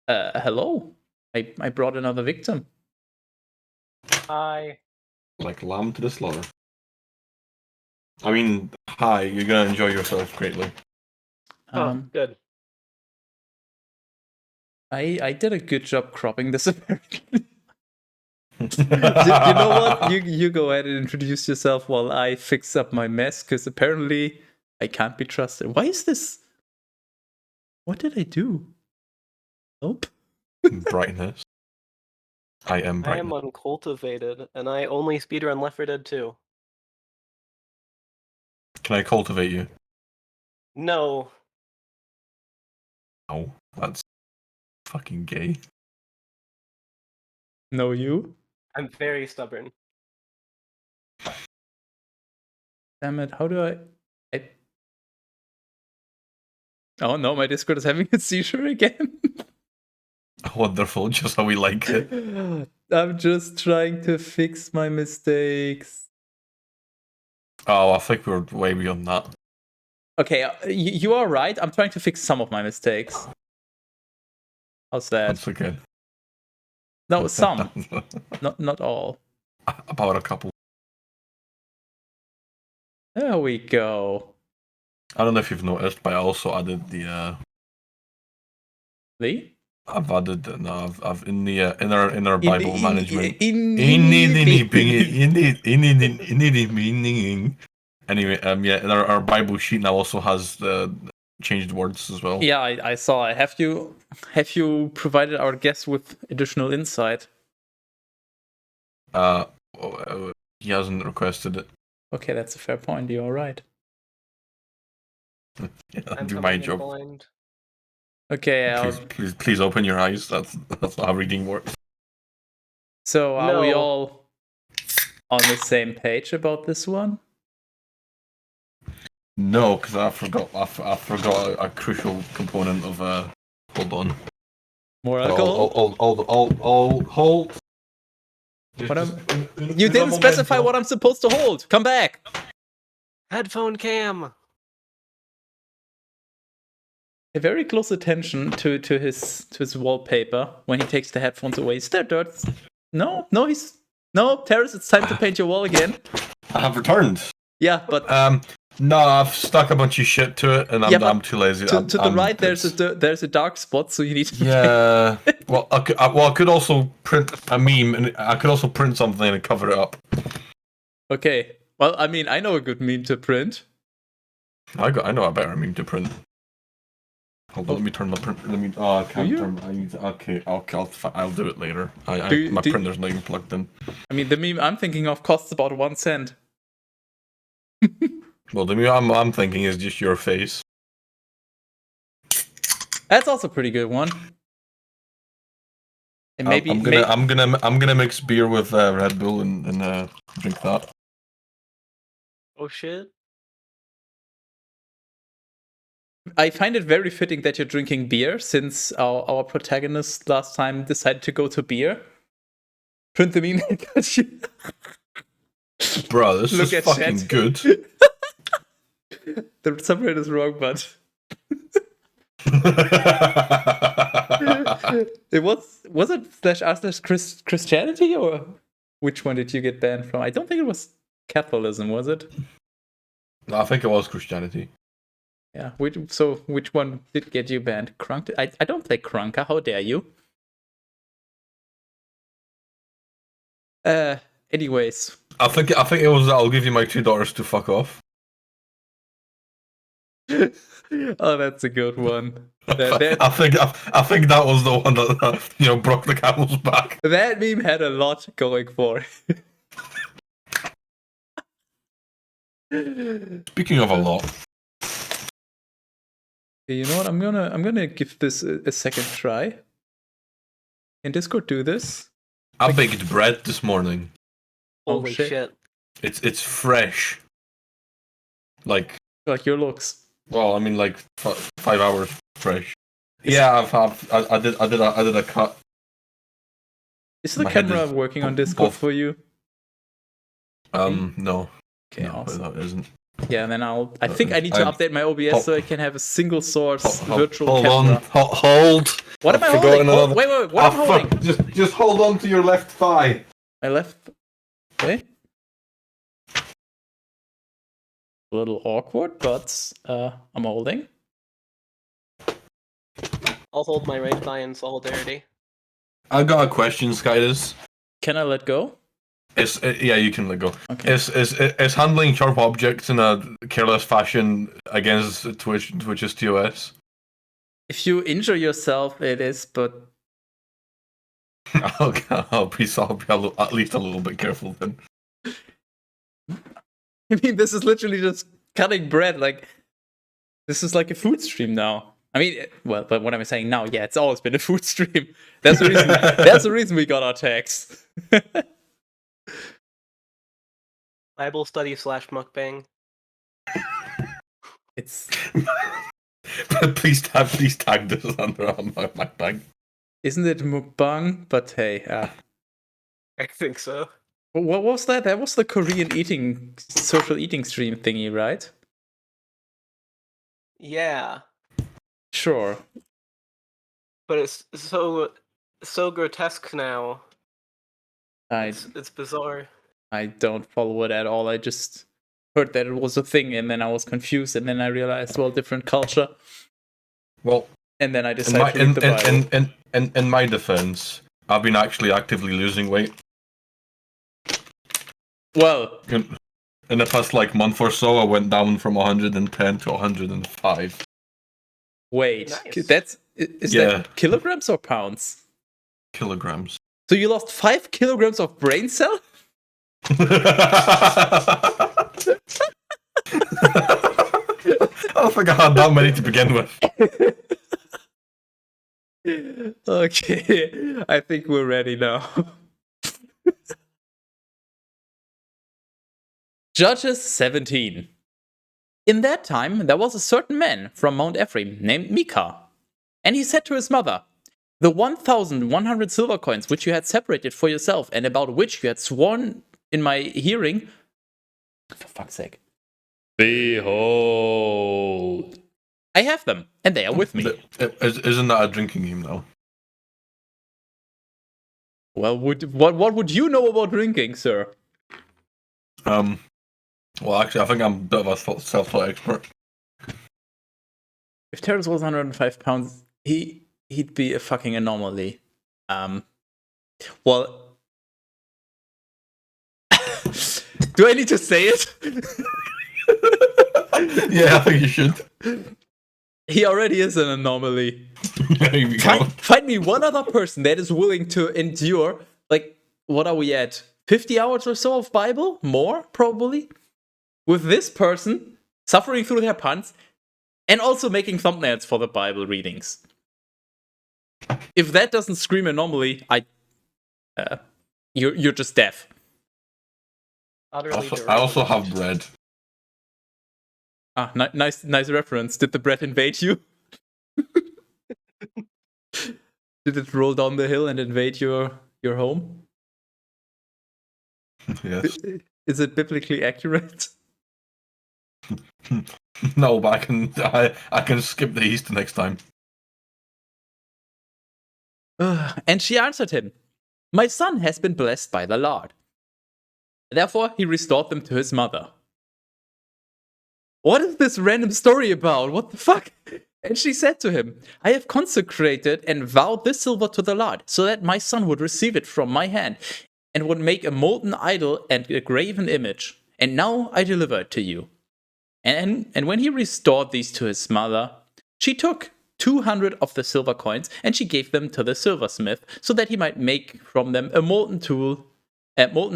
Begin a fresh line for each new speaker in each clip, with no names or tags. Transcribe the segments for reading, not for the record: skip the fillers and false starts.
Hello. I brought another victim.
Hi.
Like lamb to the slaughter. I mean, hi, you're gonna enjoy yourself greatly.
Good.
I did a good job cropping this apparently. You know what? You go ahead and introduce yourself while I fix up my mess, because apparently I can't be trusted. Why is this? What did I do? Nope.
Brightness. I am
I am
brightness.
uncultivated, and I only speedrun Left 4 Dead 2.
Can I cultivate you?
No.
No, that's fucking gay.
No, you?
I'm very stubborn.
Damn it! How do I? Oh no, my Discord is having a seizure again.
Wonderful, just how we like it.
I'm just trying to fix my mistakes.
Oh, I think we're way beyond that.
Okay, you are right. I'm trying to fix some of my mistakes. How's that?
That's okay.
No, some. Not all.
About a couple.
There we go.
I don't know if you've noticed, but I also added the.
Lee?
I've added I've in our Bible management. Anyway, yeah, and our Bible sheet now also has the changed words as well.
Yeah, I saw it. Have you provided our guest with additional insight?
He hasn't requested it.
Okay, that's a fair point. You're right.
Yeah,
I'm
do my
coming in
job.
blind.
Okay,
Please open your eyes. That's how reading works.
So are we
No.
all on the same page about this one?
No, because I forgot a crucial component of hold on.
More alcohol?
Hold.
You didn't specify what I'm supposed to hold. Come back.
Headphone cam.
Pay very close attention to his wallpaper when he takes the headphones away. Is there dirt? No, Teras, it's time to paint your wall again.
I have returned.
Yeah, but
no, I've stuck a bunch of shit to it, and I'm too lazy.
To the right, there's a dark spot, so you need to.
Yeah. Well, I could also print a meme, and I could also print something and cover it up.
Okay. Well, I mean, I know a good meme to print.
I know a better meme to print. Hold on, let me turn my print. Let me. Oh, I can't turn. I need to, okay, I'll do it later. My printer's not even plugged in.
I mean, the meme I'm thinking of costs about 1 cent.
Well, the meme I'm thinking is just your face.
That's also a pretty good one. And maybe
I'm gonna mix beer with Red Bull and drink that.
Oh shit.
I find it very fitting that you're drinking beer, since our protagonist last time decided to go to beer. Print the meme.
Bro, this is fucking
chat.
good.
The subreddit is wrong, but it was it /r/Christianity, or which one did you get banned from? I don't think it was Catholicism, was it?
No, I think it was Christianity.
Yeah. Which one did get you banned? Crunk? I don't play Krunker. How dare you? Anyways.
I think it was. I'll give you my $2 to fuck off.
Oh, that's a good one.
I think that was the one that broke the camel's back.
That meme had a lot going for it.
Speaking of a lot.
You know what? I'm gonna give this a second try. Can Discord do this?
I baked bread this morning.
Holy shit.
It's fresh. Like
your looks.
Well, I mean, like 5 hours fresh. Yeah, I did a cut.
Is the camera working on Discord for you?
No.
Okay,
no,
awesome.
it isn't.
Yeah, and then I think I need to update my OBS so I can have a single source virtual
hold
camera.
Hold.
What am I holding? Wait, what am I holding?
Just hold on to your left thigh.
My left. Okay. A little awkward, but I'm holding.
I'll hold my right thigh in solidarity.
I got a question, Skydus.
Can I let go?
Yeah, you can let go.
Okay.
Is handling sharp objects in a careless fashion against Twitch's TOS?
If you injure yourself, it is, but
I'll be at least a little bit careful then.
I mean, this is literally just cutting bread. Like, this is like a food stream now. I mean, well, but what am I saying now? Yeah, it's always been a food stream. That's the reason. That's the reason we got our tags.
Bible study / mukbang.
It's.
please tag this under my bag.
Isn't it mukbang? But hey,
I think so.
what was that? That was the Korean social eating stream thingy, right?
Yeah.
Sure.
But it's so grotesque now. It's bizarre.
I don't follow it at all. I just heard that it was a thing, and then I was confused, and then I realized, well, different culture.
Well,
and then I decided to read the Bible.
In my defense, I've been actually actively losing weight.
Well,
in the past month or so, I went down from 110 to 105.
Wait,
nice.
Is that kilograms or pounds?
Kilograms.
So you lost 5 kilograms of brain cell?
I don't think I had that many to begin with.
Okay, I think we're ready now. Judges 17. In that time, there was a certain man from Mount Ephraim named Micah. And he said to his mother, "The 1,100 silver coins which you had separated for yourself and about which you had sworn in my hearing, for fuck's sake, behold, I have them, and they are with me."
Isn't that a drinking game, though?
Well, what would you know about drinking, sir?
Well, actually, I think I'm a bit of a self-taught expert.
If Teras was 105 pounds, he'd be a fucking anomaly. Well, do I need to say it?
Yeah, I think you should.
He already is an anomaly.
Find
me one other person that is willing to endure, what are we at? 50 hours or so of Bible? More, probably? With this person suffering through their puns and also making thumbnails for the Bible readings. If that doesn't scream anomaly, you're just deaf.
I also have bread.
Ah, nice reference. Did the bread invade you? Did it roll down the hill and invade your home?
Yes.
Is it biblically accurate?
No, but I can skip the Easter next time.
And she answered him, "My son has been blessed by the Lord." Therefore, he restored them to his mother. What is this random story about? What the fuck? And she said to him, "I have consecrated and vowed this silver to the Lord, so that my son would receive it from my hand, and would make a molten idol and a graven image. And now I deliver it to you." And when he restored these to his mother, she took 200 of the silver coins, and she gave them to the silversmith, so that he might make from them a molten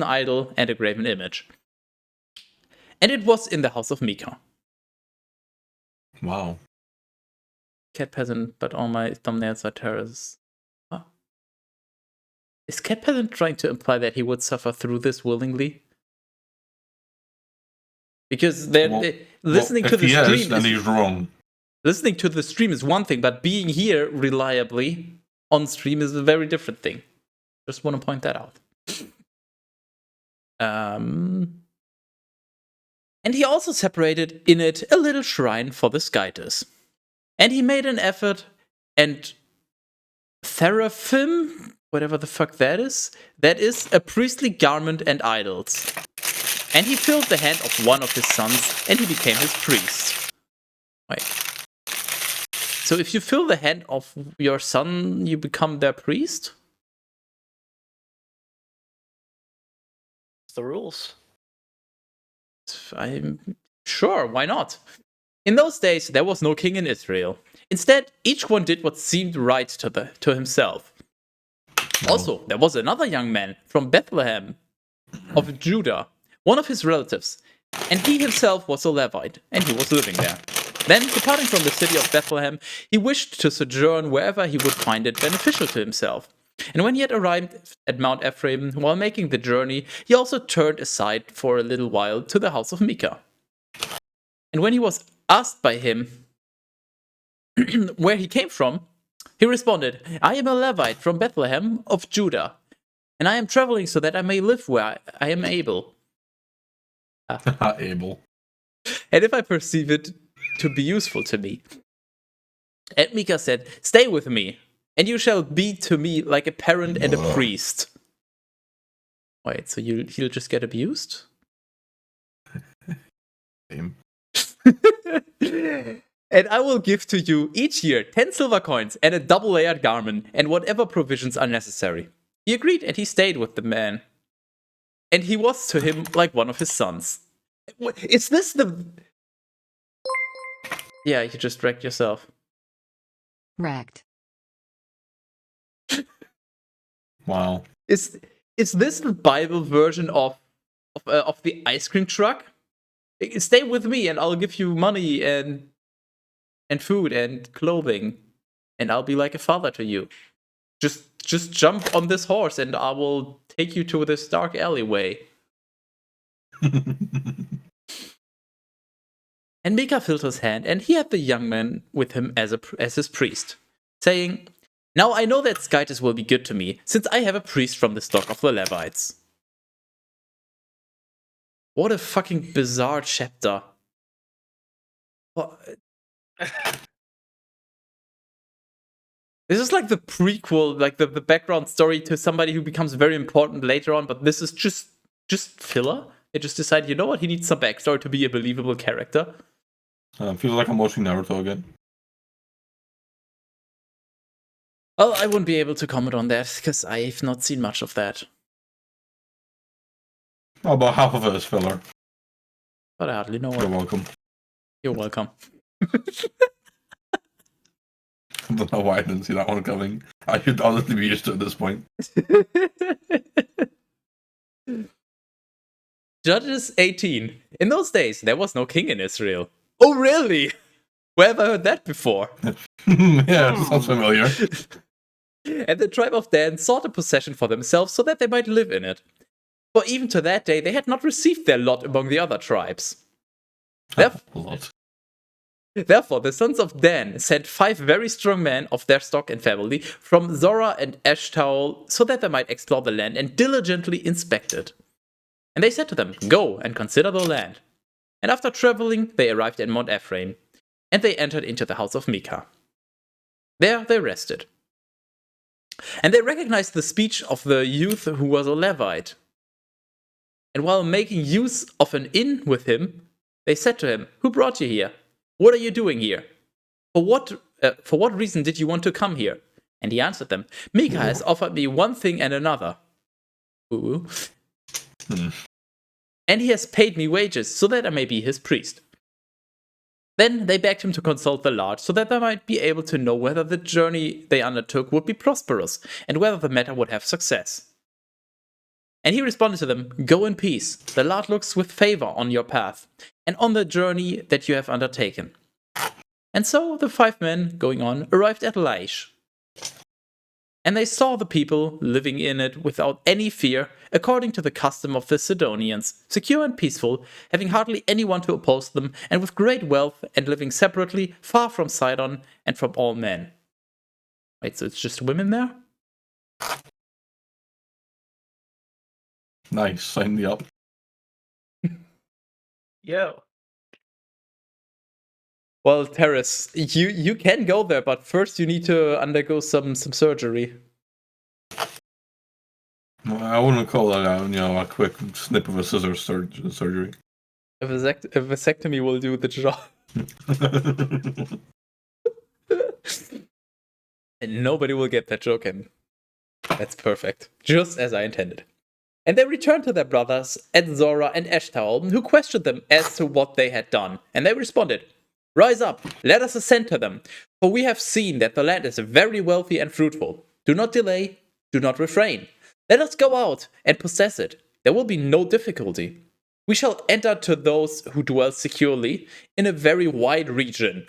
idol, and a graven image. And it was in the house of Micah.
Wow.
Cat peasant, but all my thumbnails are Teras. Huh? Is Cat peasant trying to imply that he would suffer through this willingly? Because listening to the stream
then he's wrong.
Listening to the stream is one thing, but being here reliably on stream is a very different thing. Just want to point that out. And he also separated in it a little shrine for the Skyters. And he made an effort, and Teraphim, whatever the fuck that is a priestly garment and idols. And he filled the hand of one of his sons, and he became his priest. Wait. So if you fill the hand of your son, you become their priest?
It's the rules.
I'm sure, why not? In those days, there was no king in Israel. Instead, each one did what seemed right to himself. Also, there was another young man from Bethlehem of Judah, one of his relatives, and he himself was a Levite, and he was living there. Then, departing from the city of Bethlehem, he wished to sojourn wherever he would find it beneficial to himself. And when he had arrived at Mount Ephraim, while making the journey, he also turned aside for a little while to the house of Micah. And when he was asked by him where he came from, he responded, "I am a Levite from Bethlehem of Judah, and I am traveling so that I may live where I am able."
Able.
And if I perceive it to be useful to me. And Micah said, "Stay with me, and you shall be to me like a parent and a priest." Wait, so he'll just get abused?
Same.
"And I will give to you each year 10 silver coins and a double-layered garment and whatever provisions are necessary." He agreed, and he stayed with the man. And he was to him like one of his sons. Is this the... Yeah, you just wrecked yourself.
Wrecked.
Wow.
Is this the Bible version of the ice cream truck? Stay with me, and I'll give you money and food and clothing, and I'll be like a father to you. Just jump on this horse, and I will take you to this dark alleyway. And Micah filled his hand, and he had the young man with him as his priest, saying, "Now I know that Skytis will be good to me, since I have a priest from the stock of the Levites." What a fucking bizarre chapter. This is like the prequel, like the background story to somebody who becomes very important later on, but this is just filler. They just decide, you know what, he needs some backstory to be a believable character.
Feels like I'm watching Naruto again.
Well, I wouldn't be able to comment on that, because I've not seen much of that.
About half of it is filler.
But I hardly know it.
You're welcome.
You're welcome.
I don't know why I didn't see that one coming. I should honestly be used to it at this point.
Judges 18. In those days, there was no king in Israel. Oh, really? Where have I heard that before?
Yeah, it sounds familiar.
And the tribe of Dan sought a possession for themselves so that they might live in it. For even to that day, they had not received their lot among the other tribes. Therefore, the sons of Dan sent 5 very strong men of their stock and family from Zorah and Eshtaol so that they might explore the land and diligently inspect it. And they said to them, "Go and consider the land." And after traveling, they arrived at Mount Ephraim, and they entered into the house of Micah. There they rested. And they recognized the speech of the youth who was a Levite. And while making use of an inn with him, they said to him, "Who brought you here? What are you doing here? For what reason did you want to come here?" And he answered them, "Micah has offered me one thing and another. And he has paid me wages so that I may be his priest." Then they begged him to consult the Lord so that they might be able to know whether the journey they undertook would be prosperous and whether the matter would have success. And he responded to them, "Go in peace. The Lord looks with favor on your path and on the journey that you have undertaken." And so the 5 men, going on, arrived at Laish. And they saw the people living in it without any fear, according to the custom of the Sidonians, secure and peaceful, having hardly anyone to oppose them, and with great wealth, and living separately, far from Sidon and from all men. Wait, so it's just women there?
Nice, sign me up.
Yo.
Well, Teras, you can go there, but first you need to undergo some surgery.
Well, I wouldn't call that a quick snip of a scissor surgery.
A vasectomy will do the job. And nobody will get that joke in. That's perfect. Just as I intended. And they returned to their brothers at Zora and Eshtaol, who questioned them as to what they had done. And they responded, "Rise up, let us ascend to them, for we have seen that the land is very wealthy and fruitful. Do not delay, do not refrain. Let us go out and possess it. There will be no difficulty. We shall enter to those who dwell securely in a very wide region.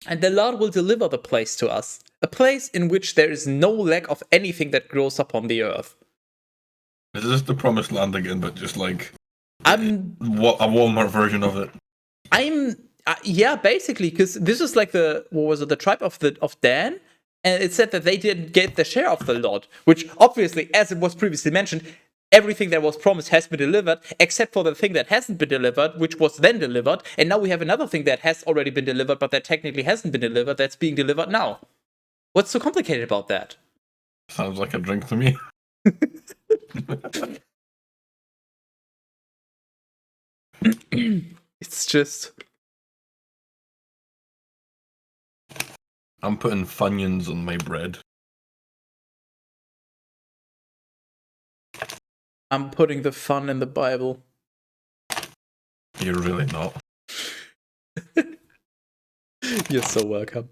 And the Lord will deliver the place to us, a place in which there is no lack of anything that grows upon the earth."
Is this the promised land again, but just like
A
Walmart version of it?
Yeah, basically, because this is like the tribe of Dan, and it said that they didn't get their share of the lot, which obviously, as it was previously mentioned, everything that was promised has been delivered, except for the thing that hasn't been delivered, which was then delivered, and now we have another thing that has already been delivered, but that technically hasn't been delivered, that's being delivered now. What's so complicated about that?
Sounds like a drink to me.
It's just...
I'm putting Funyuns on my bread.
I'm putting the fun in the Bible.
You're really not.
You're so welcome.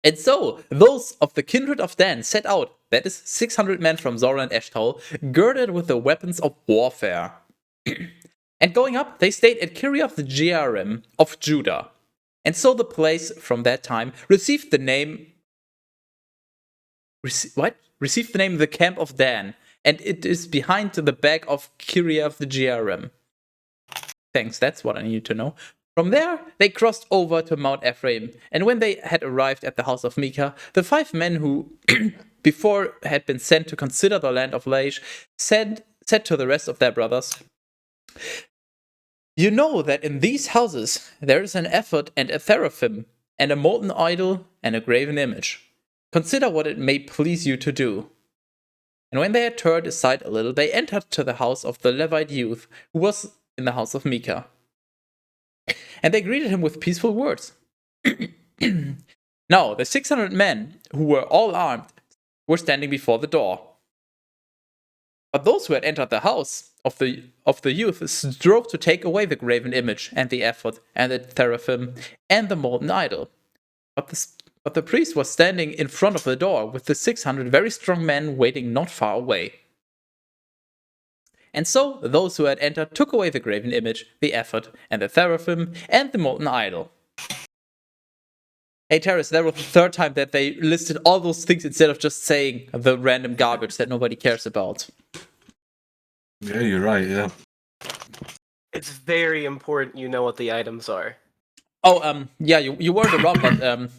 And so, those of the kindred of Dan set out, that is 600 men from Zora and Eshtaol, girded with the weapons of warfare. And going up, they stayed at Kiriath Jearim of Judah. And so the place from that time received the name... Received the name the Camp of Dan, and it is behind the back of Kiriath Jearim. Thanks, that's what I need to know. From there, they crossed over to Mount Ephraim, and when they had arrived at the house of Micah, the 5 men who before had been sent to consider the land of Laish said to the rest of their brothers, "You know that in these houses there is an ephod and a teraphim, and a molten idol and a graven image. Consider what it may please you to do." And when they had turned aside a little, they entered to the house of the Levite youth, who was in the house of Micah. And they greeted him with peaceful words. Now, the 600 men, who were all armed, were standing before the door. But those who had entered the house of the youth strove to take away the graven image, and the ephod, and the teraphim, and the molten idol. But the priest was standing in front of the door, with the 600 very strong men waiting not far away. And so those who had entered took away the graven image, the ephod, and the teraphim, and the molten idol. Hey Teras, that was the 3rd time that they listed all those things instead of just saying the random garbage that nobody cares about.
Yeah, you're right, yeah.
It's very important you know what the items are.
Oh, yeah, you weren't wrong, but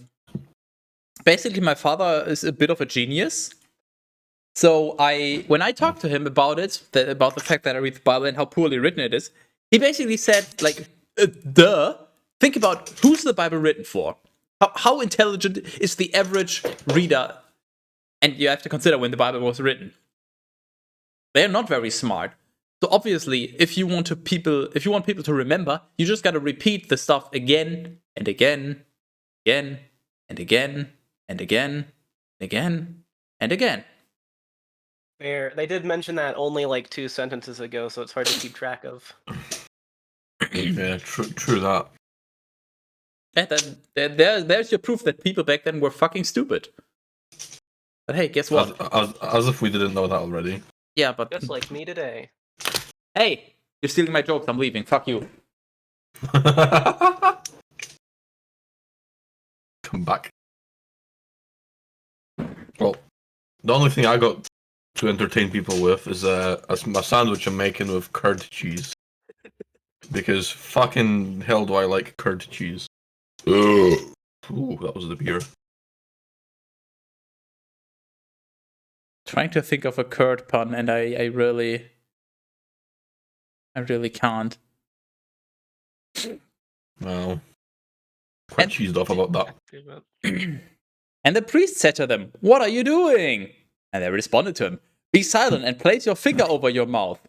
basically my father is a bit of a genius. So when I talked to him about it, about the fact that I read the Bible and how poorly written it is, he basically said, like, duh, think about who's the Bible written for? How intelligent is the average reader? And you have to consider when the Bible was written. They're not very smart. So obviously, if you want people to remember, you just gotta repeat the stuff again and again, again and again and again and again and again.
Fair. They did mention that only like 2 sentences ago, so it's hard to keep track of.
Yeah, true that.
Yeah, there's your proof that people back then were fucking stupid. But hey, guess what?
As if we didn't know that already.
Yeah, but...
Just like me today.
Hey! You're stealing my jokes, I'm leaving. Fuck you.
Come back. Well, the only thing I got to entertain people with is a sandwich I'm making with curd cheese. Because fucking hell do I like curd cheese. Ooh, that was the beer.
Trying to think of a curd pun, and I really can't.
Well, quite
And-
cheesed off about that.
And the priest said to them, "What are you doing?" And they responded to him, "Be silent and place your finger over your mouth.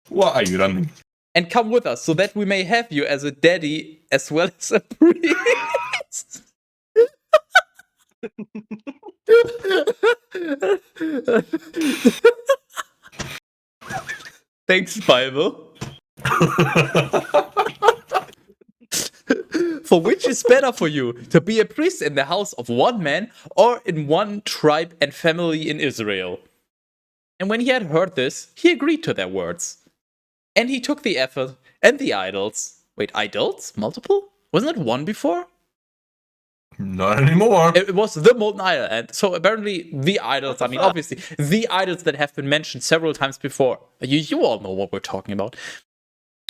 What are you running?
And come with us so that we may have you as a daddy as well as a priest." Thanks, Bible. For which is better for you, to be a priest in the house of one man or in one tribe and family in Israel? And when he had heard this, he agreed to their words. And he took the effort and the idols. Wait, idols? Multiple? Wasn't it one before?
Not anymore.
It was the molten idol. And so apparently the idols, I mean, obviously, the idols that have been mentioned several times before. You all know what we're talking about.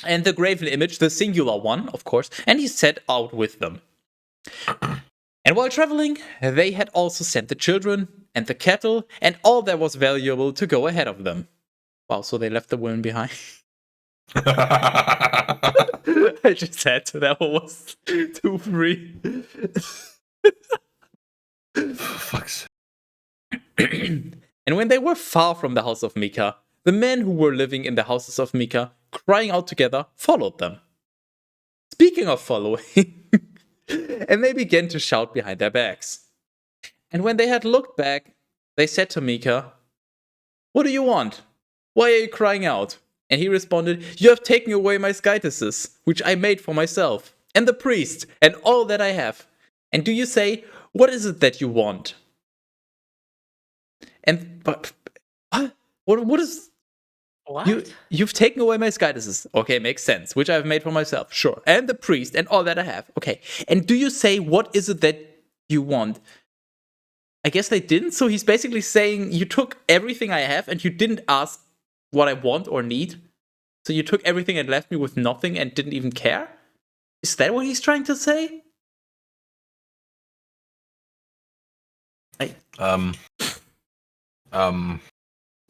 And the graven image, the singular one, of course, and he set out with them. And while traveling, they had also sent the children and the cattle and all that was valuable to go ahead of them. Wow, so they left the women behind. I just had to. That one was too free.
Fuck's.
And when they were far from the house of Micah, the men who were living in the houses of Micah, crying out together, followed them. Speaking of following, and they began to shout behind their backs. And when they had looked back, they said to Micah, "What do you want? Why are you crying out?" And he responded, "You have taken away my skytices, which I made for myself, and the priest, and all that I have. And do you say, what is it that you want?" And but what is
What?
you've taken away my skytices? Okay, makes sense. Which I've made for myself, sure. And the priest, and all that I have. Okay. And do you say, what is it that you want? I guess they didn't. So he's basically saying, you took everything I have, and you didn't ask what I want or need. So you took everything and left me with nothing and didn't even care? Is that what he's trying to say?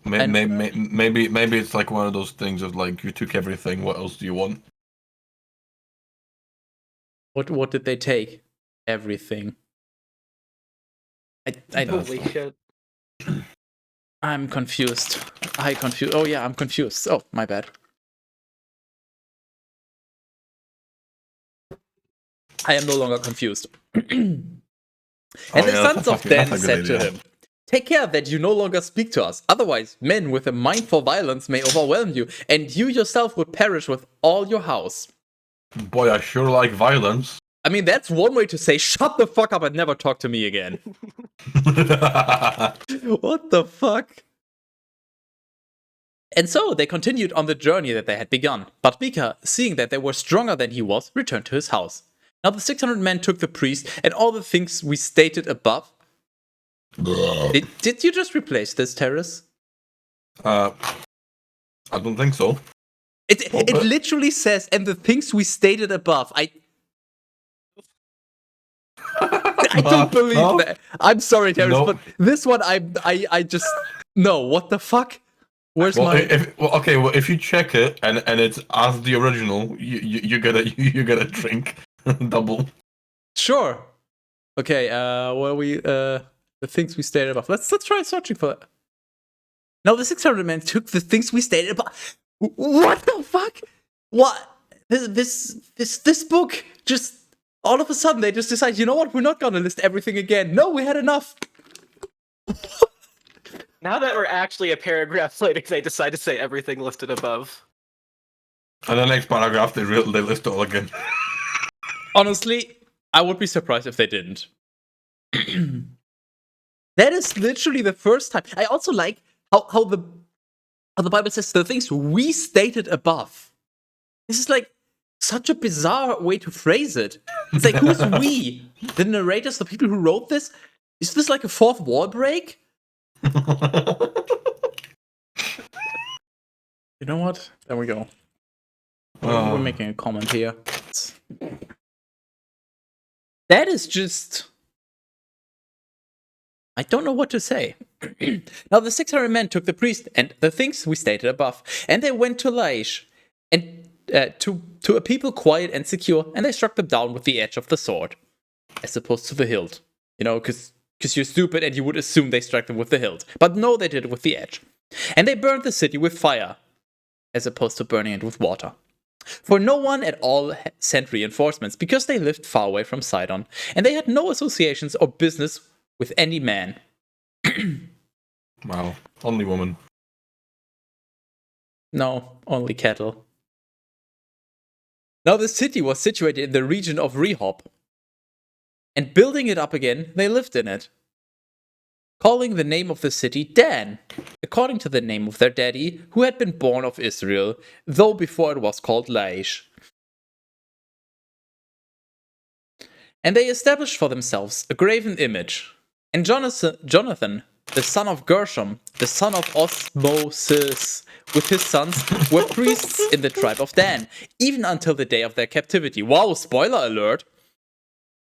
Maybe it's like one of those things of like, you took everything. What else do you want?
What did they take? Everything. I
Holy shit.
I'm confused. Oh yeah, I'm confused. Oh, my bad. I am no longer confused. And the sons of Dan said to him, "Take care that you no longer speak to us. Otherwise, men with a mind for violence may overwhelm you, and you yourself would perish with all your house."
Boy, I sure like violence.
I mean, that's one way to say, shut the fuck up and never talk to me again. What the fuck? And so they continued on the journey that they had begun. But Micah, seeing that they were stronger than he was, returned to his house. Now the 600 men took the priest and all the things we stated above. Did you just replace this, Teras?
I don't think so.
It literally says, and the things we stated above. I don't believe that. I'm sorry, Teras, but this one I just no. What the fuck? Where's my?
If you check it and it's as the original, you get a drink double.
Sure. Okay. The things we stated above. Let's try searching for that. Now the 600 men took the things we stated above. What the fuck? What? This book just all of a sudden they just decide, you know what? We're not gonna list everything again. No, we had enough.
Now that we're actually a paragraph later, they decide to say everything listed above.
And the next paragraph, they list all again.
Honestly, I would be surprised if they didn't. That is literally the first time. I also like how the Bible says the things we stated above. This is like such a bizarre way to phrase it. It's like, who's we? The narrators, the people who wrote this? Is this like a fourth wall break? You know what? There we go. We're making a comment here. That is just... I don't know what to say. Now the 600 men took the priest and the things we stated above, and they went to Laish. And to a people quiet and secure, and they struck them down with the edge of the sword, as opposed to the hilt. You know, because you're stupid and you would assume they struck them with the hilt. But no, they did it with the edge. And they burned the city with fire, as opposed to burning it with water. For no one at all sent reinforcements, because they lived far away from Sidon, and they had no associations or business with any man.
Wow. Only woman.
No, only cattle. Now the city was situated in the region of Rehob, and building it up again, they lived in it, calling the name of the city Dan, according to the name of their daddy, who had been born of Israel, though before it was called Laish. And they established for themselves a graven image. And Jonathan, the son of Gershom, the son of Osmosis, with his sons, were priests in the tribe of Dan, even until the day of their captivity. Wow, spoiler alert!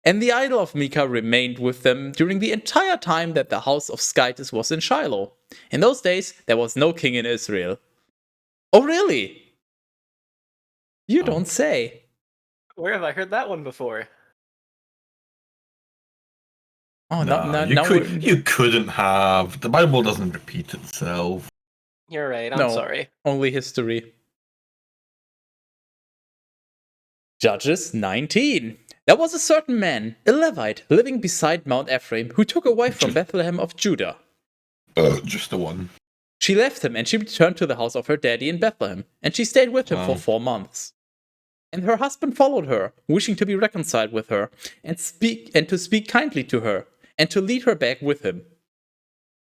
And the idol of Micah remained with them during the entire time that the house of Skytis was in Shiloh. In those days, there was no king in Israel. Oh, really? You don't say.
Where have I heard that one before?
Oh,
Nah,
no,
you couldn't have. The Bible doesn't repeat itself.
You're right, I'm
No.
sorry.
Only history. Judges 19. There was a certain man, a Levite, living beside Mount Ephraim, who took a wife from Bethlehem of Judah.
Just the one.
She left him and she returned to the house of her daddy in Bethlehem, and she stayed with him
Wow.
for 4 months. And her husband followed her, wishing to be reconciled with her, and to speak kindly to her, and to lead her back with him.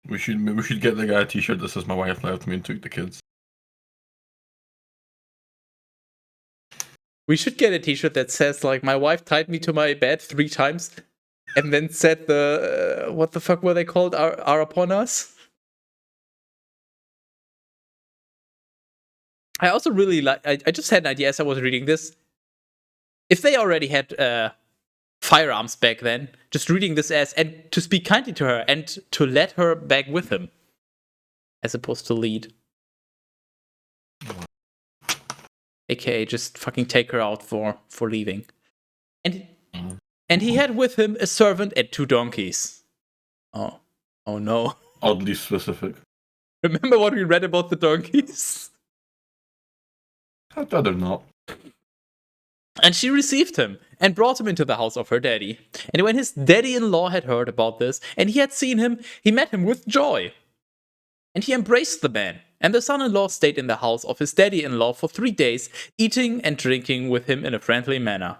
We should get the guy a t-shirt that says my wife left me and took the kids.
We should get a t-shirt that says, like, my wife tied me to my bed 3 times, and then said the, what the fuck were they called, are upon us? I also really like, I just had an idea as I was reading this. If they already had firearms back then, just reading this as, and to speak kindly to her, and to let her back with him, as opposed to lead. AKA just fucking take her out for leaving. And he had with him a servant and 2 donkeys. Oh no.
Oddly specific.
Remember what we read about the donkeys?
I'd rather not.
And she received him and brought him into the house of her daddy. And when his daddy-in-law had heard about this and he had seen him, he met him with joy. And he embraced the man. And the son-in-law stayed in the house of his daddy-in-law for 3 days, eating and drinking with him in a friendly manner.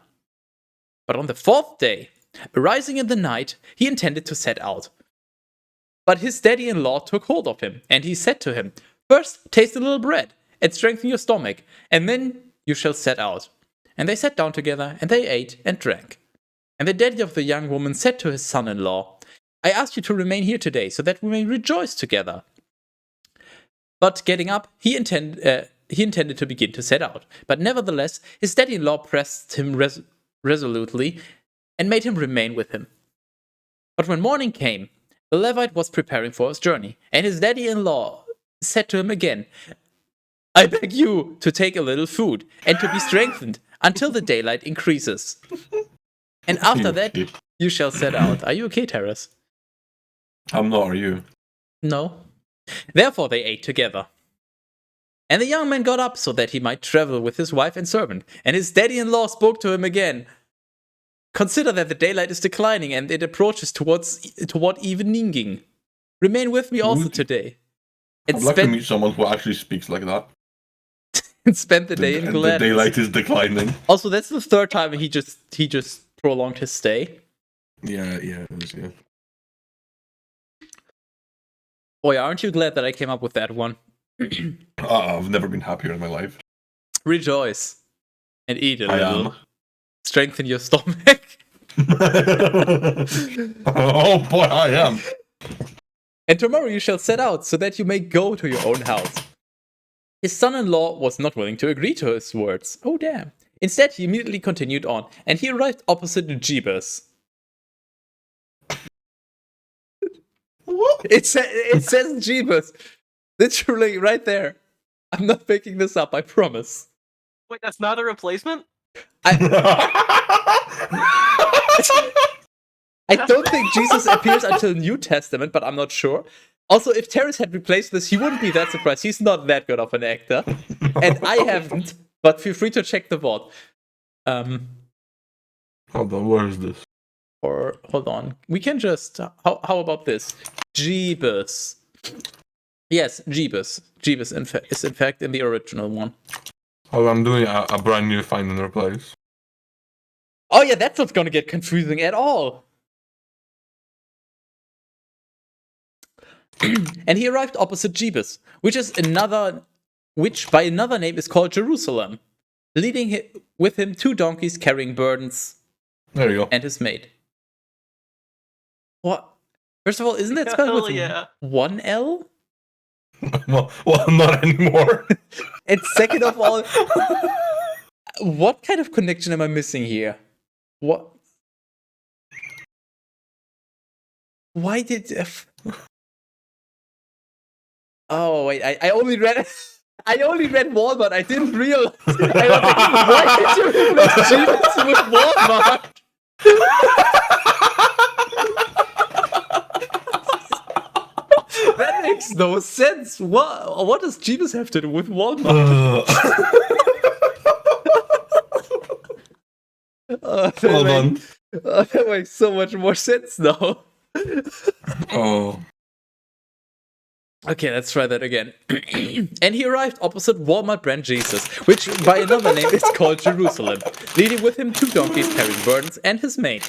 But on the 4th day, arising in the night, he intended to set out. But his daddy-in-law took hold of him, and he said to him, "First taste a little bread, and strengthen your stomach, and then you shall set out." And they sat down together, and they ate and drank. And the daddy of the young woman said to his son-in-law, "I ask you to remain here today, so that we may rejoice together." But getting up, he intended to begin to set out. But nevertheless, his daddy-in-law pressed him resolutely and made him remain with him. But when morning came, the Levite was preparing for his journey, and his daddy-in-law said to him again, "I beg you to take a little food and to be strengthened until the daylight increases. And after that, you shall set out." Are you okay, Teras?
I'm not, are you?
No. Therefore they ate together. And the young man got up so that he might travel with his wife and servant. And his daddy-in-law spoke to him again. "Consider that the daylight is declining and it approaches toward evening. Remain with me also today." And
I'd like to meet someone who actually speaks like that.
spent the day in
And
gladness.
the daylight is declining.
Also, that's the 3rd time he just prolonged his stay.
Yeah, it is, yeah.
Boy, aren't you glad that I came up with that one?
I've never been happier in my life.
Rejoice and eat a
I
little.
am.
Strengthen your stomach.
Oh boy, I am.
And tomorrow you shall set out, so that you may go to your own house. His son-in-law was not willing to agree to his words. Oh damn. Instead, he immediately continued on, and he arrived opposite Jebus.
What?
It says Jebus. Literally right there. I'm not making this up, I promise.
Wait, that's not a replacement?
I don't think Jesus appears until New Testament, but I'm not sure. Also, if Teras had replaced this, he wouldn't be that surprised. He's not that good of an actor. And I haven't, but feel free to check the VOD.
Hold on, where is this?
Or, hold on. We can just... How about this? Jeebus. Yes, Jeebus. Jeebus is in fact in the original one.
Oh, I'm doing a brand new find and replace.
Oh yeah, that's not gonna get confusing at all. And he arrived opposite Jeebus, which by another name is called Jerusalem, leading with him 2 donkeys carrying burdens.
There you go.
And his maid. What? First of all, isn't that spelled with one L?
well, not anymore.
And second of all, what kind of connection am I missing here? What? Why did... Oh wait, I only read Walmart. I didn't realize. I was like, why did you replace Jeebus with Walmart? That makes no sense. What does Jeebus have to do with Walmart?
Hold on.
That makes so much more sense now.
Oh.
Okay, let's try that again. And he arrived opposite Walmart brand Jesus, which by another name is called Jerusalem, leading with him 2 donkeys carrying burdens and his maid.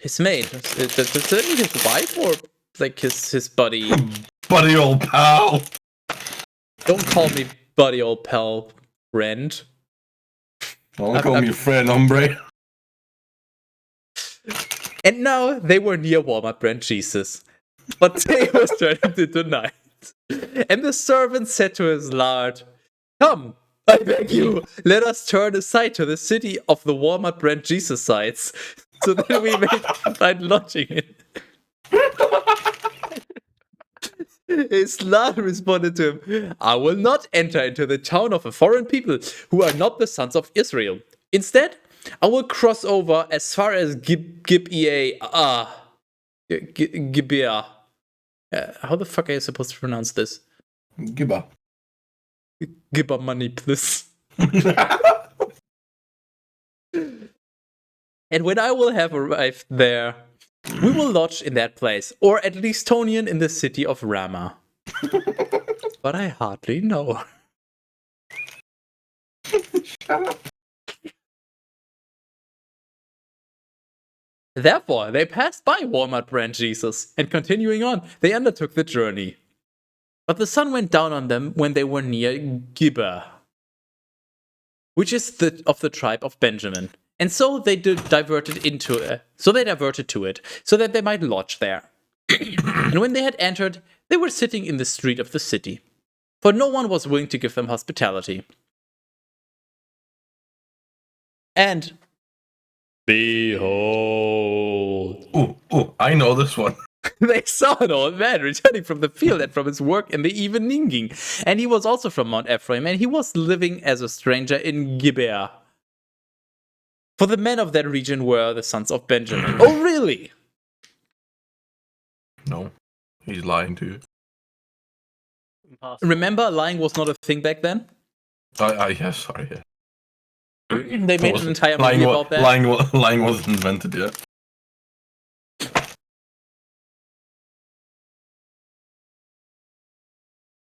His maid? Does that mean his wife or like his buddy?
Buddy old pal.
Don't call me buddy old pal, friend.
Don't call me friend, hombre.
And now they were near Walmart brand Jesus. But day was turning into night. And the servant said to his lord, "Come, I beg you, let us turn aside to the city of the Walmart brand Jesus sites, so that we may find lodging in." His lord responded to him, "I will not enter into the town of a foreign people who are not the sons of Israel. Instead, I will cross over as far as Gibeah. How the fuck are you supposed to pronounce this?
Gibba.
Gibba money, please." "And when I will have arrived there, we will lodge in that place, or at least Tonian in the city of Ramah." But I hardly know.
Shut up.
Therefore, they passed by Walmart brand Jesus, and continuing on, they undertook the journey. But the sun went down on them when they were near Gibeah, which is of the tribe of Benjamin. And so they diverted to it, so that they might lodge there. And when they had entered, they were sitting in the street of the city, for no one was willing to give them hospitality. And behold,
I know this one.
they saw an old man returning from the field and from his work in the evening. And he was also from Mount Ephraim, and he was living as a stranger in Gibeah. For the men of that region were the sons of Benjamin. Oh, really?
No, he's lying to you.
Impossible.
Remember, lying was not a thing back then?
Yes, sorry. Yeah.
They made an entire movie about that.
Lying wasn't invented yet.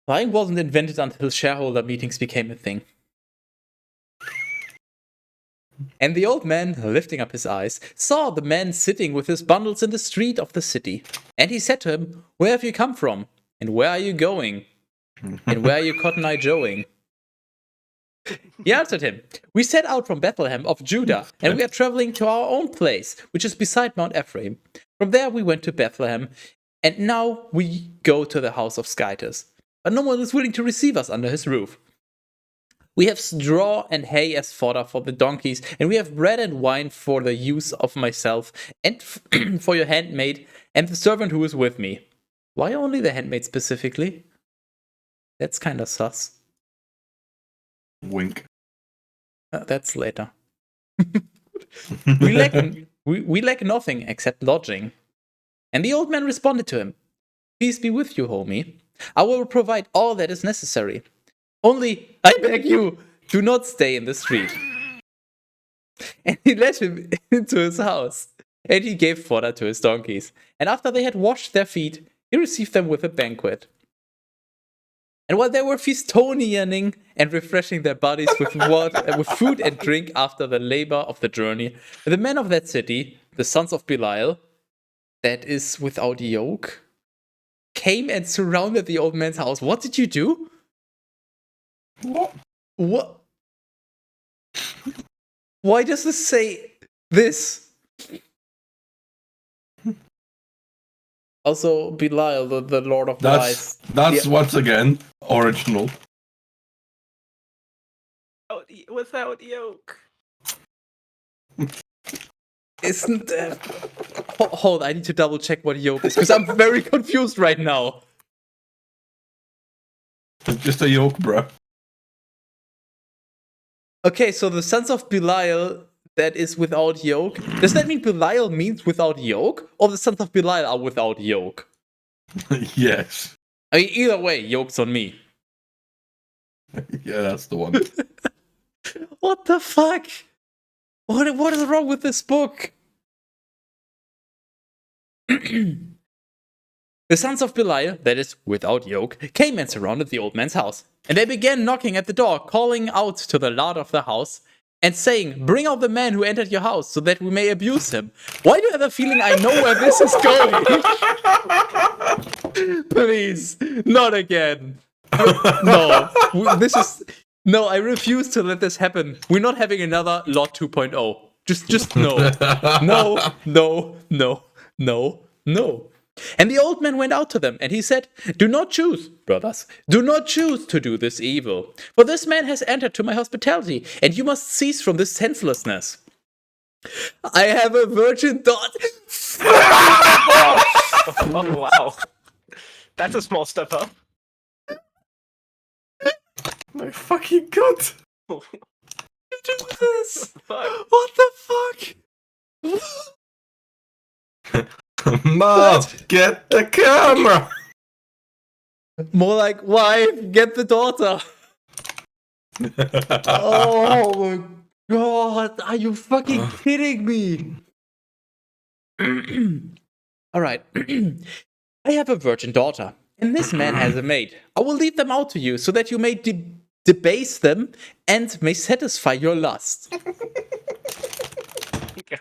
Lying wasn't invented until shareholder meetings became a thing. And the old man, lifting up his eyes, saw the man sitting with his bundles in the street of the city. And he said to him, "Where have you come from? And where are you going? And where are you Cotton Eye Joeing?" He answered him, "We set out from Bethlehem of Judah, and we are traveling to our own place, which is beside Mount Ephraim. From there we went to Bethlehem, and now we go to the house of Skytus. But no one is willing to receive us under his roof. We have straw and hay as fodder for the donkeys, and we have bread and wine for the use of myself and for your handmaid and the servant who is with me." Why only the handmaid specifically? That's kind of sus.
Wink.
That's later. we lack nothing except lodging. And the old man responded to him, "Peace be with you, homie. I will provide all that is necessary. Only, I beg you, do not stay in the street." And he led him into his house, and he gave fodder to his donkeys. And after they had washed their feet, he received them with a banquet. And while they were feastonianing and refreshing their bodies with water, with food and drink after the labor of the journey, the men of that city, the sons of Belial, that is without yoke, came and surrounded the old man's house. What did you do? What? Why does this say this? Also, Belial, the Lord of Lies.
That's once again original.
Oh, without yoke.
Isn't hold, I need to double check what yoke is, because I'm very confused right now.
Just a yoke, bro.
Okay, so the sons of Belial that is without yoke. Does that mean Belial means without yoke? Or the sons of Belial are without yoke?
Yes.
I mean, either way, yoke's on me.
Yeah, that's the one.
What the fuck? What is wrong with this book? The sons of Belial, that is, without yoke, came and surrounded the old man's house. And they began knocking at the door, calling out to the lord of the house, and saying, "Bring out the man who entered your house, so that we may abuse him." Why do I have a feeling I know where this is going? Please, not again. No, this is... No, I refuse to let this happen. We're not having another Lot 2.0. Just no. No, no, no, no, no. And the old man went out to them, and he said, "Do not choose, brothers, do not choose to do this evil. For this man has entered to my hospitality, and you must cease from this senselessness. I have a virgin daughter."
Oh, wow. That's a small step up.
My fucking god.
Do this.
Fuck.
What the fuck?
Mom, get the camera.
More like, wife, get the daughter. Oh my god, are you fucking kidding me? Alright. I have a virgin daughter, and this man has a maid. I will lead them out to you, so that you may debase them and may satisfy your lust.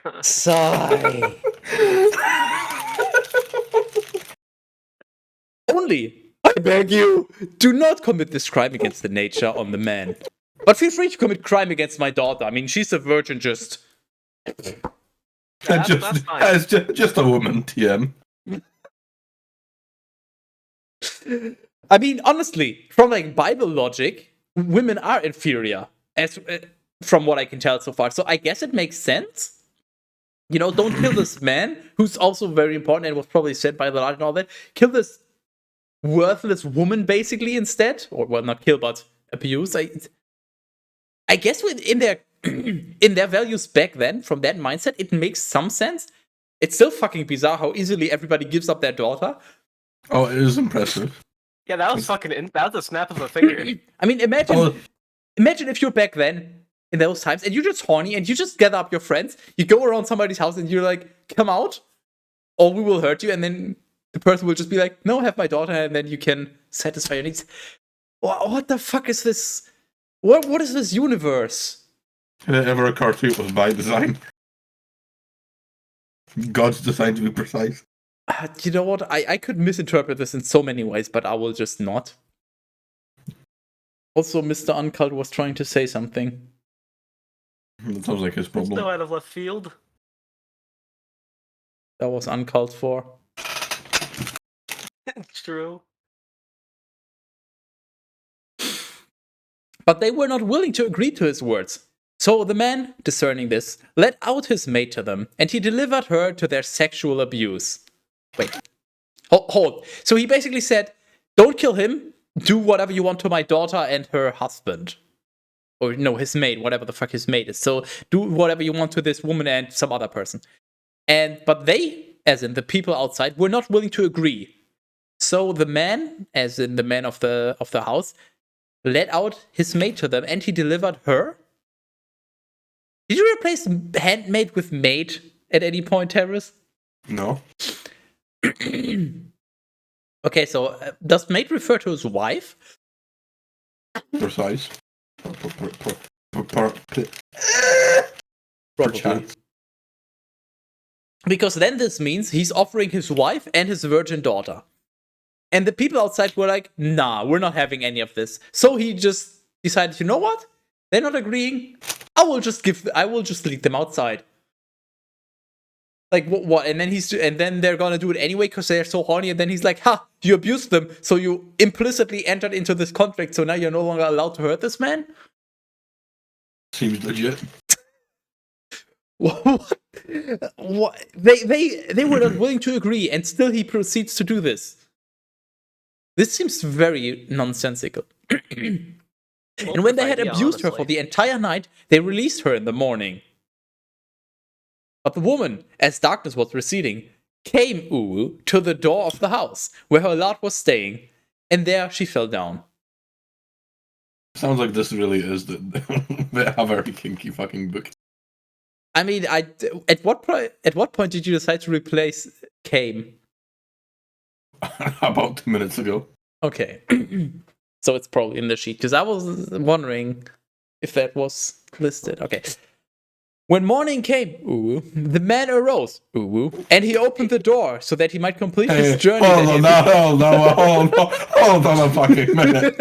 God.
Sigh. Only, I beg you, do not commit this crime against the nature on the man. But feel free to commit crime against my daughter. I mean, she's a virgin, just...
That's fine.
It's just a woman, TM.
I mean, honestly, from like Bible logic, women are inferior, as from what I can tell so far. So I guess it makes sense. You know, don't kill this man, who's also very important and was probably said by the Lord and all that. Kill this worthless woman, basically, instead. Or, well, not kill, but abuse. I guess in their in their values back then, from that mindset, it makes some sense. It's still fucking bizarre how easily everybody gives up their daughter.
Oh, it is impressive.
Yeah, that was fucking. That was a snap of a finger.
I mean, imagine if you're back then in those times and you're just horny and you just gather up your friends, you go around somebody's house and you're like, "Come out, or we will hurt you," and then the person will just be like, "No, have my daughter," and then you can satisfy your needs. What the fuck is this? What is this universe?
Did it ever occur to you it was by design? God's designed to be precise.
You know what? I could misinterpret this in so many ways, but I will just not. Also, Mr. Uncult was trying to say something.
That sounds like his
Still
problem.
out of left field.
That was uncalled for.
True.
But they were not willing to agree to his words. So the man, discerning this, let out his maid to them, and he delivered her to their sexual abuse. Wait. Hold. So he basically said, "Don't kill him. Do whatever you want to my daughter and her husband." or no, his maid, whatever the fuck his maid is. So do whatever you want to this woman and some other person. But they, as in the people outside, were not willing to agree. So the man, as in the man of the house, let out his maid to them, and he delivered her. Did you replace handmaid with maid at any point, Terrace?
No.
Okay, so does maid refer to his wife?
Precise.
Probably. Because then this means he's offering his wife and his virgin daughter. And the people outside were like, nah, we're not having any of this. So he just decided, you know what? They're not agreeing. I will just lead them outside. Like what? And then they're gonna do it anyway because they're so horny. And then he's like, "Ha! You abused them, so you implicitly entered into this contract. So now you're no longer allowed to hurt this man."
Seems legit.
What? What? They were not willing to agree, and still he proceeds to do this. This seems very nonsensical. And when they had abused her for the entire night, they released her in the morning. But the woman, as darkness was receding, came to the door of the house where her lord was staying, and there she fell down.
Sounds like this really is a very kinky fucking book.
I mean, at what point did you decide to replace came?
About 2 minutes ago.
Okay. So it's probably in the sheet, because I was wondering if that was listed. Okay. When morning came, the man arose, and he opened the door so that he might complete his journey.
Hold on a fucking minute.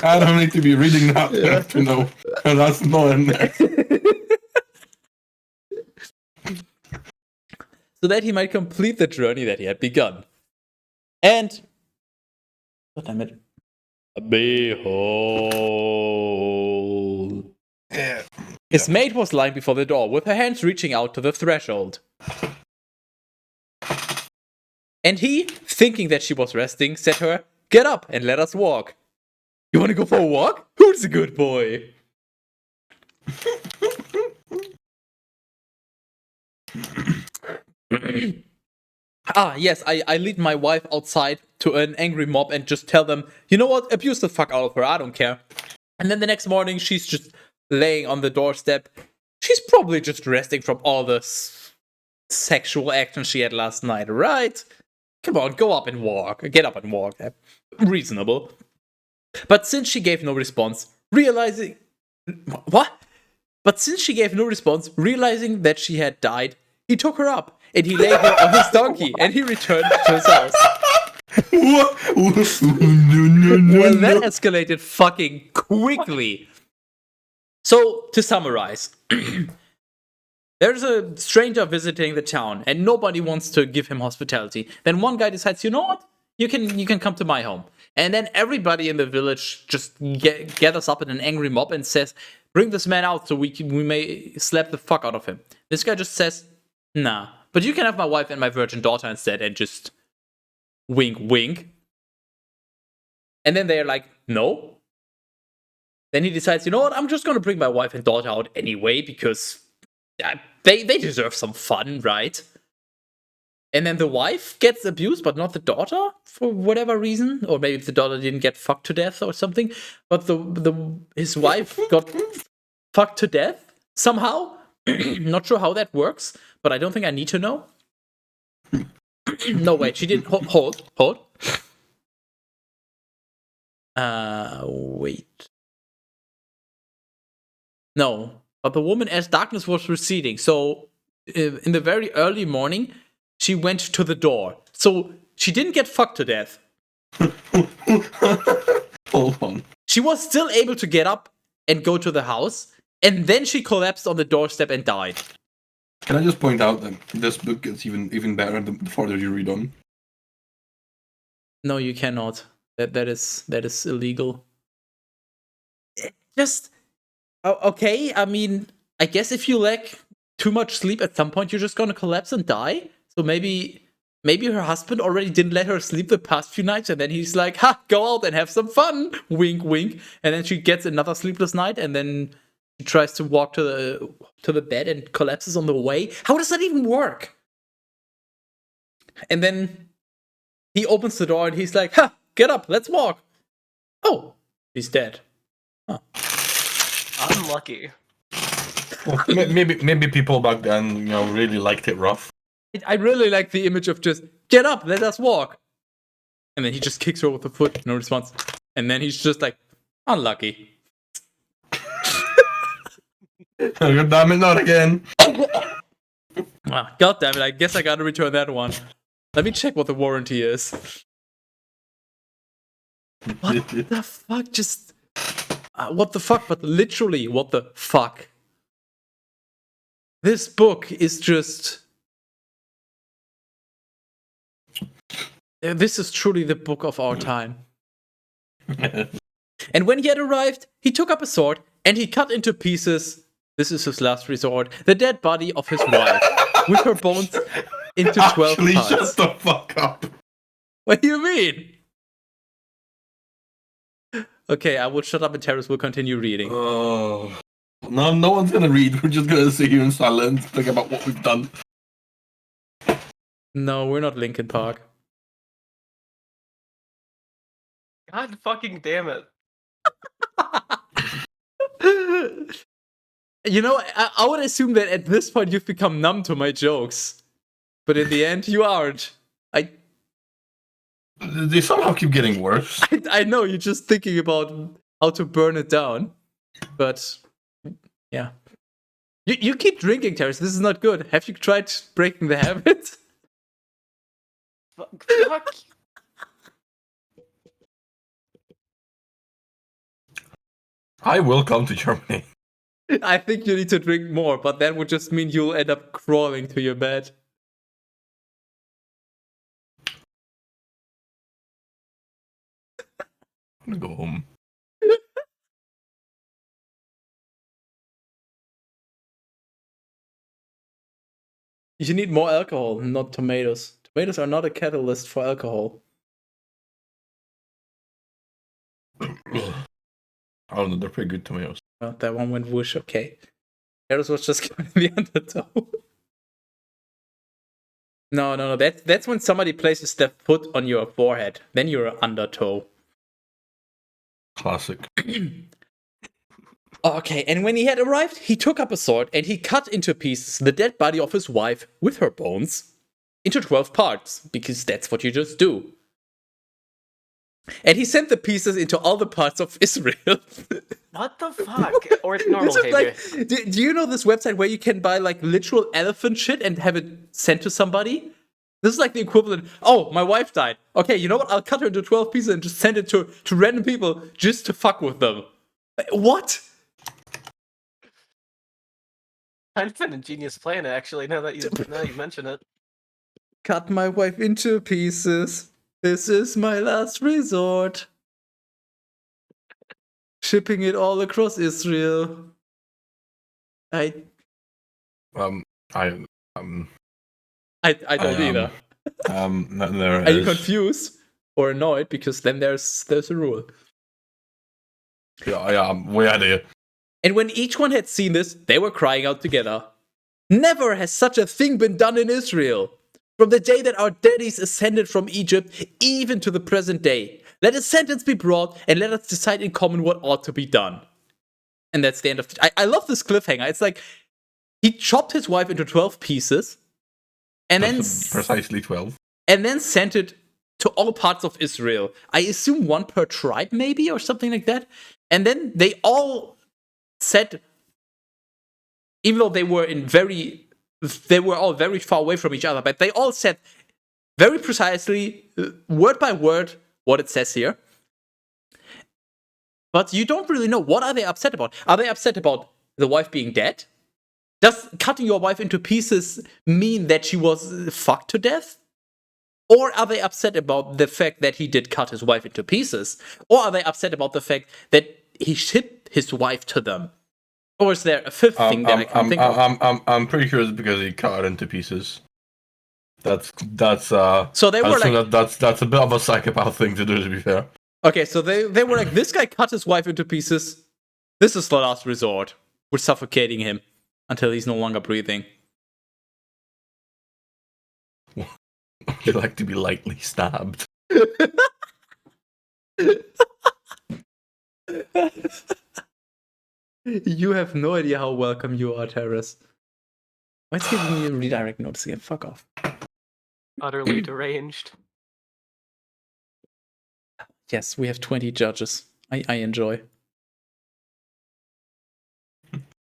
I don't need to be reading that to know. That's not in there.
So that he might complete the journey that he had begun. And, what damn it, behold.
Yeah.
His maid was lying before the door, with her hands reaching out to the threshold. And he, thinking that she was resting, said to her, "Get up and let us walk." "You want to go for a walk? Who's a good boy?" Yes, I lead my wife outside to an angry mob and just tell them, "You know what? Abuse the fuck out of her, I don't care." And then the next morning, she's just laying on the doorstep. She's probably just resting from all the sexual action she had last night, right? Come on, go up and walk. Get up and walk. Reasonable. But since she gave no response, realizing... What? But since she gave no response, realizing that she had died, he took her up, and he laid her on his donkey, and he returned to his house. Well, that escalated fucking quickly. So, to summarize, there's a stranger visiting the town, and nobody wants to give him hospitality. Then one guy decides, you know what? You can come to my home. And then everybody in the village just gathers up in an angry mob and says, "Bring this man out so we may slap the fuck out of him." This guy just says, "Nah, but you can have my wife and my virgin daughter instead," and just wink, wink. And then they're like, "No." Then he decides, you know what, I'm just gonna bring my wife and daughter out anyway, because they deserve some fun, right? And then the wife gets abused, but not the daughter, for whatever reason. Or maybe the daughter didn't get fucked to death or something. But his wife got fucked to death somehow. Not sure how that works, but I don't think I need to know. No, wait, she didn't. Hold. Wait. No, but the woman, as darkness was receding, so in the very early morning, she went to the door. So she didn't get fucked to death.
Hold on.
She was still able to get up and go to the house, and then she collapsed on the doorstep and died.
Can I just point out that this book gets even better the further you read on?
No, you cannot. That is illegal. Just okay. I mean, I guess if you lack too much sleep, at some point you're just gonna collapse and die. So maybe maybe her husband already didn't let her sleep the past few nights, and then he's like, "Ha, go out and have some fun." Wink, wink. And then she gets another sleepless night, and then she tries to walk to the bed and collapses on the way. How does that even work? And then he opens the door and he's like, "Ha, get up, let's walk." Oh, he's dead.
Unlucky.
Well, maybe people back then, really liked it rough.
I really like the image of just, "Get up, let us walk." And then he just kicks her with the foot, no response. And then he's just like, "Unlucky."
God damn it, not again.
God damn it, I guess I gotta return that one. Let me check what the warranty is. What the fuck? Just... what the fuck? But literally, what the fuck? This book is just... This is truly the book of our time. And when he had arrived, he took up a sword and he cut into pieces, this is his last resort, the dead body of his wife, with her bones into 12
Actually,
parts.
shut the fuck up.
What do you mean? Okay, I will shut up and Teras will continue reading.
Oh. No one's gonna read. We're just gonna sit here in silence, think about what we've done.
No, we're not Linkin Park.
God fucking damn it.
You know, I would assume that at this point you've become numb to my jokes. But in the end, you aren't.
They somehow keep getting worse.
I know, you're just thinking about how to burn it down. But, yeah. You keep drinking, Teras. This is not good. Have you tried breaking the habit?
Fuck.
I will come to Germany.
I think you need to drink more, but that would just mean you'll end up crawling to your bed.
I'm gonna go home.
You need more alcohol, not tomatoes. Tomatoes are not a catalyst for alcohol.
I don't know, they're pretty good tomatoes.
Well, that one went whoosh, okay. Teras was just giving the undertow. No. That's when somebody places their foot on your forehead. Then you're an undertow.
Classic.
Okay, and when he had arrived, he took up a sword and he cut into pieces the dead body of his wife with her bones into 12 parts, because that's what you just do. And he sent the pieces into all the parts of Israel.
What the fuck? Or it's normal
This is
behavior.
like, do you know this website where you can buy like literal elephant shit and have it sent to somebody? This is like the equivalent. Oh, my wife died. Okay, you know what? I'll cut her into 12 pieces and just send it to random people just to fuck with them. What?
Kind of an ingenious plan, actually. Now that you mention it.
Cut my wife into pieces. This is my last resort. Shipping it all across Israel. I don't either.
There
Are you
is.
confused or annoyed? Because then there's a rule.
Yeah, I'm way out of here.
And when each one had seen this, they were crying out together. Never has such a thing been done in Israel. From the day that our daddies ascended from Egypt, even to the present day. Let a sentence be brought, and let us decide in common what ought to be done. And that's the end of it. I love this cliffhanger. It's like, he chopped his wife into 12 pieces, and then
Precisely 12.
and then sent it to all parts of Israel. I assume one per tribe, maybe, or something like that. And then they all said, even though they were all very far away from each other, but they all said very precisely, word by word, what it says here. But you don't really know, what are they upset about? Are they upset about the wife being dead? Does cutting your wife into pieces mean that she was fucked to death? Or are they upset about the fact that he did cut his wife into pieces? Or are they upset about the fact that he shipped his wife to them? Or is there a fifth thing that I can't think of?
I'm pretty sure it's because he cut her into pieces.
So they were like,
that's a bit of a psychopath thing to do. To be fair.
okay, so they were like, this guy cut his wife into pieces. This is the last resort. We're suffocating him until he's no longer breathing.
You like to be lightly stabbed.
You have no idea how welcome you are, Teras. Why it's giving me a redirect notice again? Fuck off.
Utterly deranged.
Yes, we have 20 judges. I enjoy.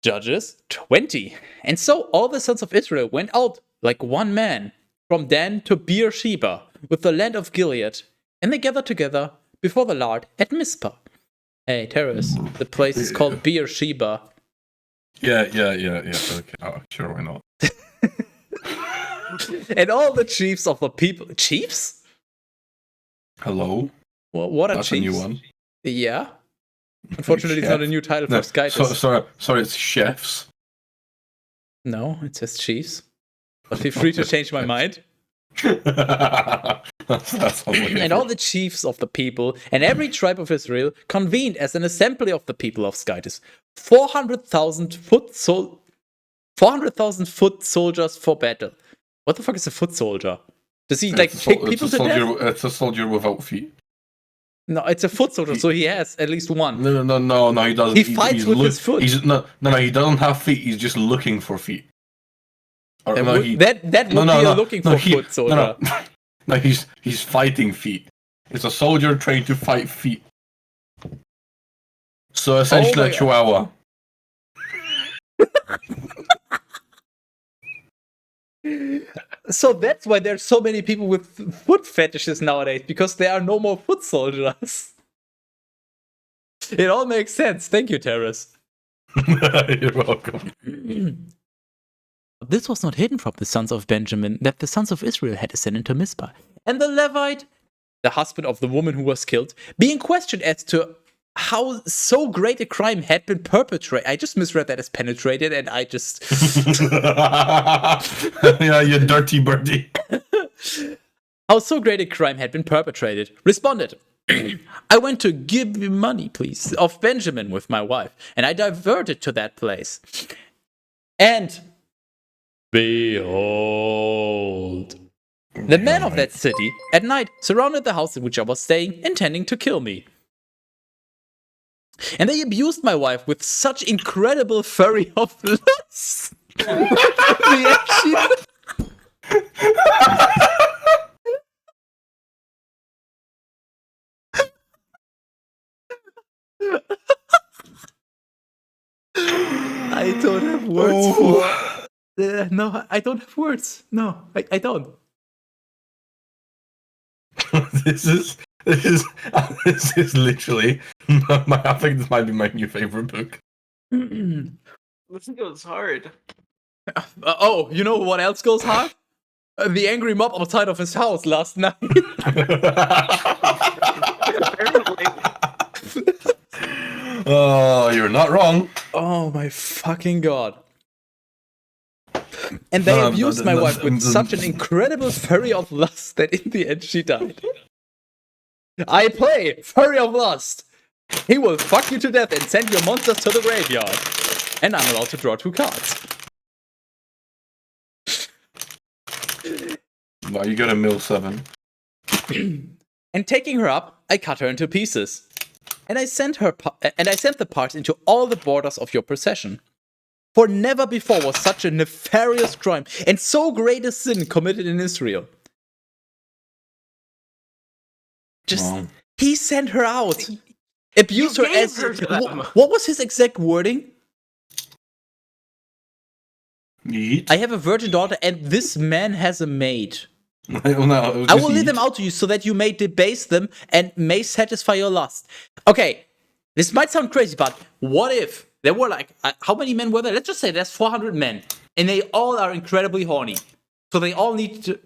Judges, 20. And so all the sons of Israel went out like one man from Dan to Beersheba with the land of Gilead, and they gathered together before the Lord at Mizpah. Hey, Teras, the place is called Beersheba.
Yeah. Okay, sure, why not?
And all the chiefs of the people. Chiefs?
Hello.
Well, what are
That's
chiefs?
a new one.
Yeah. Unfortunately, it's not a new title for Skype.
Sorry, it's chefs.
No, it says chiefs. But feel free to change my mind.
That's
And all the chiefs of the people and every tribe of Israel convened as an assembly of the people of Skytis. 400,000 foot soldiers for battle. What the fuck is a foot soldier? Does he kick people to death?
It's a soldier without feet.
No, it's a foot soldier, so he has at least one.
No, he doesn't.
He fights with his foot.
No, he doesn't have feet. He's just looking for feet. Or,
that would be a looking for foot soldier.
No, he's fighting feet. It's a soldier trained to fight feet. So essentially, a chihuahua.
So that's why there's so many people with foot fetishes nowadays, because there are no more foot soldiers. It all makes sense. Thank you, Teras.
You're welcome.
This was not hidden from the sons of Benjamin, that the sons of Israel had ascended to Mizpah. And the Levite, the husband of the woman who was killed, being questioned as to how so great a crime had been perpetrated. I just misread that as penetrated, and I just...
Yeah, you dirty birdie.
How so great a crime had been perpetrated, responded, I went to give you money, please, of Benjamin with my wife, and I diverted to that place. And behold, the men of that city at night surrounded the house in which I was staying, intending to kill me. And they abused my wife with such incredible fury of lust. I don't have words for... no, I don't have words. No, I don't.
This is literally I think this might be my new favorite book.
This goes hard.
Oh, you know what else goes hard? The angry mob outside of his house last night.
Oh, you're not wrong.
Oh my fucking god. And they abused my wife with such an incredible fury of lust that in the end she died. I play Fury of Lust. He will fuck you to death and send your monsters to the graveyard. And I'm allowed to draw 2 cards.
No, you got a mill 7.
And taking her up, I cut her into pieces. And I sent the parts into all the borders of your possession. For never before was such a nefarious crime and so great a sin committed in Israel. He sent her out. Abused her as... What was his exact wording?
Eat.
I have a virgin daughter and this man has a maid.
I
will lead them out to you so that you may debase them and may satisfy your lust. Okay, this might sound crazy, but what if there were like, how many men were there? Let's just say there's 400 men and they all are incredibly horny. So they all need to,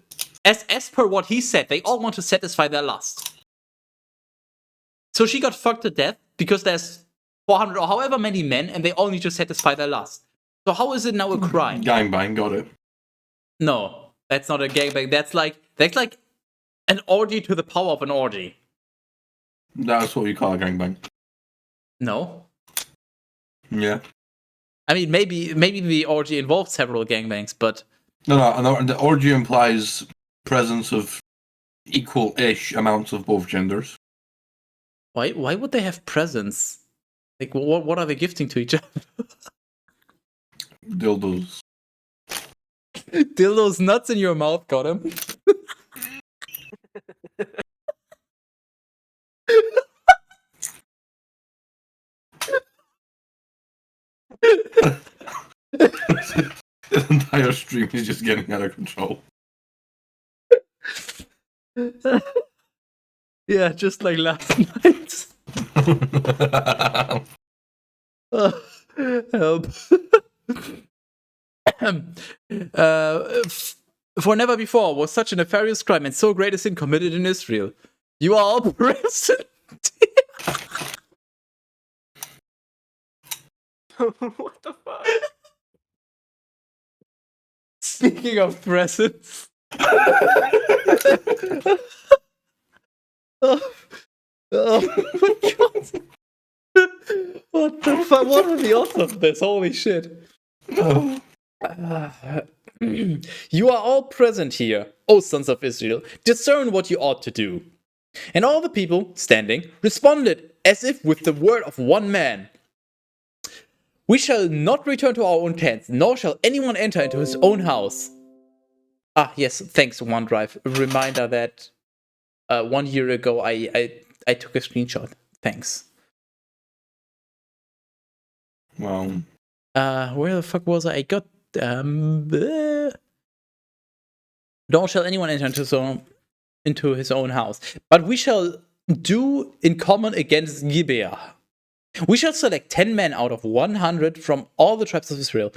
as per what he said, they all want to satisfy their lust. So she got fucked to death because there's 400 or however many men and they all need to satisfy their lust. So how is it now a crime?
Gangbang, got it.
No. That's not a gangbang. That's like an orgy to the power of an orgy.
That's what you call a gangbang.
No.
Yeah.
I mean, maybe the orgy involves several gangbangs, but
No. The orgy implies presence of equal-ish amounts of both genders.
why would they have presents? Like, what are they gifting to each other?
Dildos.
Dildos nuts in your mouth, got him.
The entire stream is just getting out of control.
Yeah, just like last night. Help. For never before was such a nefarious crime and so great a sin committed in Israel. You are all present.
What the fuck?
Speaking of presents. Oh my god. What the fuck? What are the odds of this? Holy shit. You are all present here, O sons of Israel. Discern what you ought to do. And all the people, standing, responded as if with the word of one man. We shall not return to our own tents, nor shall anyone enter into his own house. Ah, yes, thanks, OneDrive. A reminder that 1 year ago I took a screenshot. Thanks.
Well,
Where the fuck was I? I got nor shall anyone enter into his own house, but we shall do in common against Gibeah. We shall select 10 men out of 100 from all the tribes of Israel,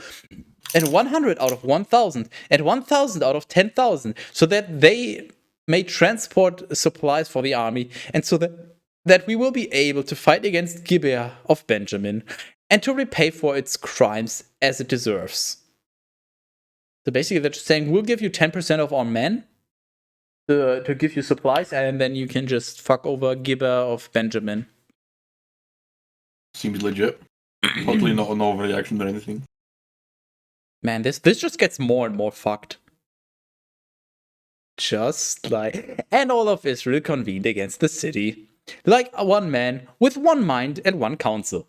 and 100 out of 1,000, and 1,000 out of 10,000, so that they may transport supplies for the army, and so that we will be able to fight against Gibeah of Benjamin, and to repay for its crimes as it deserves. So basically, they're just saying, we'll give you 10% of our men to give you supplies, and then you can just fuck over Gibeah of Benjamin.
seems legit. Totally not an overreaction or anything.
Man, this just gets more and more fucked. Just like... And all of Israel convened against the city, like one man, with one mind and one counsel.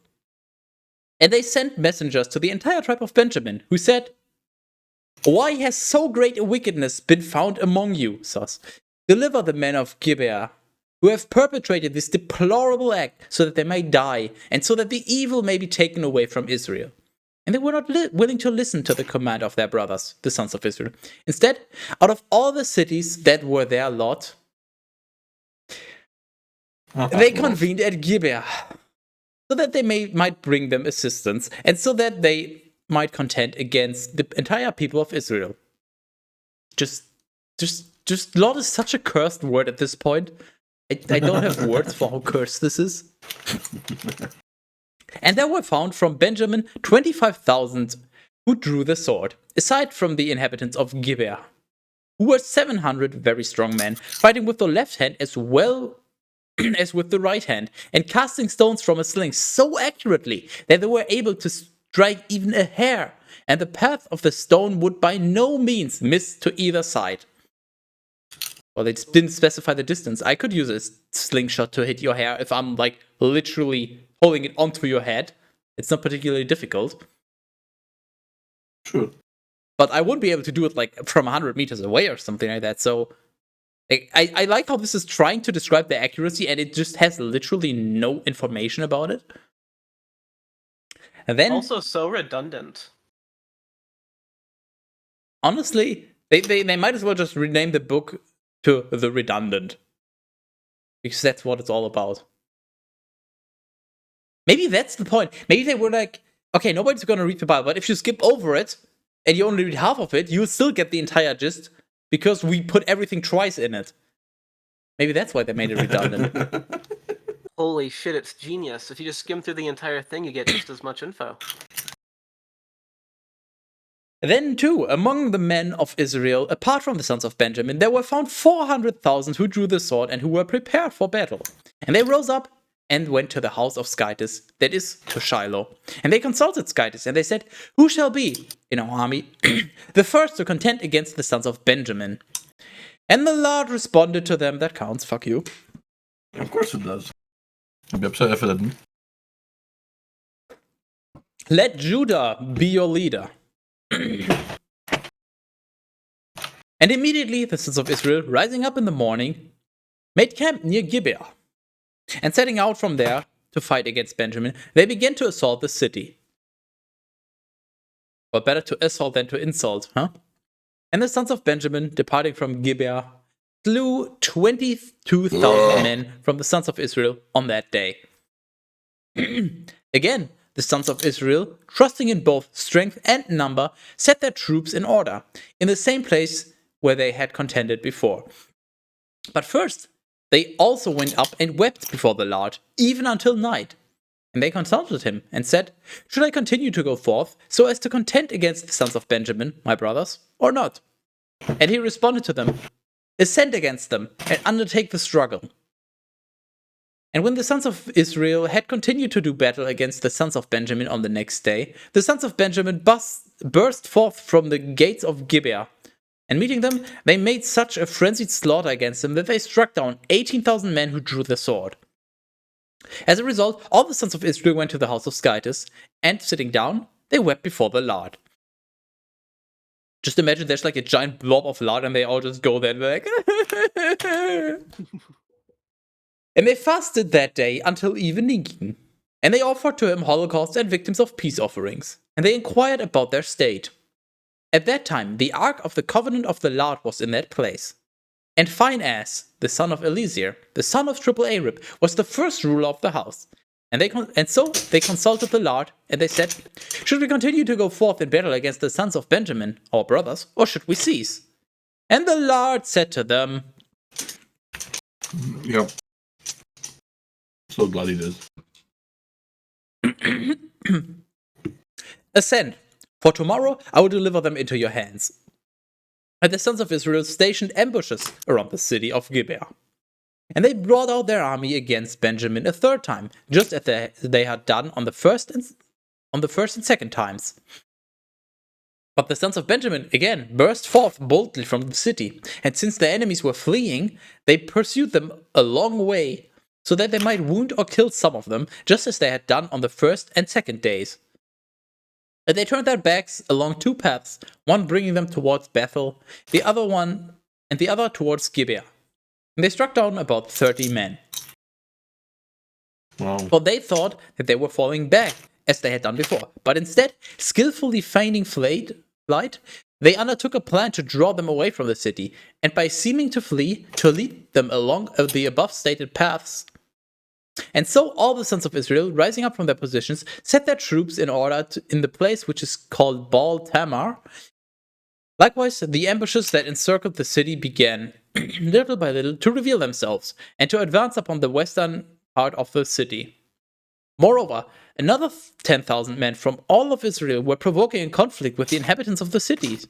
And they sent messengers to the entire tribe of Benjamin, who said, why has so great a wickedness been found among you, Sus? Deliver the men of Gibeah, who have perpetrated this deplorable act, so that they may die, and so that the evil may be taken away from Israel. And they were not willing to listen to the command of their brothers, the sons of Israel. Instead, out of all the cities that were their lot, they convened at Gibeah, so that they might bring them assistance, and so that they might contend against the entire people of Israel. Just Lot is such a cursed word at this point. I don't have words for how cursed this is. And there were found from Benjamin 25,000 who drew the sword, aside from the inhabitants of Gibeah, who were 700 very strong men, fighting with the left hand as well as with the right hand, and casting stones from a sling so accurately that they were able to strike even a hair, and the path of the stone would by no means miss to either side. Well, they didn't specify the distance. I could use a slingshot to hit your hair if I'm, like, literally holding it onto your head. It's not particularly difficult.
Sure.
But I wouldn't be able to do it, like, from 100 meters away or something like that, so... I like how this is trying to describe the accuracy, and it just has literally no information about it. And then...
Also so redundant.
Honestly, they might as well just rename the book to The Redundant. Because that's what it's all about. Maybe that's the point. Maybe they were like, okay, nobody's gonna read the Bible, but if you skip over it, and you only read half of it, you'll still get the entire gist, because we put everything twice in it. Maybe that's why they made it redundant.
Holy shit, it's genius. If you just skim through the entire thing, you get just as much info.
Then, too, among the men of Israel, apart from the sons of Benjamin, there were found 400,000 who drew the sword and who were prepared for battle. And they rose up and went to the house of Skytis, that is, to Shiloh. And they consulted Skytis, and they said, "Who shall be, in our army, the first to contend against the sons of Benjamin?" And the Lord responded to them, "That counts, fuck you.
Of course it does. I'd be upset if it didn't.
Let Judah be your leader." And immediately the sons of Israel, rising up in the morning, made camp near Gibeah. And setting out from there to fight against Benjamin, they began to assault the city. Well, better to assault than to insult, huh? And the sons of Benjamin, departing from Gibeah, slew 22,000 men from the sons of Israel on that day. Again, the sons of Israel, trusting in both strength and number, set their troops in order, in the same place where they had contended before. But first, they also went up and wept before the Lord, even until night. And they consulted him, and said, "Should I continue to go forth, so as to contend against the sons of Benjamin, my brothers, or not?" And he responded to them, "Ascend against them, and undertake the struggle." And when the sons of Israel had continued to do battle against the sons of Benjamin on the next day, the sons of Benjamin burst forth from the gates of Gibeah. And meeting them, they made such a frenzied slaughter against them that they struck down 18,000 men who drew the sword. As a result, all the sons of Israel went to the house of Skytis, and sitting down, they wept before the Lord. Just imagine there's like a giant blob of lard, and they all just go there and they're like... And they fasted that day until evening. And they offered to him holocausts and victims of peace offerings. And they inquired about their state. At that time, the Ark of the Covenant of the Lord was in that place. And Phinehas, the son of Eleazar, the son of Triple Arib, was the first ruler of the house. And so they consulted the Lord, and they said, "Should we continue to go forth in battle against the sons of Benjamin, our brothers, or should we cease?" And the Lord said to them,
Yep. So glad he did.
"Ascend, for tomorrow I will deliver them into your hands." And the sons of Israel stationed ambushes around the city of Gibeah. And they brought out their army against Benjamin a third time, just as they had done on the first and second times. But the sons of Benjamin again burst forth boldly from the city, and since their enemies were fleeing, they pursued them a long way, so that they might wound or kill some of them, just as they had done on the first and second days. And they turned their backs along two paths, one bringing them towards Bethel, the other towards Gibeah. And they struck down about 30 men.
Wow.
For they thought that they were falling back, as they had done before. But instead, skillfully feigning flight, they undertook a plan to draw them away from the city, and by seeming to flee, to lead them along the above stated paths. And so all the sons of Israel, rising up from their positions, set their troops in order in the place which is called Baal Tamar. Likewise, the ambushes that encircled the city began, little by little, to reveal themselves, and to advance upon the western part of the city. Moreover, another 10,000 men from all of Israel were provoking a conflict with the inhabitants of the cities.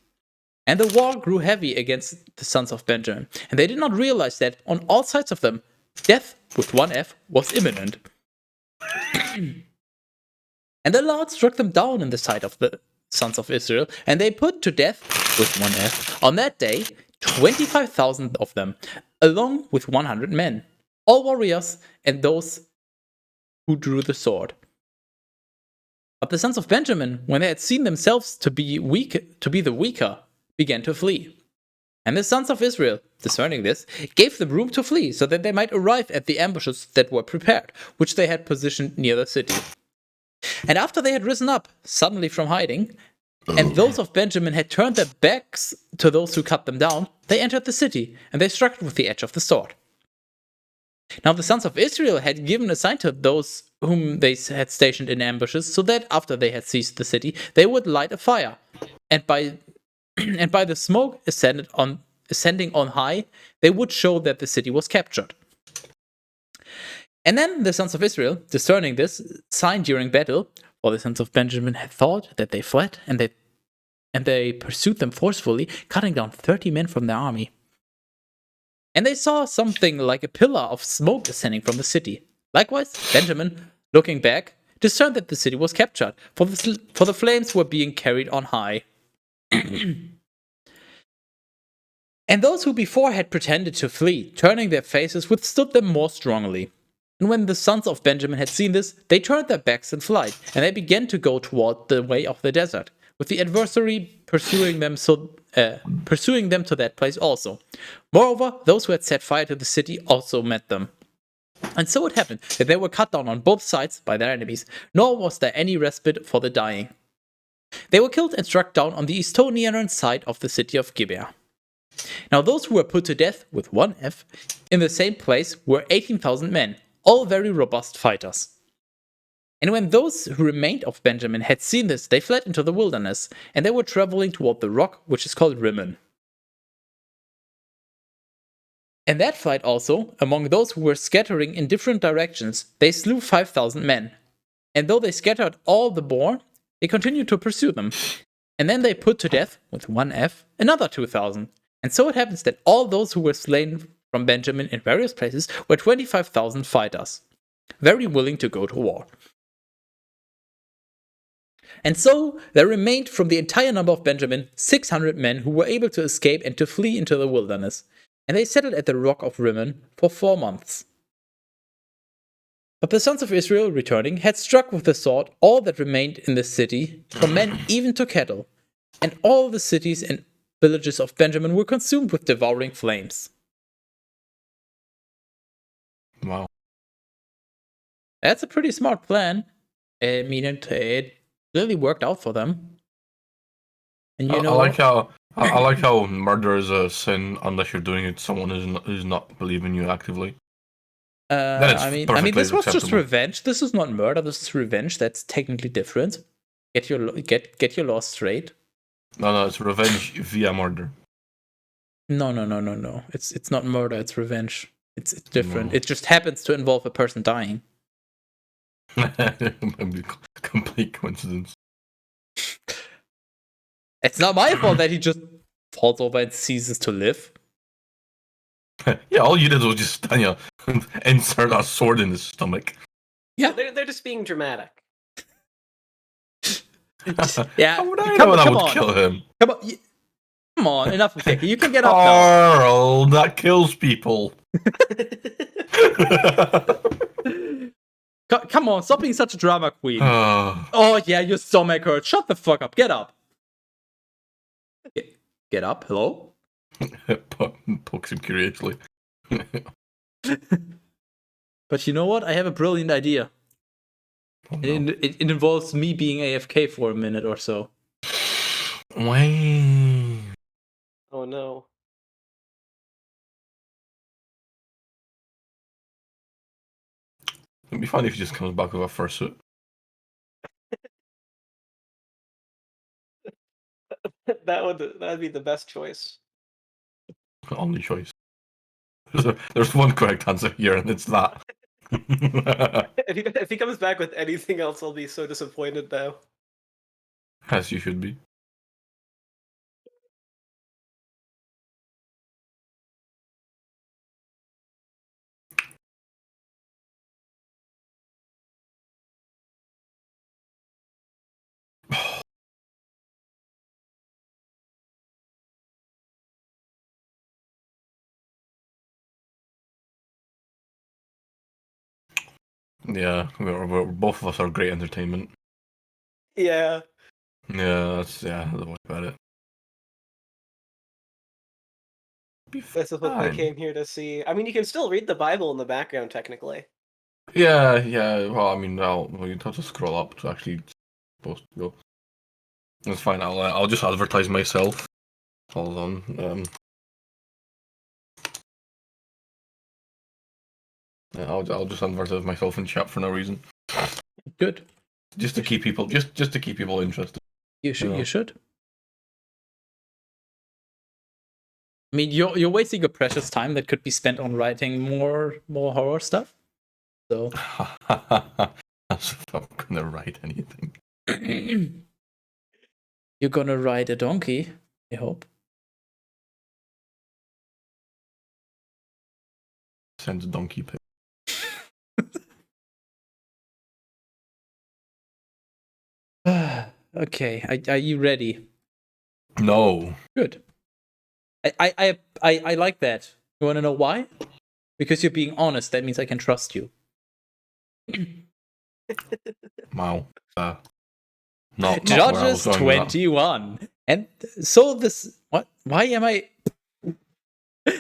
And the war grew heavy against the sons of Benjamin, and they did not realize that, on all sides of them, death, with one F, was imminent. And the Lord struck them down in the sight of the sons of Israel, and they put to death, with one F, on that day, 25,000 of them, along with 100 men, all warriors and those who drew the sword. But the sons of Benjamin, when they had seen themselves to be the weaker, began to flee. And the sons of Israel, discerning this, gave them room to flee, so that they might arrive at the ambushes that were prepared, which they had positioned near the city. And after they had risen up suddenly from hiding, and those of Benjamin had turned their backs to those who cut them down, they entered the city, and they struck it with the edge of the sword. Now the sons of Israel had given a sign to those whom they had stationed in ambushes, so that after they had seized the city, they would light a fire, and by the smoke ascending on high, they would show that the city was captured. And then the sons of Israel, discerning this sign during battle, for the sons of Benjamin had thought that they fled, and and they pursued them forcefully, cutting down 30 men from their army. And they saw something like a pillar of smoke ascending from the city. Likewise, Benjamin, looking back, discerned that the city was captured, for the flames were being carried on high. And those who before had pretended to flee, turning their faces, withstood them more strongly. And when the sons of Benjamin had seen this, they turned their backs in flight, and they began to go toward the way of the desert, with the adversary pursuing them to that place also. Moreover, those who had set fire to the city also met them. And so it happened that they were cut down on both sides by their enemies, nor was there any respite for the dying. They were killed and struck down on the Estonian side of the city of Gibeah. Now those who were put to death with one F in the same place were 18,000 men, all very robust fighters. And when those who remained of Benjamin had seen this, they fled into the wilderness, and they were traveling toward the rock which is called Rimmon. In that fight also, among those who were scattering in different directions, they slew 5,000 men. And though they scattered all the boar, they continued to pursue them. And then they put to death, with one F, another 2,000. And so it happens that all those who were slain from Benjamin in various places were 25,000 fighters, very willing to go to war. And so there remained from the entire number of Benjamin 600 men who were able to escape and to flee into the wilderness. And they settled at the rock of Rimmon for 4 months. But the sons of Israel, returning, had struck with the sword all that remained in the city, from men even to cattle, and all the cities and villages of Benjamin were consumed with devouring flames.
Wow.
That's a pretty smart plan. I mean, it really worked out for them. And you know,
I like how murder is a sin unless you're doing it to someone who's not believing you actively.
I mean, this was just
acceptable.
revenge. This is not murder. This is revenge. That's technically different. Get your laws straight.
No, it's revenge via murder.
No. It's not murder. It's revenge. It's different.
No.
It just happens to involve a person dying.
Complete coincidence.
It's not my fault that he just falls over and ceases to live.
Yeah, all you did was just insert a sword in his stomach.
Yeah.
They're just being dramatic.
Yeah.
How would I know I would kill him?
Come on, enough of it. You can get up now.
Carl, that kills people.
Come on, stop being such a drama queen.
Oh,
Oh yeah, your stomach hurts. Shut the fuck up. Get up. Get up. Hello?
pokes him curiously.
But you know what? I have a brilliant idea.
Oh, no.
It involves me being AFK for a minute or so.
Wait.
Oh no.
It'd be funny if he just comes back with a fursuit.
That'd be the best choice.
Only choice. There's one correct answer here, and it's that.
If he comes back with anything else, I'll be so disappointed though.
As you should be. Yeah, both of us are great entertainment.
Yeah.
Yeah, that's the way about it.
This is what they came here to see. I mean, you can still read the Bible in the background, technically.
Yeah. Well, I mean, you have to scroll up to actually supposed to go. That's fine. I'll just advertise myself. Hold on. Yeah, I'll just advertise myself in chat for no reason.
Good.
Just to keep people interested.
You should.
Yeah.
You should. I mean, you're wasting your precious time that could be spent on writing more horror stuff. So.
As if I'm gonna write anything.
You're gonna ride a donkey, I hope.
Send a donkey pic.
Okay, are you ready?
No.
Good. I like that. You wanna know why? Because you're being honest, that means I can trust you.
Wow. Not where I was
Judges
going with that.
21. And so this what? Why am I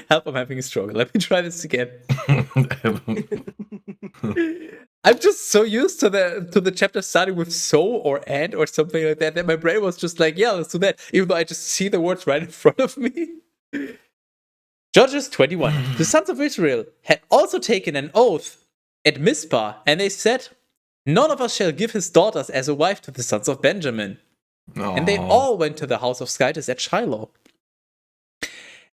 help, I'm having a stroke. Let me try this again. I'm just so used to the chapter starting with so or and or something like that my brain was just like, yeah, let's do that, even though I just see the words right in front of me. Judges 21. The sons of Israel had also taken an oath at Mizpah, and they said, none of us shall give his daughters as a wife to the sons of Benjamin. And they all went to the house of Skytis at Shiloh.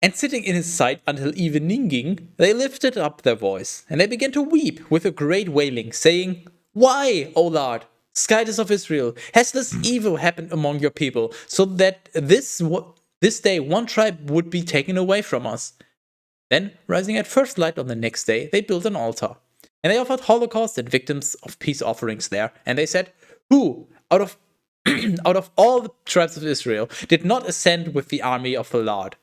And sitting in his sight until eveninging, they lifted up their voice, and they began to weep with a great wailing, saying, why, O Lord, Skytis of Israel, has this evil happened among your people, so that this day one tribe would be taken away from us? Then, rising at first light on the next day, they built an altar. And they offered holocaust and victims of peace offerings there. And they said, who, out of out of all the tribes of Israel, did not ascend with the army of the Lord?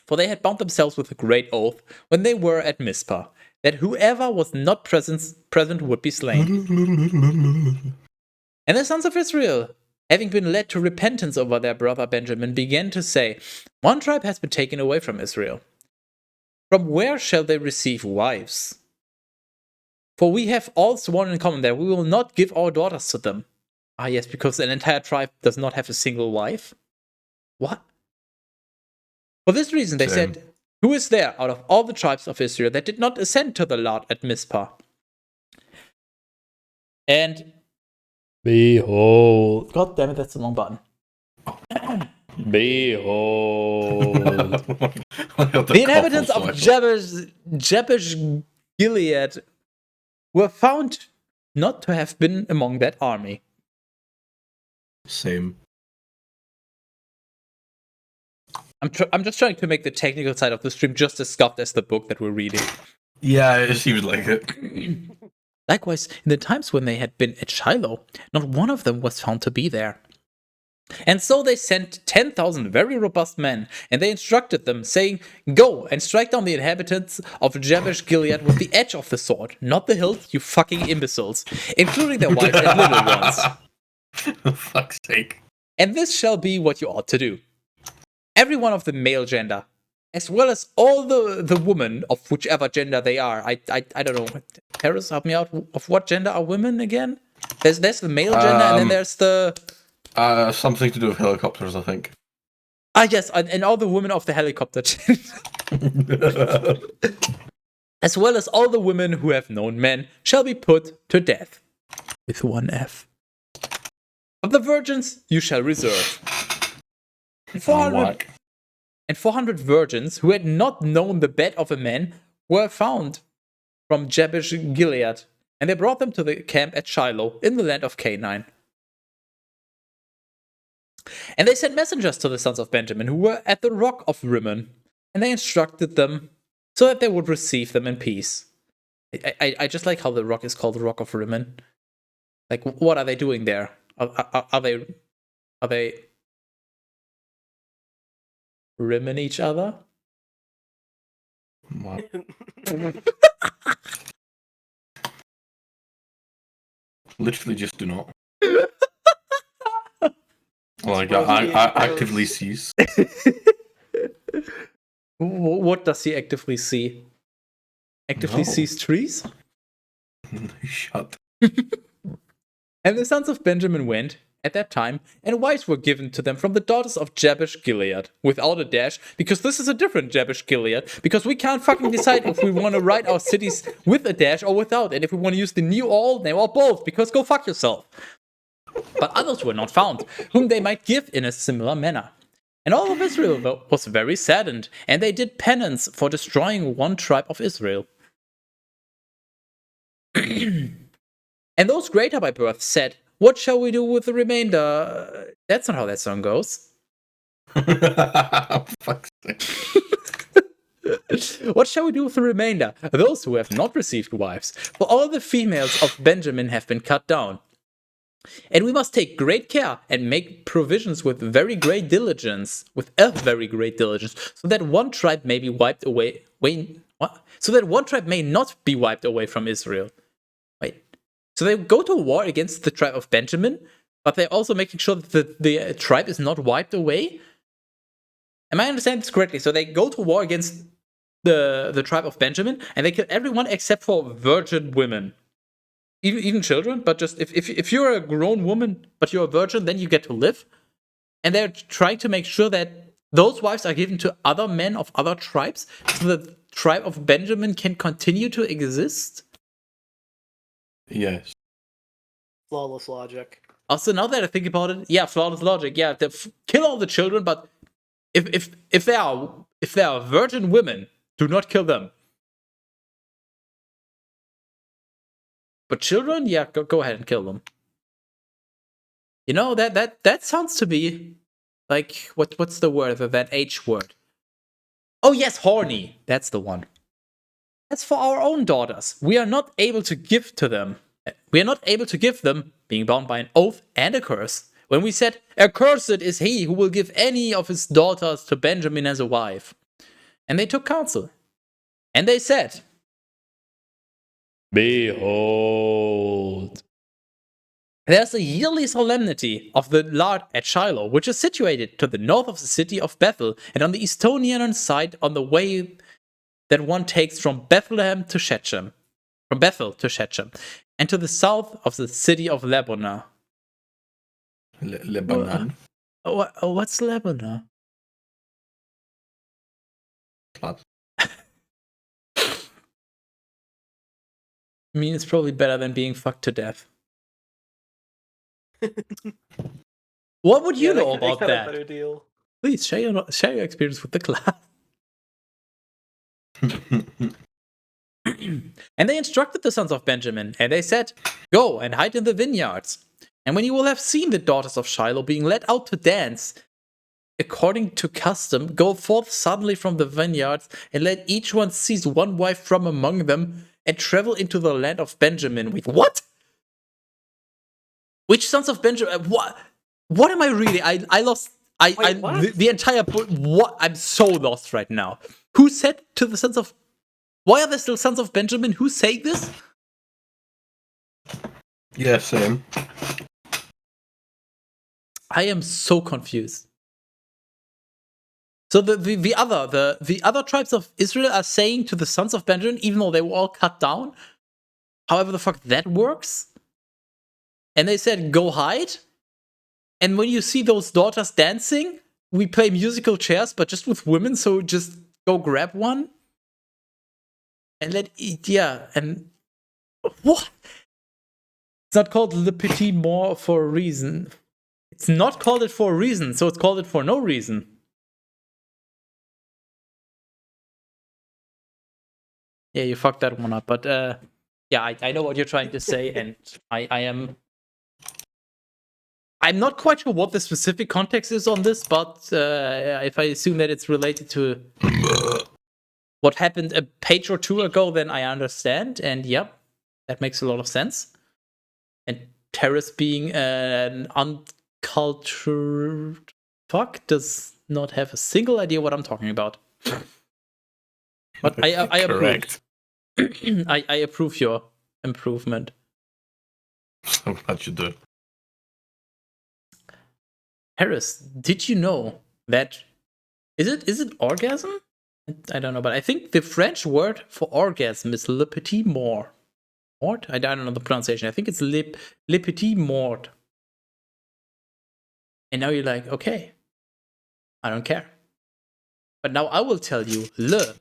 For they had bound themselves with a great oath when they were at Mizpah, that whoever was not present would be slain. And the sons of Israel, having been led to repentance over their brother Benjamin, began to say, one tribe has been taken away from Israel. From where shall they receive wives? For we have all sworn in common that we will not give our daughters to them. Ah, yes, because an entire tribe does not have a single wife? What? For this reason, they said, who is there out of all the tribes of Israel that did not ascend to the Lord at Mizpah? And behold. God damn it, that's the wrong button. Behold. The inhabitants of Jabesh Gilead were found not to have been among that army.
Same.
I'm just trying to make the technical side of the stream just as scuffed as the book that we're reading.
Yeah, it seems like it.
Likewise, in the times when they had been at Shiloh, not one of them was found to be there. And so they sent 10,000 very robust men, and they instructed them, saying, go and strike down the inhabitants of Jabesh Gilead with the edge of the sword, not the hilt, you fucking imbeciles, including their wives and little ones.
For fuck's sake.
And this shall be what you ought to do. Every one of the male gender, as well as all the women of whichever gender they are. I don't know. Teras, help me out. Of what gender are women again? There's the male gender, and then there's the...
something to do with helicopters, I think.
Ah, yes, and all the women of the helicopter gender. As well as all the women who have known men shall be put to death. With one F. Of the virgins you shall reserve. 400 virgins who had not known the bed of a man were found from Jabesh Gilead, and they brought them to the camp at Shiloh in the land of Canaan. And they sent messengers to the sons of Benjamin who were at the rock of Rimmon, and they instructed them so that they would receive them in peace. I just like how the rock is called the Rock of Rimmon. Like, what are they doing there? Are they rimming each other?
What? Literally just do not. Like, I actively cease.
What does he actively see? Actively sees trees?
Shut.
And the sons of Benjamin went, at that time, and wives were given to them from the daughters of Jabesh Gilead, without a dash, because this is a different Jabesh Gilead, because we can't fucking decide if we want to write our cities with a dash or without, and if we want to use the new or old name or both, because go fuck yourself. But others were not found, whom they might give in a similar manner. And all of Israel was very saddened, and they did penance for destroying one tribe of Israel. And those greater by birth said, What shall we do with the remainder? That's not how that song goes.
Fuck's sake.
What shall we do with the remainder? Those who have not received wives. For all the females of Benjamin have been cut down. And we must take great care and make provisions with very great diligence, so that one tribe may be wiped away. Wait, what? So that one tribe may not be wiped away from Israel. Wait. So they go to war against the tribe of Benjamin, but they're also making sure that the tribe is not wiped away? Am I understanding this correctly? So they go to war against the tribe of Benjamin, and they kill everyone except for virgin women. Even children, but just if you're a grown woman, but you're a virgin, then you get to live. And they're trying to make sure that those wives are given to other men of other tribes, so the tribe of Benjamin can continue to exist.
Yes.
Flawless logic.
Also, now that I think about it, yeah, flawless logic. Yeah, they kill all the children, but if they are virgin women, do not kill them. But children, yeah, go ahead and kill them. You know, that sounds to me like what's the word? That H word. Oh yes, horny. That's the one. That's for our own daughters. We are not able to give to them. We are not able to give them, being bound by an oath and a curse. When we said, "Accursed is he who will give any of his daughters to Benjamin as a wife." And they took counsel. And they said, "Behold, there's a yearly solemnity of the Lord at Shiloh, which is situated to the north of the city of Bethel, and on the Estonian side on the way that one takes from Bethlehem to Shechem, from Bethel to Shechem, and to the south of the city of Lebanon."
Lebanon.
What's Lebanon?
Plus.
I mean, it's probably better than being fucked to death. What would you know about that?
Better deal.
Please share your experience with the class. And they instructed the sons of Benjamin, and they said, "Go and hide in the vineyards. And when you will have seen the daughters of Shiloh being led out to dance, according to custom, go forth suddenly from the vineyards, and let each one seize one wife from among them, and travel into the land of Benjamin." With what? Which sons of Benjamin? What am I reading? I lost.
Wait, what?
The entire book. What? I'm so lost right now. Who said to the sons of? Why are there still sons of Benjamin? Who's saying this?
Yeah, same.
I am so confused. So the other tribes of Israel are saying to the sons of Benjamin, even though they were all cut down, however the fuck that works, and they said, "Go hide." And when you see those daughters dancing, we play musical chairs, but just with women. So just go grab one and and what? It's not called Le Petit Mort for a reason. It's not called it for a reason, so it's called it for no reason. Yeah, you fucked that one up, but yeah, I know what you're trying to say, and I'm not quite sure what the specific context is on this, but if I assume that it's related to what happened a page or two ago, then I understand, and yep, that makes a lot of sense. And Teras being an uncultured fuck does not have a single idea what I'm talking about. But I approve. I approve your improvement.
I'm glad you do.
Harris, did you know that is it orgasm? I don't know, but I think the French word for orgasm is le petit mort. Mort? I don't know the pronunciation. I think it's le petit mort. And now you're like, okay, I don't care. But now I will tell you the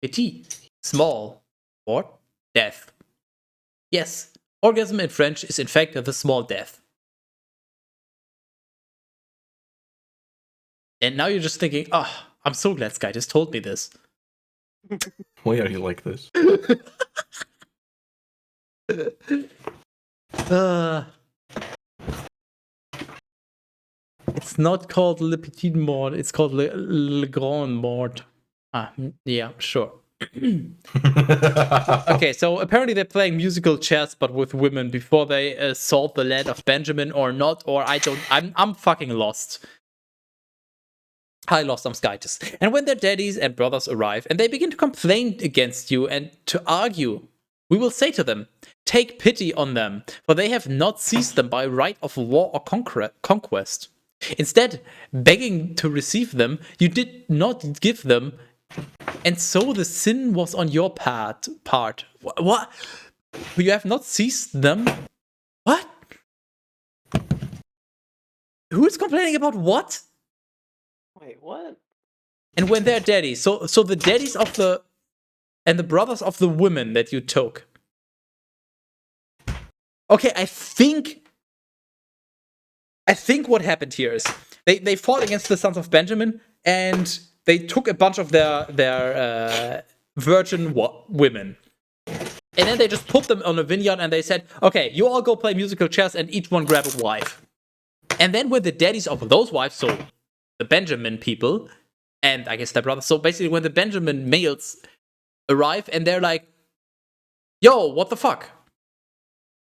petit, small, or death. Yes, orgasm in French is in fact the small death. And now you're just thinking, oh, I'm so glad Sky just told me this.
Why are you like this?
not called Le Petit Mort. It's called Le Grand Mort. Yeah, sure. Okay, so apparently they're playing musical chairs, but with women before they assault the land of Benjamin or not, or I'm fucking lost. I lost some skytis. And when their daddies and brothers arrive and they begin to complain against you and to argue, we will say to them, take pity on them, for they have not seized them by right of war or conquest. Instead, begging to receive them, you did not give them, and so the sin was on your part. What? You have not seized them? What? Who is complaining about what?
Wait, what?
And when their daddies, so the daddies of the and the brothers of the women that you took. Okay, I think what happened here is they fought against the sons of Benjamin and they took a bunch of their virgin women. And then they just put them on a vineyard and they said, okay, you all go play musical chairs and each one grab a wife. And then when the daddies of those wives, so the Benjamin people, and I guess their brothers, so basically when the Benjamin males arrive and they're like, yo, what the fuck?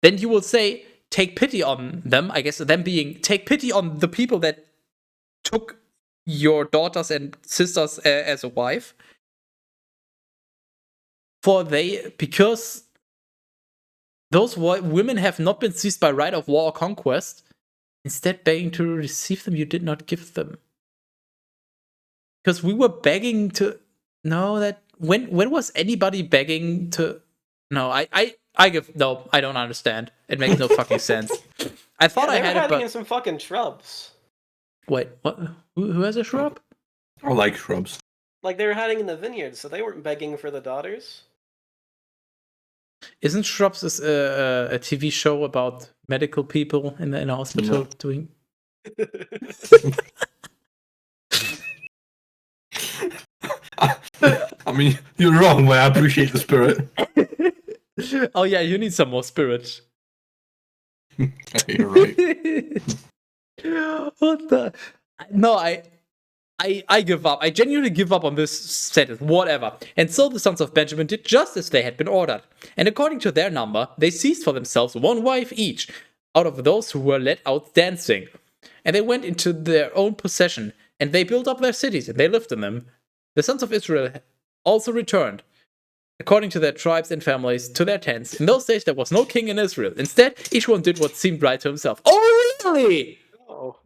Then you will say, take pity on them, I guess them being, take pity on the people that took your daughters and sisters as a wife. Because those women have not been seized by right of war or conquest, instead begging to receive them, you did not give them. Because we were begging to, no, that, when was anybody begging to, no, I don't understand. It makes no fucking sense. I thought I had it, but...
They were hiding in some fucking shrubs.
Wait, what? Who has a shrub?
I like shrubs.
Like, they were hiding in the vineyard, so they weren't begging for the daughters.
Isn't Shrubs a TV show about medical people in a hospital doing...
I mean, you're wrong, but I appreciate the spirit.
Oh yeah, you need some more spirit.
You're right.
What the? No, I give up. I genuinely give up on this sentence. Whatever. And so the sons of Benjamin did just as they had been ordered. And according to their number, they seized for themselves one wife each, out of those who were let out dancing. And they went into their own possession, and they built up their cities, and they lived in them. The sons of Israel also returned, according to their tribes and families, to their tents. In those days, there was no king in Israel. Instead, each one did what seemed right to himself. Oh, really?
Oh.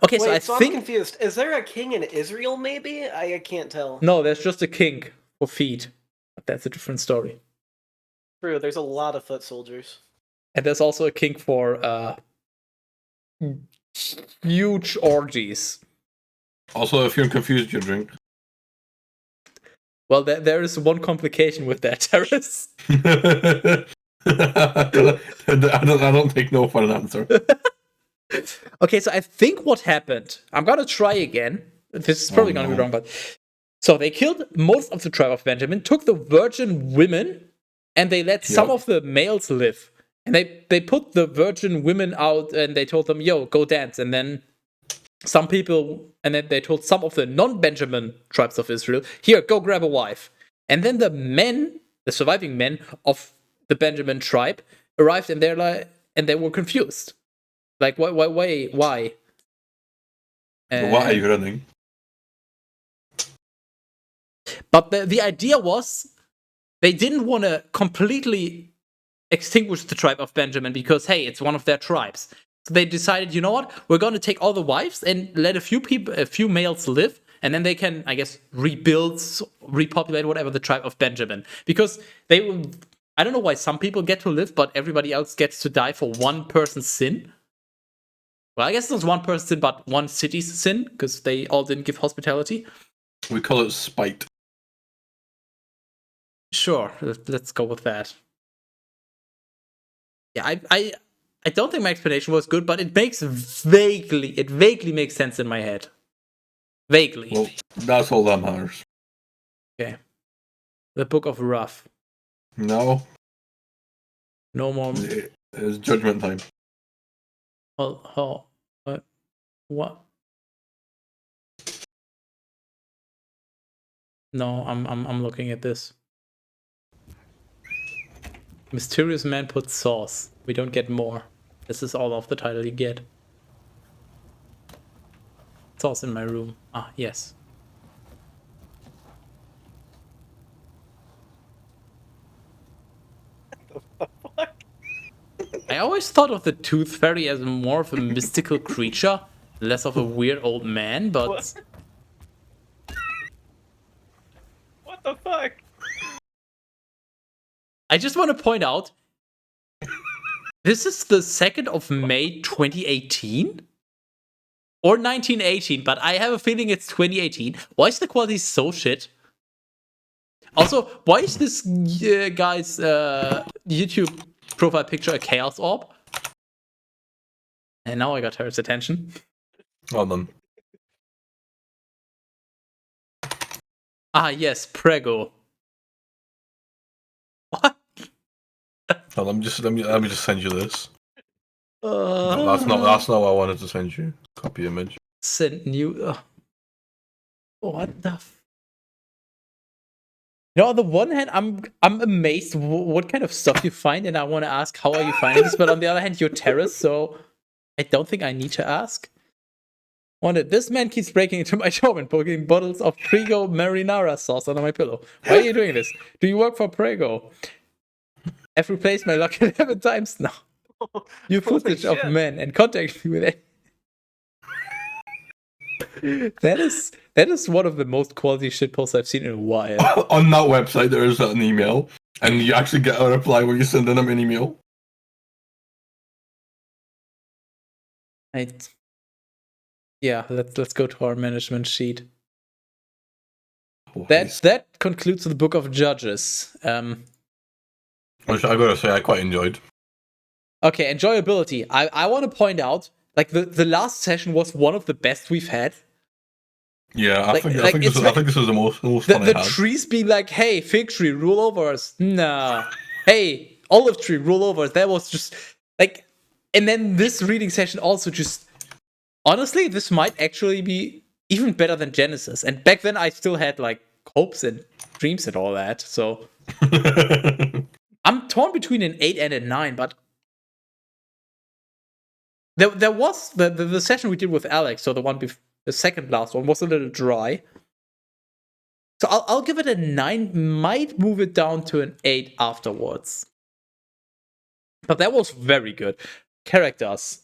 Okay,
Wait,
so I think...
I'm confused. Is there a king in Israel, maybe? I can't tell.
No, there's just a king for feet. But that's a different story.
True, there's a lot of foot soldiers.
And there's also a king for huge orgies.
Also, if you're confused, you drink.
Well, there is one complication with that, Teras.
I don't take no for an answer.
Okay, so I think what happened, I'm gonna try again. This is probably gonna be wrong, but... So they killed most of the tribe of Benjamin, took the virgin women, and they let some of the males live. And they put the virgin women out and they told them, yo, go dance. And then some people, and then they told some of the non-Benjamin tribes of Israel, here, go grab a wife. And then the men, the surviving men of the Benjamin tribe arrived and they're like, and they were confused. Like, why?
Why are you running?
But the idea was they didn't want to completely extinguish the tribe of Benjamin because, hey, it's one of their tribes. So they decided, you know what? We're going to take all the wives and let a few males live, and then they can, I guess, repopulate whatever the tribe of Benjamin. Because I don't know why some people get to live, but everybody else gets to die for one person's sin. Well, I guess it was one person's sin, but one city's sin, because they all didn't give hospitality.
We call it spite.
Sure, let's go with that. Yeah, I don't think my explanation was good, but it vaguely makes sense in my head. Vaguely.
Well, that's all that matters.
Okay. The Book of Rough.
No.
No more.
It's judgment time.
Oh, what? What? No, I'm looking at this. Mysterious man puts sauce. We don't get more. This is all of the title you get. Sauce in my room. Ah, yes. I always thought of the Tooth Fairy as more of a mystical creature, less of a weird old man, but...
What the fuck?
I just want to point out, this is the 2nd of May 2018? Or 1918, but I have a feeling it's 2018. Why is the quality so shit? Also, why is this guy's YouTube profile picture a chaos orb? And now I got Teras' attention.
Well done.
Ah, yes, Prego. What?
Well, let me just send you this.
Uh,
No, that's not what I wanted to send you. Copy image.
Send new. What the? You know, on the one hand, I'm amazed what kind of stuff you find, and I want to ask how are you finding this. But on the other hand, you're Teras, so I don't think I need to ask. Wanted, this man keeps breaking into my shop and poking bottles of Prego marinara sauce under my pillow. Why are you doing this? Do you work for Prego? I've replaced my luck 11 times now. Your footage of men and contact me with it. That is one of the most quality shitposts I've seen in a while.
On that website, there is an email, and you actually get a reply when you send them an email.
Yeah, let's go to our management sheet.
Oh,
That concludes the book of Judges.
Which I gotta say, I quite enjoyed.
Okay, enjoyability. I want to point out, like the last session was one of the best we've had.
Yeah, I think this was the most fun I
The
had.
trees being like, "Hey, fig tree, rule over us." Nah. Hey, olive tree, rule over us. That was just like, and then this reading session also just. Honestly, this might actually be even better than Genesis. And back then, I still had like hopes and dreams and all that. So I'm torn between an 8 and a 9, but there was the session we did with Alex, so the second last one was a little dry. So I'll give it a 9. Might move it down to an 8 afterwards. But that was very good. Characters.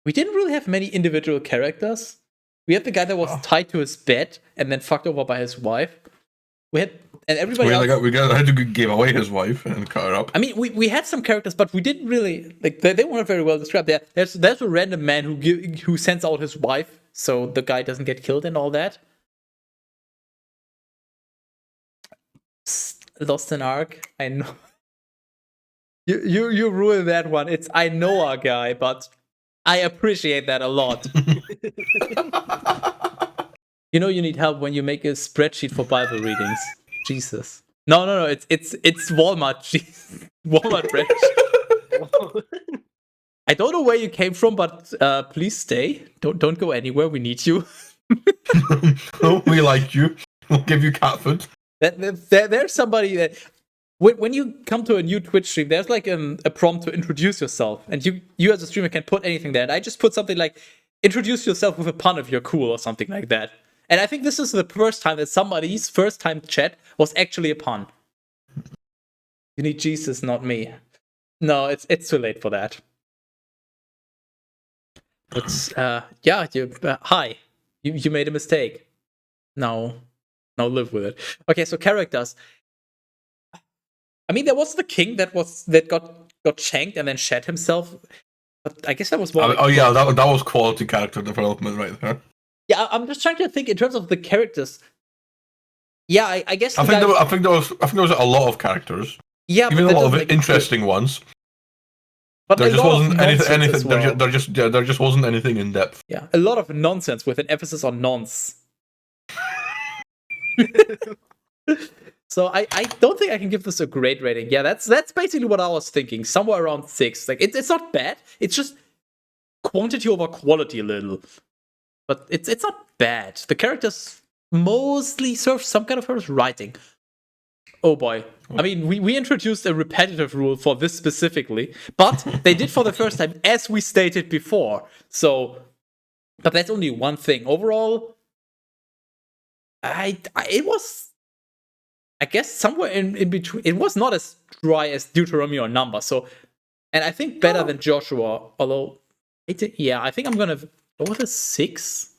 We didn't really have many individual characters. We had the guy that was tied to his bed and then fucked over by his wife. We had, and everybody else.
had to give away his wife and cut her up.
I mean, we had some characters, but we didn't really like. They weren't very well described. There's a random man who sends out his wife so the guy doesn't get killed and all that. Lost an arc. I know. You ruined that one. It's I know our guy, but I appreciate that a lot. You know you need help when you make a spreadsheet for Bible readings. Jesus. No. It's Walmart. Walmart spreadsheet. I don't know where you came from, but please stay. Don't go anywhere. We need you.
We like you. We'll give you cat food.
There's somebody that. When you come to a new Twitch stream, there's like a prompt to introduce yourself, and you as a streamer can put anything there. And I just put something like, introduce yourself with a pun if you're cool or something like that. And I think this is the first time that somebody's first time chat was actually a pun. You need Jesus, not me. No, it's too late for that. But yeah, hi. You made a mistake. Now live with it. Okay, so characters. I mean, there was the king that got shanked and then shed himself. But I guess that was more.
That was quality character development right there.
Yeah, I'm just trying to think in terms of the characters. Yeah, I guess.
I think there was a lot of characters.
Yeah,
even a lot of interesting ones.
But
there just wasn't anything.
Well.
There just wasn't anything in depth.
Yeah, a lot of nonsense with an emphasis on nonce. So I don't think I can give this a great rating. Yeah, that's basically what I was thinking. Somewhere around 6. Like it's not bad. It's just quantity over quality a little, but it's not bad. The characters mostly serve some kind of purpose. Writing. Oh boy. I mean, we introduced a repetitive rule for this specifically, but they did for the first time, as we stated before. So, but that's only one thing. Overall, it was, I guess, somewhere in between. It was not as dry as Deuteronomy or Number. So, and I think better than Joshua. Although, I think I'm gonna go with a 6.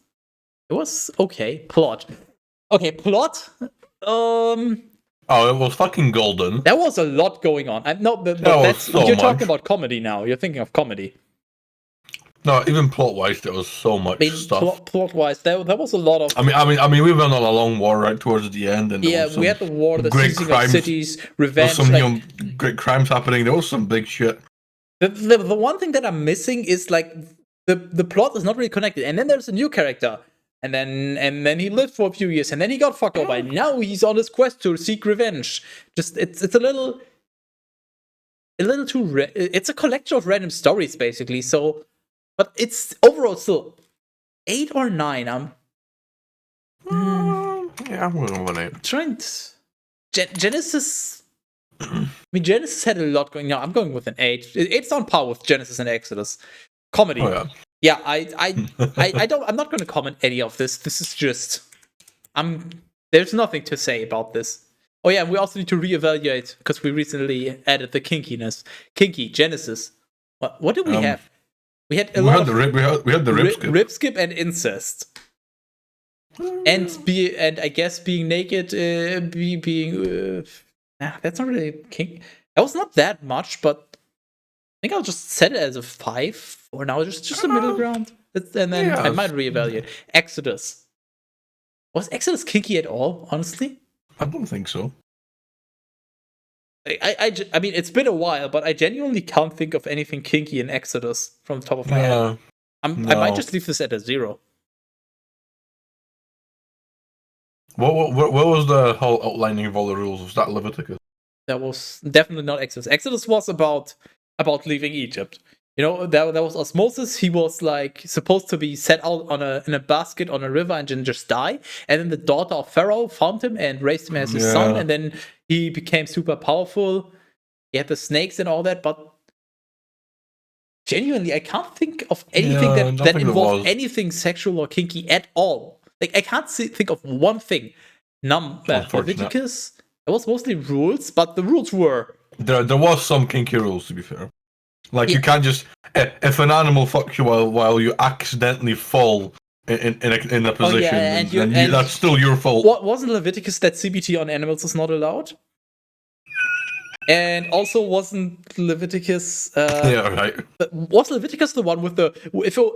It was okay. Plot. Okay, plot.
Oh, it was fucking golden.
There was a lot going on. But that's
so
you're
much.
talking about comedy now. You're thinking of comedy.
No, even plot-wise, there was so much stuff.
Plot-wise, there was a lot of.
I mean, we went on a long war right towards the end, and there was
we had the war, the
great
seizing
crimes.
of cities,
There
revenge.
was some great crimes happening. There was some big shit.
The one thing that I'm missing is like the plot is not really connected, and then there's a new character. And then he lived for a few years, and then he got fucked over, and now he's on his quest to seek revenge. Just it's a little too. It's a collection of random stories, basically. So, but it's overall still 8 or 9.
Yeah, I'm going with an 8.
Trying Genesis. I mean, Genesis had a lot going on. I'm going with an 8. It's on par with Genesis and Exodus. Comedy.
Oh, yeah.
Yeah, I'm not going to comment any of this. This is just, there's nothing to say about this. Oh yeah, and we also need to reevaluate because we recently added the kinkiness. Kinky Genesis. What did we have? We had a lot of
we had the rib skip.
Rib skip and incest. And I guess being naked, that's not really kink. That was not that much, but I think I'll just set it as a 5 for now, just a middle ground. And then I might reevaluate. Exodus. Was Exodus kinky at all, honestly?
I don't think so.
I mean, it's been a while, but I genuinely can't think of anything kinky in Exodus from the top of my head. I might just leave this at a 0.
What was the whole outlining of all the rules? Was that Leviticus?
That was definitely not Exodus. Exodus was about leaving Egypt. You know, that was osmosis. He was like supposed to be set out in a basket on a river and then just die. And then the daughter of Pharaoh found him and raised him as his son. And then he became super powerful. He had the snakes and all that. But genuinely, I can't think of anything that involved anything sexual or kinky at all. Like, I can't think of one thing. Leviticus, it was mostly rules, but the rules were...
There was some kinky rules, to be fair. Like, you can't just... If an animal fucks you while you accidentally fall in a position, that's still your fault.
Wasn't Leviticus that CBT on animals is not allowed? And also wasn't Leviticus... Was Leviticus the one with the...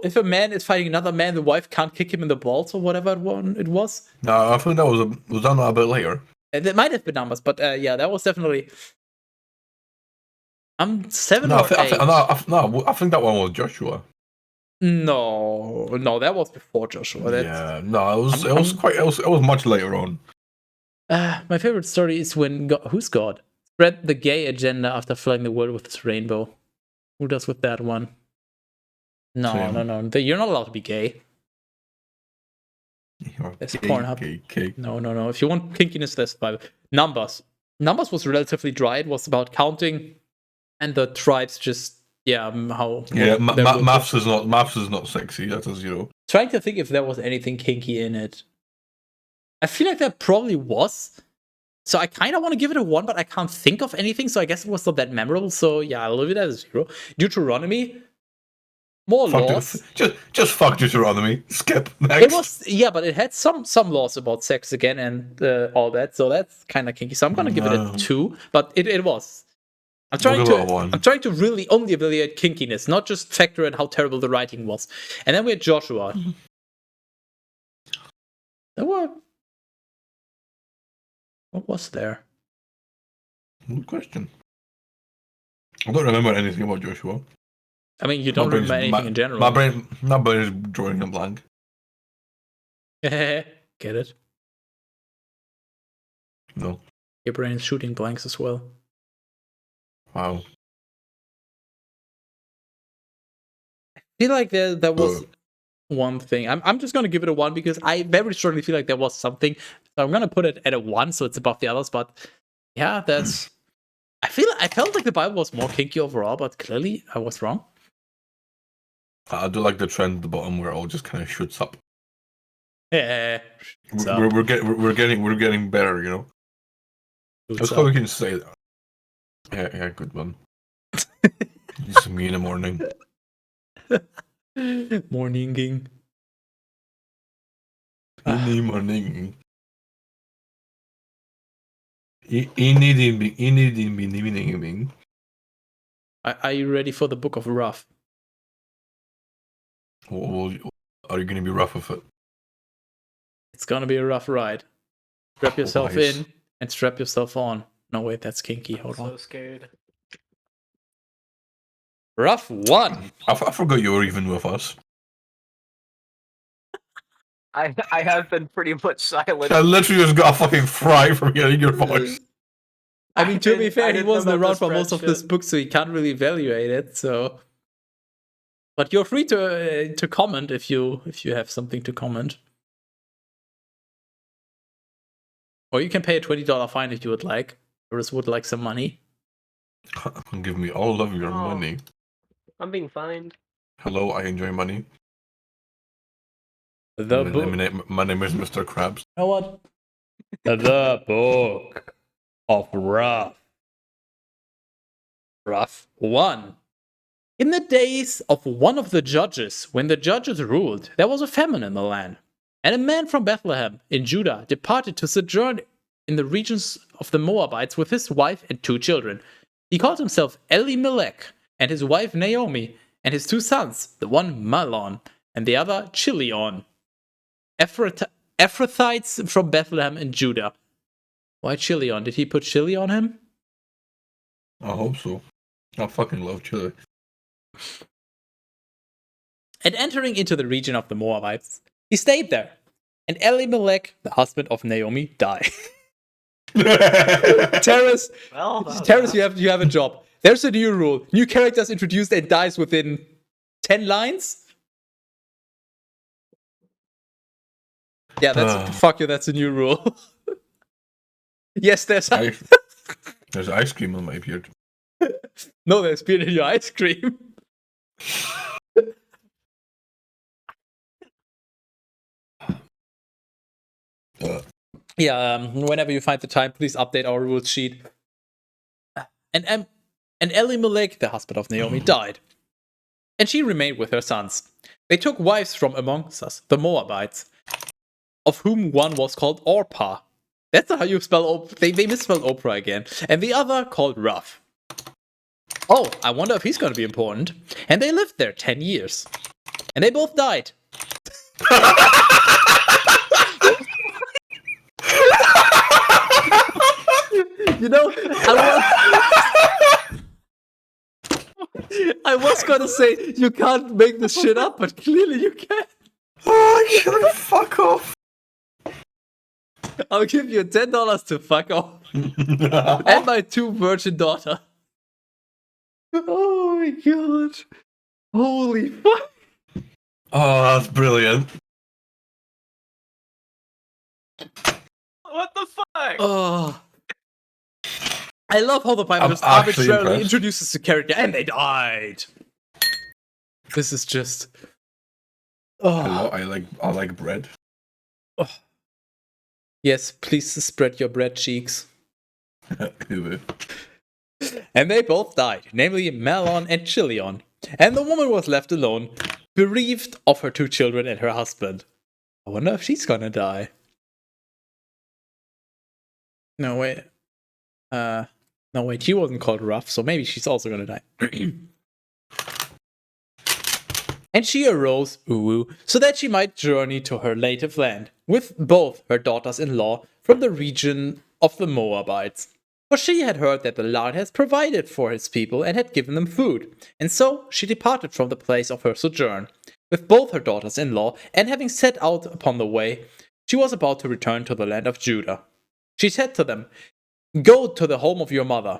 If a man is fighting another man, the wife can't kick him in the balls or whatever it was?
No, I think that was done a bit later.
It might have been numbers, but yeah, that was definitely... I'm 7 or 8.
I think that one was Joshua.
No, that was before Joshua.
It was much later on.
My favorite story is when who's God spread the gay agenda after flooding the world with his rainbow. Who does with that one? No. You're not allowed to be gay. That's Pornhub. No. If you want kinkiness, that's Bible. Numbers was relatively dry. It was about counting. And the tribes just
maths is not sexy. That's a 0.
Trying to think if there was anything kinky in it. I feel like there probably was. So I kind of want to give it a 1, but I can't think of anything. So I guess it was not that memorable. So yeah, I'll leave it as a 0. Deuteronomy, more laws.
Just fuck Deuteronomy. Skip. Next.
It was but it had some laws about sex again and all that. So that's kind of kinky. So I'm gonna give it a 2. But it was. I'm trying to really only evaluate kinkiness, not just factor in how terrible the writing was. And then we had Joshua. What was there?
Good question. I don't remember anything about Joshua.
I mean, you don't remember anything in general.
My brain is drawing a blank.
Get it?
No.
Your brain is shooting blanks as well.
Wow.
I feel like there was one thing. I'm just gonna give it a 1 because I very strongly feel like there was something. So I'm gonna put it at a 1, so it's above the others. But yeah, that's. I felt like the Bible was more kinky overall, but clearly I was wrong.
I do like the trend at the bottom where it all just kind of shoots up.
Yeah,
We're getting better, you know. That's how we can say that. Yeah, good one. It's me in the morning.
Morninging.
In the morning.
Are you ready for the Book of Rough?
Well, are you going to be rough with it?
It's gonna be a rough ride. Strap yourself
Nice.
in and strap yourself on. No, wait, that's kinky. Hold
So
on.
scared.
Rough 1.
I forgot you were even with us.
I have been pretty much silent.
I literally just got a fucking fry from hearing your voice.
I mean, to be
I
fair, he
didn't know
wasn't
about
around
this
for most of this
friendship.
book, so he can't really evaluate it. So, but you're free to comment if you have something to comment, or you can pay a $20 fine if you would like. Doris would like some money.
Give me all of your
Oh.
money.
I'm being fined.
Hello, I enjoy money.
The book.
My name is Mr. Krabs.
You know what? The Book of Rough. Rough 1. In the days of one of the judges, when the judges ruled, there was a famine in the land. And a man from Bethlehem in Judah departed to sojourn in the regions of the Moabites with his wife and 2 children. He called himself Elimelech, and his wife Naomi, and his 2 sons, the one Mahlon, and the other Chilion. Ephrathites from Bethlehem in Judah. Why Chilion? Did he put chili on him?
I hope so. I fucking love chili.
And entering into the region of the Moabites, he stayed there. And Elimelech, the husband of Naomi, died. Teras,
Well, that was
Teras,
fast.
you have a job. There's a new rule. New characters introduced and dies within 10 lines. Yeah, fuck you. That's a new rule. Yes, there's
There's ice cream on my beard.
no, there's beer in your ice cream. Yeah, whenever you find the time, please update our rules sheet. And Elimelech, the husband of Naomi, died. And she remained with her sons. They took wives from amongst us, the Moabites, of whom one was called Orpah. That's not how you spell They misspelled Oprah again. And the other called Ruff. Oh, I wonder if he's going to be important. And they lived there 10 years. And they both died. You know, I was gonna say you can't make this shit up, but clearly you can.
Oh, shut the fuck off.
I'll give you $10 to fuck off. And my 2 virgin daughter. Oh my god. Holy fuck.
Oh, that's brilliant.
What the fuck?
Oh. I love how the Bible
I'm
just
actually
arbitrarily
impressed.
introduces the character and they died. This is just.
Hello,
Oh.
I like bread.
Yes, please spread your bread cheeks.
Anyway.
And they both died, namely Mahlon and Chilion. And the woman was left alone, bereaved of her 2 children and her husband. I wonder if she's gonna die. No, wait. No, wait, she wasn't called Rough, so maybe she's also gonna die. And she arose, so that she might journey to her native land, with both her daughters-in-law from the region of the Moabites. For she had heard that the Lord has provided for his people and had given them food. And so she departed from the place of her sojourn, with both her daughters-in-law, and having set out upon the way, she was about to return to the land of Judah. She said to them, "Go to the home of your mother.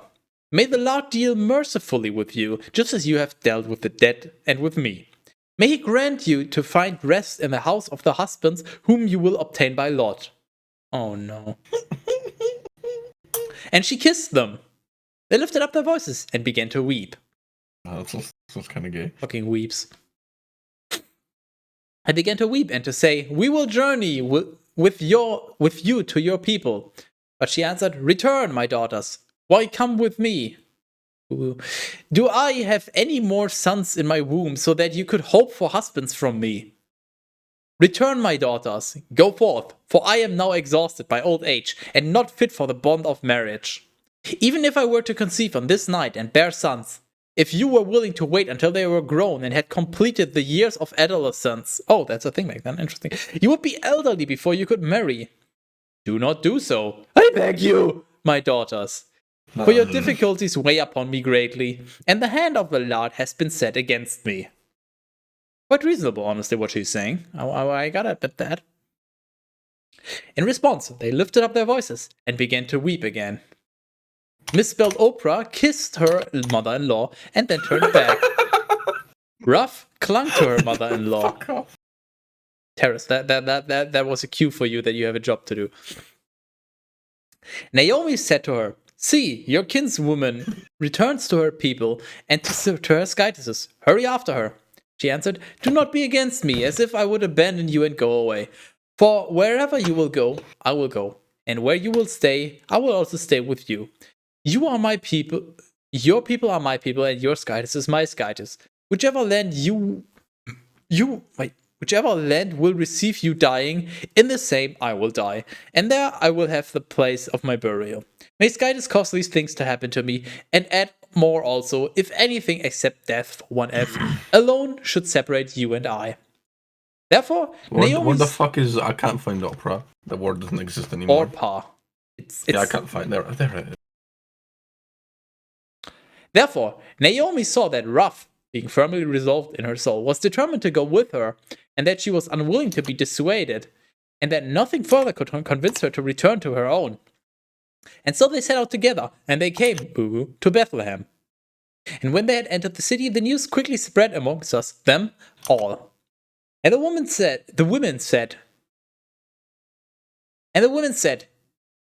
May the Lord deal mercifully with you, just as you have dealt with the dead and with me. May he grant you to find rest in the house of the husbands whom you will obtain by lot. Oh no. And she kissed them. They lifted up their voices and began to weep.
That sounds kind of gay.
Fucking weeps. I began to weep and to say, "We will journey with you to your people." But she answered, "Return, my daughters. Why come with me? Do I have any more sons in my womb so that you could hope for husbands from me? Return, my daughters. Go forth, for I am now exhausted by old age and not fit for the bond of marriage. Even if I were to conceive on this night and bear sons, if you were willing to wait until they were grown and had completed the years of adolescence," oh, that's a thing back then, interesting, "you would be elderly before you could marry. Do not do so, I beg you, my daughters. For your difficulties weigh upon me greatly, and the hand of the Lord has been set against me." Quite reasonable, honestly, what she's saying. I gotta admit that. In response, they lifted up their voices and began to weep again. Misspelled Oprah kissed her mother-in-law and then turned back. Ruff clung to her mother-in-law.
Fuck off.
Teras, that was a cue for you that you have a job to do. Naomi said to her, "See, your kinswoman returns to her people and to her skytesses. Hurry after her." She answered, "Do not be against me, as if I would abandon you and go away. For wherever you will go, I will go. And where you will stay, I will also stay with you. You are my people, your people are my people, and your skytes is my skytes. Whichever land whichever land will receive you dying, in the same I will die, and there I will have the place of my burial. May skytes cause these things to happen to me, and add more also, if anything except death for 1F alone should separate you and I." Therefore,
What the fuck is... I can't find opera. The word doesn't exist anymore.
Orpa. It's
Yeah, I can't find... There it is.
Therefore, Naomi saw that Ruth, being firmly resolved in her soul, was determined to go with her, and that she was unwilling to be dissuaded, and that nothing further could convince her to return to her own. And so they set out together, and they came to Bethlehem. And when they had entered the city, the news quickly spread amongst them all. And the women said,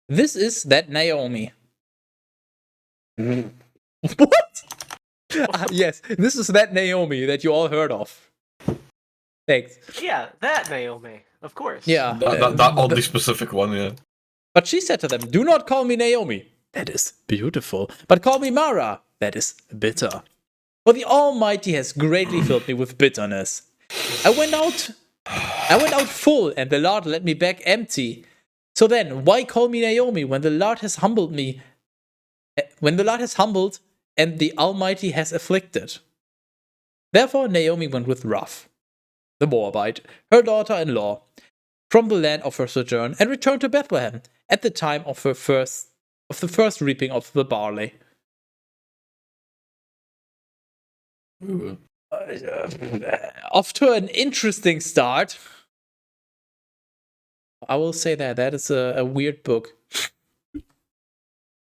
"This is that Naomi." What? Yes, this is that Naomi that you all heard of. Thanks.
Yeah, that Naomi, of course.
Yeah.
That oddly specific one, yeah.
But she said to them, "Do not call me Naomi. That is beautiful. But call me Mara. That is bitter. For the Almighty has greatly filled me with bitterness. I went out full, and the Lord let me back empty. So then, why call me Naomi when the Lord has humbled me? When the Lord has humbled, and the Almighty has afflicted." Therefore Naomi went with Ruth, the Moabite, her daughter-in-law, from the land of her sojourn, and returned to Bethlehem at the time of the first reaping of the barley. Off to an interesting start. I will say that is a weird book.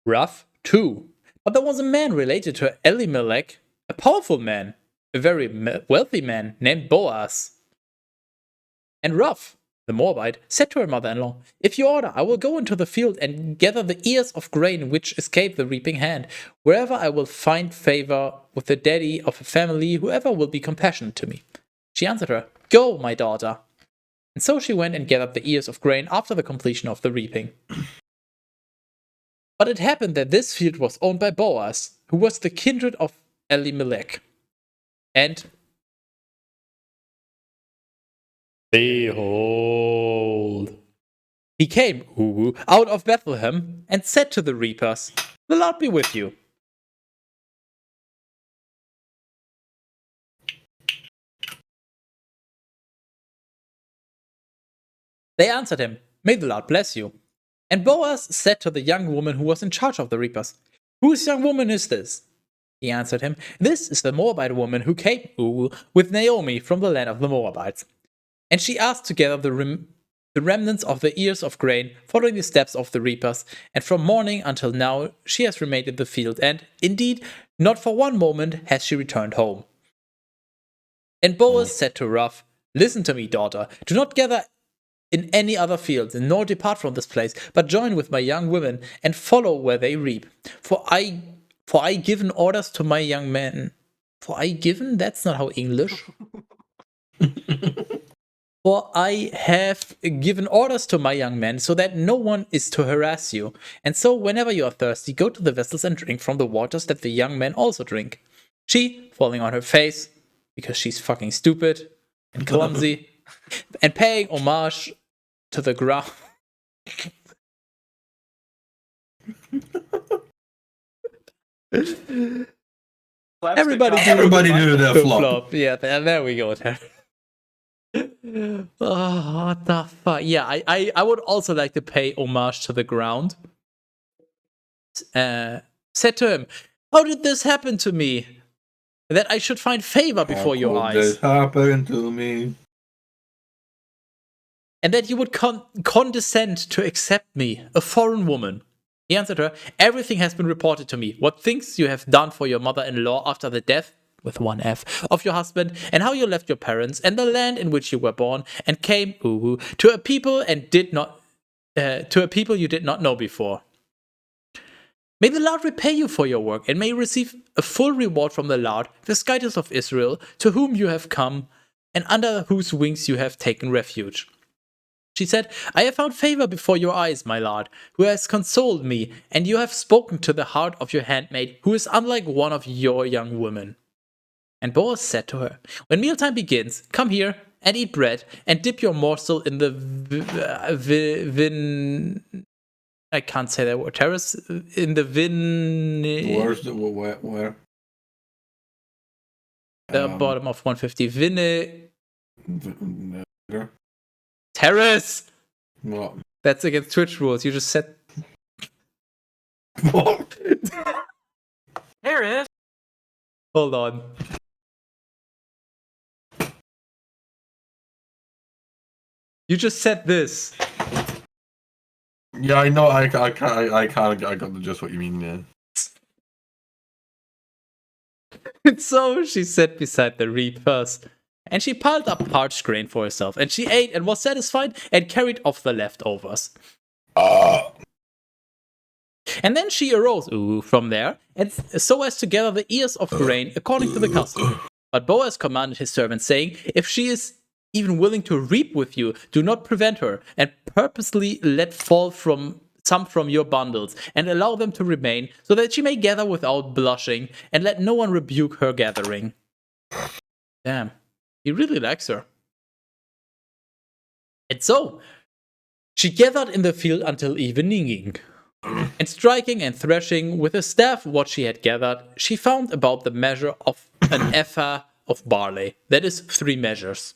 Ruth 2. But there was a man related to Elimelech, a powerful man, a very wealthy man named Boaz. And Ruth, the Moabite, said to her mother-in-law, "If you order, I will go into the field and gather the ears of grain which escape the reaping hand, wherever I will find favor with the daddy of a family, whoever will be compassionate to me." She answered her, "Go, my daughter." And so she went and gathered the ears of grain after the completion of the reaping. But it happened that this field was owned by Boaz, who was the kindred of Elimelech. And behold, he came out of Bethlehem and said to the reapers, "The Lord be with you." They answered him, "May the Lord bless you." And Boaz said to the young woman who was in charge of the reapers, "Whose young woman is this?" He answered him, "This is the Moabite woman who came with Naomi from the land of the Moabites." And she asked to gather the remnants of the ears of grain, following the steps of the reapers, and from morning until now she has remained in the field, and, indeed, not for one moment has she returned home. And Boaz said to Ruth, "Listen to me, daughter. Do not gather in any other fields, nor depart from this place, but join with my young women and follow where they reap. For I given orders to my young men." For I given? That's not how English. For I have given orders to my young men, so that no one is to harass you. And so whenever you are thirsty, go to the vessels and drink from the waters that the young men also drink. She, falling on her face, because she's fucking stupid and clumsy, and paying homage to the ground.
Everybody do their flop.
Yeah, there we go. Oh, what the fuck? Yeah, I would also like to pay homage to the ground. Said to him, "How did this happen to me? That I should find favor before your eyes.
This happened to me.
And that you would condescend to accept me, a foreign woman." He answered her, "Everything has been reported to me. What things you have done for your mother-in-law after the death, with one F, of your husband, and how you left your parents and the land in which you were born, and came to a people and did not to a people you did not know before. May the Lord repay you for your work, and may you receive a full reward from the Lord, the Skyters of Israel, to whom you have come, and under whose wings you have taken refuge." She said, "I have found favor before your eyes, my lord, who has consoled me, and you have spoken to the heart of your handmaid, who is unlike one of your young women." And Boaz said to her, "When mealtime begins, come here and eat bread, and dip your morsel in the I can't say that word. Teras in the
Where's the where?
The bottom of 150.
Vinegar.
Teras.
What?
That's against Twitch rules. You just said.
What?
Harris.
Hold on. You just said this.
Yeah, I know. I got just what you mean. Yeah.
So she sat beside the reapers, and she piled up parched grain for herself, and she ate and was satisfied, and carried off the leftovers. And then she arose from there, and so as to gather the ears of grain according to the custom. But Boaz commanded his servant, saying, "If she is even willing to reap with you, do not prevent her, and purposely let fall some from your bundles, and allow them to remain, so that she may gather without blushing, and let no one rebuke her gathering." Damn, he really likes her. And so, she gathered in the field until evening. And striking and threshing with a staff what she had gathered, she found about the measure of an ephah of barley. That is 3 measures.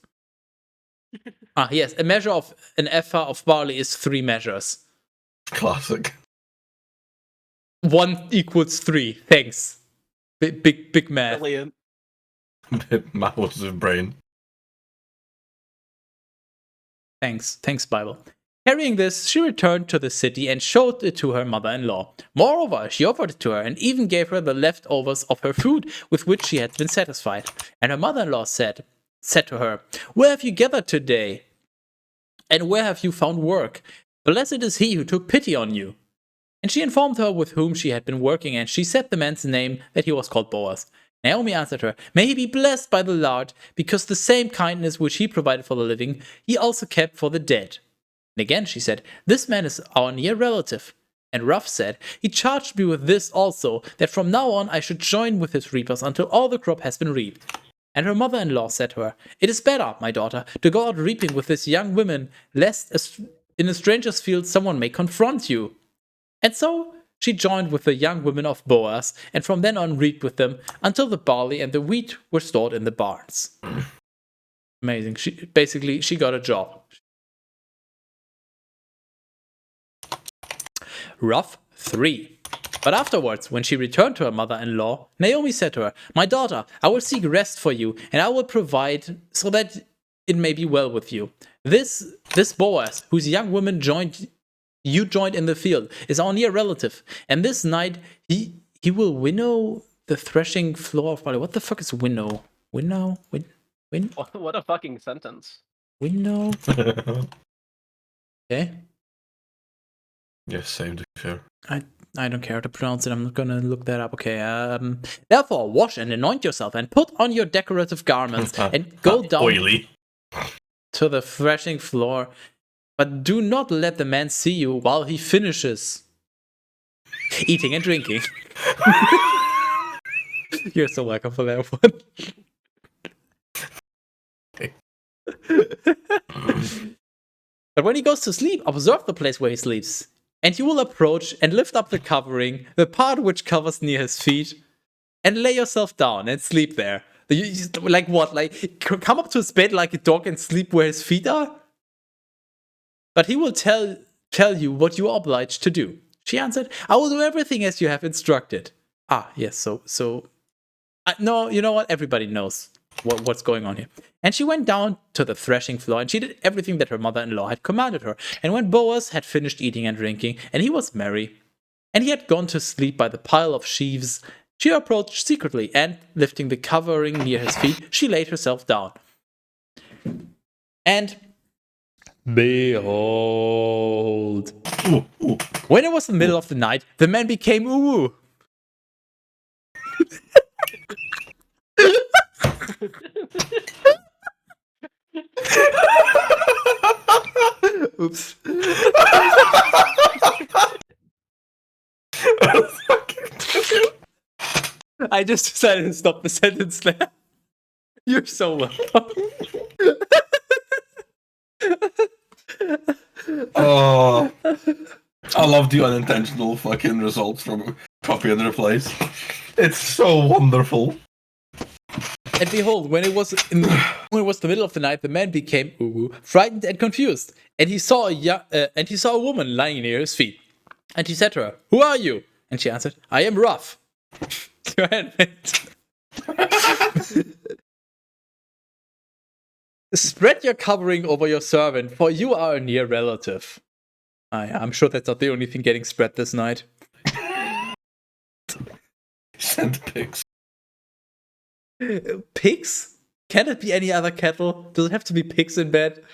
Yes, a measure of an ephah of barley is 3 measures.
Classic.
1 equals 3. Thanks. Big math.
Brilliant.
Massive brain.
Thanks, Bible. Carrying this, she returned to the city and showed it to her mother-in-law. Moreover, she offered it to her and even gave her the leftovers of her food with which she had been satisfied. And her mother-in-law said to her, "Where have you gathered today? And where have you found work? Blessed is he who took pity on you." And she informed her with whom she had been working, and she said the man's name, that he was called Boaz. Naomi answered her, "May he be blessed by the Lord, because the same kindness which he provided for the living, he also kept for the dead." And again she said, "This man is our near relative." And Ruth said, "He charged me with this also, that from now on I should join with his reapers until all the crop has been reaped." And her mother-in-law said to her, "It is better, my daughter, to go out reaping with this young women, lest in a stranger's field someone may confront you." And so she joined with the young women of Boaz, and from then on reaped with them until the barley and the wheat were stored in the barns. Amazing. She got a job. Ruth 3. But afterwards, when she returned to her mother-in-law, Naomi said to her, "My daughter, I will seek rest for you, and I will provide so that it may be well with you. This Boaz, whose young woman you joined in the field, is our near relative, and this night he will winnow the threshing floor of barley." What the fuck is winnow? Winnow?
What a fucking sentence.
Window. Okay.
Yes, same to be fair.
I don't care how to pronounce it. I'm not gonna look that up. Okay. Therefore, wash and anoint yourself and put on your decorative garments and go down
Oily.
to the threshing floor. But do not let the man see you while he finishes eating and drinking. You're so welcome for that one. But when he goes to sleep, observe the place where he sleeps. And you will approach and lift up the covering, the part which covers near his feet, and lay yourself down and sleep there. Like what? Like come up to his bed like a dog and sleep where his feet are? But he will tell you what you are obliged to do. She answered, I will do everything as you have instructed. Ah, yes, so no, you know what? Everybody knows what's going on here. And she went down to the threshing floor, and she did everything that her mother-in-law had commanded her. And when Boaz had finished eating and drinking, and he was merry, and he had gone to sleep by the pile of sheaves, she approached secretly, and lifting the covering near his feet, she laid herself down. And behold, when it was the middle of the night, the man became uwu. Oops. I just decided to stop the sentence there. You're so welcome.
Oh, I love the unintentional fucking results from copy and replace. It's so wonderful.
And behold, when it was the middle of the night, the man became frightened and confused, and he saw a woman lying near his feet. And he said to her, "Who are you?" And she answered, "I am Rough, your handmaid." Spread your covering over your servant, for you are a near relative. I'm sure that's not the only thing getting spread this night.
Send pigs.
Pigs? Can it be any other cattle? Does it have to be pigs in bed?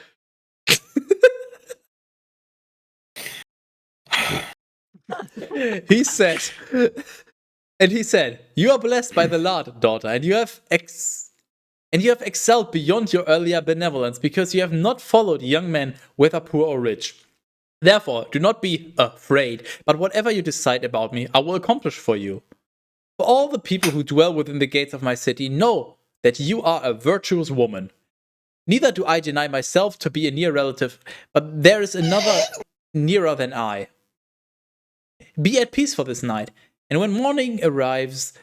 He said, "You are blessed by the Lord, daughter, and you have excelled beyond your earlier benevolence, because you have not followed young men, whether poor or rich. Therefore, do not be afraid, but whatever you decide about me, I will accomplish for you. For all the people who dwell within the gates of my city know that you are a virtuous woman. Neither do I deny myself to be a near relative, but there is another nearer than I. Be at peace for this night, and when morning arrives,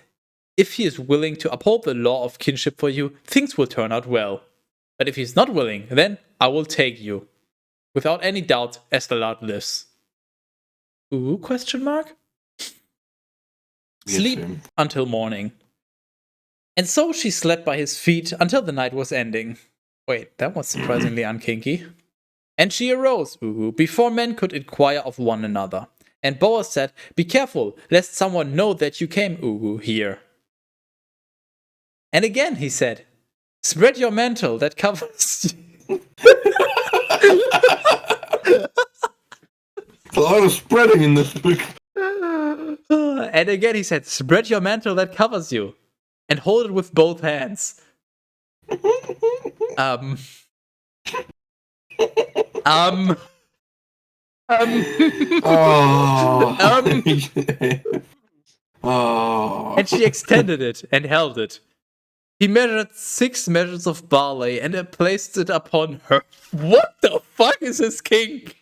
if he is willing to uphold the law of kinship for you, things will turn out well. But if he is not willing, then I will take you, without any doubt, as the Lord lives." Ooh, question mark? Sleep until morning. And so she slept by his feet until the night was ending. Wait, that was surprisingly unkinky. And she arose, before men could inquire of one another. And Boaz said, "Be careful, lest someone know that you came, here." And again he said, "Spread your mantle that covers you."
A lot of spreading in this book.
And again he said, "Spread your mantle that covers you, and hold it with both hands."
Oh.
And she extended it and held it. He measured 6 measures of barley and placed it upon her. What the fuck is this kink?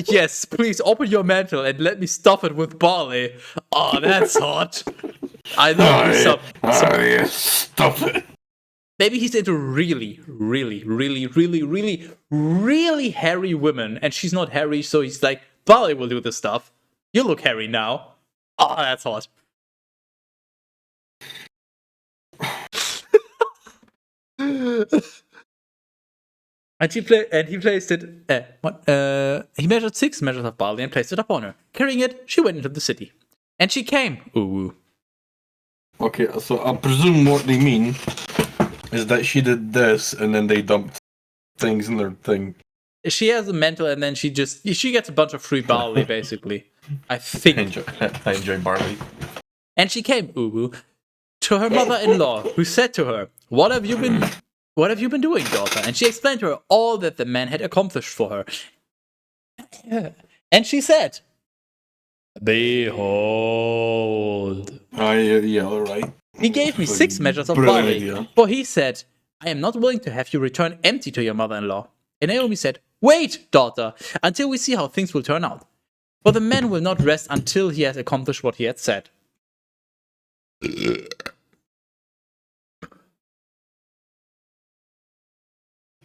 Yes, please open your mantle and let me stuff it with barley. Oh, that's hot. I love some.
Yes, stop it.
Maybe he's into really, really, really, really, really, really hairy women, and she's not hairy, so he's like, barley will do the stuff. You look hairy now. Oh, that's hot. And he placed it. He measured 6 measures of barley and placed it upon her. Carrying it, she went into the city, and she came. Ooh.
Okay, so I presume what they mean is that she did this and then they dumped things in their thing.
She has a mental, and then she gets a bunch of free barley, basically. I think.
I enjoy barley.
And she came, Ubu, to her mother-in-law, who said to her, What have you been doing, daughter? And she explained to her all that the man had accomplished for her. And she said, Behold.
Yeah, all right.
He gave me 6 measures of
Brilliant
barley,
idea.
for he said, I am not willing to have you return empty to your mother-in-law. And Naomi said, Wait, daughter, until we see how things will turn out. For the man will not rest until he has accomplished what he had said.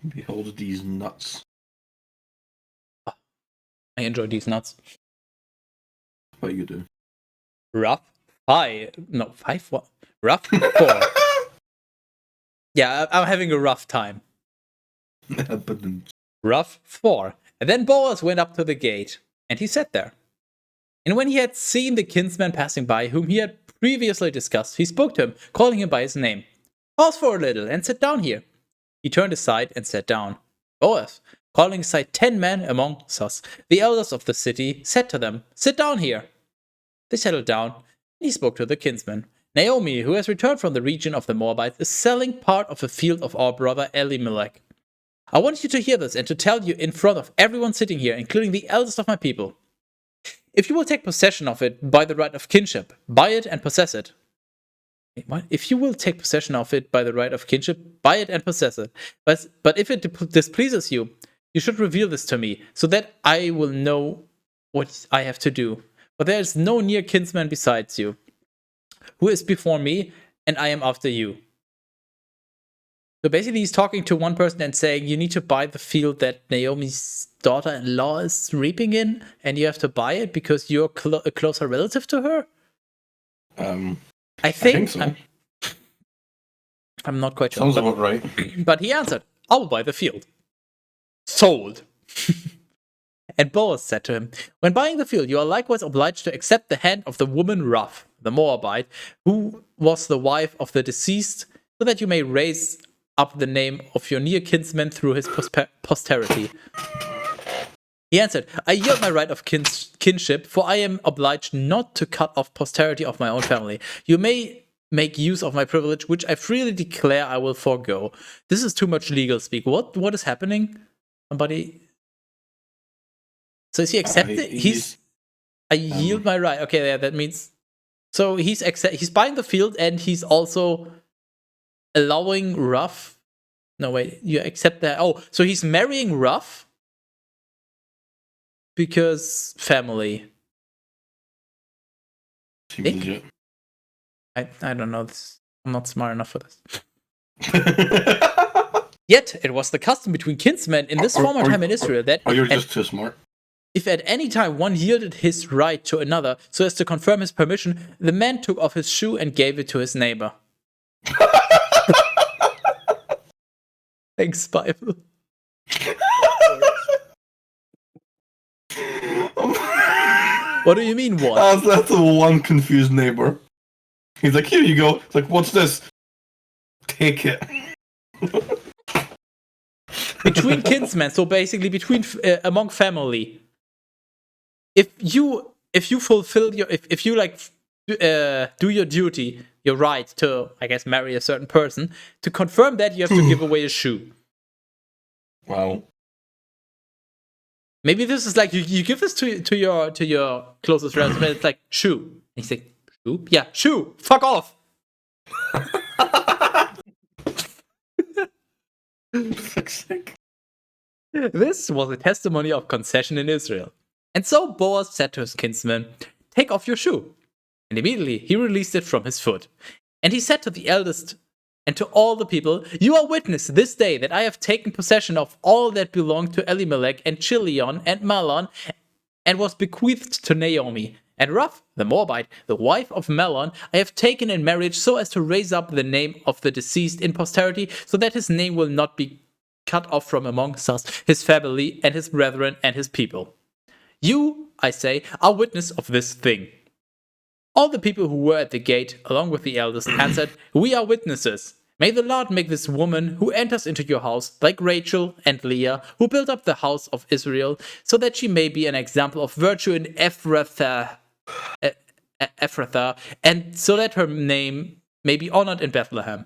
Behold these nuts.
I enjoy these nuts.
What you do?
Rough 5. No, 5 what? Rough 4. Yeah, I'm having a rough time. Rough 4. And then Boaz went up to the gate, and he sat there. And when he had seen the kinsman passing by, whom he had previously discussed, he spoke to him, calling him by his name. Pause for a little, and sit down here. He turned aside and sat down. Boaz, calling aside 10 men among us, the elders of the city, said to them, Sit down here. They settled down, and he spoke to the kinsman. Naomi, who has returned from the region of the Moabites, is selling part of a field of our brother Elimelech. I want you to hear this and to tell you in front of everyone sitting here, including the elders of my people. If you will take possession of it by the right of kinship, buy it and possess it. Wait, what? If you will take possession of it by the right of kinship, buy it and possess it. But if it displeases you, you should reveal this to me, so that I will know what I have to do. For there is no near kinsman besides you, who is before me, and I am after you. So basically, he's talking to one person and saying, you need to buy the field that Naomi's daughter-in-law is reaping in, and you have to buy it because you're a closer relative to her? I think so. I'm not quite sure.
Sounds about right.
But he answered, I will buy the field. Sold. And Boaz said to him, when buying the field, you are likewise obliged to accept the hand of the woman Ruth, the Moabite, who was the wife of the deceased, so that you may raise up the name of your near kinsman through his posterity. He answered, I yield my right of kinship, for I am obliged not to cut off posterity of my own family. You may make use of my privilege, which I freely declare I will forego. This is too much legal speak. What is happening? Somebody... So is he accepted? I yield my right. Okay, yeah, that means... So he's buying the field, and he's also allowing Ruth... No, wait, you accept that. Oh, so he's marrying Ruth? Because family. I don't know this. I'm not smart enough for this. Yet it was the custom between kinsmen in this former time in Israel that
you're just too smart.
If at any time one yielded his right to another so as to confirm his permission, the man took off his shoe and gave it to his neighbor. Thanks, Bible. What do you mean, what?
That's the one confused neighbor. He's like, here you go. It's like, what's this? Take it.
Between kinsmen, so basically between among family. If you fulfill your if you like do your duty, your right to, I guess, marry a certain person, to confirm that you have to give away a shoe.
Wow.
Maybe this is like you give this to your closest relative, and it's like shoe. And he's like, shoe? Yeah, shoe. Fuck off. This was a testimony of concession in Israel. And so Boaz said to his kinsman, take off your shoe. And immediately he released it from his foot. And he said to the eldest and to all the people, you are witness this day that I have taken possession of all that belonged to Elimelech and Chilion and Mahlon, and was bequeathed to Naomi. And Ruth, the Moabite, the wife of Mahlon, I have taken in marriage so as to raise up the name of the deceased in posterity, so that his name will not be cut off from amongst us, his family and his brethren and his people. You, I say, are witness of this thing. All the people who were at the gate, along with the elders, answered, we are witnesses. May the Lord make this woman who enters into your house like Rachel and Leah, who built up the house of Israel, so that she may be an example of virtue in Ephrathah, and so that her name may be honored in Bethlehem.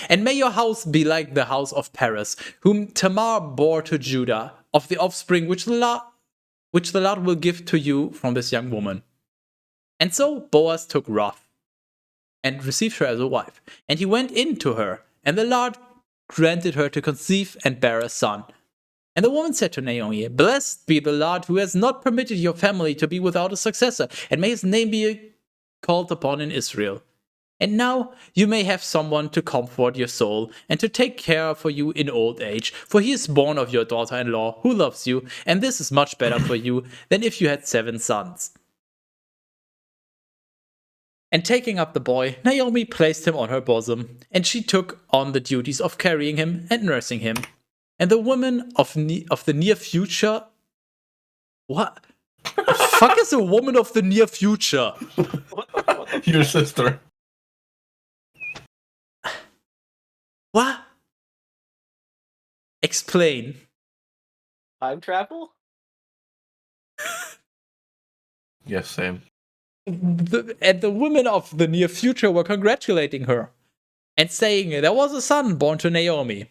And may your house be like the house of Perez, whom Tamar bore to Judah, of the offspring which the Lord will give to you from this young woman. And so Boaz took Ruth and received her as a wife. And he went in to her, and the Lord granted her to conceive and bear a son. And the woman said to Naomi, Blessed be the Lord who has not permitted your family to be without a successor, and may his name be called upon in Israel. And now you may have someone to comfort your soul and to take care for you in old age, for he is born of your daughter-in-law who loves you, and this is much better for you than if you had 7 sons. And taking up the boy, Naomi placed him on her bosom, and she took on the duties of carrying him and nursing him. And the woman of the near future... What? The fuck is a woman of the near future?
Your sister.
What? Explain.
Time travel?
Yes, same.
And the women of the near future were congratulating her and saying there was a son born to Naomi.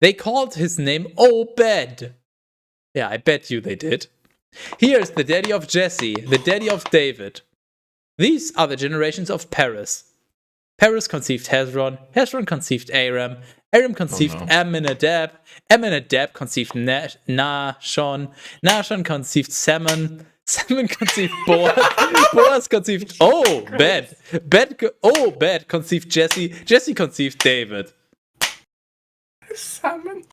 They called his name Obed. Yeah, I bet you they did. Here's the daddy of Jesse, the daddy of David. These are the generations of Perez. Perez conceived Hezron, Hezron conceived Aram, Aram conceived Amminadab, Amminadab conceived Nahshon, Nahshon conceived Salmon, Salmon conceived Boaz, Boaz conceived Obed conceived Jesse, Jesse conceived David.
Salmon?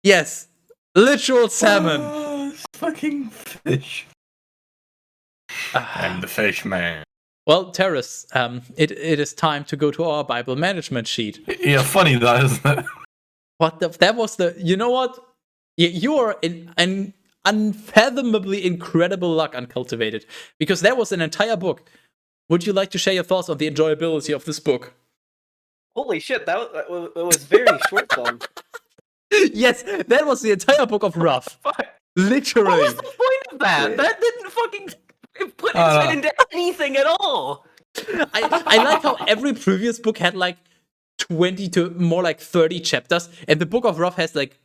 Yes, literal salmon.
Oh, fucking fish. I'm the fish man.
Well, Teras, it is time to go to our Bible management sheet.
Yeah, funny that, isn't it?
That was the... You know what? You are in an unfathomably incredible luck, Uncultivated. Because that was an entire book. Would you like to share your thoughts on the enjoyability of this book?
Holy shit, that was very short then.
Yes, that was the entire book of Ruff.
Fuck.
Literally.
What was the point of that? That didn't fucking put insight into anything at all.
I like how every previous book had like 20 to more like 30 chapters, and the Book of Ruff has like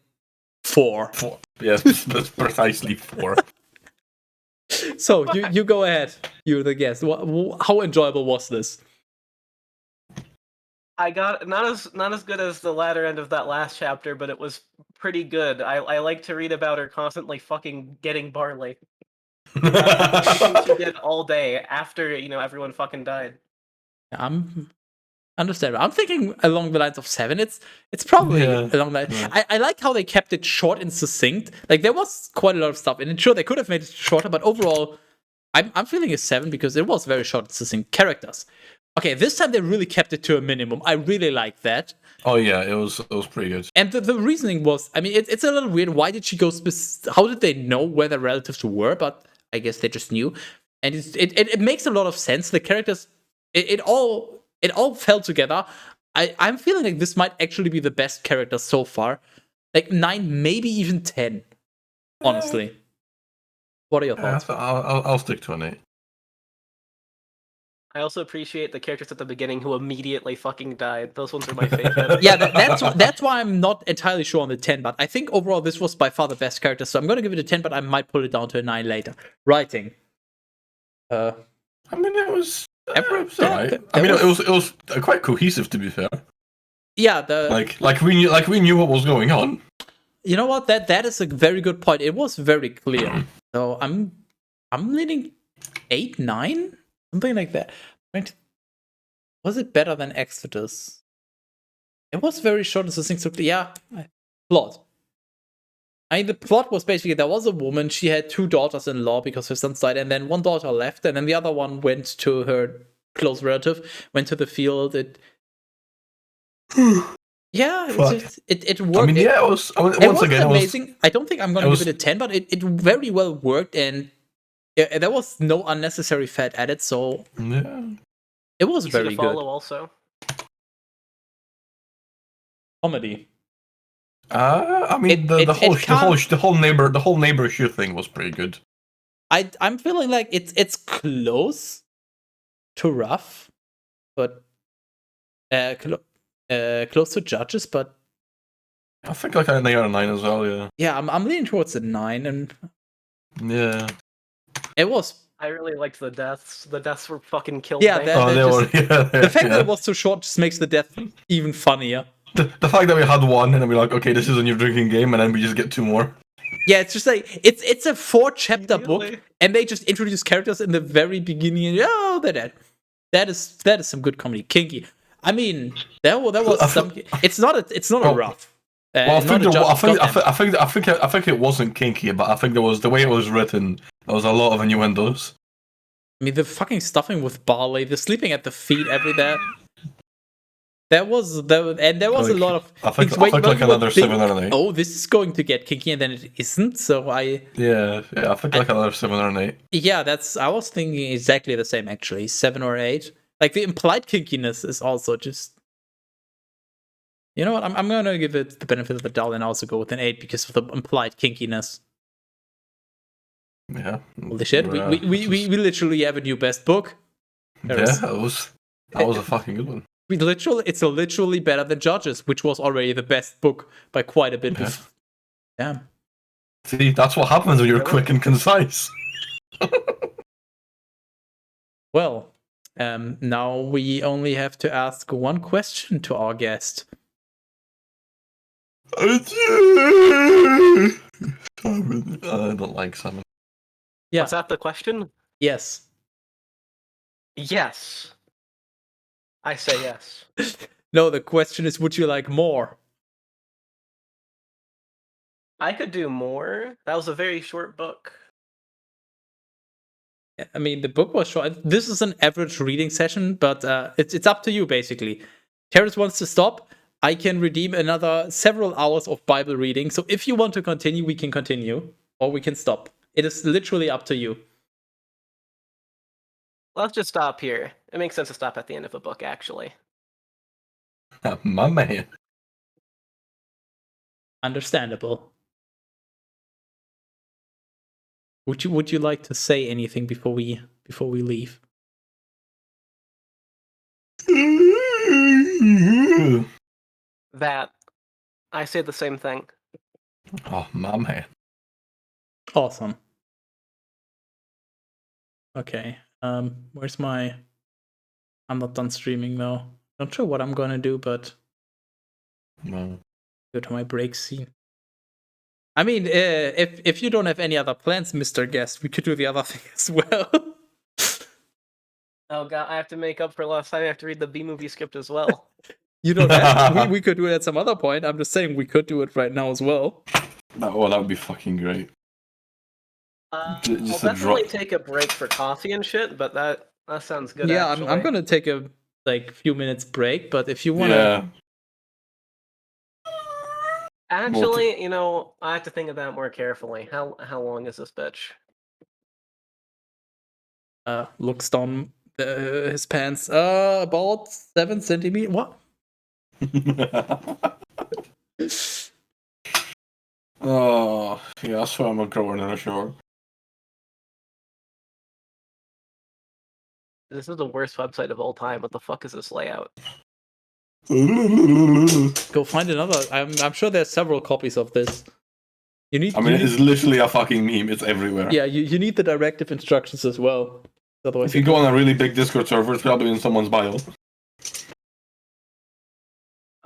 4.
4. Yes, that's precisely 4.
So you go ahead. You're the guest. How enjoyable was this?
I got not as good as the latter end of that last chapter, but it was pretty good. I like to read about her constantly fucking getting barley. She did all day after everyone fucking died.
I'm understandable. I'm thinking along the lines of 7. It's probably along that. Yeah. I like how they kept it short and succinct. Like there was quite a lot of stuff, and sure they could have made it shorter, but overall, I'm feeling a 7 because it was very short and succinct. Characters. Okay, this time they really kept it to a minimum. I really like that.
Oh yeah, it was pretty good.
And the reasoning was, I mean, it's a little weird. Why did she go? How did they know where the relatives were? But I guess they just knew, and it makes a lot of sense. The characters, it all fell together. I'm feeling like this might actually be the best character so far, like 9, maybe even 10. Honestly, what are your thoughts?
I'll stick to an 8.
I also appreciate the characters at the beginning who immediately fucking died. Those ones are my favorite.
Yeah, that's why I'm not entirely sure on the 10, but I think overall this was by far the best character, so I'm going to give it a 10, but I might pull it down to a 9 later. Writing.
I mean, it was alright.
I mean,
it was quite cohesive, to be fair.
Yeah,
like we knew what was going on.
You know what? That is a very good point. It was very clear. So I'm leaning 8, 9? Something like that. Was it better than Exodus? It was very short and succinct. Yeah, plot. I mean, the plot was basically there was a woman. She had 2 daughters-in-law because her sons died, and then one daughter left, and then the other one went to her close relative, went to the field. It worked.
I mean, yeah, it was.
It was amazing. I don't think I'm going to give it a 10, but it very well worked, and Yeah, there was no unnecessary fat added, so
Yeah.
it was
Easy
very
to follow
good.
also.
Comedy.
I mean, the whole neighbor issue thing was pretty good.
I'm feeling like it's close to rough, but close to judges, but
I think like a 9 out of 9 as well. Yeah.
yeah, I'm leaning towards a 9, and
Yeah.
it was
I really liked the deaths. The deaths were fucking killed.
Yeah,
me.
that-
Oh, they were.
just-
Yeah.
the fact that
yeah.
it was so short just makes the death even funnier.
The fact that we had one and then we're like, okay, this is a new drinking game, and then we just get 2 more.
Yeah, it's just like it's a 4-chapter book,
Really?
and they just introduce characters in the very beginning, and oh, they're dead. That is some good comedy. Kinky. I mean, there was some. It's not a
Well,
rough.
Well, I
not a judge
I think it wasn't kinky, but I think there was the way it was written. There was a lot of innuendos.
I mean, the fucking stuffing with barley, the sleeping at the feet, everything. There was a lot of.
I think
things
like
you would
another
think,
7 or an 8.
Oh, this is going to get kinky, and then it isn't. So
Yeah, I think like another 7 or an 8.
yeah, I was thinking exactly the same actually, 7 or 8. Like the implied kinkiness is also just. You know what? I'm gonna give it the benefit of the doubt and also go with an 8 because of the implied kinkiness.
Yeah.
Holy shit! We literally have a new best book.
That was a fucking good one.
It's literally better than Judges, which was already the best book by quite a bit.
Yeah.
Damn.
See, that's what happens when you're quick and concise.
Well, now we only have to ask one question to our guest.
I don't like salmon.
Yeah.
Was that the question?
Yes.
Yes. I say yes.
No, the question is, would you like more?
I could do more. That was a very short book.
I mean, the book was short. This is an average reading session, but it's up to you, basically. Teras wants to stop. I can redeem another several hours of Bible reading. So if you want to continue, we can continue, or we can stop. It is literally up to you.
Let's just stop here. It makes sense to stop at the end of a book, actually.
My man.
Understandable. Would you like to say anything before we leave?
That I say the same thing.
Oh, my man.
Awesome. Okay. Where's my? I'm not done streaming though. Not sure what I'm gonna do, but
No.
go to my break scene. I mean, if you don't have any other plans, Mr. Guest, we could do the other thing as well.
Oh god, I have to make up for last time. I have to read the B-movie script as well.
You don't have to. We could do it at some other point. I'm just saying we could do it right now as well.
That would be fucking great.
I'll
Just a
definitely
drop.
take a break for coffee and shit, but that sounds good.
Yeah,
actually.
I'm gonna take a few minutes break, but if you wanna,
Yeah.
Actually, you know, I have to think of that more carefully. How long is this bitch?
looks down his pants. About 7 centimeters. What?
Oh, yeah, that's why I'm a grower in a short.
This is the worst website of all time. What the fuck is this layout?
Go find another. I'm sure there's several copies of this. You need.
I mean, it's literally a fucking meme. It's everywhere.
Yeah, you need the directive instructions as well. Otherwise,
If you go on a really big Discord server, it's probably in someone's bio.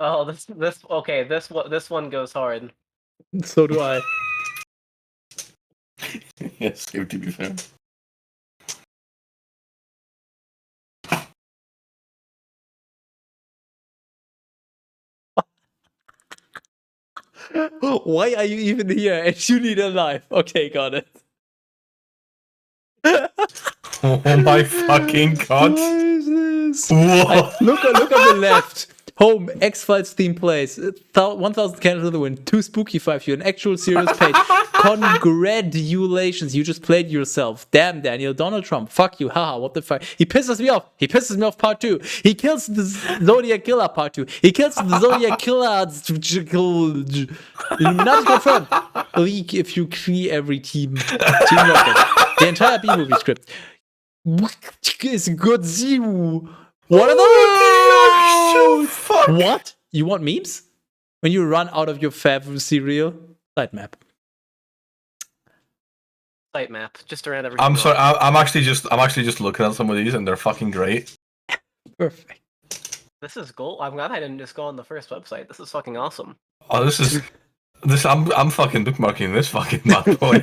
Oh, this one goes hard.
so do I.
Yes, to be fair.
Why are you even here? And you need a life. Okay, got it.
Oh my fucking god!
What is this?
What?
Look on the left. Home, X-Files theme plays, 1,000 Candles in the Wind, 2 Spooky 5 you, an actual serious page. Congratulations, you just played yourself. Damn, Daniel, Donald Trump, fuck you, haha, what the fuck. He pisses me off part 2. He kills the Zodiac Killer part 2. He kills the Zodiac Killer. Illuminati confirmed. Leak if you free every team. Team Rocket. The entire B-movie script. What is good zero? What are those?
Fuck.
What? You want memes? When you run out of your favorite cereal? Sitemap.
Sitemap, just around everything.
I'm sorry. I'm actually just looking at some of these, and they're fucking great.
Perfect.
This is gold. I'm glad I didn't just go on the first website. This is fucking awesome.
Oh, this. I'm fucking bookmarking this fucking bad boy.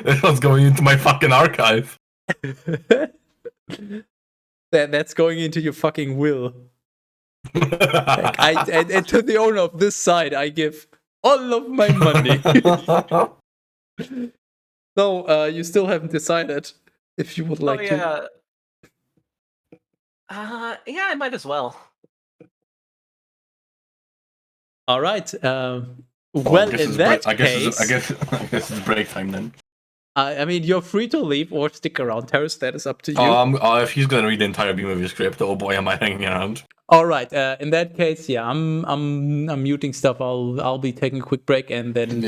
This one's going into my fucking archive.
That's going into your fucking will. And to the owner of this site, I give all of my money. No, you still haven't decided if you would like to.
Yeah, I might as well.
All right.
I guess it's break time then.
I mean, you're free to leave or stick around, Teras. That is up to you.
If he's gonna read the entire B-movie script, oh boy, am I hanging around.
All right. In that case, yeah, I'm muting stuff. I'll be taking a quick break and then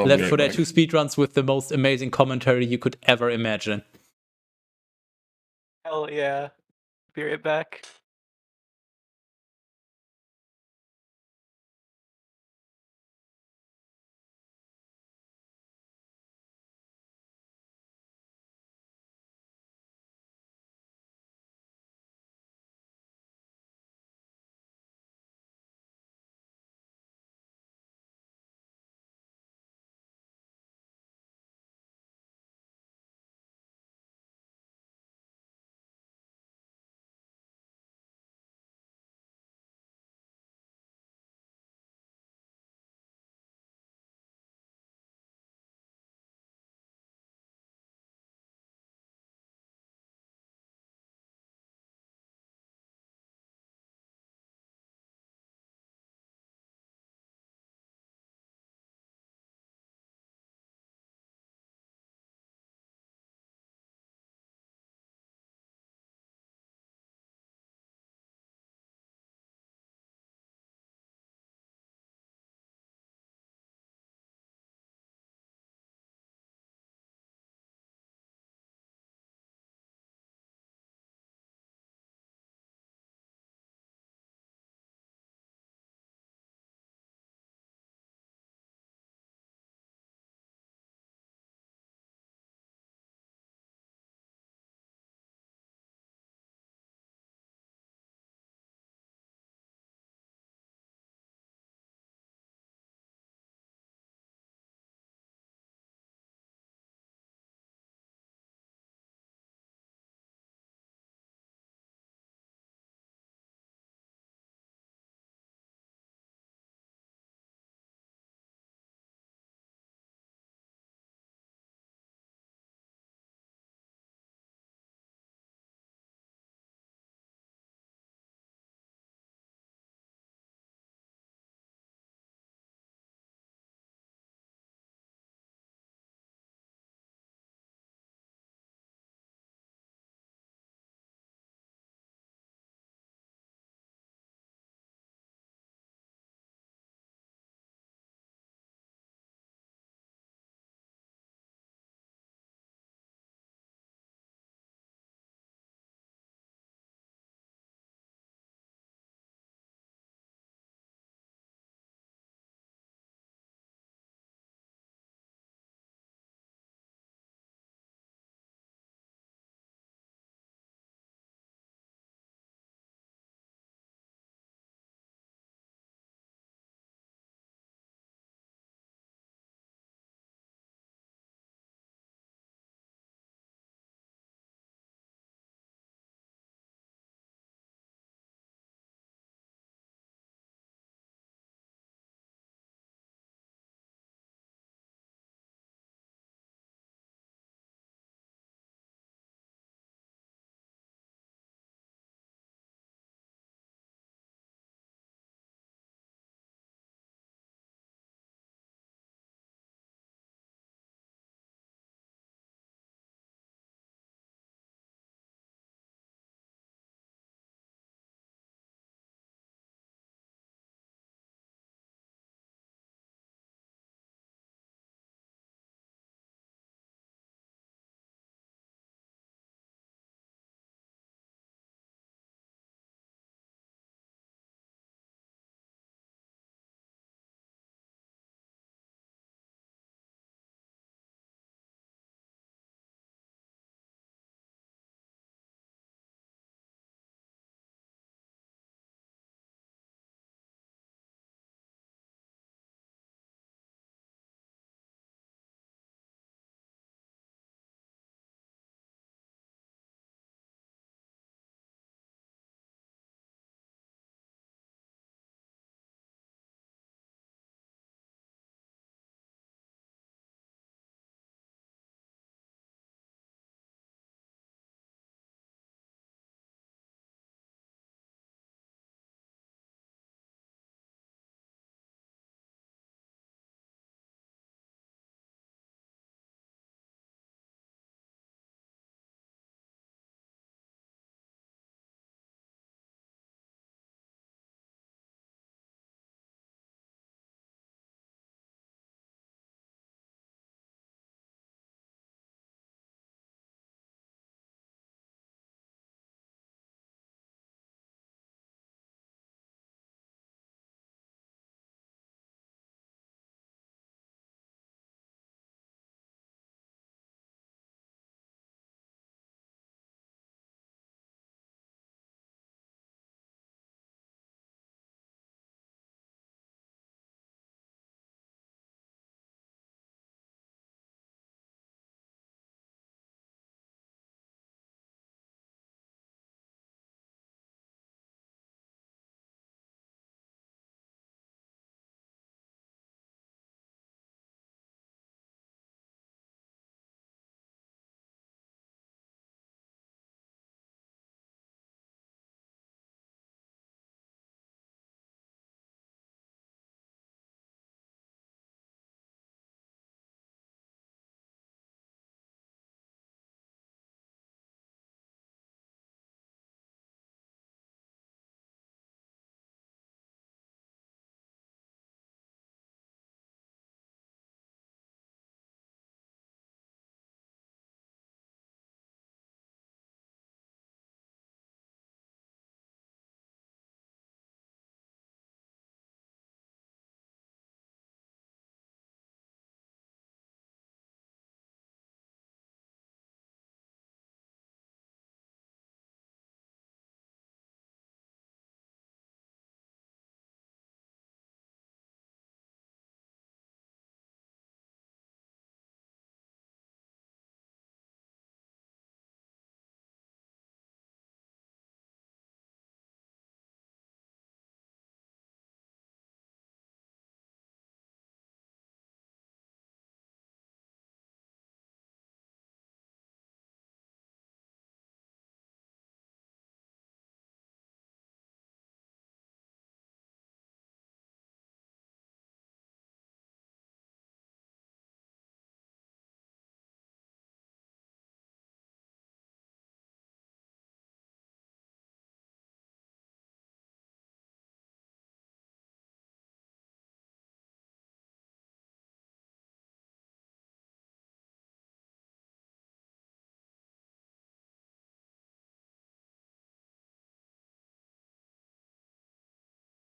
left for that 2 speedruns with the most amazing commentary you could ever imagine.
Hell yeah. Be right back.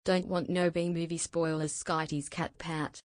Don't want no B-movie spoilers. Skyty's cat Pat.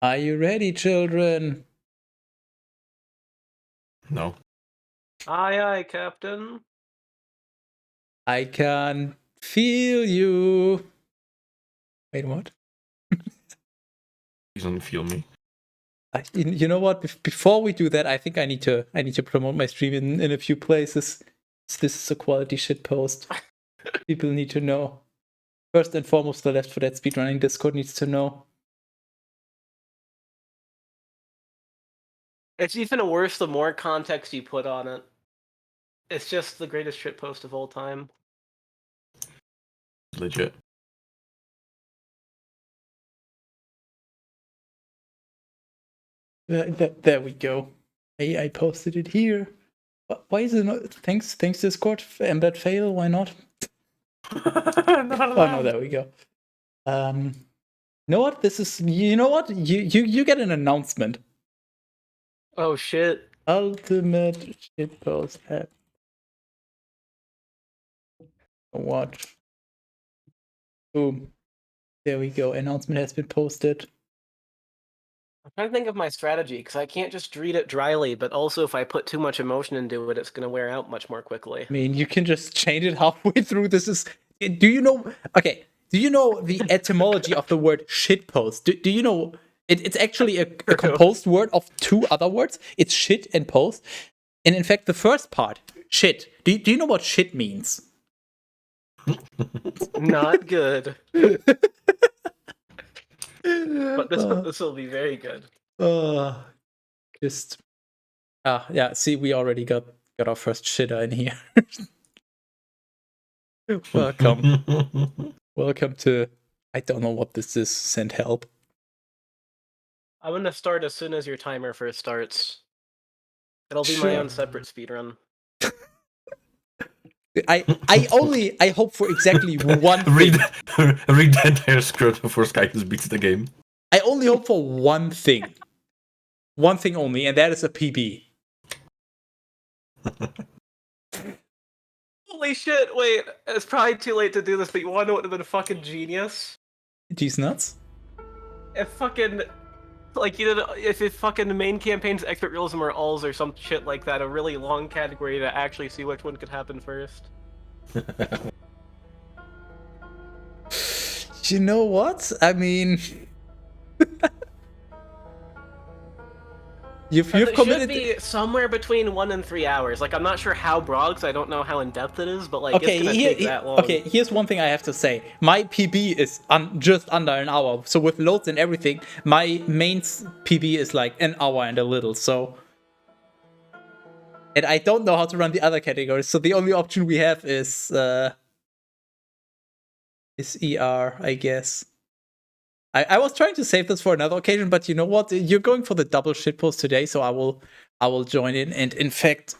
Are you ready, children?
No.
Aye, aye, Captain.
I can feel you. Wait, what?
Please don't feel me.
You know what? Before we do that, I think I need to promote my stream in a few places. This is a quality shit post. People need to know. First and foremost, the Left 4 Dead speedrunning Discord needs to know.
It's even worse the more context you put on it. It's just the greatest shitpost of all time.
Legit.
There we go. I posted it here. Why is it not? Thanks Discord. Embed fail. Why not? Oh no, there we go. You know what? This is. You know what? You get an announcement.
Oh shit.
Ultimate shitpost app. Watch. Boom. There we go. Announcement has been posted.
I'm trying to think of my strategy, because I can't just read it dryly, but also if I put too much emotion into it, it's going to wear out much more quickly.
I mean, you can just change it halfway through. This is. Do you know? Okay. Do you know the etymology of the word shitpost? Do you know? It's actually a composed word of two other words. It's shit and post. And in fact, the first part, shit. Do you know what shit means?
Not good. But this will be very good.
Just. Yeah. See, we already got our first shitter in here. Welcome. Welcome to. I don't know what this is. Send help.
I'm going to start as soon as your timer first starts. It'll be
Sure.
my own separate speedrun.
I hope for exactly one thing.
read the entire script before Skype beats the game.
I only hope for one thing. one thing only, and that is a PB.
Holy shit, wait, it's probably too late to do this, but you wanna know what would have been fucking genius?
These nuts?
If fucking, like, you know, if fucking main campaigns, expert realism, or alls, or some shit like that, a really long category to actually see which one could happen first.
You know what? I mean, you've
It
committed.
should be somewhere between 1 and 3 hours. Like, I'm not sure how broad, because I don't know how in-depth it is, but, like,
Okay,
it's gonna take that long.
okay, here's one thing I have to say. My PB is just under an hour. So with loads and everything, my main PB is like an hour and a little. So, and I don't know how to run the other categories. So the only option we have is ER, I guess. I was trying to save this for another occasion, but you know what? You're going for the double shitpost today, so I will join in. And in fact,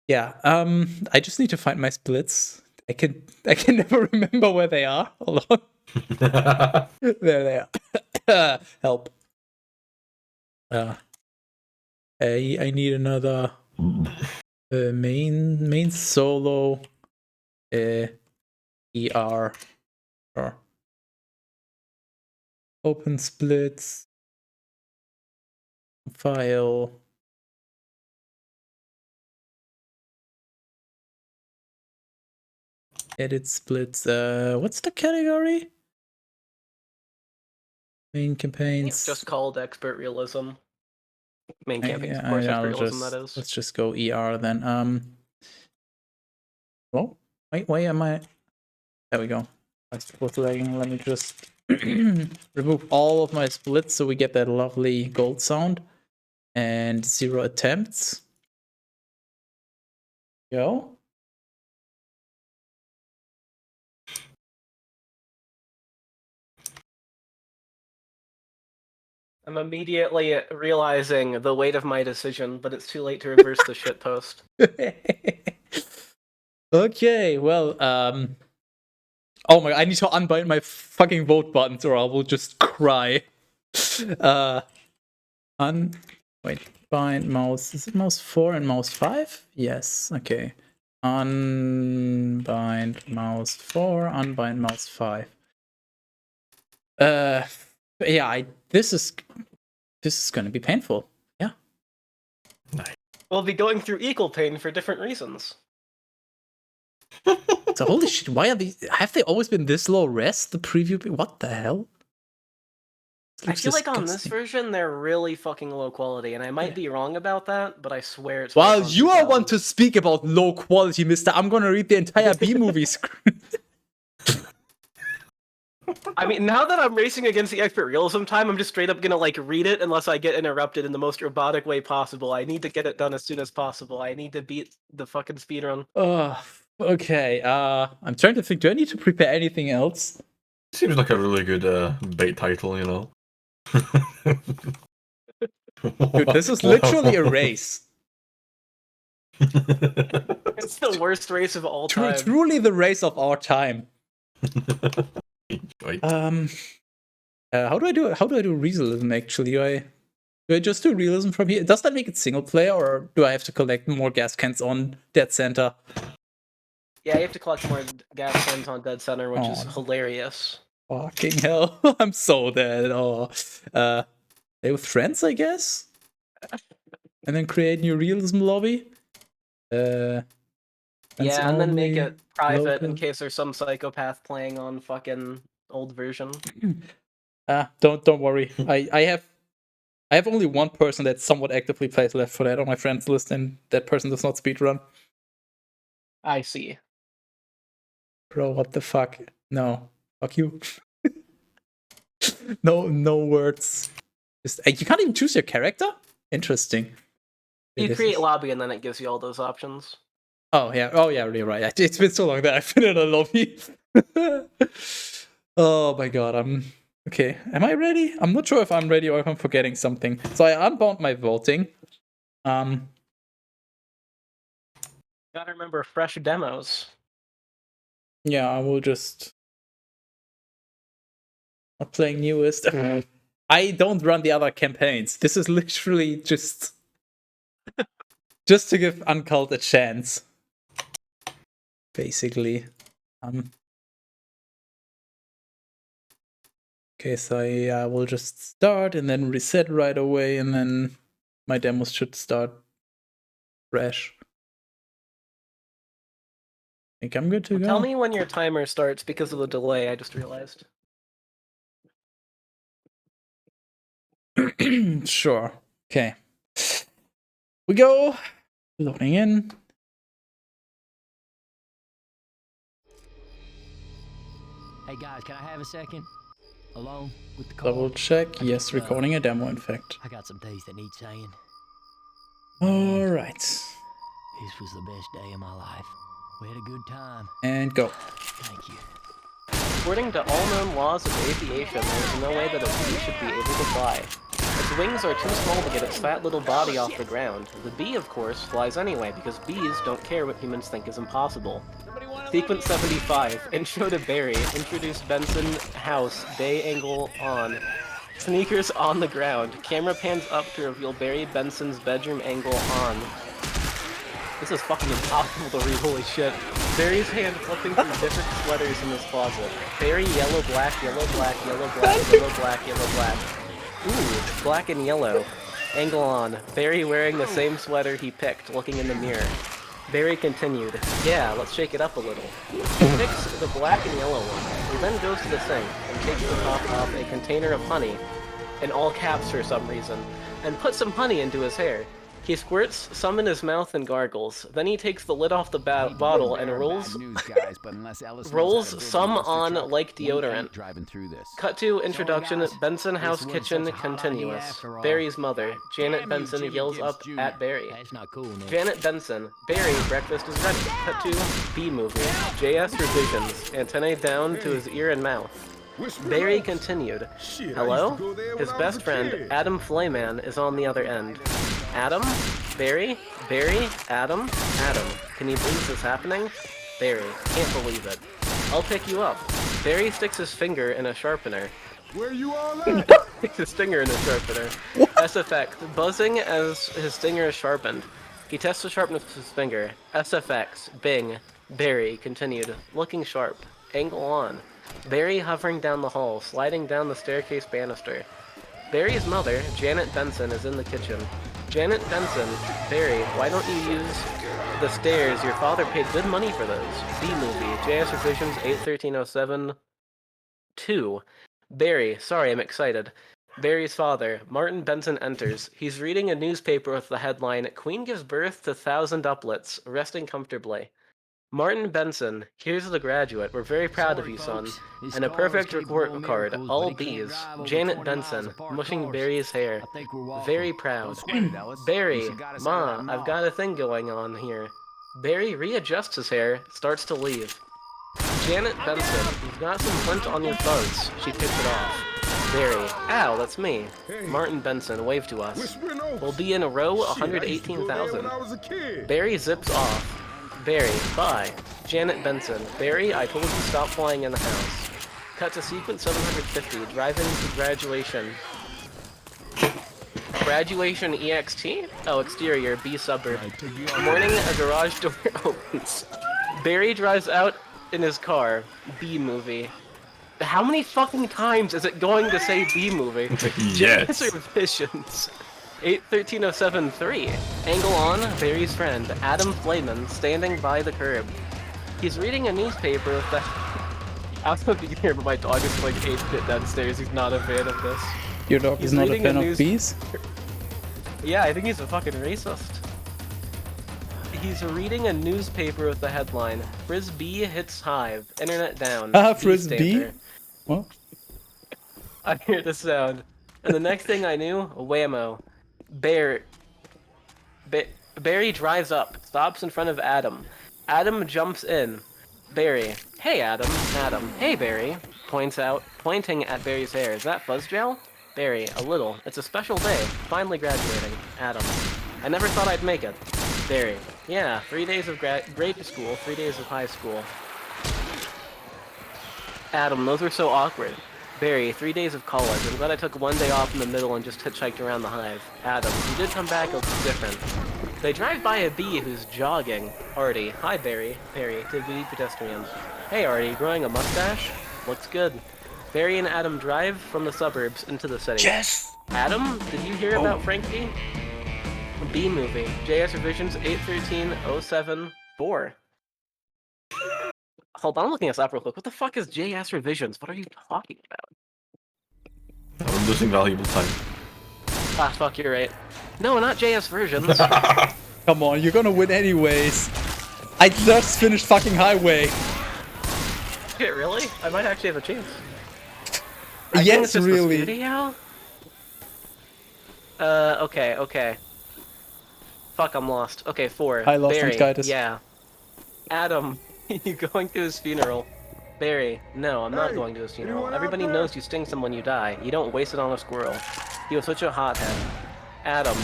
yeah, I just need to find my splits. I can never remember where they are. Hold on. There they are. Help. I need another main solo ER. Sure. Open splits. File. Edit splits. What's the category? Main campaigns.
It's just called expert realism. Main campaigns, of course, expert realism, that is.
Let's just go ER then. Well, wait, am I? There we go. My split lagging. Let me just remove all of my splits so we get that lovely gold sound. And 0 attempts. Go.
I'm immediately realizing the weight of my decision, but it's too late to reverse the shitpost.
Okay, well, oh my god, I need to unbind my fucking vote buttons or I will just cry. Wait, bind mouse. Is it mouse 4 and mouse 5? Yes, okay. Unbind mouse 4, unbind mouse 5. Yeah, this is gonna be painful. Yeah.
Nice.
We'll be going through equal pain for different reasons.
So holy shit, why are these? Have they always been this low res? The preview. What the hell?
I feel like on this
disgusting.
version they're really fucking low quality, and I might be wrong about that, but I swear it's.
Well, you are one to speak about low quality, mister. I'm gonna read the entire B-movie script.
I mean, now that I'm racing against the expert realism time, I'm just straight up gonna, like, read it unless I get interrupted in the most robotic way possible. I need to get it done as soon as possible. I need to beat the fucking speedrun.
Okay. I'm trying to think. Do I need to prepare anything else?
Seems like a really good bait title, you know.
Dude, this is literally a race.
It's the worst race of all time.
Truly the race of our time.
Right.
How do I do it? How do I do realism actually? Do I just do realism from here? Does that make it single player, or do I have to collect more gas cans on Dead Center?
Yeah, you have to collect more gas cans on Dead Center, which is hilarious.
Fucking hell. I'm so dead. Oh. Play with friends, I guess? And then create new realism lobby?
Yeah, and then make it private
local.
in case there's some psychopath playing on fucking old version.
Don't worry. I have only one person that somewhat actively plays Left 4 Dead on my friends list, and that person does not speedrun.
I see.
Bro, what the fuck? No. Fuck you. No words. You can't even choose your character? Interesting.
You create lobby and then it gives you all those options.
Oh yeah, you're right. It's been so long that I've been in a lobby. Oh my god, okay. Am I ready? I'm not sure if I'm ready or if I'm forgetting something. So I unbound my voting.
Gotta remember fresh demos.
Yeah, I will just not playing newest. I don't run the other campaigns. This is literally just to give Uncult a chance, basically. Okay, so I will just start and then reset right away, and then my demos should start fresh. I think I'm good to go.
Tell me when your timer starts because of the delay, I just realized.
Sure. Okay. We go. Loading in.
Hey guys, can I have a second? Alone with the call?
Double check. Yes, recording a demo, in fact.
I got some things that need saying.
Alright.
This was the best day of my life. We had a good time.
And go.
Thank you.
According to all known laws of aviation, there is no way that a bee should be able to fly. Its wings are too small to get its fat little body off the ground. The bee, of course, flies anyway, because bees don't care what humans think is impossible. Sequence 75, intro to Barry, introduce Benson, house, day angle on. Sneakers on the ground, camera pans up to reveal Barry Benson's bedroom angle on. This is fucking impossible to read, holy shit. Barry's hand flipping through different sweaters in his closet. Barry, yellow, black, yellow, black, yellow, black, yellow, black, yellow, black. Ooh, black and yellow. Angle on. Barry wearing the same sweater he picked, looking in the mirror. Barry continued. Yeah, let's shake it up a little. He picks the black and yellow one. He then goes to the sink and takes the top off a container of honey, in all caps for some reason, and puts some honey into his hair. He squirts some in his mouth and gargles. Then he takes the lid off the bottle and rolls some on like deodorant. Cut to introduction, Benson house kitchen continuous. Barry's mother, Janet Benson, yells up at Barry. Janet Benson, Barry, breakfast is ready. Cut to B movie. JS revisions, antennae down to his ear and mouth. Barry continued. Hello? His best friend, Adam Flayman, is on the other end. Adam? Barry? Barry? Adam? Adam. Can you believe this is happening? Barry. Can't believe it. I'll pick you up. Barry sticks his finger in a sharpener.
Where you all at?
Sticks his stinger in a sharpener. S effect. Buzzing as his stinger is sharpened. He tests the sharpness of his finger. SFX. Bing. Barry continued. Looking sharp. Angle on. Barry hovering down the hall, sliding down the staircase banister. Barry's mother, Janet Benson, is in the kitchen. Janet Benson, Barry, why don't you use the stairs? Your father paid good money for those. B movie, JS Revisions 81307 2. Barry, sorry, I'm excited. Barry's father, Martin Benson, enters. He's reading a newspaper with the headline, Queen gives birth to 1,000 duplets, resting comfortably. Martin Benson, here's the graduate. We're very proud of you, son. And a perfect report card, all B's. Janet Benson, mushing Barry's hair. Very proud. Barry, Ma, I've got a thing going on here. Barry readjusts his hair, starts to leave. Janet Benson, you've got some lint on your fuzz. She picks it off. Barry, ow, that's me. Martin Benson, wave to us. We'll be in a row 118,000. Barry zips off. Barry, bye. Janet Benson. Barry, I told you to stop flying in the house. Cut to sequence 750, driving to graduation. Graduation EXT? Oh, exterior, B suburb. Morning, a garage door opens. Barry drives out in his car. B movie. How many fucking times is it going to say B movie?
Yes.
Revisions. 81307-3. Angle on, Barry's friend, Adam Flayman, standing by the curb. He's reading a newspaper with the... I was hoping you can hear, but my dog is like 8-bit downstairs. He's not a fan of this.
Your dog is not a fan of bees?
Yeah, I think he's a fucking racist. He's reading a newspaper with the headline, Frisbee hits hive, internet down.
Frisbee? What?
I hear the sound. And the next thing I knew, whammo. Barry drives up, stops in front of Adam. Adam jumps in. Barry, hey Adam. Adam, hey Barry. Pointing at Barry's hair. Is that fuzz gel? Barry, a little. It's a special day. Finally graduating. Adam, I never thought I'd make it. Barry, yeah, 3 days of grade school, 3 days of high school. Adam, those were so awkward. Barry, 3 days of college. I'm glad I took 1 day off in the middle and just hitchhiked around the hive. Adam, you did come back, it looks different. They drive by a bee who's jogging. Artie, hi Barry. Barry, to bee pedestrian. Hey Artie, growing a mustache? Looks good. Barry and Adam drive from the suburbs into the city.
Yes!
Adam, did you hear about Frankie? B movie. JS revisions 813-074. Hold on, I'm looking this up real quick. What the fuck is JS revisions? What are you talking about?
I'm losing valuable time.
Ah, fuck, you're right. No, not JS versions.
Come on, you're gonna win anyways. I just finished fucking Highway.
Shit, really? I might actually have a chance. I think
Yes,
it's just
really.
the studio? Okay. Fuck, I'm lost. Okay, 4.
I lost
Barry,
Titus.
yeah. Adam, you going to his funeral? Barry, no, I'm not
Hey,
going to his funeral.
anyone out
Everybody
there?
knows you sting someone you die. You don't waste it on a squirrel. He was such a hothead. Adam,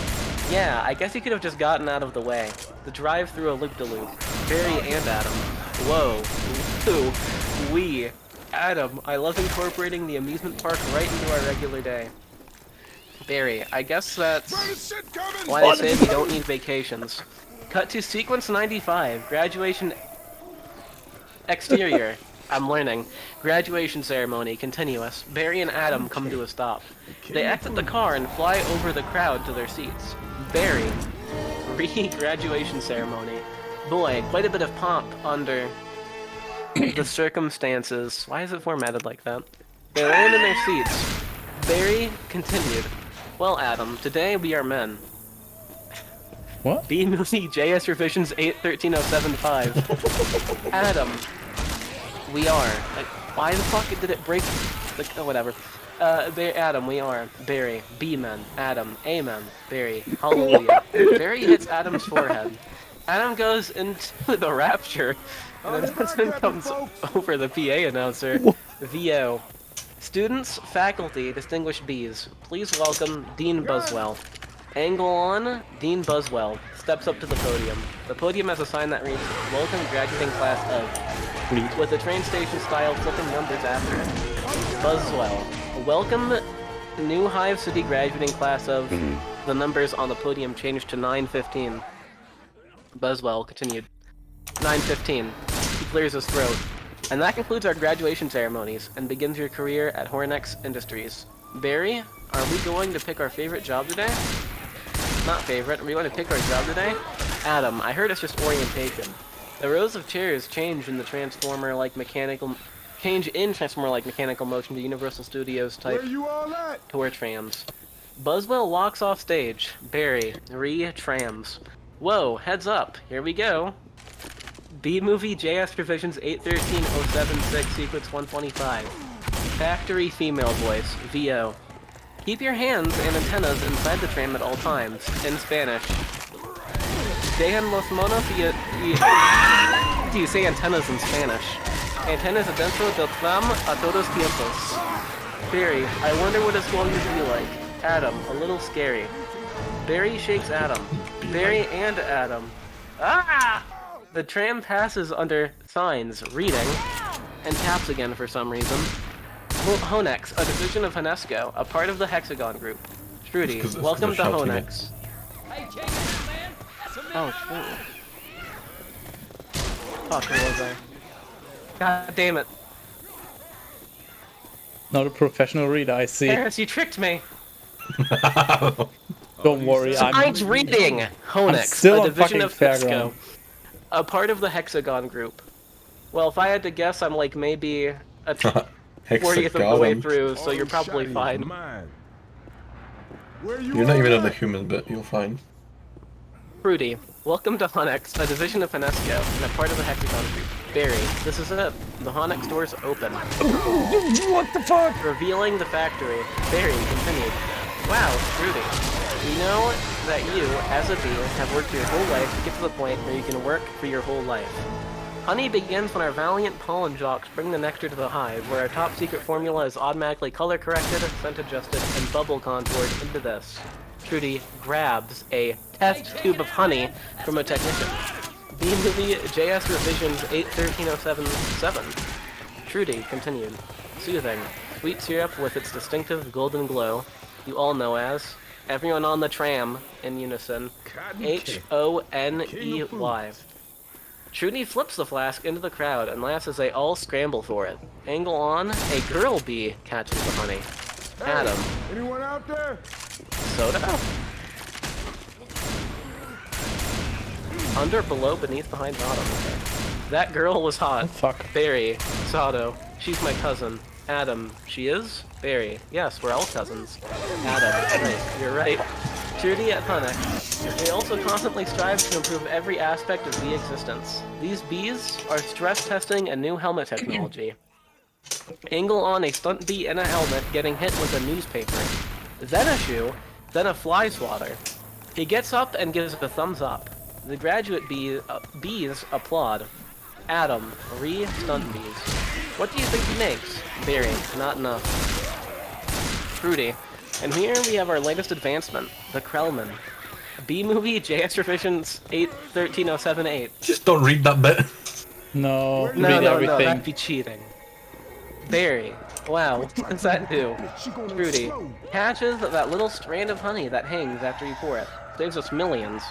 yeah, I guess he could have just gotten out of the way. The drive through a loop-de-loop. Barry and Adam. Whoa. Ooh. We. Adam, I love incorporating the amusement park right into our regular day. Barry, I guess that's why they say we don't need vacations. Cut to sequence 95, graduation exterior. I'm learning. Graduation ceremony, continuous. Barry and Adam come to a stop. They exit the car and fly over the crowd to their seats. Barry, re-graduation ceremony. Boy, quite a bit of pomp under the circumstances. Why is it formatted like that? They land in their seats. Barry continued. Well, Adam, today we are men.
What?
B movie JS revisions 813-075. Adam, we are. Like, why the fuck did it break? Like, oh, whatever. Adam, we are. Barry, B men. Adam, Amen. Barry, hallelujah. Barry hits Adam's forehead. Adam goes into the rapture. And then Hudson comes over the PA announcer. VO. Students, faculty, distinguished Bs, please welcome Dean Buswell. Angle on, Dean Buswell steps up to the podium. The podium has a sign that reads, Welcome graduating class of, with the train station style flipping numbers after it. Buswell. Welcome new Hive City graduating class of, the numbers on the podium changed to 915. Buswell continued. 915. He clears his throat. And that concludes our graduation ceremonies, and begins your career at Hornex Industries. Barry, are we going to pick our favorite job today? Not favorite, are we going to pick our job today? Adam, I heard it's just orientation. The rows of chairs change in Transformer-like mechanical motion to Universal Studios type
Where you all at?
tour trams. Buswell walks off stage. Barry, re-trams. Whoa, heads up, here we go. B-movie JS revisions 813-076, sequence 125. Factory female voice, VO. Keep your hands and antennas inside the tram at all times, in Spanish. Dejan los monos y... Do you say antennas in Spanish? Antenas adentro del tram a todos tiempos. Barry, I wonder what it's going to be like. Adam, a little scary. Barry shakes Adam. Barry and Adam. Ah! The tram passes under signs, reading, and taps again for some reason. Honex, a division of Honesco, a part of the Hexagon Group. Trudy, welcome to Honex. Oh, true. Fuck, where was I? God damn it.
Not a professional reader, I see.
Teras, you tricked me!
Don't worry,
Signs reading! Honex,
still
a
on
division
fucking
of
Fairground.
Hexagon. A part of the Hexagon Group. Well, if I had to guess, I'm like maybe a 40th of the way through, so you're probably fine.
You're not even on the human bit, you'll find.
Rudy, welcome to Honex, a division of Honesco, and a part of the Hexagon Group. Barry, this is it. The Honex doors open.
What the fuck?
Revealing the factory. Barry continued. Wow, Rudy. We know that you, as a bee, have worked your whole life to get to the point where you can work for your whole life. Honey begins when our valiant pollen jocks bring the nectar to the hive, where our top secret formula is automatically color corrected, scent adjusted, and bubble contoured into this. Trudy grabs a test tube of honey from a technician. B-movie JS revisions 813-077. Trudy continued. Soothing. Sweet syrup with its distinctive golden glow, you all know as, everyone on the tram, in unison, Honey. Trudy flips the flask into the crowd and laughs as they all scramble for it. Angle on, a girl bee catches the honey. Adam.
Anyone out there?
Soda? Under, below, beneath, behind, bottom. Okay. That girl was hot.
Oh, fuck.
Barry. Sado. She's my cousin. Adam. She is? Barry. Yes, we're all cousins. Adam. Right. You're right. Trudy at Hunnick. They also constantly strive to improve every aspect of bee existence. These bees are stress testing a new helmet technology. Angle on a stunt bee in a helmet getting hit with a newspaper. Then a shoe, then a fly swatter. He gets up and gives a thumbs up. The graduate bees applaud. Adam, stunt bees. What do you think he makes? Barry, not enough. Fruity. And here we have our latest advancement, the Krellman. B-movie JS revisions 8.13.078.
Just don't read that bit.
No,
No,
read
no,
everything.
that'd be cheating. Barry. Wow, what does that do? Fruity. Catches that little strand of honey that hangs after you pour it. Saves us millions.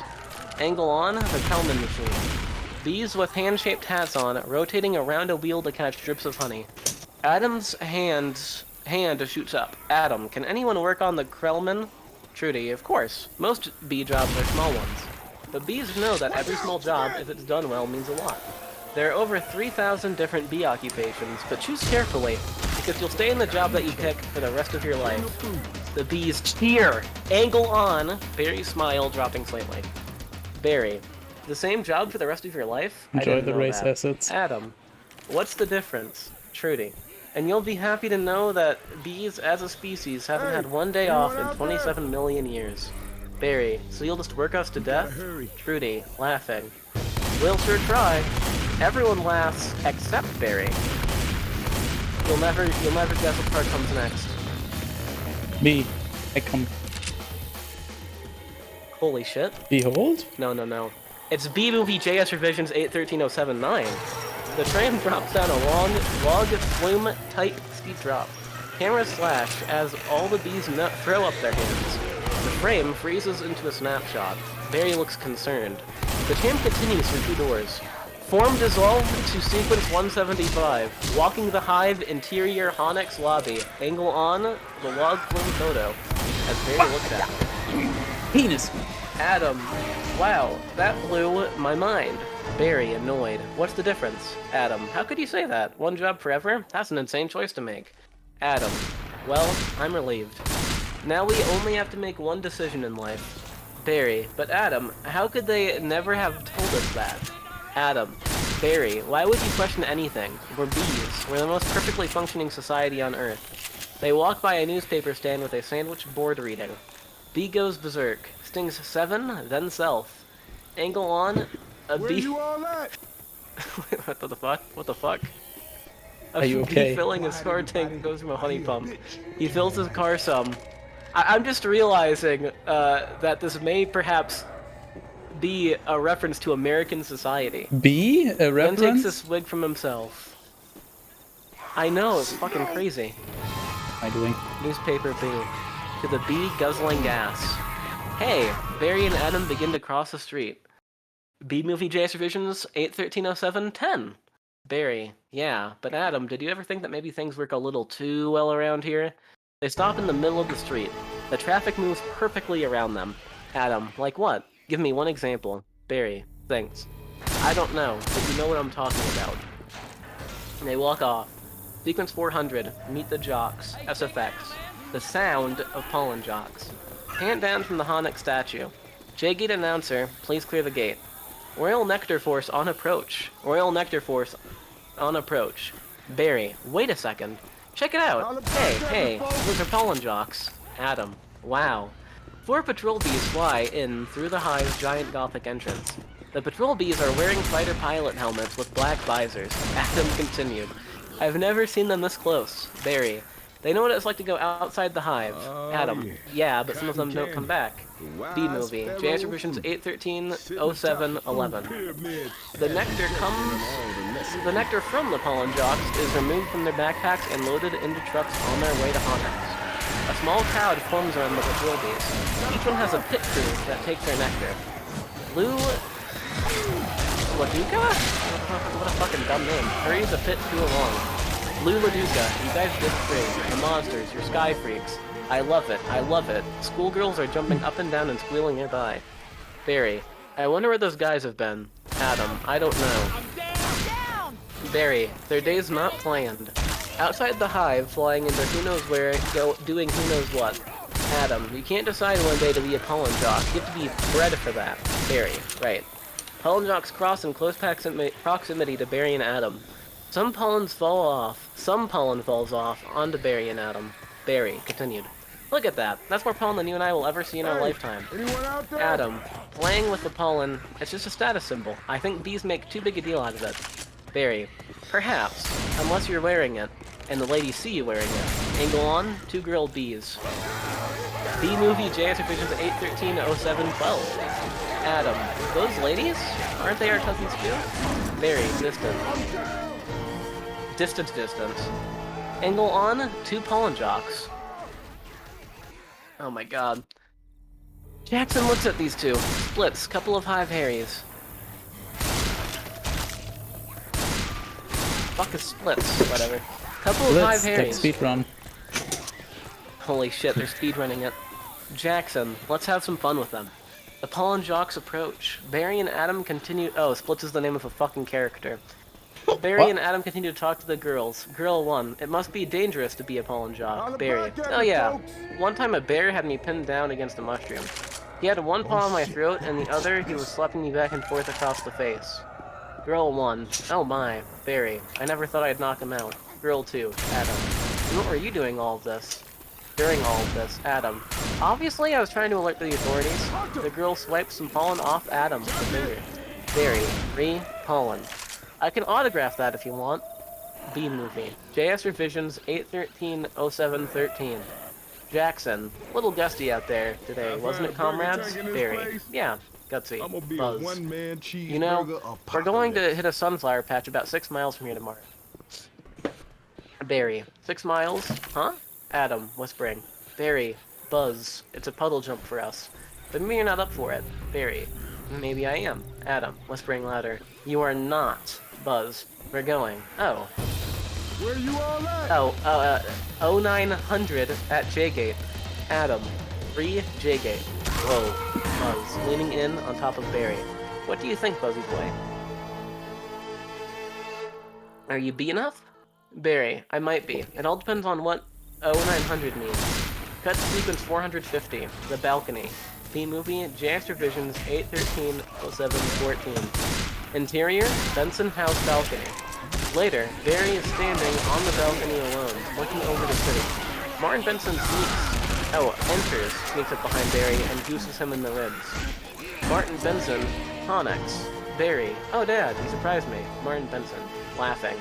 Angle on, the Krellman machine. Bees with hand-shaped hats on, rotating around a wheel to catch drips of honey. Adam's hand shoots up. Adam, can anyone work on the Krellman? Trudy, of course. Most bee jobs are small ones. But bees know that every small job, if it's done well, means a lot. There are over 3,000 different bee occupations, but choose carefully, because you'll stay in the job that you pick for the rest of your life. The bees cheer! Angle on! Barry's smile dropping slightly. Barry, the same job for the rest of your life? I
Enjoy
didn't
the
know
race
that.
assets.
Adam, what's the difference? Trudy. And you'll be happy to know that bees as a species haven't had one day off in 27 million years. Barry, so you'll just work us to death? Trudy, laughing. We'll sure try. Everyone laughs except Barry. You'll never guess what part comes next.
Me. I come.
Holy shit.
Behold?
No. It's B-movie JS revisions 8.13.079. The train drops down a long, log flume tight steep drop. Camera slash as all the bees throw up their hands. The frame freezes into a snapshot. Barry looks concerned. The train continues through 2 doors. Form dissolved to sequence 175. Walking the hive interior Honix lobby. Angle on the log flume photo. As Barry looks at it.
Penis.
Adam. Wow, that blew my mind. Barry, annoyed. What's the difference? Adam. How could you say that? One job forever? That's an insane choice to make. Adam. Well, I'm relieved. Now we only have to make one decision in life. Barry. But Adam, how could they never have told us that? Adam. Barry, why would you question anything? We're bees. We're the most perfectly functioning society on Earth. They walk by a newspaper stand with a sandwich board reading. Bee goes berserk. Stings 7, then self. Angle on. A
Where
bee.
you all at?
What the fuck? What the fuck? A
Are you
bee
okay?
filling his car tank and goes from a honey pump. He fills his car some. I'm just realizing that this may perhaps be a reference to American society.
B? A
Then takes
reference?
a swig from himself. I know, it's fucking crazy.
What am I doing?
Newspaper bee. To the bee guzzling gas. Hey, Barry and Adam begin to cross the street. B-movie JS revisions 8.13.07.10. Barry, yeah, but Adam, did you ever think that maybe things work a little too well around here? They stop in the middle of the street. The traffic moves perfectly around them. Adam, like what? Give me one example. Barry, thanks. I don't know, but you know what I'm talking about. And they walk off. Sequence 400, Meet the Jocks, SFX. The sound of pollen jocks. Hand down from the Honix statue. J-Gate announcer, please clear the gate. Royal Nectar Force on approach. Royal Nectar Force on approach. Barry, wait a second. Check it out. Hey, those are pollen jocks. Adam, wow. 4 patrol bees fly in through the hive's giant gothic entrance. The patrol bees are wearing fighter pilot helmets with black visors. Adam continued. I've never seen them this close. Barry, They know what it's like to go outside the hive.
Oh,
Adam. Yeah, but some of them don't come back. B
Wise
movie.
fellow
JS revisions 813
sitting atop
07
the
11.
pyramid,
The nectar comes. The nectar from the pollen jocks is removed from their backpacks and loaded into trucks on their way to Honix. A small crowd forms around the drill bees. Each one has a pit crew that takes their nectar. Lou Laduca? What a fucking dumb name. Hurries a pit crew along. Lou Laduca, you guys did great. The monsters, you're sky freaks. I love it, I love it. Schoolgirls are jumping up and down and squealing nearby. Barry, I wonder where those guys have been. Adam, I don't know. Barry, their day's not planned. Outside the hive, flying into who knows where, doing who knows what. Adam, you can't decide one day to be a pollen jock. You have to be bred for that. Barry, right. Pollen jocks cross in close proximity to Barry and Adam. Some pollen falls off onto Barry and Adam. Barry, continued. Look at that. That's more pollen than you and I will ever see in our lifetime.
Anyone out there?
Adam, playing with the pollen, it's just a status symbol. I think bees make too big a deal out of it. Barry, perhaps, unless you're wearing it, and the ladies see you wearing it. Angle on, 2 grilled bees. B movie JS Revisions 813-07-12. Adam, those ladies? Aren't they our cousins too? Very distant. Distance. Angle on, 2 pollen jocks. Oh my god. Jackson looks at these two. Splits, couple of hive harries. Fuck is splits, whatever. Couple of hive
Let's take
harries.
speedrun.
Holy shit, they're speedrunning it. Jackson, let's have some fun with them. The pollen jocks approach. Barry and Adam continue. Oh, Splits is the name of a fucking character. Barry and Adam continue to talk to the girls. Girl 1, it must be dangerous to be a pollen jock. Barry, oh yeah. One time a bear had me pinned down against a mushroom. He had one paw on my throat, and the other he was slapping me back and forth across the face. Girl 1, oh my. Barry, I never thought I'd knock him out. Girl 2, Adam. And what were you doing all of this? During all of this, Adam. Obviously, I was trying to alert the authorities. The girl swiped some pollen off Adam with her finger. Barry, pollen. I can autograph that if you want. B movie. JS Revisions 813-07-13. Jackson. Little gusty out there today, wasn't it, comrades? Barry. Yeah, gutsy.
I'm gonna be
Buzz.
a one-man cheeseburger.
You know, we're going to hit a sunflower patch about 6 miles from here tomorrow. Barry. 6 miles? Huh? Adam, whispering. Barry. Buzz. It's a puddle jump for us. But maybe you're not up for it. Barry. Maybe I am. Adam, whispering louder. You are not. Buzz. We're going. Oh.
Where you all at?
0900 at J-Gate. Adam. 3 J-Gate. Whoa. Buzz. Leaning in on top of Barry. What do you think, Buzzy boy? Are you B enough? Barry. I might be. It all depends on what 0900 means. Cut to sequence 450. The balcony. B-movie, JX Revisions 813-07-14. Interior, Benson House balcony. Later, Barry is standing on the balcony alone, looking over the city. Martin Benson sneaks up behind Barry and gooses him in the ribs. Martin Benson, Honix. Barry, oh Dad, you surprised me. Martin Benson, laughing.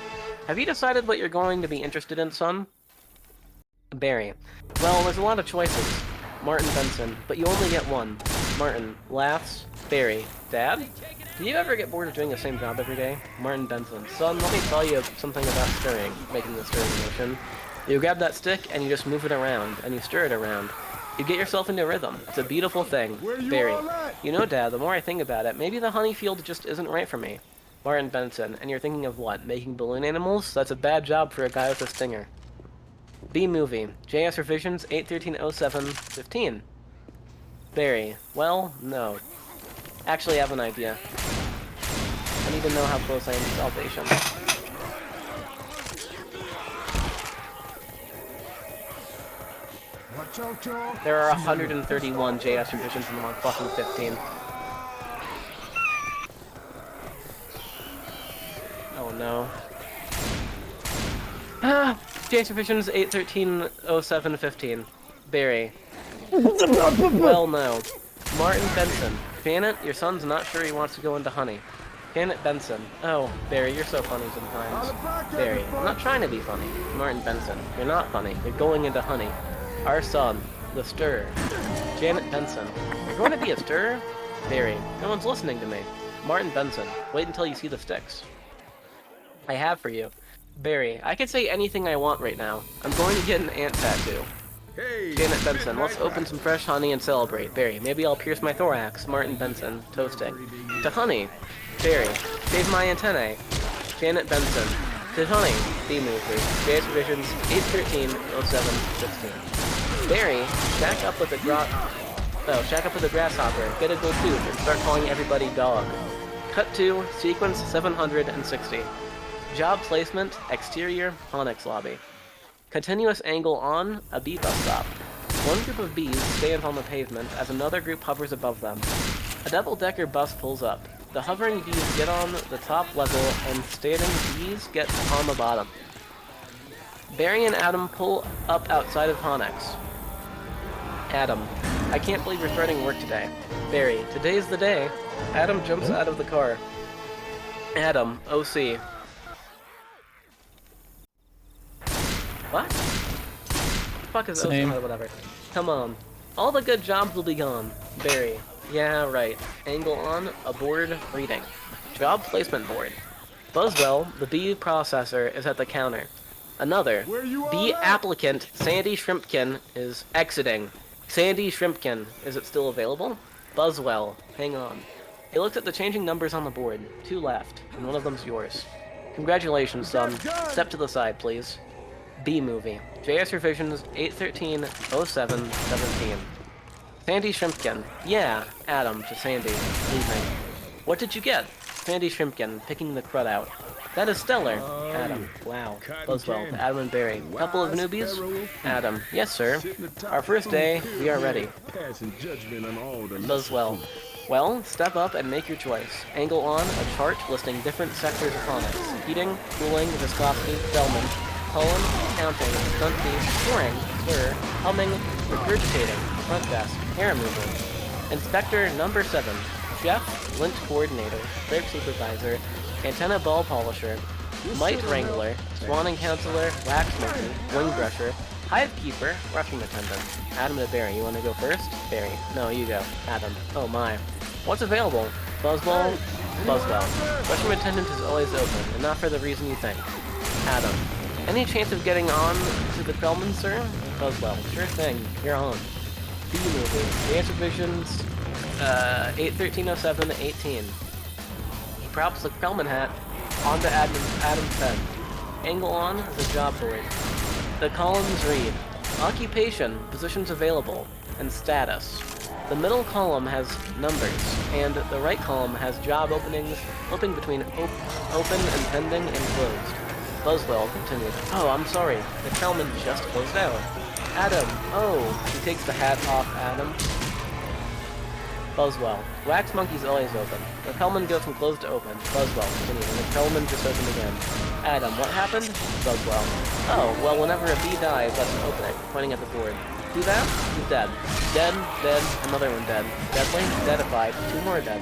Have you decided what you're going to be interested in, son? Barry, well, there's a lot of choices. Martin Benson, but you only get one. Martin, laughs. Barry, Dad? Do you ever get bored of doing the same job every day? Martin Benson, son, let me tell you something about stirring, making the stirring motion. You grab that stick and you just move it around, and you stir it around. You get yourself into rhythm. It's a beautiful thing. Barry, you know, Dad, the more I think about it, maybe the honey field just isn't right for me. Martin Benson, and you're thinking of what? Making balloon animals? That's a bad job for a guy with a stinger. B-movie, JS Revisions 813-07-15. Barry, well, no. Actually, I have an idea. I need to know how close I am to salvation.
Watch out, y'all.
There are 131 JS Revisions in 1 Oh no. JS Revisions 813-07-15. Barry. Well, no. Martin Benson. Janet, your son's not sure he wants to go into honey. Janet Benson. Oh, Barry, you're so funny sometimes. Barry, I'm not trying to be funny. Martin Benson, you're not funny. You're going into honey. Our son, the stir. Janet Benson, you're going to be a stir? Barry, no one's listening to me. Martin Benson, wait until you see the sticks. I have for you. Barry, I can say anything I want right now. I'm going to get an ant tattoo. Janet Benson, let's open some fresh honey and celebrate. Barry, maybe I'll pierce my thorax. Martin Benson, toasting. To honey. Barry, shave my antennae. Janet Benson, to honey. B-movie. JS Visions, 8/13/07/16. Barry, shack up with a grasshopper, get a good tooth, and start calling everybody dog. Cut to sequence 760. Job placement, exterior, Onyx lobby. Continuous angle on, a bee bus stop. One group of bees stands on the pavement as another group hovers above them. A double-decker bus pulls up. The hovering bees get on the top level and standing bees get on the bottom. Barry and Adam pull up outside of Onyx. Adam, I can't believe you're starting work today. Barry, today's the day. Adam jumps out of the car. Adam, OC. What? The fuck is
Same.
OC? Whatever. Come on. All the good jobs will be gone. Barry. Yeah, right. Angle on, a board, reading. Job placement board. Buzzwell, the bee processor, is at the counter. Another. Bee applicant, Sandy Shrimpkin, is exiting. Sandy Shrimpkin, is it still available? Buzzwell, hang on. He looked at the changing numbers on the board. 2 left, and one of them's yours. Congratulations, son. Step to the side, please. B-movie. JS Revisions 8/13/07/17. Sandy Shrimpkin. Yeah, Adam to Sandy. Leaving. What did you get? Sandy Shrimpkin, picking the crud out. That is stellar. Adam. Wow. Buzzwell to Adam and Barry. Couple of newbies? Adam. Yes, sir. Our first day, we are ready. Buzzwell. Well, step up and make your choice. Angle on, a chart listing different sectors of Onyx. Heating, cooling, viscosity, Bellman, column, counting, stunt beam, pouring, stir, humming, regurgitating, front desk, hair removal. Inspector number 7. Chef, lint coordinator, grape supervisor, antenna ball polisher, mite wrangler, swanning counselor, wax monkey, wing brusher, hive keeper, rushroom attendant. Adam to Barry, you want to go first? Barry. No, you go. Adam. Oh my. What's available? Buzzwell? Buzzwell. Rushroom attendant is always open, and not for the reason you think. Adam. Any chance of getting on to the Krellman, sir? Buzzwell. Sure thing. You're on. B-movie. The answer visions, 8/13/07/18. He props the Krellman hat onto Adam's head. Angle on, the job board. The columns read, occupation, positions available, and status. The middle column has numbers, and the right column has job openings, flipping between open and pending and closed. Buzzwell continued, oh, I'm sorry, the Krellman just closed out. Adam, oh, he takes the hat off Adam. Buzzwell, wax monkey's always open. The Krellman goes from closed to open. Buzzwell continued, and the Krellman just opened again. Adam, what happened? Buzzwell, oh, well, whenever a bee dies, that's an opening, pointing at the board. Do that? He's dead. Dead, dead, another one dead. Deadly, deadified, 2 more dead.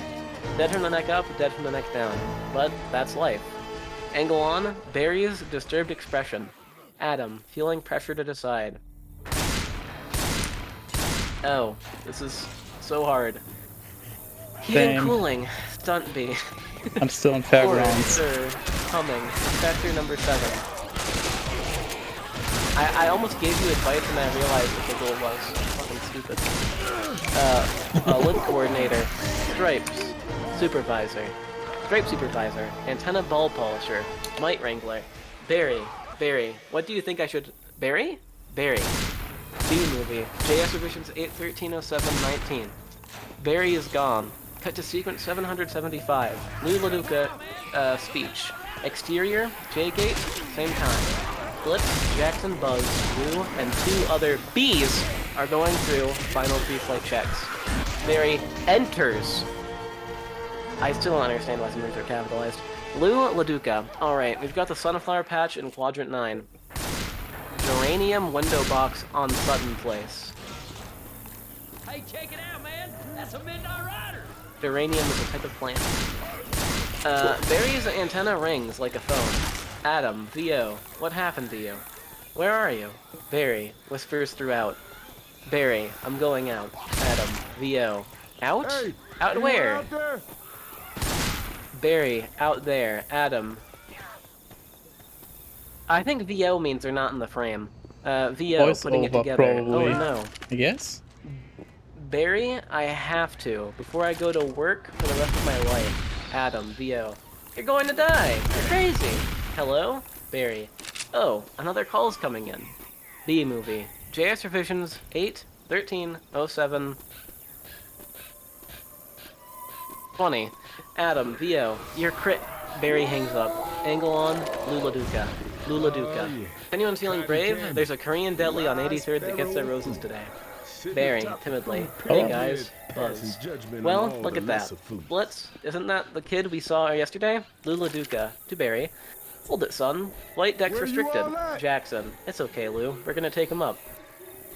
Dead from the neck up, dead from the neck down. But that's life. Angle on, Barry's disturbed expression. Adam, feeling pressure to decide. Oh, this is so hard. Heating,
Same.
cooling, stunt bee.
I'm still in fairgrounds.
Humming, factor number 7. I almost gave you advice and I realized what the goal was. Fucking stupid. Lip coordinator, stripes, supervisor, stripe supervisor, antenna ball polisher, mite wrangler, Barry, what do you think I should... Barry? Barry. B-movie, JS Revisions 8/13/07/19. Barry is gone. Cut to sequence 775. Lou LaDuca, speech. Exterior, J-Gate, same time. Blitz, Jackson, Buzz, Lou, and 2 other bees are going through final pre-flight checks. Barry enters. I still don't understand why some words are capitalized. Lou LaDuca. Alright, we've got the Sunflower Patch in Quadrant 9. Geranium window box on Sutton Place.
Hey, check it out, man. That's a midnight rider.
Geranium is a type of plant. Barry's antenna rings like a phone. Adam, VO, what happened to you? Where are you? Barry, whispers throughout. Barry, I'm going out. Adam, VO. Out?
Hey,
Out
anyone
where?
out there?
Barry, out there. Adam. I think VO means they're not in the frame. VO,
Voice
putting it
over,
together.
probably.
Oh no.
I guess?
Barry, I have to, before I go to work for the rest of my life. Adam, VO. You're going to die! You're crazy! Hello? Barry. Oh, another call's coming in. B movie. JS revisions 8, 13, 07, 20. Adam, VO. You're crit. Barry hangs up. Angle on. Lula Duca. Lula Duca. If anyone's feeling brave, there's a Korean deli on 83rd that gets their roses today. Barry, timidly. Hey guys. Buzz. Well, look at that. Blitz, isn't that the kid we saw yesterday? Lula Duca. To Barry. Hold it, son. Flight deck's
Where you
restricted.
all at?
Jackson. It's okay, Lou. We're gonna take him up.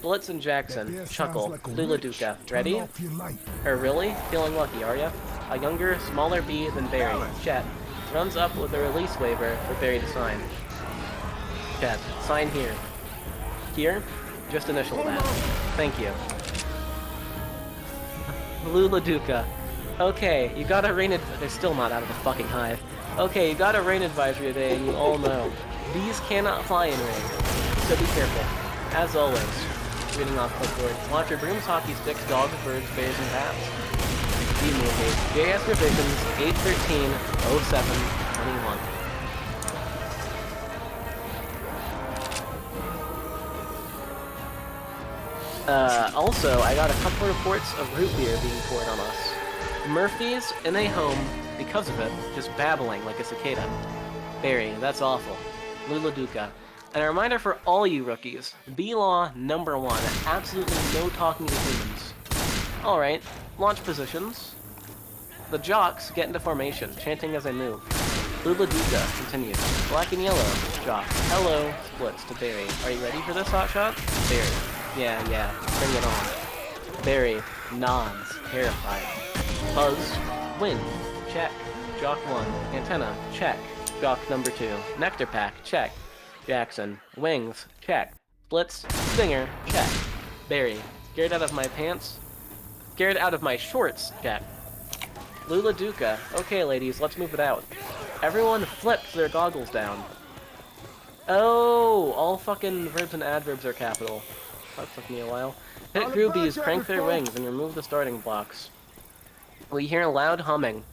Blitz and Jackson. Chuckle. Lula Duca. Ready? Really? Feeling lucky, are ya? A younger, smaller bee than Barry. Chet. Runs up with a release waiver for Barry to sign. Chet. Sign here. Here? Just initial that. Thank you. Lula Duca. Okay, you got a rain they're still not out of the fucking hive. Okay, you got a rain advisory today, and you all know. Bees cannot fly in rain, so be careful. As always, reading off clipboard, watch your brooms, hockey sticks, dogs, birds, bears, and bats. B movie. JS revisions 8/13/07/21. Also, I got a couple reports of root beer being poured on us. Murphy's in a home, because of it, just babbling like a cicada. Barry, that's awful. Lula Duca. And a reminder for all you rookies, B-Law #1, absolutely no talking to humans. Alright, launch positions. The jocks get into formation, chanting as I move. Lula Duca continues. Black and yellow, jock. Hello, splits to Barry. Are you ready for this hotshot? Barry. Yeah, bring it on. Barry nods, terrified. Buzz, win, check. Jock 1, antenna, check. Jock #2, nectar pack, check. Jackson, wings, check. Splits, stinger, check. Barry, scared out of my pants? Scared out of my shorts, check. Lula Duca, okay ladies, let's move it out. Everyone flipped their goggles down. Oh, all fucking verbs and adverbs are capital. That took me a while. Hit groupies, crank their wings, and remove the starting blocks. We hear a loud humming.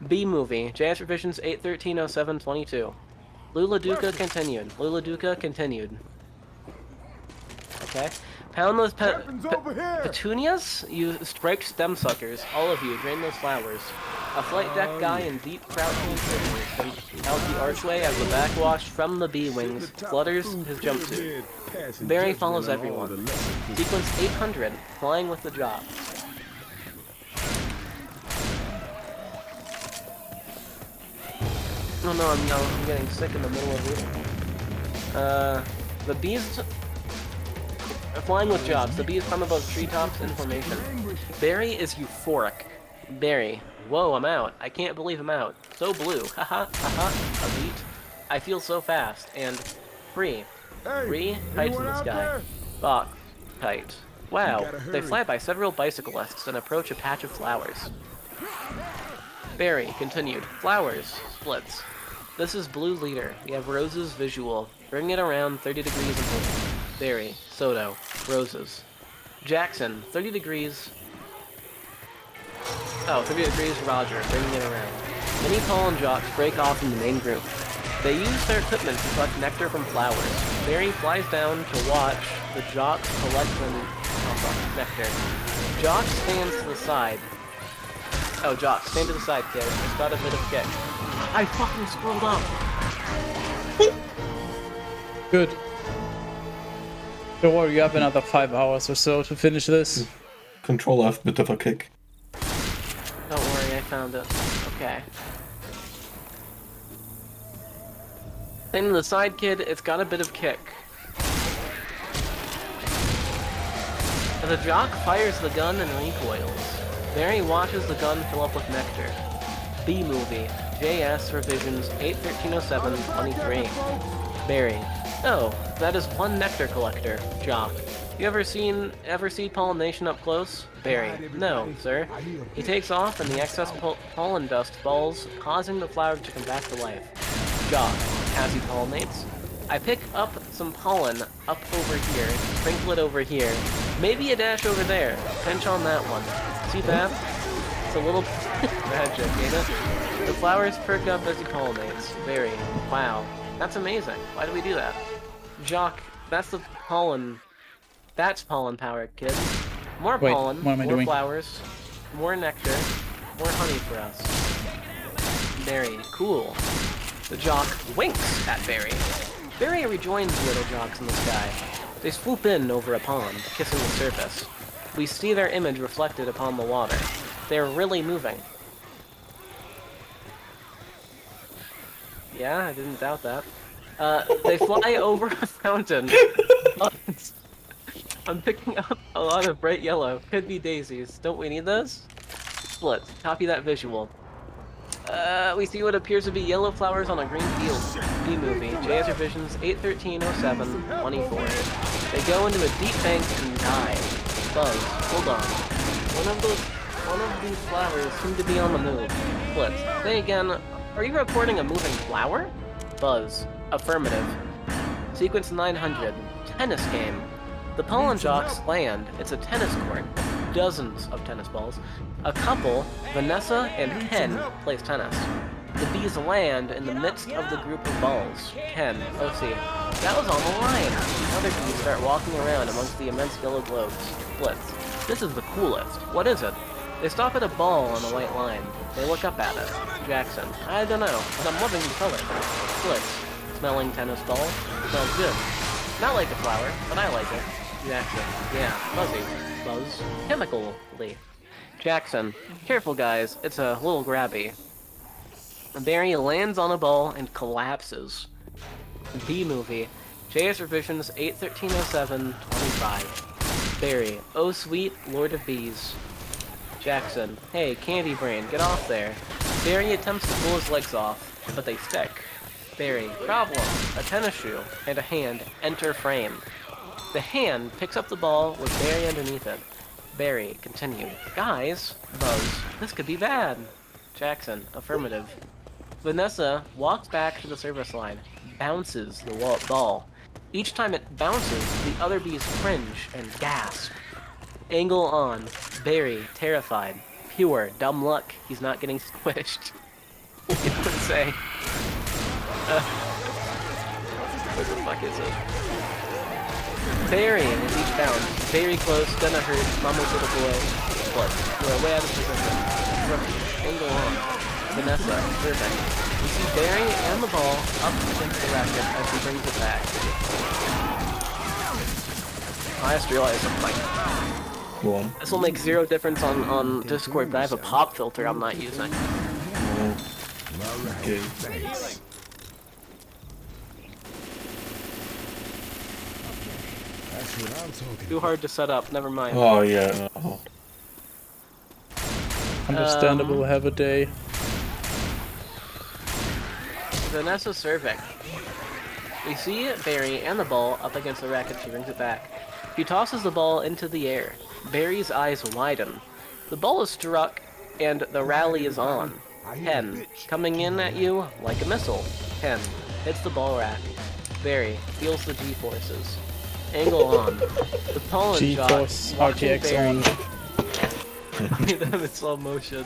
B movie, JS revisions 8/13/07/22. Lula Duca continued. Lula Duca continued. Okay. Pound those petunias? You strike stem suckers. All of you, drain those flowers. A flight deck guy in deep crouching position out the archway as the backwash from the bee wings flutters his jumpsuit. Barry follows everyone. Sequence 800, flying with the job. Oh no, I'm getting sick in the middle of it. The bees are flying with jobs. The bees come above treetops in formation. Barry is euphoric. Barry, whoa, I'm out. I can't believe I'm out. So blue. Haha, haha, a beat. I feel so fast. And free. Free, kites in the sky. Bach, kite. Wow, they fly by several bicyclists and approach a patch of flowers. Barry continued. Flowers, splits. This is blue leader. We have roses visual. Bring it around 30 degrees and hold. Barry, Soto, roses. Jackson, 30 degrees. Oh, 30 degrees, Roger, bringing it around. Many pollen jocks break off in the main group. They use their equipment to collect nectar from flowers. Barry flies down to watch the jocks collect the nectar. Jock stands to the side. Oh, Jock, stand to the side, kid. It's got a bit of kick. I fucking scrolled up!
Good. Don't worry, you have another 5 hours or so to finish this.
Control F, bit of a kick.
Don't worry, I found it. Okay. Stand to the side, kid. It's got a bit of kick. The jock fires the gun and recoils. Barry watches the gun fill up with nectar. B movie. JS Revisions 8.13.07.23. Barry. Oh, that is one nectar collector. Jock. You ever see pollination up close? Barry. No, sir. He takes off and the excess pollen dust falls, causing the flower to come back to life. Jock. As he pollinates. I pick up some pollen up over here, sprinkle it over here, maybe a dash over there, pinch on that one. See that? It's a little magic, ain't it? The flowers perk up as he pollinates. Very. Wow. That's amazing. Why do we do that? Jock, that's the pollen. That's pollen power, kids. More
Wait,
pollen,
what am I
more
doing?
flowers, more nectar, more honey for us. Very cool. The Jock winks at Barry. Barry rejoins the other Jocks in the sky. They swoop in over a pond, kissing the surface. We see their image reflected upon the water. They're really moving. Yeah, I didn't doubt that. They fly over a fountain. I'm picking up a lot of bright yellow. Could be daisies. Don't we need those? Split. Copy that visual. We see what appears to be yellow flowers on a green field. B-movie. JS Revisions 8.13.07.24. They go into a deep bank and die. Buzz. Hold on. One of these flowers seem to be on the move. Split. Then again, are you reporting a moving flower? Buzz. Affirmative. Sequence 900. Tennis game. The pollen jocks land. It's a tennis court. Dozens of tennis balls. A couple, Vanessa and Ken, plays tennis. The bees land in the midst of the group of balls. Ken, oh see, that was on the line. The other bees start walking around amongst the immense yellow globes. Blitz. This is the coolest. What is it? They stop at a ball on the white line. They look up at it. Jackson. I don't know, but I'm loving the color. Blitz. Smelling tennis ball. Smells good. Not like a flower, but I like it. Jackson. Yeah, fuzzy. Buzz. Chemically. Jackson. Careful, guys. It's a little grabby. Barry lands on a ball and collapses. B-movie. JS Revisions 8.13.07.25. Barry. Oh, sweet Lord of Bees. Jackson. Hey, Candy Brain, get off there. Barry attempts to pull his legs off, but they stick. Barry. Problem. A tennis shoe and a hand enter frame. The hand picks up the ball with Barry underneath it. Barry, continue. Guys, Buzz, this could be bad. Jackson, affirmative. Vanessa walks back to the service line, bounces the ball. Each time it bounces, the other bees cringe and gasp. Angle on. Barry, terrified. Pure dumb luck, he's not getting squished. You would say. What the fuck is it? Barry with each bound. Very close, gonna hurt, mama's little boy. But we're way out of position. Rookie, angle on. Vanessa, serving. We see Barry and the ball up against the racket as he brings it back. I just realized something. This will make zero difference on Discord, but I have a pop filter I'm not using.
Okay.
Too hard to set up, never mind.
Oh yeah. Oh.
Understandable, have a day.
Vanessa serving. We see Barry and the ball up against the racket, she brings it back. She tosses the ball into the air. Barry's eyes widen. The ball is struck, and the rally is on. Ken, coming in at you like a missile. Ken, hits the ball rack. Barry, feels the G-forces. Angle on. The pollen
G-force,
jock watching
RTX
Barry.
on.
Them in slow motion.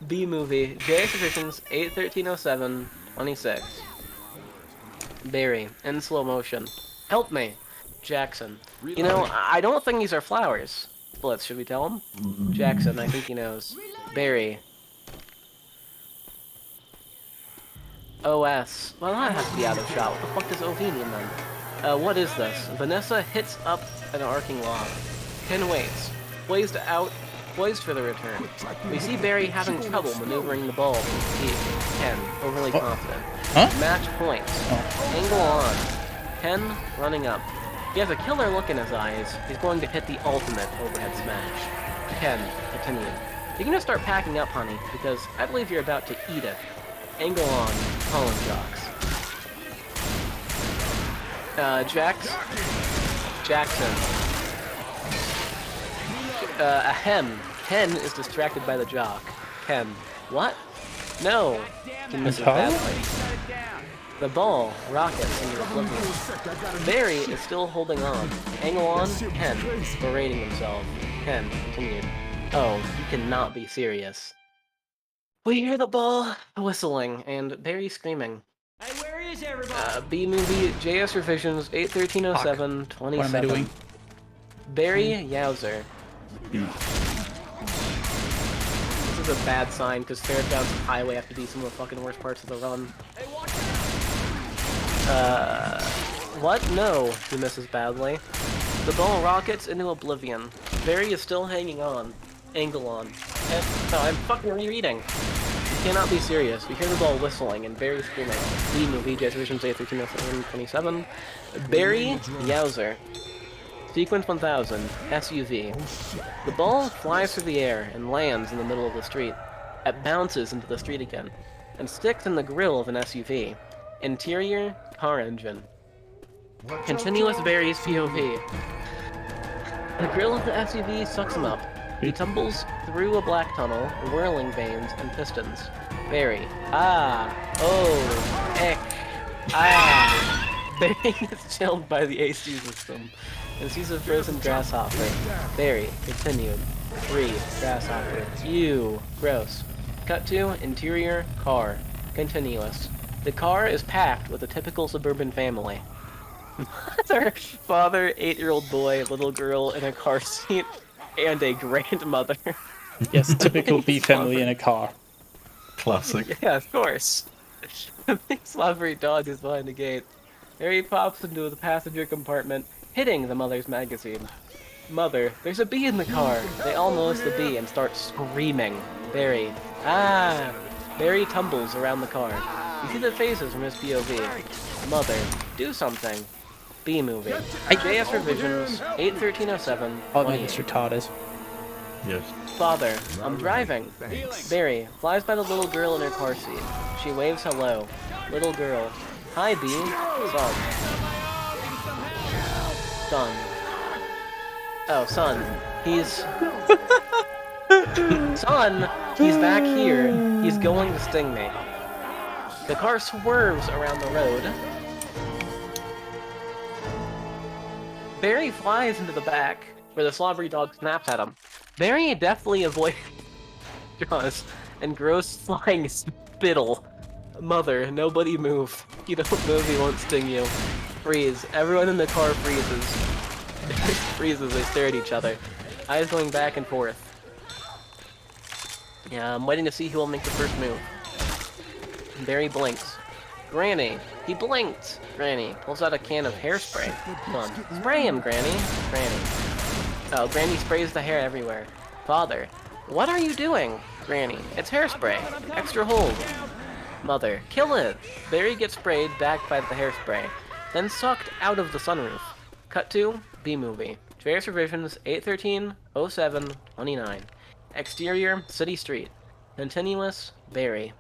B-movie, JS Revisions 8.13.07.26. Barry, in slow motion. Help me! Jackson. You know, I don't think these are flowers. Blitz, should we tell him? Jackson, I think he knows. Barry. OS. Well, that has to be out of shot. What the fuck does OV mean then? What is this? Vanessa hits up an arcing log. Ken waits. Poised for the return. We see Barry having trouble maneuvering the ball from his feet. Ken, overly confident.
Huh?
Match point. Angle on. Ken running up. He has a killer look in his eyes. He's going to hit the ultimate overhead smash. Ken, continue. You're gonna start packing up, honey, because I believe you're about to eat it. Angle on, Colin Jocks. Jackson. Ken is distracted by the jock. Ken. What? No! He misses badly. The ball rockets into oblivion. Barry is still holding on. Angle on, Ken, berating himself. Ken continued. Oh, you cannot be serious. We hear the ball whistling and Barry screaming.
Hey, where is everybody?
B-movie JS revisions 81307
What am I
27.
doing?
Barry Yowzer. This is a bad sign because Fairgrounds and Highway have to be some of the fucking worst parts of the run.
Hey, watch
What? No, he misses badly. The ball rockets into oblivion. Barry is still hanging on. Angle on. No, I'm fucking rereading. You cannot be serious. We hear the ball whistling and Barry screaming. B-movie JS revisions 81307 27. Barry Yowzer. Sequence 1000, SUV. The ball flies through the air and lands in the middle of the street. It bounces into the street again, and sticks in the grill of an SUV. Interior, car engine. Continuous Barry's POV. The grill of the SUV sucks him up. He tumbles through a black tunnel, whirling vanes and pistons. Barry. Ah. Oh. Eck. Ah. Barry gets chilled by the AC system and sees a frozen grasshopper. Barry, continued. Breathe, grasshopper. Ew, gross. Cut to interior, car. Continuous. The car is packed with a typical suburban family. Mother, father, 8-year-old boy, little girl in a car seat, and a grandmother.
Yes, typical B family in a car.
Classic.
Yeah, of course. The big slobbery dog is behind the gate. Barry pops into the passenger compartment, hitting the mother's magazine. Mother, there's a bee in the car. They all notice the bee and start screaming. Barry. Ah! Barry tumbles around the car. You see the faces from his POV. Mother, do something. B movie. JS revisions 81307.
Oh man, it's retarded.
Yes.
Father, I'm driving. Barry flies by the little girl in her car seat. She waves hello. Little girl. Hi, B. Son. Son. Oh, son. He's... Son! He's back here. He's going to sting me. The car swerves around the road. Barry flies into the back, where the slobbery dog snaps at him. Barry deftly avoids Jaws and gross flying spittle. Mother, nobody move. You don't move, he won't sting you. Freeze. Everyone in the car freezes. Freezes, they stare at each other. Eyes going back and forth. Yeah, I'm waiting to see who will make the first move. Barry blinks. Granny. He blinked. Granny pulls out a can of hairspray. Come on. Spray him, Granny. Granny. Oh, Granny sprays the hair everywhere. Father. What are you doing? Granny. It's hairspray. Extra hold. Mother. Kill it. Barry gets sprayed back by the hairspray, then sucked out of the sunroof. Cut to B movie. JS revisions 8130729. Exterior, city street. Continuous, Barry.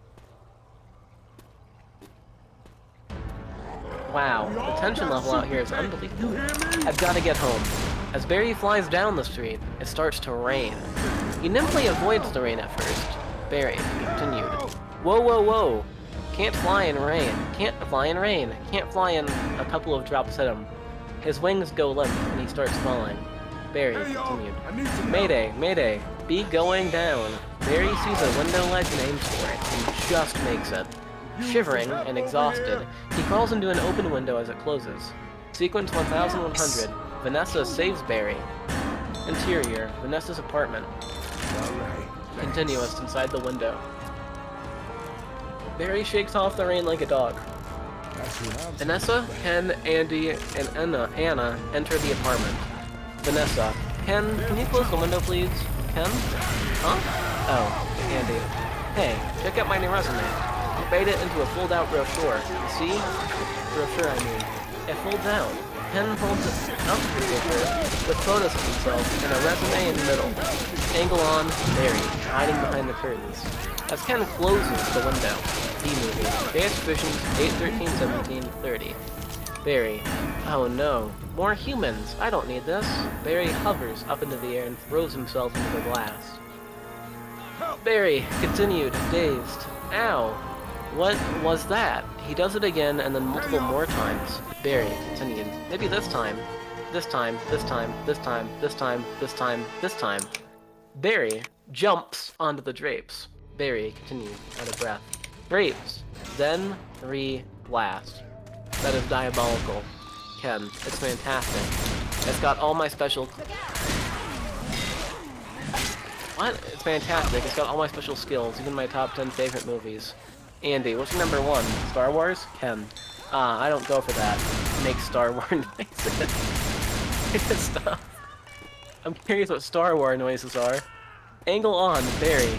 Wow, the tension level out here is unbelievable. I've got to get home. As Barry flies down the street, it starts to rain. He nimbly avoids the rain at first. Barry continued. Whoa, whoa, whoa. Can't fly in rain. Can't fly in rain. Can't fly in... A couple of drops hit him. His wings go limp and he starts falling. Barry continued. Mayday, mayday. Be going down. Barry sees a window ledge and aims for it, and just makes it. Shivering and exhausted, he crawls into an open window as it closes. Sequence 1100. Vanessa saves Barry. Interior, Vanessa's apartment. Continuous inside the window. Barry shakes off the rain like a dog. Vanessa, Ken, Andy, and Anna enter the apartment. Vanessa. Ken, can you close the window, please? Ken? Huh? Oh, Andy. Hey, check out my new resume. I made it into a fold-out brochure. See? Brochure, I mean. It folds out. Ken holds it up to the brochure with photos of himself and a resume in the middle. Angle on, Barry, hiding behind the curtains. As Ken closes the window, B-movie. JS Visions 8, 13, 17, 30. Barry. Oh no. More humans. I don't need this. Barry hovers up into the air and throws himself into the blast. Barry continued, dazed. Ow. What was that? He does it again and then multiple more times. Barry continued. Maybe this time. This time, this time, this time, this time, this time, this time. Barry jumps onto the drapes. Barry continued, out of breath. Drapes. Then re-blast. That is diabolical. Ken, it's fantastic. It's got all my special... What? It's fantastic. It's got all my special skills, even my top 10 favorite movies. Andy, what's your number 1? Star Wars? Ken. I don't go for that. Make Star Wars noises. Stop. I'm curious what Star Wars noises are. Angle on. Barry.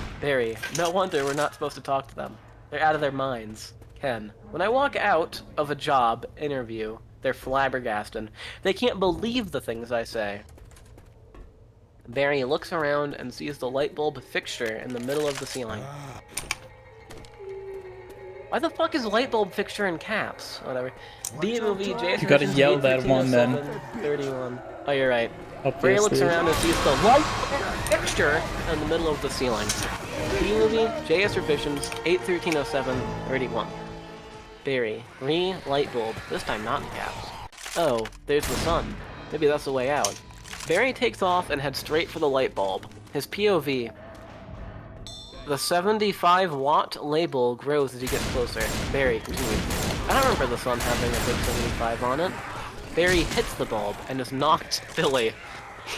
No wonder we're not supposed to talk to them. They're out of their minds. Ken. When I walk out of a job interview, they're flabbergasted. They can't believe the things I say. Barry looks around and sees the light bulb fixture in the middle of the ceiling. Why the fuck is light bulb fixture in caps? Whatever. B-movie, JS.
You gotta yell that one then.
31. Oh, you're right.
Obviously.
Barry looks around and sees the light fixture in the middle of the ceiling. B-movie, JS revisions, 8/13/07/31. Barry, light bulb. This time not in caps. Oh, there's the sun. Maybe that's the way out. Barry takes off and heads straight for the light bulb. His POV. The 75-watt label grows as he gets closer. Barry continued. I don't remember the sun having a big 75 on it. Barry hits the bulb and is knocked silly.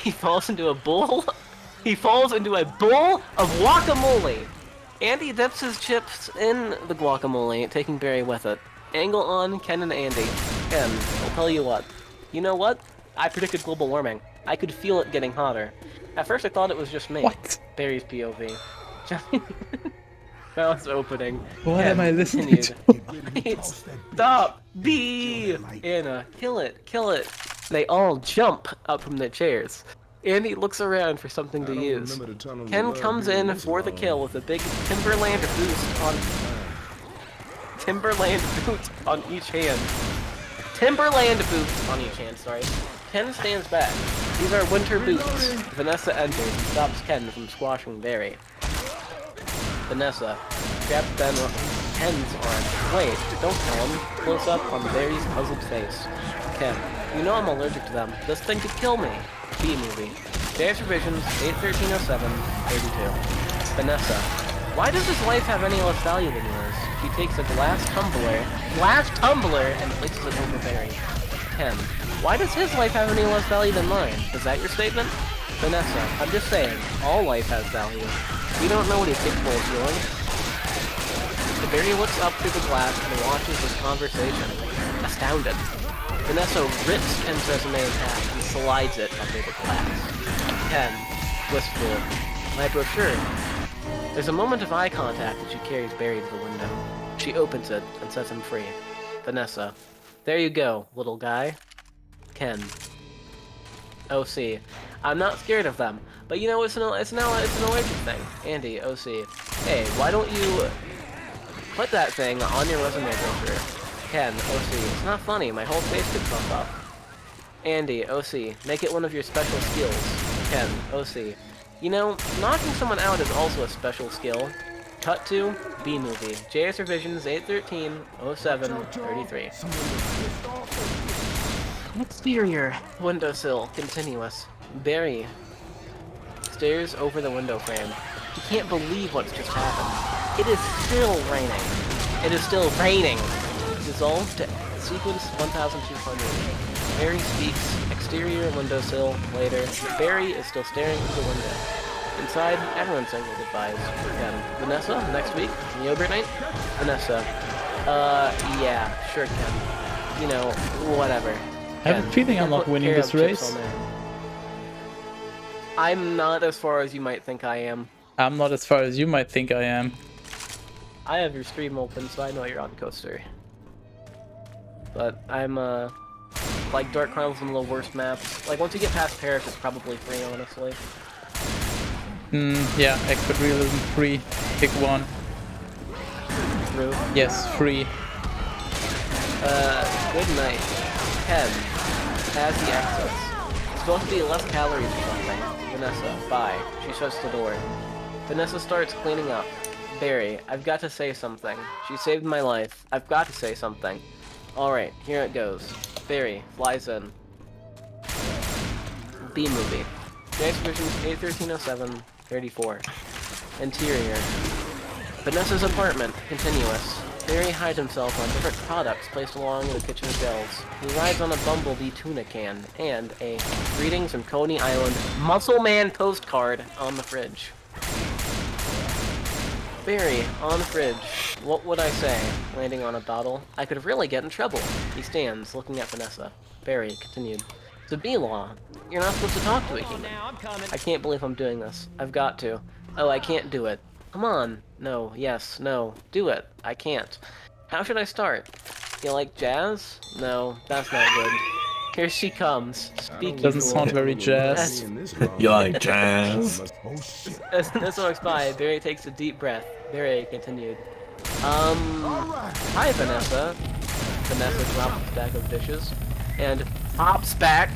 He falls into a bowl. He falls into a bowl of guacamole. Andy dips his chips in the guacamole, taking Barry with it. Angle on Ken and Andy. Ken, I'll tell you what. You know what? I predicted global warming. I could feel it getting hotter. At first I thought it was just me.
What?
Barry's POV. Mouth's opening.
What
Ken
am I listening to?
Wait, stop! B! Anna, kill it, kill it. They all jump up from their chairs. Andy looks around for something to use. Ken comes in for the kill with a big Timberland boot on each hand. Timberland boots on each hand, sorry. Ken stands back. These are winter boots. Vanessa enters and stops Ken from squashing Barry. Vanessa grabs Ken's arm. Wait, don't kill him. Close up on Barry's puzzled face. Ken, you know I'm allergic to them. This thing could kill me. B-movie. JS revisions 8/13/07/32. Vanessa, why does his life have any less value than yours? She takes a glass tumbler, and places it over Barry. Ken, why does his life have any less value than mine? Is that your statement? Vanessa, I'm just saying, all life has value. You don't know what he's capable of doing. Barry looks up through the glass and watches this conversation, astounded. Vanessa rips Ken's resume in half and slides it under the glass. Ken, wistful, my brochure. There's a moment of eye contact as she carries Barry to the window. She opens it and sets him free. Vanessa, there you go, little guy. Ken. OC. I'm not scared of them, but you know it's an allergic thing. Andy, OC. Hey, why don't you put that thing on your resume brochure? Ken, OC. It's not funny, my whole face could pop up. Andy, OC. Make it one of your special skills. Ken, OC. You know, knocking someone out is also a special skill. Cut to B-movie. JS revisions 8/13/07/33. Exterior. Windowsill. Continuous. Barry stares over the window frame. He can't believe what's just happened. It is still raining. It is still raining. Dissolved to sequence 1200. Barry speaks. Exterior windowsill. Later. Barry is still staring through the window. Inside, everyone's saying their goodbyes. Ken. Vanessa, next week, yogurt night? Vanessa. Yeah, sure, Ken. You know, whatever.
I have a feeling I'm not winning this race.
I'm not as far as you might think I am.
I'm not as far as you might think I am.
I have your stream open, so I know you're on Coaster. But I'm, like, Dark Chronicles is one of the worst maps. Like, once you get past Paris, it's probably free, honestly.
Yeah, Expert Realism 3. Pick one.
roof.
Yes, free.
Good night. Ken has the exits. It's supposed to be less calories or something. Vanessa, bye. She shuts the door. Vanessa starts cleaning up. Barry, I've got to say something. She saved my life. I've got to say something. Alright, here it goes. Barry flies in. B-movie. Expeditions 81307-34. Interior. Vanessa's apartment. Continuous. Barry hides himself on different products placed along the kitchen shelves. He rides on a Bumblebee tuna can and a Greetings from Coney Island Muscle Man postcard on the fridge. Barry, on the fridge. What would I say? Landing on a bottle. I could really get in trouble. He stands, looking at Vanessa. Barry continued. It's a B-law. You're not supposed to talk to a human. I can't believe I'm doing this. I've got to. Oh, I can't do it. Come on. No, yes, no. Do it. I can't. How should I start? You like jazz? No, that's not good. Here she comes. Speak.
Doesn't sound very jazz.
You like jazz?
As this walks by, Barry takes a deep breath. Barry continued. Hi, Vanessa. Vanessa drops a stack of dishes and hops back.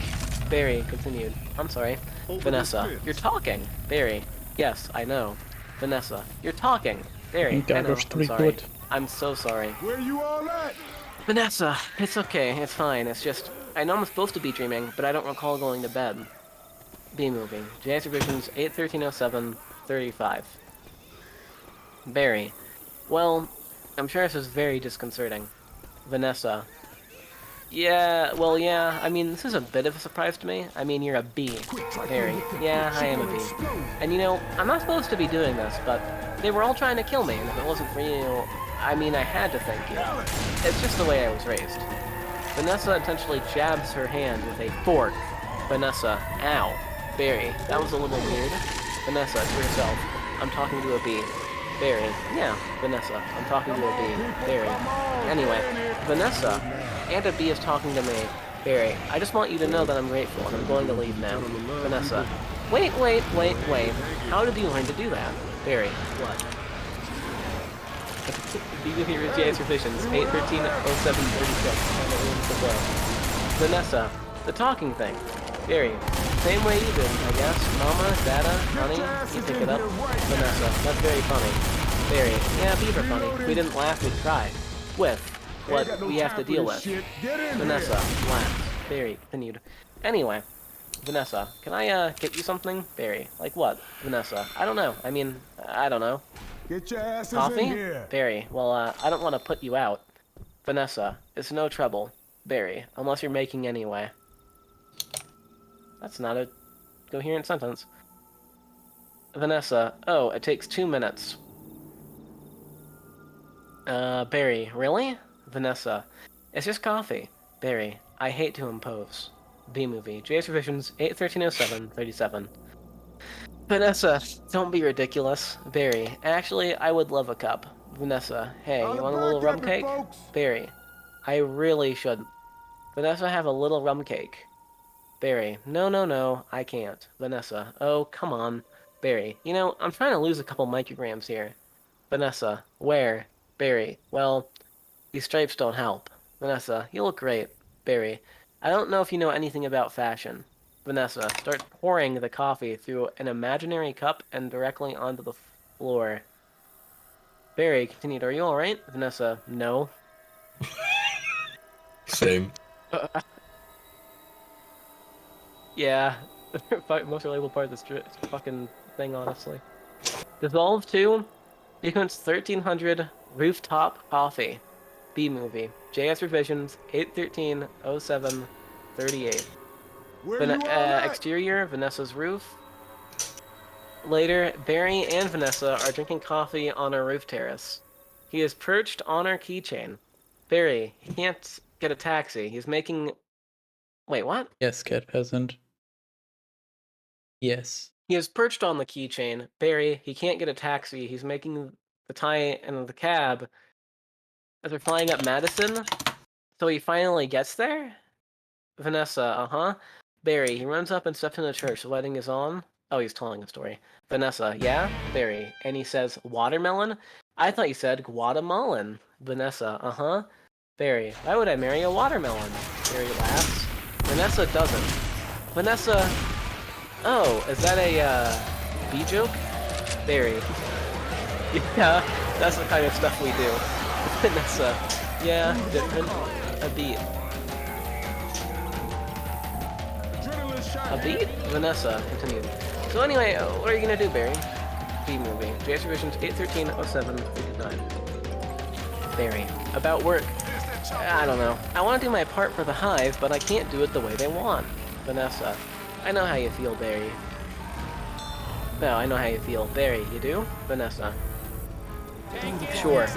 Barry continued. I'm sorry. Vanessa, you're talking. Barry. Yes, I know. Vanessa, you're talking. Barry, I know. I'm sorry. I'm so sorry.
Where you all at?
Vanessa, it's okay. It's fine. It's just, I know I'm supposed to be dreaming, but I don't recall going to bed. B-movie. JS Revisions 81307-35. Barry. Well, I'm sure this is very disconcerting. Vanessa. Yeah, well, yeah, I mean, this is a bit of a surprise to me. I mean, you're a B. Barry. Yeah, I am a B. And you know, I'm not supposed to be doing this, but they were all trying to kill me, and if it wasn't for you, I mean, I had to thank you. It's just the way I was raised. Vanessa intentionally jabs her hand with a fork. Vanessa. Ow. Barry. That was a little weird. Vanessa, to yourself. I'm talking to a B. Barry. Yeah. Vanessa. I'm talking to a B. Barry. Anyway. Vanessa. And a B is talking to me. Barry. I just want you to know that I'm grateful, and I'm going to leave now. Vanessa. Wait. How did you learn to do that? Barry. What? Here is JS Revisions 8130736. Vanessa, the talking thing. Barry, same way you did, I guess. Mama, Dada, honey, you pick it up. Vanessa, that's very funny. Barry, yeah, bees are funny. We didn't laugh, we cried. With what we have to deal with. Vanessa, laughed. Barry continued. Anyway, Vanessa, can I get you something? Barry, like what? Vanessa, I don't know. I mean, I don't know.
Get your asses
Coffee?
in here.
Barry, well, I don't want to put you out. Vanessa, it's no trouble. Barry, unless you're making anyway. That's not a coherent sentence. Vanessa, oh, it takes 2 minutes. Barry, really? Vanessa, it's just coffee. Barry, I hate to impose. B-movie, JS Revisions 81307-37. Vanessa, don't be ridiculous. Barry, actually, I would love a cup. Vanessa, hey, you want a little rum cake? Barry, I really shouldn't. Vanessa, have a little rum cake. Barry, no, I can't. Vanessa, oh, come on. Barry, you know, I'm trying to lose a couple micrograms here. Vanessa, where? Barry, well, these stripes don't help. Vanessa, you look great. Barry, I don't know if you know anything about fashion. Vanessa starts pouring the coffee through an imaginary cup and directly onto the floor. Barry continued, are you alright? Vanessa, no.
Same.
Yeah, most relatable part of this fucking thing, honestly. Dissolve 2 becomes 1300 rooftop coffee. B-movie. JS Revisions 81307-38. Exterior, Vanessa's roof. Later, Barry and Vanessa are drinking coffee on a roof terrace. He is perched on her keychain. Barry, he can't get a taxi. He's making... Wait, what?
Yes, cat peasant. Yes.
He is perched on the keychain. Barry, he can't get a taxi. He's making the tie in the cab as they're flying up Madison. So he finally gets there? Vanessa, uh-huh. Barry, he runs up and steps in the church. The wedding is on. Oh, he's telling a story. Vanessa, yeah? Barry, and he says, watermelon? I thought you said Guatemalan. Vanessa, uh-huh. Barry, why would I marry a watermelon? Barry laughs. Vanessa doesn't. Vanessa... Oh, is that a, bee joke? Barry. Yeah, that's the kind of stuff we do. Vanessa. Yeah, different. A beat. A beat? Vanessa continued. So anyway, what are you gonna do, Barry? B-movie. JS Revisions 813-07-59. Barry. About work. I don't know. I want to do my part for the Hive, but I can't do it the way they want. Vanessa. I know how you feel, Barry. No, I know how you feel. Barry, you do? Vanessa. Sure.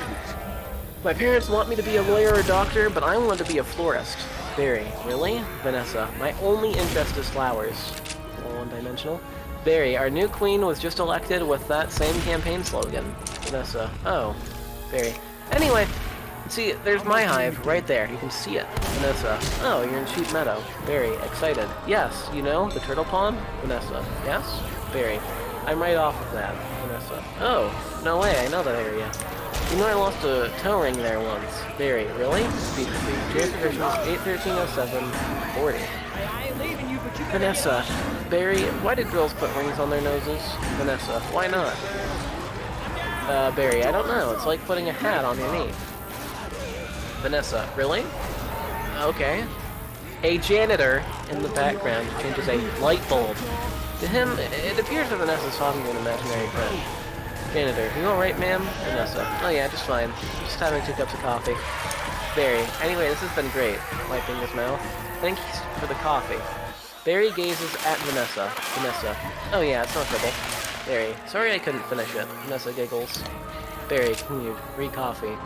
My parents want me to be a lawyer or doctor, but I want to be a florist. Barry. Really? Vanessa. My only interest is flowers. All one-dimensional. Barry. Our new queen was just elected with that same campaign slogan. Vanessa. Oh. Barry. Anyway, see, there's my hive right there. You can see it. Vanessa. Oh, you're in Sheep Meadow. Barry. Excited. Yes, you know, the turtle pond? Vanessa. Yes? Barry. I'm right off of that. Vanessa. Oh, no way, I know that area. You know I lost a toe ring there once. Barry. Really? Speed speed. JS Provisions 813-07-40. Vanessa. Barry, why did girls put rings on their noses? Vanessa. Why not? Barry, I don't know. It's like putting a hat on your knee. Vanessa. Really? Okay. A janitor in the background changes a light bulb. To him, it appears that Vanessa's talking to an imaginary friend. Janitor. You alright, ma'am? Vanessa. Oh yeah, just fine. Just having 2 cups of coffee. Barry. Anyway, this has been great. Wiping his mouth. Thanks for the coffee. Barry gazes at Vanessa. Vanessa. Oh yeah, it's no trouble. Barry. Sorry I couldn't finish it. Vanessa giggles. Barry continued. Read coffee.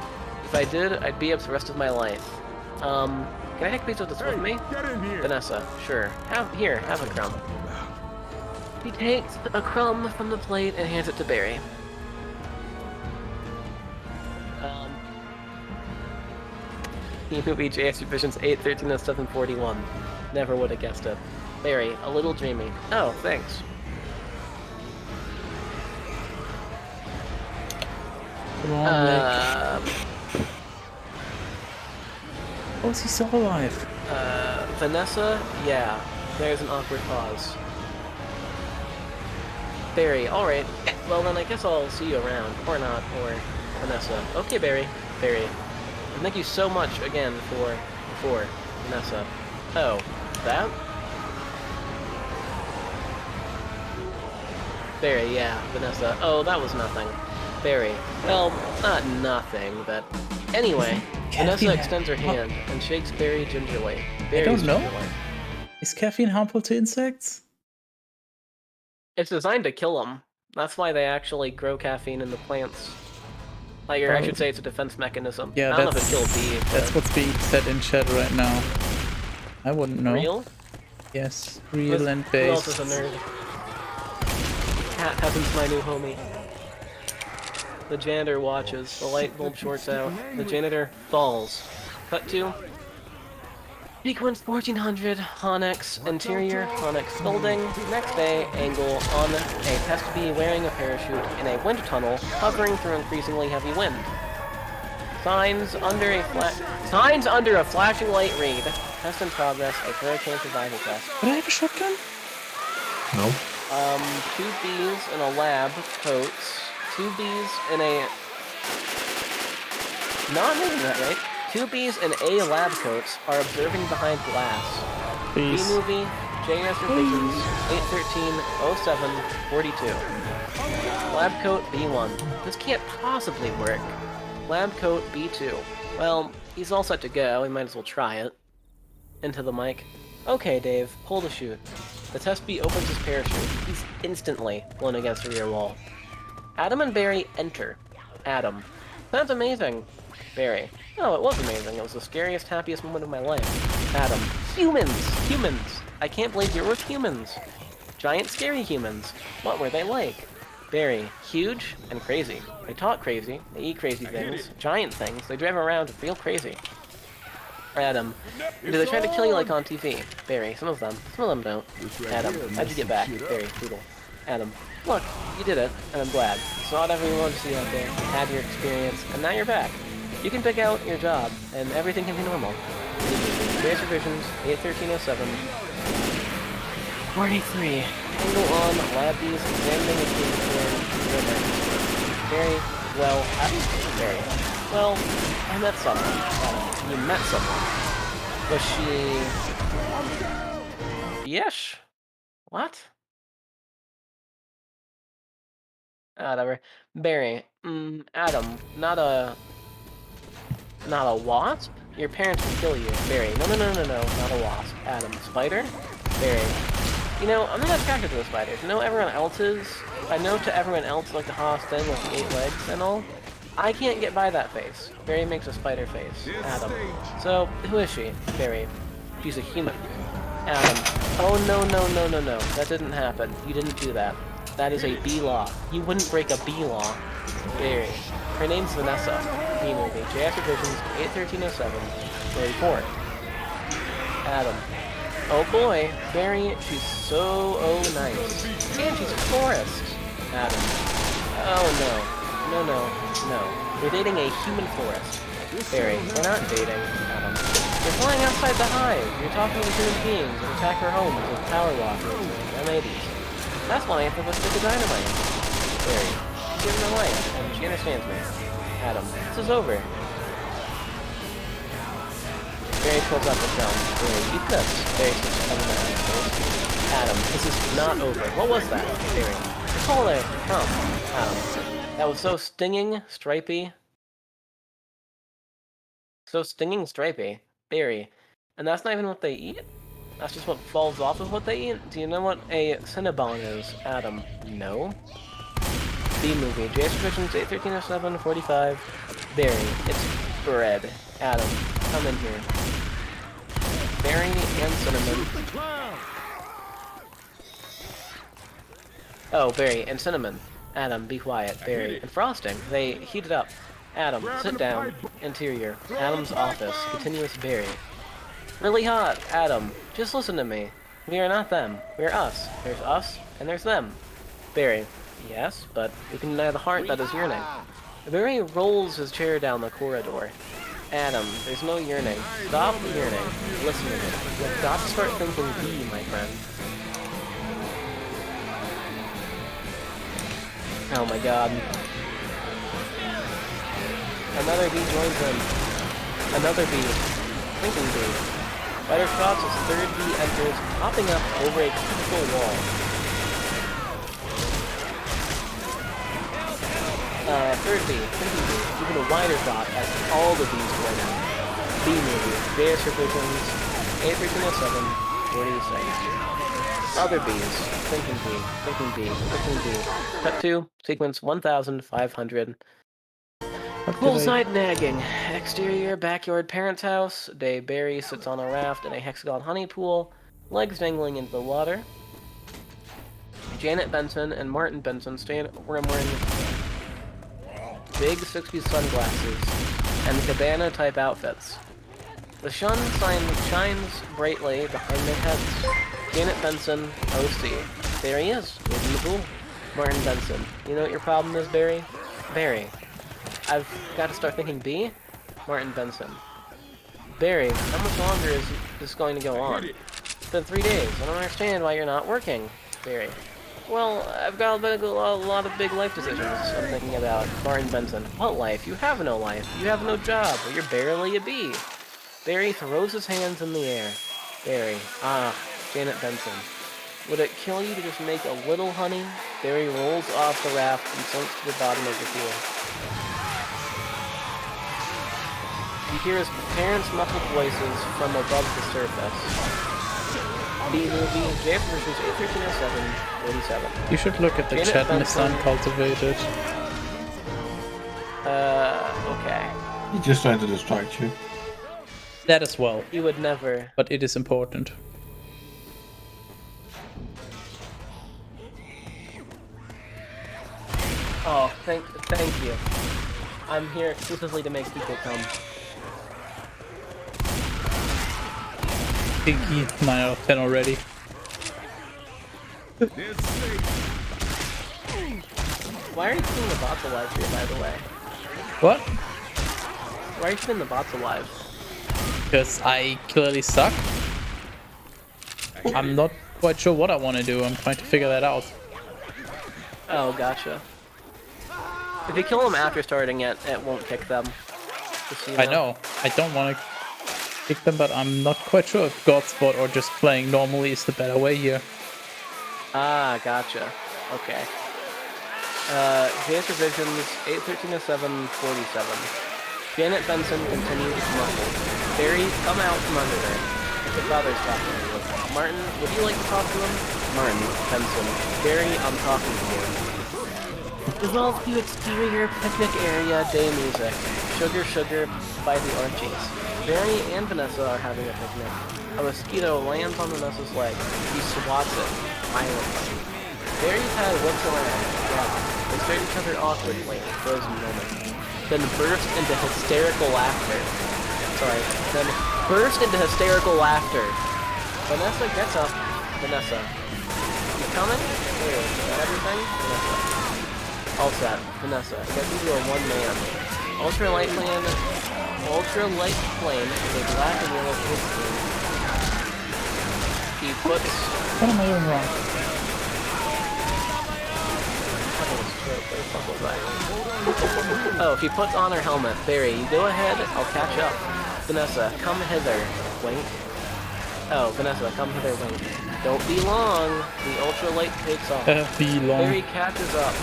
If I did, I'd be up the rest of my life. Can I take a piece of this with me?
Get in here.
Vanessa. Sure. Have a crumb. He takes a crumb from the plate and hands it to Barry. Movie JS Revisions 813-07-41. Never would have guessed it. Barry, a little dreamy. Oh, thanks.
Come on, Rick. Oh, is he still alive?
Vanessa? Yeah. There's an awkward pause. Barry, alright. Well then I guess I'll see you around. Or not, or Vanessa. Okay, Barry. Barry. And thank you so much again for Vanessa. Oh, that? Barry, yeah, Vanessa. Oh, that was nothing. Barry. Well, not nothing, but anyway. Vanessa extends her hand and shakes Barry gingerly.
I don't know. Is caffeine harmful to insects?
It's designed to kill them. That's why they actually grow caffeine in the plants. Like, or I should say it's a defense mechanism.
Yeah,
I don't know if it killed bee.
That's what's being said in chat right now. I wouldn't know.
Real?
Yes, real and
Who else is
based.
a nerd? Cat Heaven's my new homie. The janitor watches. The light bulb shorts out. The janitor falls. Cut to sequence 1400, Honex, interior, Honex building. Next day, angle on a test bee wearing a parachute in a wind tunnel, hovering through increasingly heavy wind. Signs under a flashing light read. Test in progress, a hurricane survival test.
Would I have a shotgun?
No.
2 bees in a lab coats. 2 bees in a... Not reading that right. 2 bees in A lab coats are observing behind glass.
Bees.
B-movie, JS Revisions, 813-07-42. Lab coat B1. This can't possibly work. Lab coat B2. Well, he's all set to go, we might as well try it. Into the mic. Okay, Dave, pull the chute. The test bee opens his parachute. He's instantly blown against a rear wall. Adam and Barry enter. Adam. That's amazing. Barry. Oh, it was amazing. It was the scariest, happiest moment of my life. Adam. Humans! Humans! I can't believe you're with humans. Giant, scary humans. What were they like? Barry. Huge and crazy. They talk crazy. They eat crazy things. Giant things. They drive around real crazy. Adam. Do they try to kill you like on TV? Barry. Some of them. Some of them don't. Adam. How'd you get back? Barry. Poodle.
Adam, look, you did it, and I'm glad. It's not everyone wants to see out there. You had your experience, and now you're back. You can pick out your job, and everything can be normal. Various revisions, 81307. 43. Angle on, lab bees, examining a clean form, very well, very well, I met someone. You met someone. Was she... Yes? What? Whatever. Barry. Adam. Not a wasp? Your parents will kill you. Barry. No. Not a wasp. Adam. Spider? Barry. You know, I'm not attracted to the spiders. I know everyone else is. I know to everyone else, like the Haas thing with the 8 legs and all. I can't get by that face. Barry makes a spider face. Adam. So, who is she? Barry. She's a human. Adam. Oh, no. That didn't happen. You didn't do that. That is a B law. You wouldn't break a B law. Barry. Her name's Vanessa. B movie. JS Revisions 81307. 34. Adam. Oh boy. Barry, she's so nice. And she's a florist. Adam. Oh no. We're dating a human florist. Barry, we're not dating. Adam. You're flying outside the hive. You're talking to human beings and attack her homes with power walkers and M80s. That's why I have a stick of dynamite. Barry. She gives her life, and she understands me. Adam. This is over. Barry pulls out the film. Barry, eat this. Barry says, Adam, this is not over. What was that? Barry. Hold it. Come. Adam. That was so stinging, stripy. So stinging, stripy. Barry. And that's not even what they eat? That's just what falls off of what they eat? Do you know what a Cinnabon is? Adam. No. B movie. JS Revisions 81307 45. Barry. It's bread. Adam. Come in here. Barry and cinnamon. Oh, Barry and cinnamon. Adam, be quiet. Barry and frosting. They heat it up. Adam, sit down. Interior. Adam's office. Continuous Barry. Really hot. Adam, just listen to me. We are not them. We're us. There's us, and there's them. Barry. Yes, but we can deny the heart that is yearning. Barry rolls his chair down the corridor. Adam, there's no yearning. Stop yearning. Listen to me. You've got to start thinking B, my friend. Oh my god. Another B joins in. Another B. Thinking B. Butterscotch's third B enters, popping up over a cubicle wall. Third B, thinking B, even a wider shot as all the B's join in. B movie, JS Revisions, 81307, 46. Other B's, thinking B, thinking B, thinking B. Cut 2, sequence 1500. Poolside nagging. Exterior backyard parents' house. Day Barry sits on a raft in a hexagon honey pool, legs dangling into the water. Janet Benson and Martin Benson stay in a room wearing big 60s sunglasses and cabana-type outfits. The sun shines brightly behind their heads. Janet Benson, OC. There he is, in the pool. Martin Benson. You know what your problem is, Barry? Barry. I've got to start thinking B? Martin Benson. Barry, how much longer is this going to go on? It's been 3 days. I don't understand why you're not working. Barry. Well, I've got a lot of big life decisions I'm thinking about. Martin Benson. What life? You have no life. You have no job. You're barely a bee. Barry throws his hands in the air. Barry. Janet Benson. Would it kill you to just make a little honey? Barry rolls off the raft and sinks to the bottom of the pool. You hear his parents' muffled voices from above the surface. B-movie, JF versus 81307, 47.
You should look at the
Janet
chat,
Benson.
Mr. Uncultivated.
Okay.
He's just trying to distract you.
That as well,
You would never...
but it is important.
Oh, thank you. I'm here exclusively to make people come.
Pinky, 9 out of 10 already.
It's safe.
Why are you keeping the bots alive here, by the way?
What?
Why are you keeping the bots alive?
Because I clearly suck. I'm not quite sure what I want to do. I'm trying to figure that out.
Oh, gotcha. If you kill them after starting it, it won't kick them. Just so you
I know. I don't want to kick them, but I'm not quite sure if Godspot or just playing normally is the better way here.
Ah, gotcha. Okay. JS Revisions 8130747. Janet Benson continues to mumble. Barry, come out from under there. Your father's talking to you. Martin, would you like to talk to him? Martin, Benson. Barry, I'm talking to you. Resolve to exterior picnic area day music. Sugar, sugar by the Archies. Barry and Vanessa are having a picnic. A mosquito lands on Vanessa's leg. He swats it violently. Barry's head whips around. Yeah. They stare at each other awkwardly for a moment. Then burst into hysterical laughter. Then burst into hysterical laughter. Vanessa gets up. Vanessa. You coming? Hey, is that everything? Vanessa. All set. Vanessa gets into a one-man. Ultralight plane with a black and yellow paint scheme. He puts...
What am I doing wrong?
Oh, she puts on her helmet. Barry, you go ahead, I'll catch up. Vanessa, come hither. Wink. Oh, Vanessa, come hither, wink. Don't be long. The ultralight takes off.
Be long.
Barry catches up.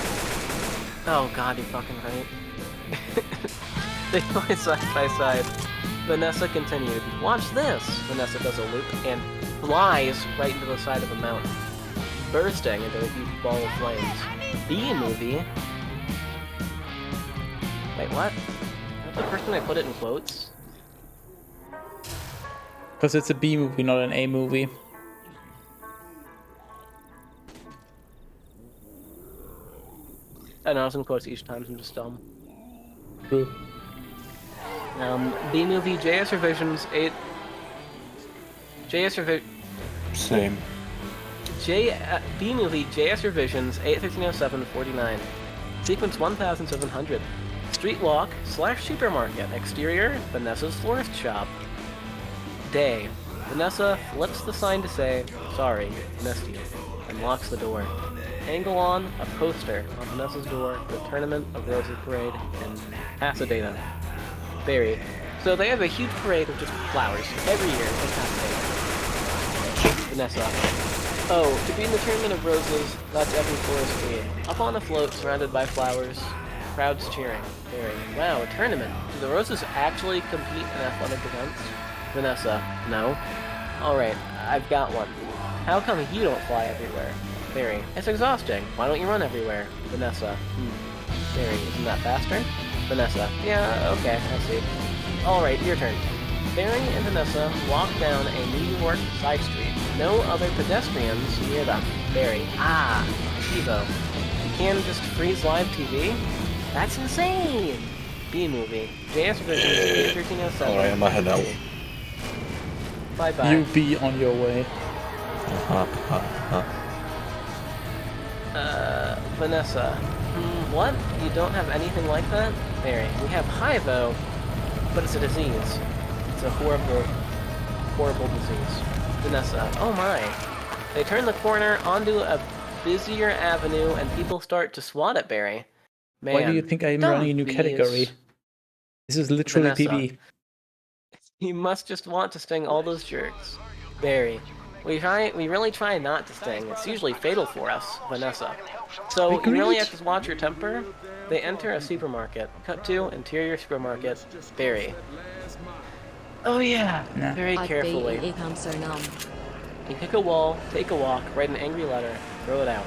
Oh god, you're fucking right. They fly side by side. Vanessa continued. Watch this! Vanessa does a loop and flies right into the side of a mountain, bursting into a huge ball of flames. B-movie? Wait, what? That's the first time I put it in quotes?
Because it's a B movie, not an A movie.
I know, I was in quotes each time, so I'm just dumb.
True.
B-movie, JS Revisions 8... JS Revisions...
Same.
B-movie, JS Revisions 8130749. Sequence 1700. Street walk / supermarket. Exterior, Vanessa's florist shop. Day. Vanessa flips the sign to say, sorry, missed you, and locks the door. Angle on a poster on Vanessa's door for the Tournament of Roses Parade in Pasadena. Barry. So they have a huge parade of just flowers every year in Pasadena. Vanessa. Oh, to be in the Tournament of Roses, that's every florist dream. Up on a float surrounded by flowers, crowds cheering. Barry. Wow, a tournament. Do the Roses actually compete in athletic events? Vanessa. No. Alright, I've got one. How come you don't fly everywhere? Barry. It's exhausting. Why don't you run everywhere? Vanessa. Barry. Isn't that faster? Vanessa. Yeah, okay, I see. Alright, your turn. Barry and Vanessa walk down a New York side street. No other pedestrians near them. Barry. Ah, TiVo. You can just freeze live TV? That's insane! B-movie. JS Visions 1307.
Alright, I'm head out.
Bye-bye.
You be on your way.
Vanessa. What? You don't have anything like that? Barry. We have Hivo, but it's a disease. It's a horrible, horrible disease. Vanessa. Oh my. They turn the corner onto a busier avenue and people start to swat at Barry. Man,
Why do you think I'm running a new category? This is literally
Vanessa.
PB.
You must just want to sting all those jerks. Barry. We really try not to sting. It's usually fatal for us. Vanessa. So you really have to watch your temper? They enter a supermarket. Cut to interior supermarket. Barry. Oh yeah.
Nah.
Very carefully. You pick a wall, take a walk, write an angry letter, throw it out.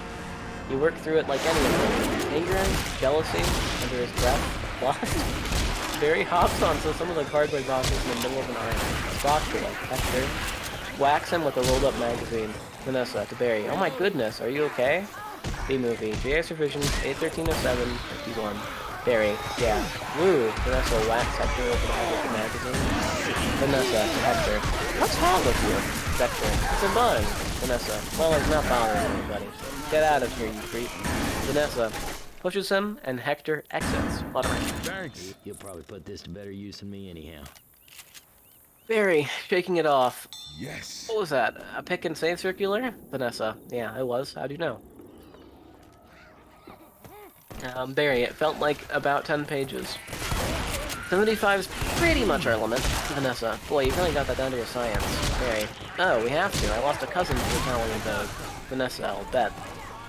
You work through it like anything. Anger, jealousy, under his breath, lust. Barry hops onto some of the cardboard boxes in the middle of an aisle. Box for like Hector. Whacks him with a rolled up magazine. Vanessa to Barry. Oh my goodness, are you okay? B-movie. JS Revisions 8130751. Barry. Yeah. Woo. Vanessa whacks Hector with the magazine. Vanessa to Hector. What's wrong with you? Hector. It's a bug. Vanessa. Well, it's not bothering anybody. Get out of here, you creep. Vanessa. pushes him, and Hector exits, fluttering.
Thanks.
He'll probably put this to better use than me anyhow.
Barry, shaking it off.
Yes.
What was that? A pick and save circular? Vanessa. Yeah, it was. How do you know? Barry, it felt like about 10 pages. 75 is pretty much our limit. Vanessa. Boy, you really got that down to your science. Barry. Oh, we have to. I lost a cousin to Italian Vogue. Vanessa, I'll bet.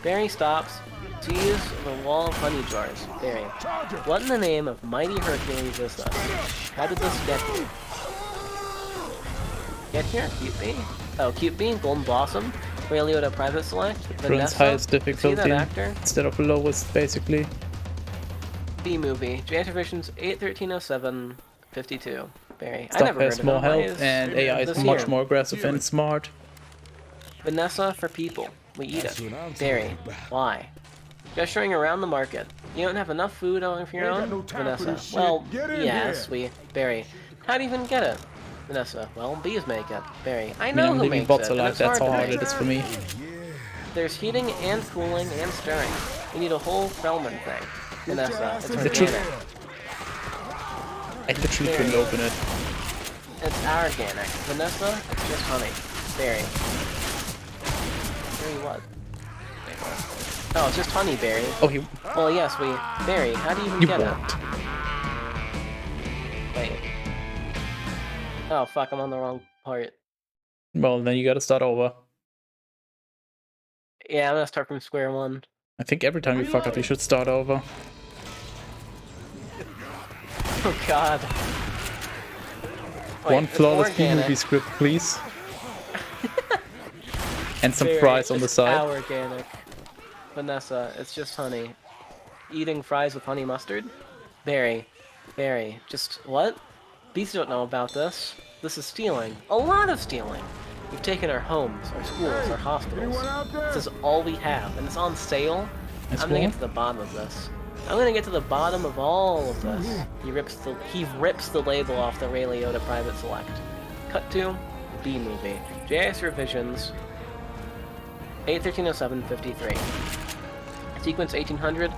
Barry stops, sees the wall of honey jars. Barry. What in the name of mighty Hercules is this? How did this get here? Get here? Cute Bee? Oh, Cute Bee, Golden Blossom, Ray Liotta Private Select,
Runs
Vanessa,
highest
see
difficulty
that actor?
instead of lowest, basically.
B-movie, J Visions 8130752. Barry. I
Stuff
never heard
has
of
more
him. Why
health,
is
and AI is
this
much
here?
more aggressive and smart.
Vanessa for people. We eat
That's
it.
what I'm
Barry.
talking about.
Why? Gesturing around the market. You don't have enough food on for your
Ain't got
own?
no time for
Vanessa.
this shit.
Well,
Get in
yes,
here.
Barry. How do you even get it? Vanessa. Well, bees make it. Barry. I
I mean,
know
I'm
who
leaving
makes
bots
it. and
alive,
it's
that's how
to
hard
make.
it is for me.
There's heating and cooling and stirring. We need a whole Krellman thing. Vanessa. It's
The truth-
organic.
I literally couldn't open it.
It's organic. Vanessa, it's just honey. Barry. Barry what? Wait, what? Oh, it's just honey, Barry.
Oh, he
Well, yes, Barry, how do you even get
won't.
it? Wait. Oh, fuck, I'm on the wrong part.
Well, then you gotta start over.
Yeah, I'm gonna start from square one.
I think every time you fuck up, you should start over.
Oh, God. Wait,
One
it's
flawless
organic.
B-movie script, please. And some
Barry,
fries on the
it's
side.
organic. Vanessa, it's just honey. Eating fries with honey mustard? Barry, just what? Bees don't know about this. This is stealing. A lot of stealing. You've taken our homes, our schools, our hospitals.
Anyone out there?
This is all we have, and it's on sale.
That's
I'm gonna
what?
get to the bottom of this. I'm gonna get to the bottom of all of this. He rips the label off the Ray Liotta Private Select. Cut to B movie. JS Revisions 8130753. Sequence 1800.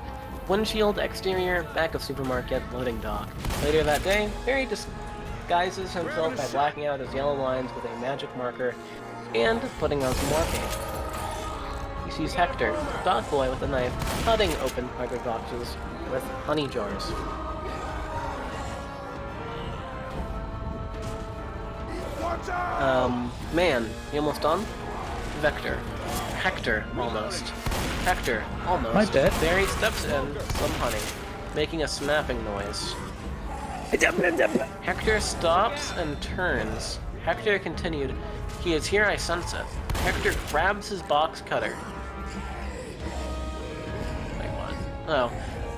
Windshield, exterior, back of supermarket, loading dock. Later that day, Barry disguises himself by blacking out his yellow lines with a magic marker and putting on some marking. He sees Hector, a dock boy with a knife, cutting open cardboard boxes with honey jars.
Watch out!
Man, you almost done? Hector, almost. Hector, almost.
My bad.
Barry steps in some honey, making a snapping noise. Hector stops and turns. Hector continued, "He is here, I sense it." Hector grabs his box cutter. Wait, what? Oh.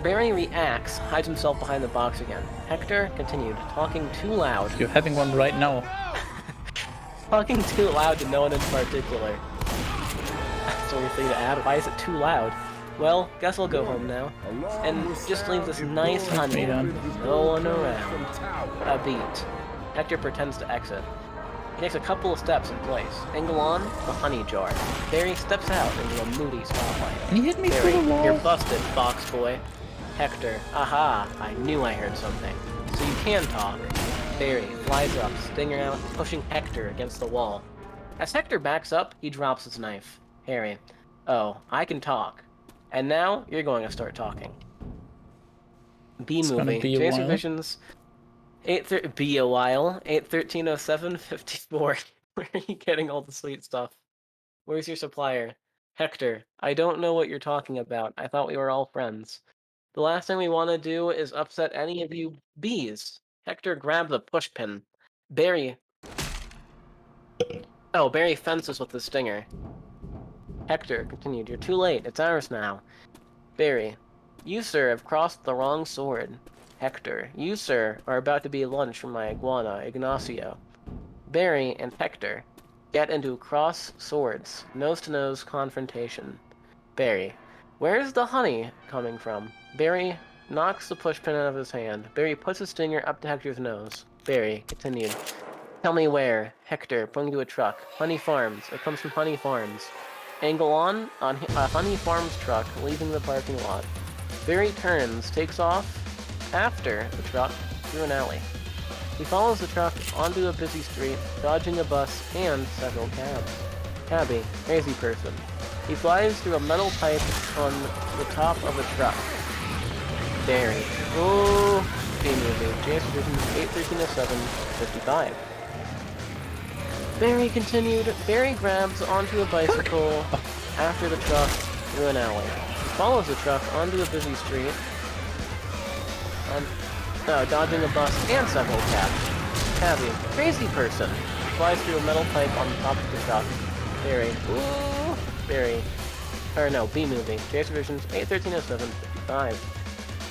Barry reacts, hides himself behind the box again. Hector continued, talking too loud.
You're having one right now.
Talking too loud to no one in particular. That's a weird thing to add. Why is it too loud? Well, guess I'll go home now. And just leave this nice honey. No one around. A beat. Hector pretends to exit. He takes a couple of steps in place. Angle on, the honey jar. Barry steps out into a moody spotlight.
And he hit me
Barry,
through the wall.
you're busted, box boy. Hector, aha, I knew I heard something. So you can talk. Barry flies up, stinger out, pushing Hector against the wall. As Hector backs up, he drops his knife. Harry, oh, I can talk. And now, you're going to start talking. B
It's gonna
movie,
be a
Jason
while.
Visions, be a while, 8130754. Where are you getting all the sweet stuff? Where's your supplier? Hector, I don't know what you're talking about. I thought we were all friends. The last thing we want to do is upset any of you bees. Hector grabbed the pushpin. Barry fences with the stinger. Hector continued, you're too late. It's ours now. Barry, you, sir, have crossed the wrong sword. Hector, you, sir, are about to be lunch for my iguana, Ignacio. Barry and Hector get into cross swords, nose-to-nose confrontation. Barry, where's the honey coming from? Barry knocks the pushpin out of his hand. Barry puts his stinger up to Hector's nose. Barry continued, tell me where. Hector, pointing to a truck. Honey Farms. It comes from Honey Farms. Angle on a Honey Farms truck leaving the parking lot. Barry turns, takes off after the truck through an alley. He follows the truck onto a busy street, dodging a bus and several cabs. Cabby, crazy person. He flies through a metal pipe on the top of a truck. Barry. Oh, B-movie. JS Division 81307-55. Barry continued. Barry grabs onto a bicycle after the truck through an alley. He follows the truck onto a busy street, dodging a bus and several cabs. Cabby, crazy person, flies through a metal pipe on the top of the truck. Barry, ooh, Barry, or no, B-movie, JS Divisions 81307-55.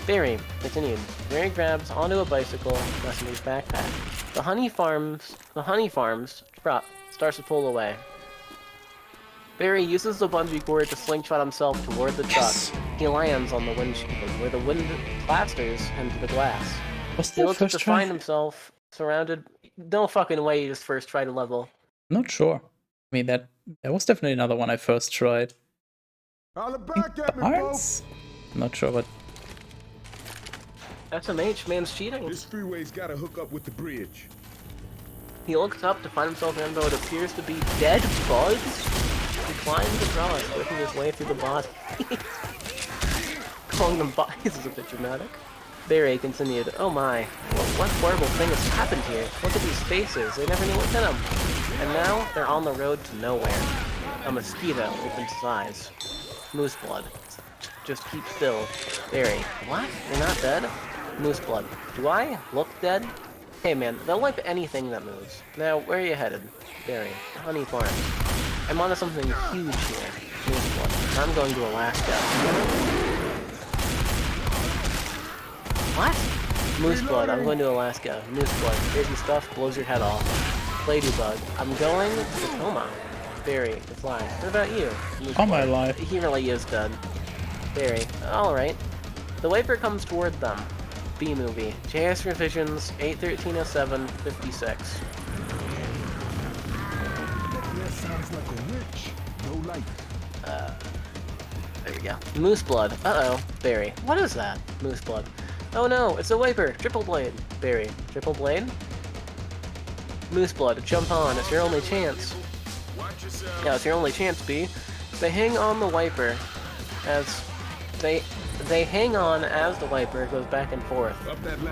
Barry continued. Barry grabs onto a bicycle, messenger's backpack. The Honey Farms truck starts to pull away. Barry uses the bungee cord to slingshot himself toward the truck.
Yes.
He lands on the windshield, where the wind plasters him to the glass.
Was
He
that
looks
first
to
try?
find himself surrounded. No fucking way he just first tried a level.
Not sure. I mean, that was definitely another one I first tried.
Holla back at me,
Parts? I'm not sure, but
SMH, man's cheating.
This freeway's gotta hook up with the bridge.
He looks up to find himself in what appears to be dead bugs. He climbs across, working his way through the body. Calling them bodies is a bit dramatic. Barry continued, oh my, what horrible thing has happened here? Look at these faces, they never knew what's in them. And now, they're on the road to nowhere. A mosquito opens his eyes. Moose blood. Just keep still. Barry, what? You're not dead? Moose blood. Do I look dead? Hey man, they'll wipe anything that moves. Now, where are you headed? Barry, Honey Farm. I'm onto something huge here. Moose blood. I'm going to Alaska. What? Moose blood. I'm going to Alaska. Moose blood. Crazy stuff blows your head off. Ladybug. I'm going to Tacoma. Barry, the fly. What about you? Moose
all my
blood.
life.
He really is dead. Barry. Alright. The Wiper comes toward them. B-movie. JS Revisions 81307-56.
That sounds like a witch. No light.
There we go. Moose blood. Uh-oh. Barry. What is that? Moose blood. Oh no, it's a Wiper. Triple blade. Barry. Triple blade? Moose blood. Jump on. It's your only chance. Yeah, it's your only chance, B. They hang on the Wiper as they hang on as the Wiper goes back and forth.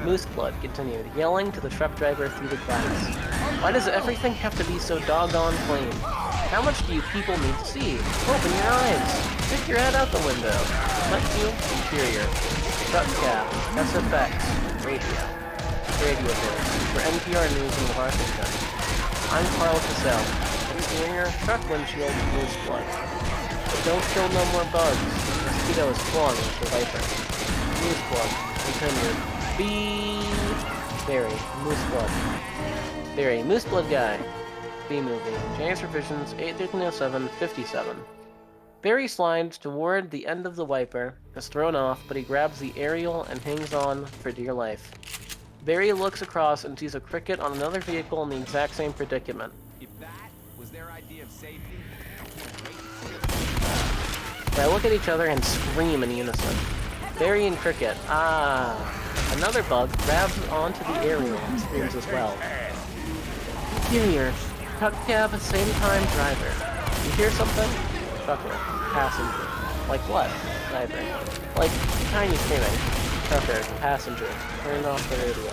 Moose blood continued, yelling to the truck driver through the glass. Why does everything have to be so doggone plain? How much do you people need to see? Open your eyes! Stick your head out the window! Let you interior. Truck cab. SFX. Radio. Radio voice. For NPR News in Washington. I'm Carl Cassell. Exterior. Truck windshield. Moose blood. But don't kill no more bugs. Mosquito is clawing with the Viper. Moose blood. Continued. Barry. Moose blood. Barry. Moose blood guy. B-movie. JS Revisions 81307-57. Barry slides toward the end of the Wiper, is thrown off, but he grabs the aerial and hangs on for dear life. Barry looks across and sees a cricket on another vehicle in the exact same predicament.
If that was their idea of safety,
They look at each other and scream in unison. Barry and Cricket. Another bug grabs onto the aerial and screams as well. Interior. Truck cab, same time driver. You hear something? Trucker. Passenger. Like what? Driver. Like tiny screaming. Trucker. Passenger. Turn off the radio.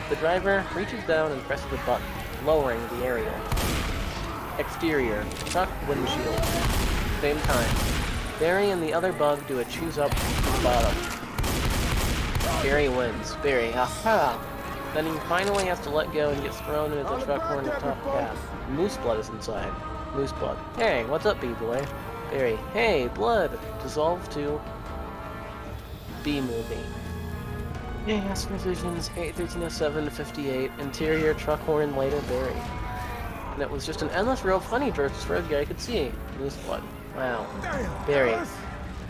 The driver reaches down and presses a button, lowering the aerial. Exterior. Truck windshield. Same time. Barry and the other bug do a choose up to the bottom. Barry wins. Barry, aha! Then he finally has to let go and gets thrown into the truck horn top cab. Moose blood is inside. Moose blood. Hey, what's up, B-boy? Barry. Hey, blood! Dissolve to B-movie. Yes, Revisions 81307-58. Interior truck horn later Barry. And it was just an endless row of honey drops as far as the eye could see. Moose blood. Wow. Barry.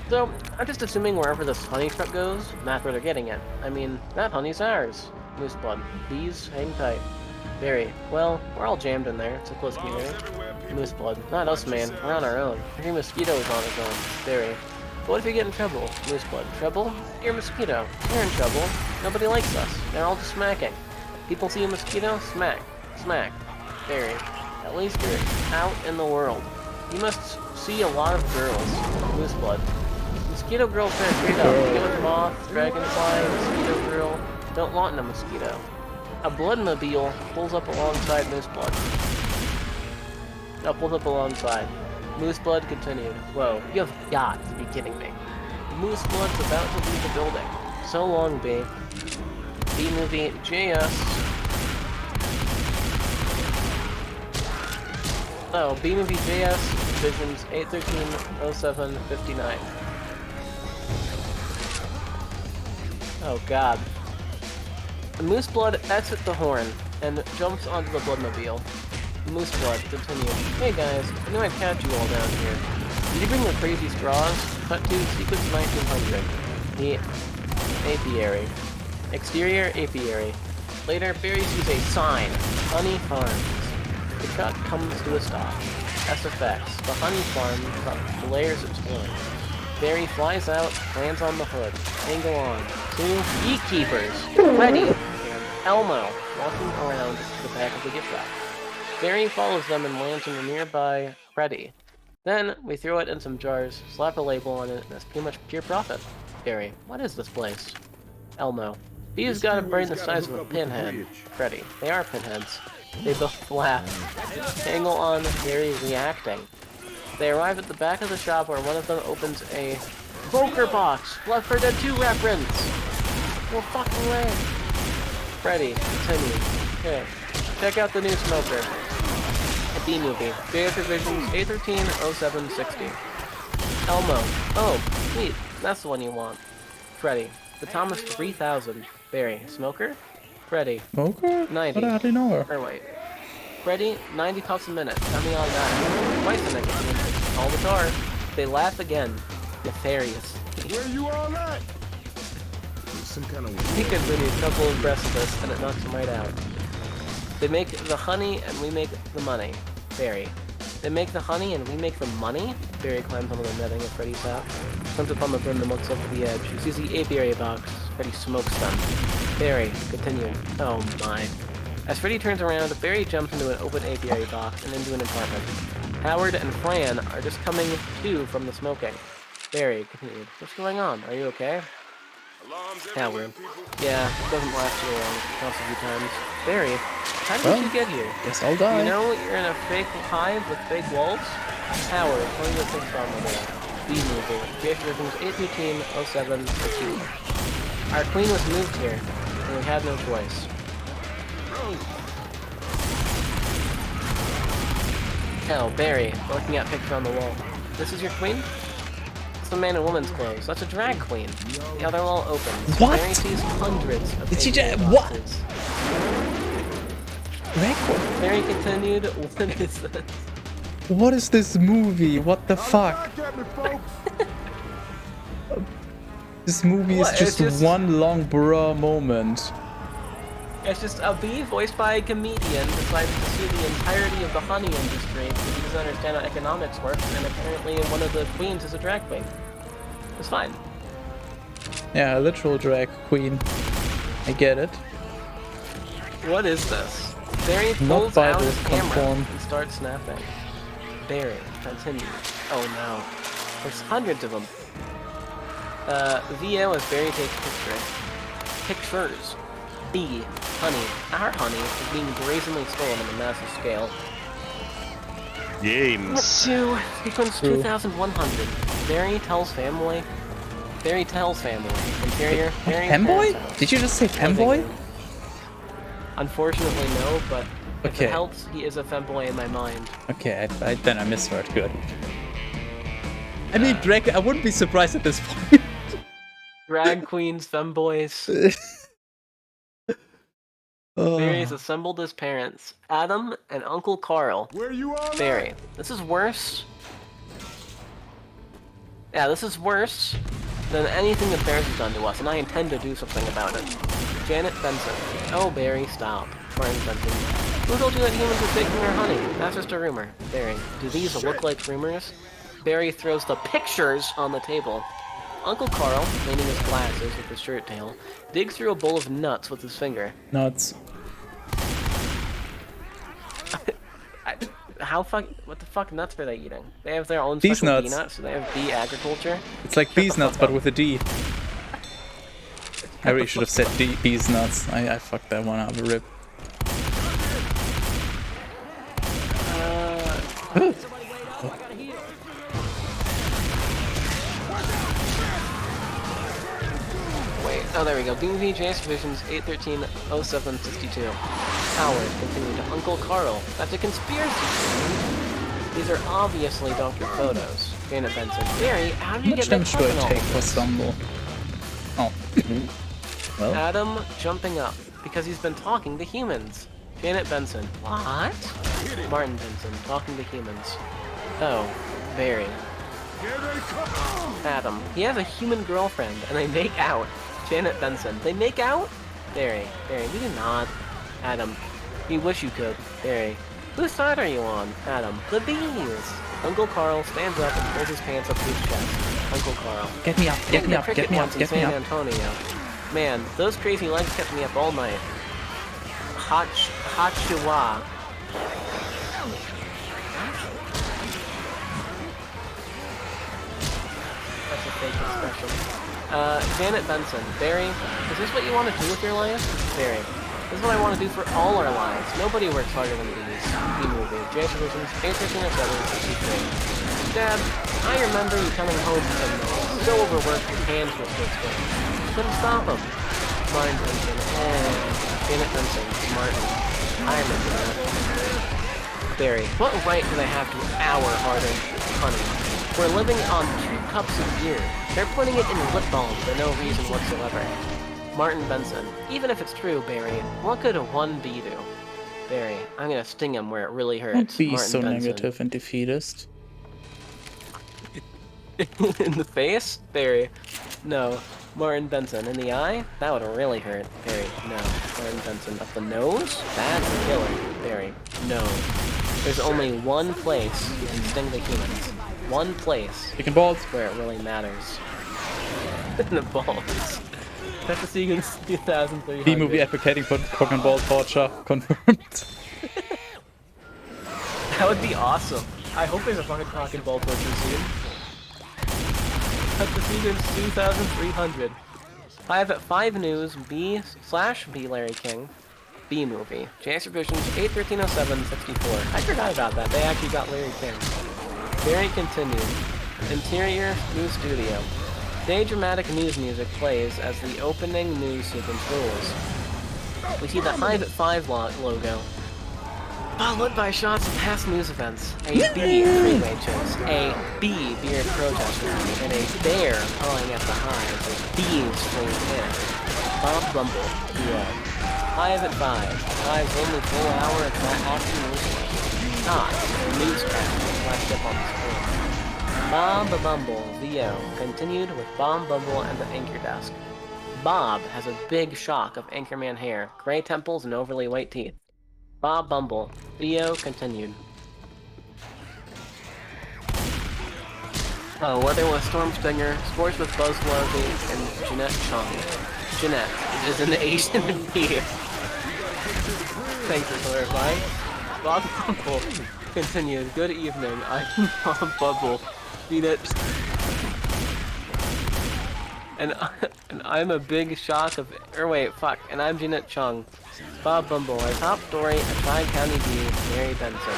So, I'm just assuming wherever this honey truck goes, that's where they're getting it. I mean, that honey's ours. Moose blood. Bees, hang tight. Barry. Well, we're all jammed in there. It's a close community. Moose blood. Not us, man. We're on our own. Every mosquito is on its own. Barry. But what if you get in trouble? Moose blood. Trouble? You're a mosquito. You're in trouble. Nobody likes us. They're all just smacking. People see a mosquito? Smack. Smack. Bury. At least you're out in the world. You must see a lot of girls. Moose blood. Mosquito girls are straight up. You get with moth, dragonfly, mosquito girl. Don't want no mosquito. A bloodmobile pulls up alongside Moose blood. Pulls up alongside. Moose blood continued. Whoa, you have got to be kidding me. Moose blood's about to leave the building. So long, B. B-movie JS. Oh, B-movie JS, Visions 813-07-59. Oh god. The Moose blood exits the horn and jumps onto the bloodmobile. Moose blood continued. Hey guys, I knew I'd catch you all down here. Did you bring the crazy straws? Cut to sequence 1900. The apiary. Exterior apiary. Later, Barry sees a sign. Honey Farms. The truck comes to a stop. SFX. The honey farm truck blares its horn. Barry flies out, lands on the hood. Angle on. Two beekeepers. Freddy and Elmo walking around the back of the gift shop. Barry follows them and lands in a nearby Freddy. Then, we throw it in some jars, slap a label on it, and it's pretty much pure profit. Barry, what is this place? Elmo. These got a brain the size of a pinhead. Freddy. They are pinheads. They both laugh. Angle on Barry reacting. They arrive at the back of the shop where one of them opens a poker box. Left 4 Dead 2 reference. No fucking way. Freddy, continue. Okay. Check out the new smoker. A B-movie. Data Provisions 813-07-60. Elmo. Oh, sweet. That's the one you want. Freddy. The Thomas 3000. Barry. Smoker? Freddy.
Smoker?
90.
What do I hardly know her?
Or wait. Freddy, 90 puffs a minute. Coming on that. Twice a nicotine. All the tar. They laugh again. Nefarious.
Where you all at? Some kind of
He could win a couple of precipice and it knocks him right out. They make the honey and we make the money. Barry. They make the honey and we make the money? Barry climbs onto the netting of Freddy's hat. Comes upon the brim and looks over the edge. He sees the apiary box. Freddy smokes them. Barry, continuing. Oh my. As Freddy turns around, Barry jumps into an open apiary box and into an apartment. Howard and Fran are just coming to from the smoking. Barry continued. What's going on? Are you okay? Howard. Yeah, it doesn't last too long. Counts a few times. Barry, how did you get here?
Guess I'll die.
You know you're in a fake hive with fake walls? Howard, playing the thing from the B-movie. Creation Rhythms 813-07-15. Our queen was moved here, and we had no choice. Oh, Barry, looking at picture on the wall. This is your queen? It's the man in woman's clothes. That's a drag queen. The other wall opens.
What?
Barry sees hundreds of
Did she
APA
what?
boxes.
Record.
Barry continued, what is this?
What is this movie? What the fuck?
Back at me, folks.
This movie
What?
is
It's
just
just-
one long bruh moment.
It's just a bee voiced by a comedian decided to sue the entirety of the honey industry because he doesn't understand how economics works, and apparently one of the queens is a drag queen. It's fine.
Yeah, a literal drag queen. I get it.
What is this? Barry
Not
pulls out
Bible
his camera
conform.
and starts snapping. Barry continues. Oh no. There's hundreds of them. VO as Barry takes pictures. B. Honey. Our honey is being brazenly stolen on a massive scale.
Games.
To sequence 2100. Barry tells family. Interior. Barry.
Femboy? Did you just say femboy?
Unfortunately, no, but if
Okay.
it helps, he is a femboy in my mind.
Okay, then I misheard. Good. I mean, drag. I wouldn't be surprised at this point.
Drag queens, femboys. Barry's assembled his parents, Adam and Uncle Carl.
Where you all
Barry,
at?
this is worse. Yeah, this is worse than anything the Bears have done to us, and I intend to do something about it. Janet Benson. Oh, Barry, stop. Martin Benson. Who told you that humans were taking our honey? That's just a rumor. Barry, do these look like rumors? Barry throws the pictures on the table. Uncle Carl, cleaning his glasses with his shirt tail, digs through a bowl of nuts with his finger.
Nuts.
What the fuck nuts are they eating? They have their own
These
special
nuts.
bee nuts, so they have bee agriculture.
It's like bees nuts, but with a D. I really should have said bees nuts. I fucked that one up a rip.
Wait, oh there we go. BMV JS Divisions 813-0762. Howard continued to Uncle Carl. That's a conspiracy theory. These are obviously doctored photos. Janet Benson. Barry, how did you
How much
get mixed
damage
up
do
in
I
all
take
of
for
this?
stumble? Oh. Well,
Adam jumping up because he's been talking to humans. Janet Benson. What? Martin Benson talking to humans. Oh, Barry. Adam. He has a human girlfriend and they make out. Janet Benson. They make out? Barry. Barry. We do not. Adam. You wish you could. Barry. Whose side are you on? Adam. The bees. Uncle Carl stands up and pulls his pants up to his chest. Uncle Carl.
get me up, get me up, get me up,
In
get me
San
up.
Antonio. Man, those crazy legs kept me up all night. Hot chihuahua. That's a fake expression. Janet Benson. Barry, is this what you want to do with your life? Barry, this is what I want to do for all our lives. Nobody works harder than these. B-movie. J Divisions 813-0763. Dad, I remember you coming home from so overworked your hands were so stiff. Couldn't stop him. Martin Benson. Janet Benson. Martin. I remember that. Barry, what right do they have to our hard-earned honey? We're living on 2 cups of beer. They're putting it in lip balm for no reason whatsoever. Martin Benson. Even if it's true, Barry, what could a 1B do? Barry, I'm gonna sting him where it really hurts.
Don't be
Martin
so
Benson.
negative and defeatist.
In the face? Barry. No. Martin Benson. In the eye? That would really hurt. Barry. No. Martin Benson. Up the nose? That's a killer. Barry. No. There's only one place you can sting the humans. One place
Chicken balls.
where it really matters. In the balls. That's the Seagans 2300.
B-movie advocating for cock and ball torture. Confirmed.
That would be awesome. I hope there's a fucking cock and ball torture scene. That's the Seagans 2300. 5 News B/B Larry King. B movie. JS Revisions 813-0764. I forgot about that. They actually got Larry King. Barry continued. Interior new studio. Day dramatic news music plays as the opening news sequence rolls. We see the Hive at 5 logo, followed by shots of past news events. A bee freeway chase, a bee beard protest rally, and a bear pawing at the hive as bees fling in. Bob Bumble, duo. Hive at 5. Hive's only full hour of that afternoon. Not a newscast flashed up on the screen. Bob Bumble, VO, continued with Bob Bumble and the anchor desk. Bob has a big shock of Anchorman hair, gray temples, and overly white teeth. Bob Bumble, VO, continued. Weather with Storm Stinger, sports with Buzz Larvey, and Jeanette Chung. Jeanette is an Asian bee. Thanks for clarifying. Bob Bumble continued. Good evening. I'm Bob Bumble. Jeanette. And I'm a big shock of. And I'm Jeanette Chung. Bob Bumble. Our top story: a Tri-County bee, Mary Benson.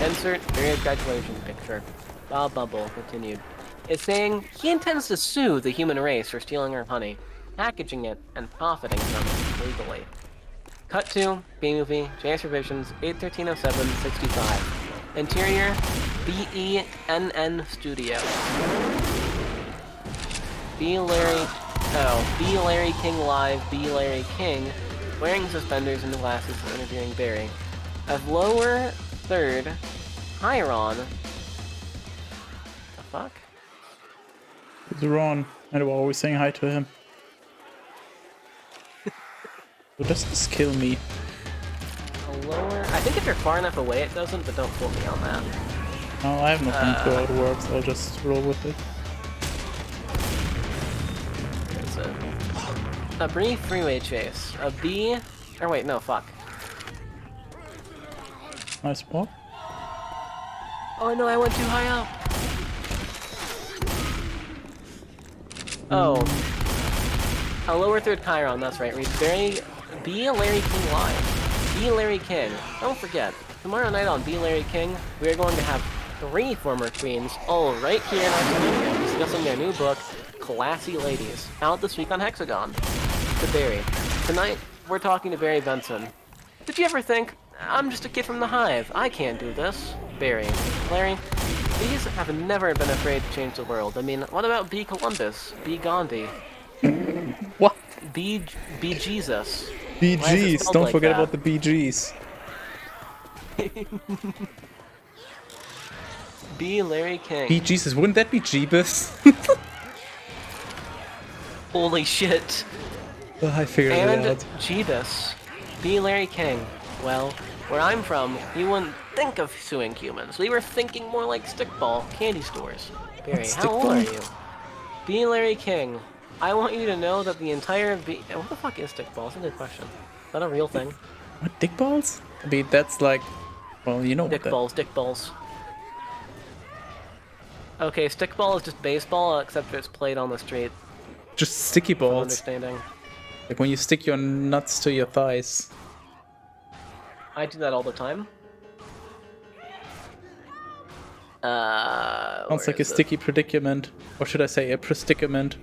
Insert period graduation picture. Bob Bumble continued. Is saying he intends to sue the human race for stealing our honey, packaging it, and profiting from it legally. Cut to B-movie, JS Revisions 813-0765. Interior, BENN Studio. B. Larry King Live, B. Larry King, wearing suspenders and glasses and interviewing Barry. As lower third, Chiron. The fuck?
It's Ron. And we're always saying hi to him. So does this kill me?
A lower. I think if you're far enough away, it doesn't, but don't quote me on that.
No, I have no clue how it works. I'll just roll with it.
That's it. A Bree freeway chase. A B. Or wait, no, fuck.
Nice spot.
Oh no, I went too high up. Oh. A lower third Chiron, that's right. Read B Larry King Live. B Larry King. Don't forget, tomorrow night on B Larry King, we are going to have 3 former queens all right here in our studio discussing their new book, Classy Ladies, out this week on Hexagon. To Barry. Tonight, we're talking to Barry Benson. Did you ever think, I'm just a kid from the Hive, I can't do this? Barry. Larry, these have never been afraid to change the world. I mean, what about B Columbus? B Gandhi?
What?
B Jesus? Why is it
BGs.
spelled
Don't
like
forget
that?
about the BGs.
B Larry King.
BGs. Wouldn't that be Jeebus?
Holy shit.
I figured
And
it out.
Jeebus. B Larry King. Well, where I'm from, you wouldn't think of suing humans. We were thinking more like stickball candy stores. Barry,
What's
how old are
stickball?
you? B Larry King. I want you to know that the entire what the fuck is stickball? That's a good question. Is that a real thing?
What, dick balls? I mean, that's like... Well, you know what
Dick
that...
balls, dick balls. Okay, stickball is just baseball, except it's played on the street.
Just sticky
From
balls.
understanding.
Like when you stick your nuts to your thighs.
I do that all the time.
Sounds
Where
like a
is it?
sticky predicament. Or should I say a predicament?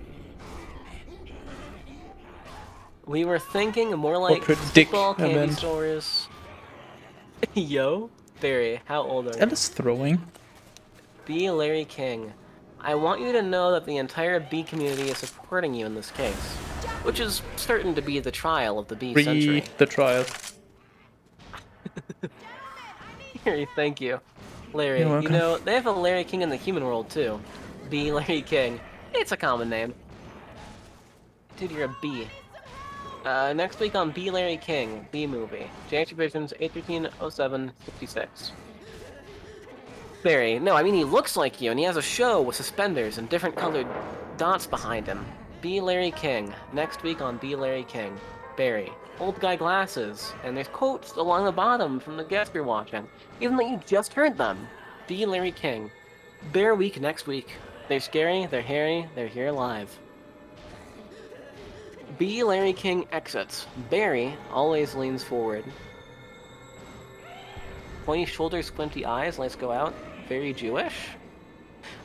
We were thinking more like
predict,
stickball
I
candy
meant.
stores. Yo, Barry, how old are you?
That is throwing.
B. Larry King. I want you to know that the entire bee community is supporting you in this case, which is certain to be the trial of the bee century.
Read the trial.
Harry, thank you. Larry,
You're
you
welcome.
know, they have a Larry King in the human world too. B. Larry King. It's a common name. Dude, you're a bee. Next week on B. Larry King, B movie. JH Visions 813-07-56. Barry, no, I mean he looks like you, and he has a show with suspenders and different colored dots behind him. B. Larry King, next week on B. Larry King. Barry, old guy glasses, and there's quotes along the bottom from the guest you're watching, even though you just heard them. B. Larry King. Bear Week next week. They're scary, they're hairy, they're here live. B. Larry King exits. Barry always leans forward. Pointy shoulders, squinty eyes, let's go out. Very Jewish?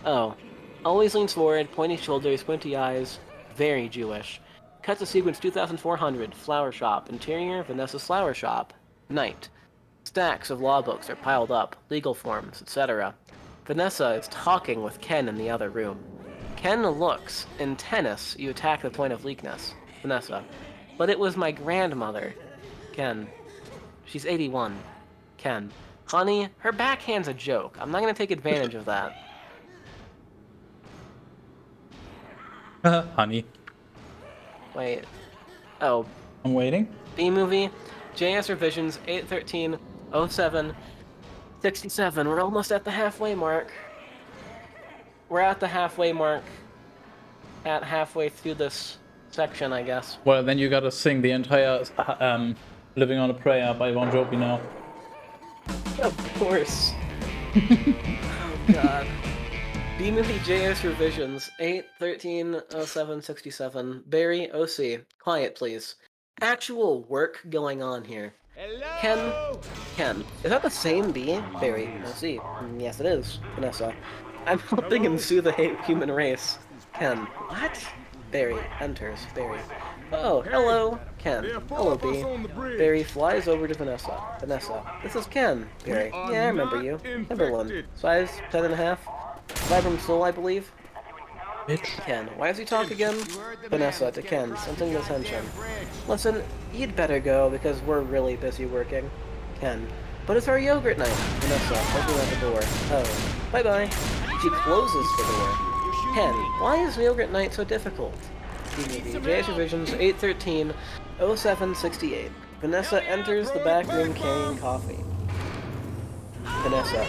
Oh. Always leans forward, pointy shoulders, squinty eyes, very Jewish. Cut to sequence 2400, flower shop. Interior, Vanessa's flower shop. Night. Stacks of law books are piled up, legal forms, etc. Vanessa is talking with Ken in the other room. Ken looks. In tennis, you attack the point of weakness. Vanessa. But it was my grandmother. Ken. She's 81. Ken. Honey, her backhand's a joke. I'm not gonna take advantage of that.
Honey.
Wait. Oh.
I'm waiting.
B-movie. JS Revisions 813-07-67. We're almost at the halfway mark. We're at the halfway mark. At halfway through this section, I guess.
Well, then you gotta sing the entire Living on a Prayer by Bon Jovi now.
Of course. Oh god. B-movie JS Revisions 813-07-67. Barry OC. Quiet, please. Actual work going on here. Hello? Ken. Is that the same B? Barry OC. Yes, it is. Vanessa. I'm helping him sue the human race. Ken. What? Barry enters. Barry. Oh, hello, Ken. Hello, B. Barry flies over to Vanessa. Vanessa. This is Ken. Barry. Yeah, I remember you. Timberland. Size 10.5. Vibram Soul, I believe.
Bitch.
Ken. Why does he talk again? Vanessa to Ken. Something to attention. Listen, you'd better go because we're really busy working. Ken. But it's our yogurt night. Vanessa, opening at the door. Oh. Bye-bye. She closes the door. Ken. Why is yogurt night so difficult? JS Revisions 813-07-68. Vanessa enters the back room carrying coffee. Vanessa.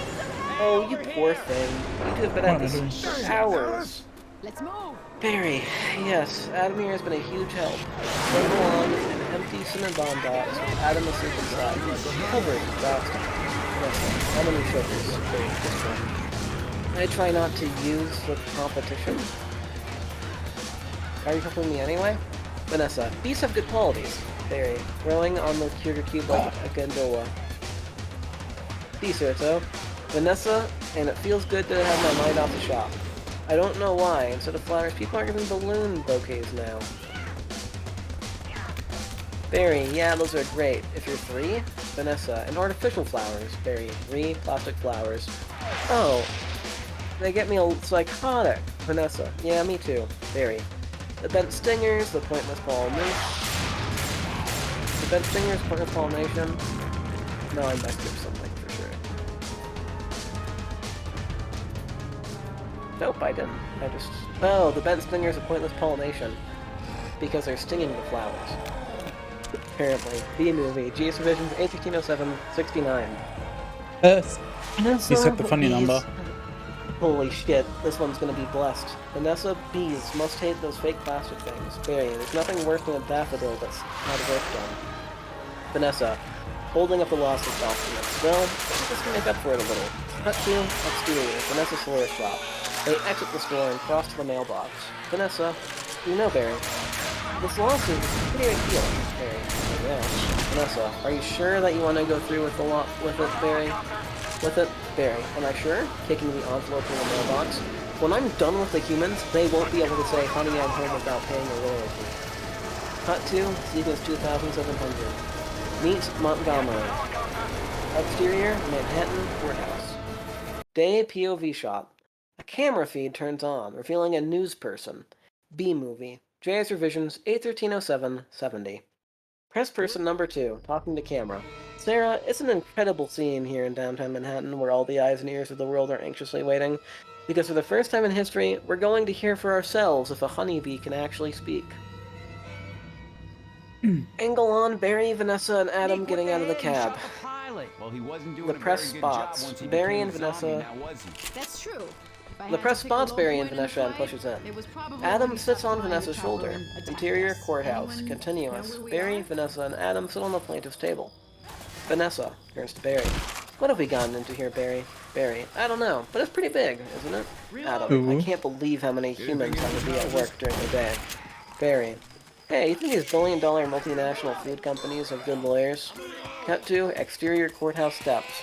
Oh, you poor thing. You could have been
What
at
am I
this
doing?
for hours.
Let's move.
Barry, yes, Adamir has been a huge help. Bundle on an empty Cinnabon box with Adam asleep inside, covered in frosting. Yes, how many sugars? Barry, just one. I try not to use the competition. Are you helping me anyway? Vanessa, these have good qualities. Barry, growing on the cuter cube like a gondola. Serto. Vanessa, and it feels good to have my mind off the shop. I don't know why. Instead of flowers, people are giving balloon bouquets now. Barry, yeah, those are great. If you're 3, Vanessa, and artificial flowers. Barry, 3 plastic flowers. Oh, they get me psychotic. Vanessa, yeah, me too. Barry, the bent stingers, the pointless pollination. The bent stingers, pointless pollination. No, I messed up something for sure. Nope, I didn't. I just... Oh, the bent stingers of pointless pollination. Because they're stinging the flowers. Apparently. B-movie. GS Revisions 8-1507-69.
You said the funny number.
Holy shit, this one's gonna be blessed. Vanessa, bees must hate those fake plastic things. Barry, there's nothing worse than a daffodil that's had work done. Vanessa, holding up the lost documents. Well, this can make up for it a little. Cut to exterior, Vanessa's florist shop. They exit the store and cross to the mailbox. Vanessa, you know Barry. This lawsuit is a pretty big deal, Barry. Yeah. Vanessa, are you sure that you want to go through with it, Barry? With it, Barry. Am I sure? Kicking the envelope in the mailbox. When I'm done with the humans, they won't be able to say, honey, I'm home without paying a royalty. Cut to sequence 2700. Meet Montgomery. Exterior, Manhattan Courthouse. Day POV shot. A camera feed turns on, revealing a news person. B-movie. JS Revisions 8-1307-70. Press person number 2, talking to camera. Sarah, it's an incredible scene here in downtown Manhattan where all the eyes and ears of the world are anxiously waiting. Because for the first time in history, we're going to hear for ourselves if a honeybee can actually speak. Angle on, Barry, Vanessa, and Adam getting out of the cab. The press spots Barry and Vanessa.
That's true.
The press spots Barry and Vanessa and pushes in. Adam sits on Vanessa's shoulder. Interior courthouse. Continuous. Barry, Vanessa, and Adam sit on the plaintiff's table. Vanessa turns to Barry. What have we gotten into here, Barry? Barry, I don't know, but it's pretty big, isn't it? Adam, I can't believe how many humans have to be at work during the day. Barry, hey, you think these billion-dollar multinational food companies have good lawyers? Cut to exterior courthouse steps.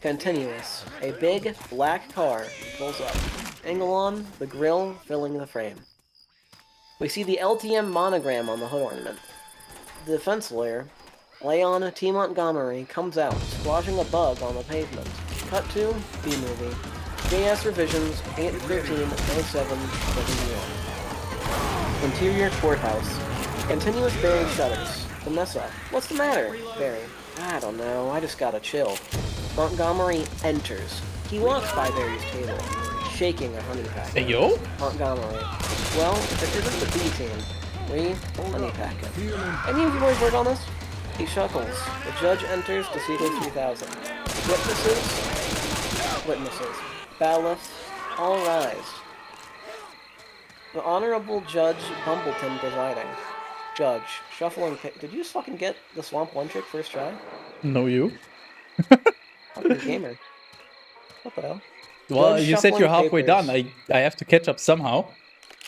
Continuous. A big, black car pulls up. Angle on, the grille filling the frame. We see the LTM monogram on the hood ornament. The defense lawyer, Leon T. Montgomery, comes out, squashing a bug on the pavement. Cut to B-movie. JS Revisions 8-13-07-71. Interior courthouse. Continuous Barry shutters. Vanessa, what's the matter? Barry, I don't know, I just gotta chill. Montgomery enters. He walks by Barry's table, shaking a honey packet.
Hey, yo?
Montgomery. Well, this isn't the B team. We, honey packet. Any of you boys work on this? He chuckles. The judge enters to sequence 3000. Witnesses. Bailiffs. All rise. The Honorable Judge Bumbleton presiding. Judge, shuffling did you just fucking get the Swamp One trick first try?
No, you?
Fucking gamer. What the hell?
Well,
Judge
you said you're
shuffling
halfway
papers.
done. I have to catch up somehow.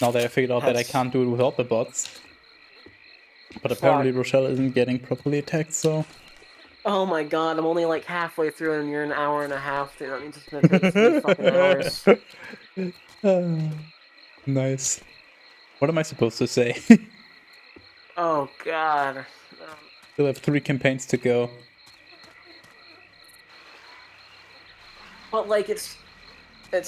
Now that I figured out that I
That's-
can't do it without the bots. But apparently Rochelle isn't getting properly attacked, so...
Oh my god, I'm only like halfway through and you're an hour and a half through. That means it's gonna take 3 fucking hours.
Nice. What am I supposed to say?
Oh god.
Still have 3 campaigns to go.
But like it's a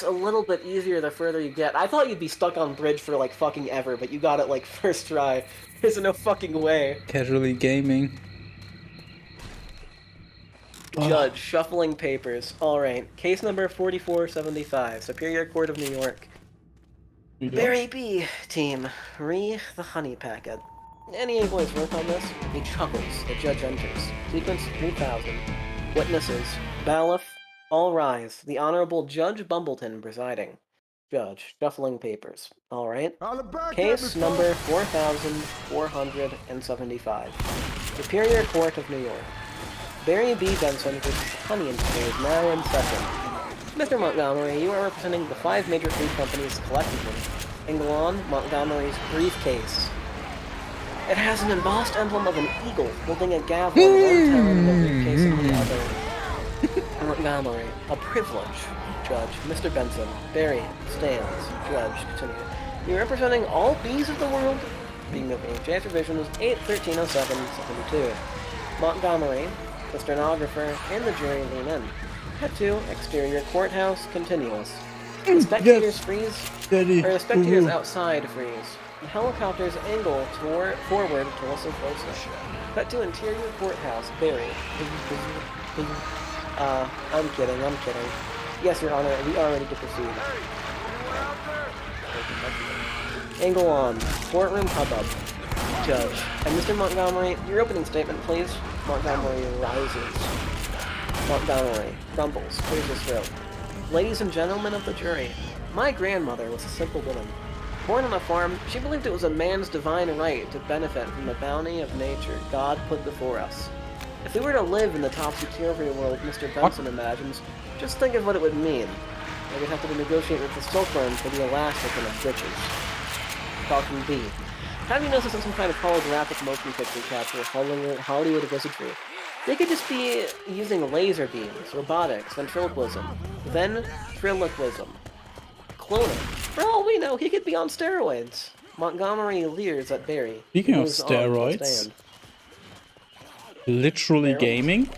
little bit easier the further you get. I thought you'd be stuck on bridge for like fucking ever, but you got it like first try. There's no fucking way.
Casually gaming.
Judge, shuffling papers. Alright. Case number 4475, Superior Court of New York. Barry B. Team. The honey packet. Any of you boys work on this? He chuckles. The judge enters. Sequence 3000. Witnesses. Bailiff. All rise. The Honorable Judge Bumbleton presiding. Judge, shuffling papers. All right. Case number 4475. Superior Court of New York. Barry B. Benson v. Honey Industry is now in session. Mr. Montgomery, you are representing the 5 major food companies collectively. Englon, Montgomery's briefcase. It has an embossed emblem of an eagle holding a gavel in one hand and a briefcase in the other. Montgomery, a privilege. Judge, Mr. Benson. Barry, stands. Judge, continue. You're representing all bees of the world? Being moving. Jazz revision is 8/13/07/72. Montgomery, the stenographer, and the jury lean in. Cut to exterior courthouse continuous. The spectators freeze, or the spectators outside freeze. The helicopters angle forward to listen closely. Cut to interior courthouse. Barry. I'm kidding. Yes, Your Honor, we are ready to proceed. Angle on. Courtroom hubbub. Judge. And Mr. Montgomery, your opening statement, please. Montgomery rises. Montgomery crumbles, clears his throat. Ladies and gentlemen of the jury, my grandmother was a simple woman. Born on a farm, she believed it was a man's divine right to benefit from the bounty of nature God put before us. If we were to live in the topsy-turvy world Mr. Benson imagines, just think of what it would mean. I would have to negotiate with the silkworm for the elastic in the stitches. Falcon B. Have you noticed some kind of holographic motion picture capture Hollywood wizardry? They could just be using laser beams, robotics, ventriloquism, ventriloquism. Cloning. For all we know, he could be on steroids. Montgomery leers at Barry.
Speaking of
moves on to the
steroids,
stand.
literally gaming.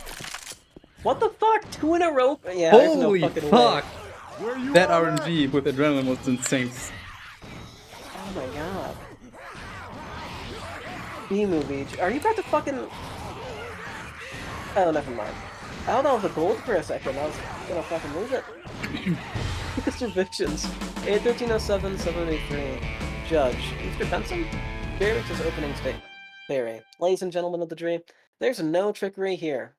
What the fuck? 2 in a row? Yeah, there's no
Holy
fucking
fuck!
way.
That RNG with adrenaline was insane.
Oh my god. B-movie. Are you about to fucking... Oh, never mind. I thought that was a gold for a second. I was gonna fucking lose it. Mr. Victions. 8/13/07/73. Judge. Mr. Benson? Barry makes his opening statement. Barry. Ladies and gentlemen of the jury, there's no trickery here.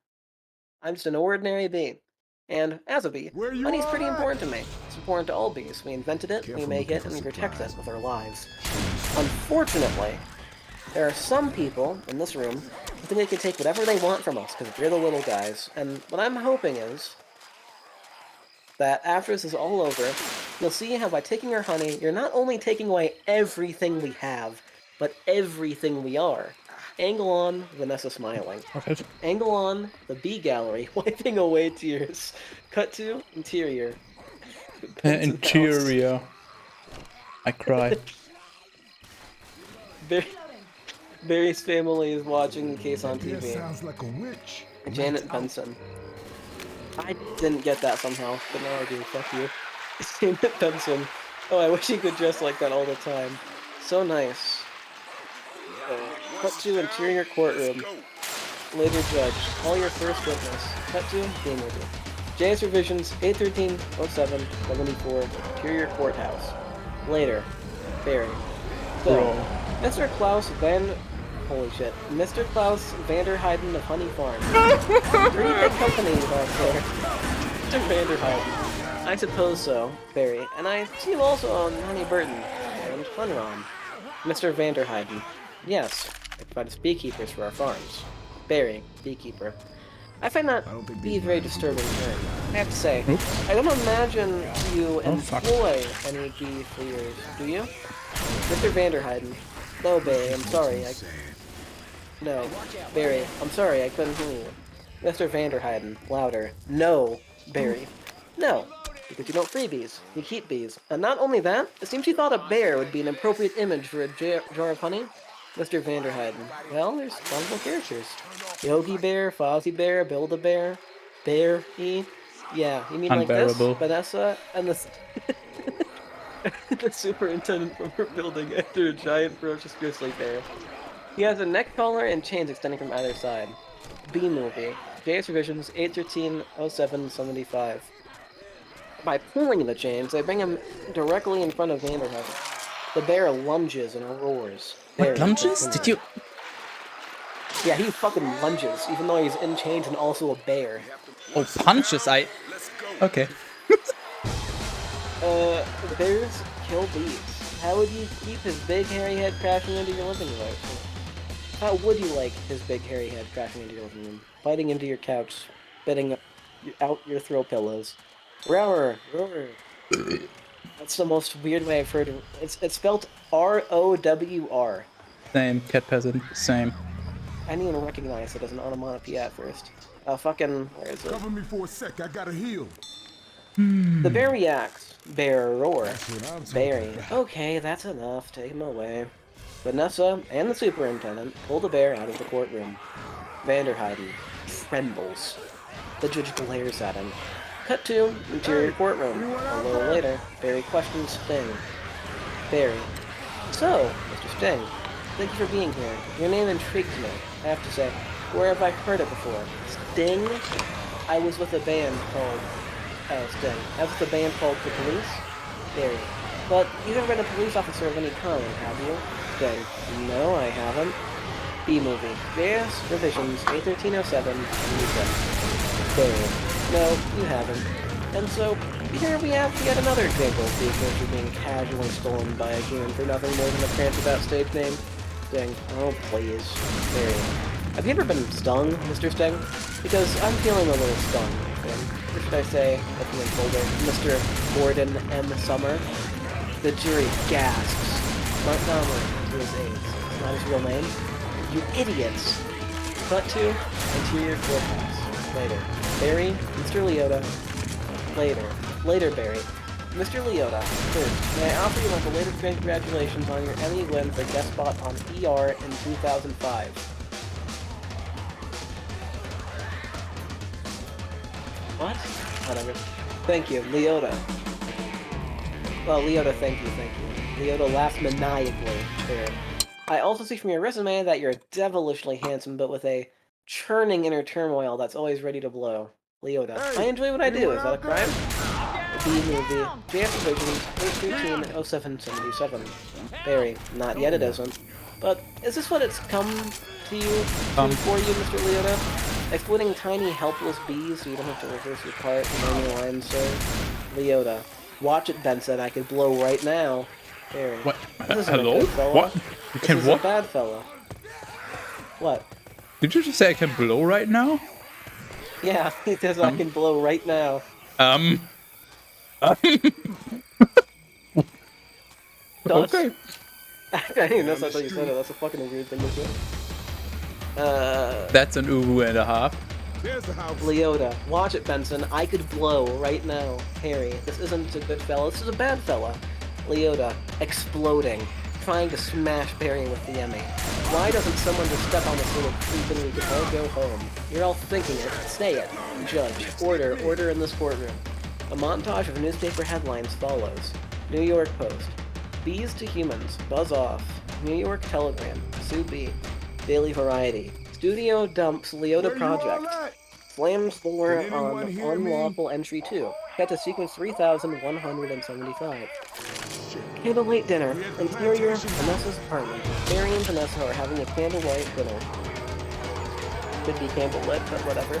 I'm just an ordinary bee. And, as a bee, honey's pretty important to me. It's important to all bees. We invented it, we make it, and we protect it with our lives. Unfortunately, there are some people in this room who think they can take whatever they want from us because we're the little guys. And what I'm hoping is that after this is all over, you'll see how by taking our honey, you're not only taking away everything we have, but everything we are. Angle on, Vanessa smiling.
Okay.
Angle on, the bee gallery, wiping away tears. Cut to, interior.
Interior. I cry.
Barry's family is watching the case on TV.
Sounds like a witch.
Janet Benson. I didn't get that somehow, but now I do. Fuck you. Janet Benson. Oh, I wish he could dress like that all the time. So nice. Cut to interior courtroom. Later judge. Call your first witness. Cut to game review. Jazz revisions 8/13/07/74. Interior courthouse. Later. Barry. So, Mr. Klaus Holy shit. Mr. Klaus Vanderheiden of Honey Farm. Pretty big company back there. Mr. Vanderheiden. I suppose so, Barry. And I see you also on Honey Burton and Hunron. Mr. Vanderheiden. Yes, I provide us beekeepers for our farms. Barry, beekeeper. I find that bee very disturbing term. I have to say, I don't imagine you employ any bee fleers, do you? Mr. Vanderheiden. No, Barry, I'm sorry. No, Barry, I'm sorry, I couldn't hear you. Mr. Vanderheiden, louder. No, Barry. No, because you don't free bees, you keep bees. And not only that, it seems you thought a bear would be an appropriate image for a jar of honey. Mr. Vanderheiden. Well, there's vulnerable characters. Yogi Bear, Fozzie Bear, Build-A-Bear, Bear-E. Yeah, you mean like this? Vanessa and the... the superintendent from her building after a giant ferocious grizzly bear. He has a neck collar and chains extending from either side. B-movie. JS revisions 8/13/07/75. By pulling the chains, they bring him directly in front of Vanderheiden. The bear lunges and roars.
What, lunges? Did you...
Yeah, he fucking lunges, even though he's in chains and also a bear.
Oh, punches, Okay.
Bears kill bees. How would you keep his big hairy head crashing into your living room? How would you like his big hairy head crashing into your living room, biting into your couch, spitting out your throw pillows? Rower, rower. That's the most weird way I've heard it. It's spelled R-O-W-R.
Same, cat peasant, same.
I didn't even recognize it as an onomatopoeia at first. Fucking, where is it?
Cover me for a sec. I gotta heal.
The bear reacts. Bear roar.
That's what I'm talking
Barry.
about.
Okay, that's enough. Take him away. Vanessa and the superintendent pull the bear out of the courtroom. Vanderheiden trembles. The judge glares at him. Cut to interior courtroom. A little later, Barry questions Sting. Barry. So, Mr. Sting, thank you for being here. Your name intrigues me. I have to say, where have I heard it before? Sting? I was with a band called... Sting. I was with a band called The Police? Barry. But you haven't been a police officer of any kind, have you? Sting. No, I haven't. B-movie. JS Revisions 81307. Barry. No, you haven't. And so, here we have yet another example of the adventure being casually stolen by a human for nothing more than a fancy about stage name. Sting. Oh, please. Barry. Have you ever been stung, Mr. Sting? Because I'm feeling a little stung. Or should I say, looking in folder, Mr. Gordon M. Summer? The jury gasps. Montgomery to his aides. It's not his real name. You idiots! Cut to interior courthouse. Later. Barry, Mr. Leota. Later, Barry. Mr. Leota, first, may I offer you my belated congratulations on your Emmy win for guest spot on ER in 2005. What? Whatever. Thank you, Leota. Well, Leota, thank you. Leota laughs maniacally. There. I also see from your resume that you're devilishly handsome, but with a churning inner turmoil that's always ready to blow. Leota. I enjoy what I do. Is that a crime? B-movie. JF Division 813-0777. Barry. Not yet, it isn't. But is this what it's come to you, for you, Mr. Leota? Exploiting tiny, helpless bees so you don't have to reverse your part and learn your lines, sir? Leota. Watch it, Benson. I could blow right now. Barry.
What?
This isn't
Hello?
a good fella.
What? You
This
can
is
what?
a bad fella. What?
Did you just say I can blow right now?
Yeah, he says I can blow right now.
Okay.
I didn't even notice until you said it. That's a fucking weird thing to say.
That's an uwu and a half.
There's the house.
Leota. Watch it, Benson. I could blow right now. Harry, this isn't a good fella. This is a bad fella. Leota. Exploding. Trying to smash Barry with the Emmy. Why doesn't someone just step on this little creep and we can all go home? You're all thinking it. Say it. Judge. Order in this courtroom. A montage of newspaper headlines follows. New York Post. Bees to humans. Buzz off. New York Telegram. Sue B. Daily Variety. Studio dumps Leota project. Slams door
Did
on
anyone hear me?
unlawful entry 2. Cut to sequence 3175. Candlelight dinner. Interior, Vanessa's apartment. Barry and Vanessa are having a candlelight dinner. Could be candlelit, but whatever.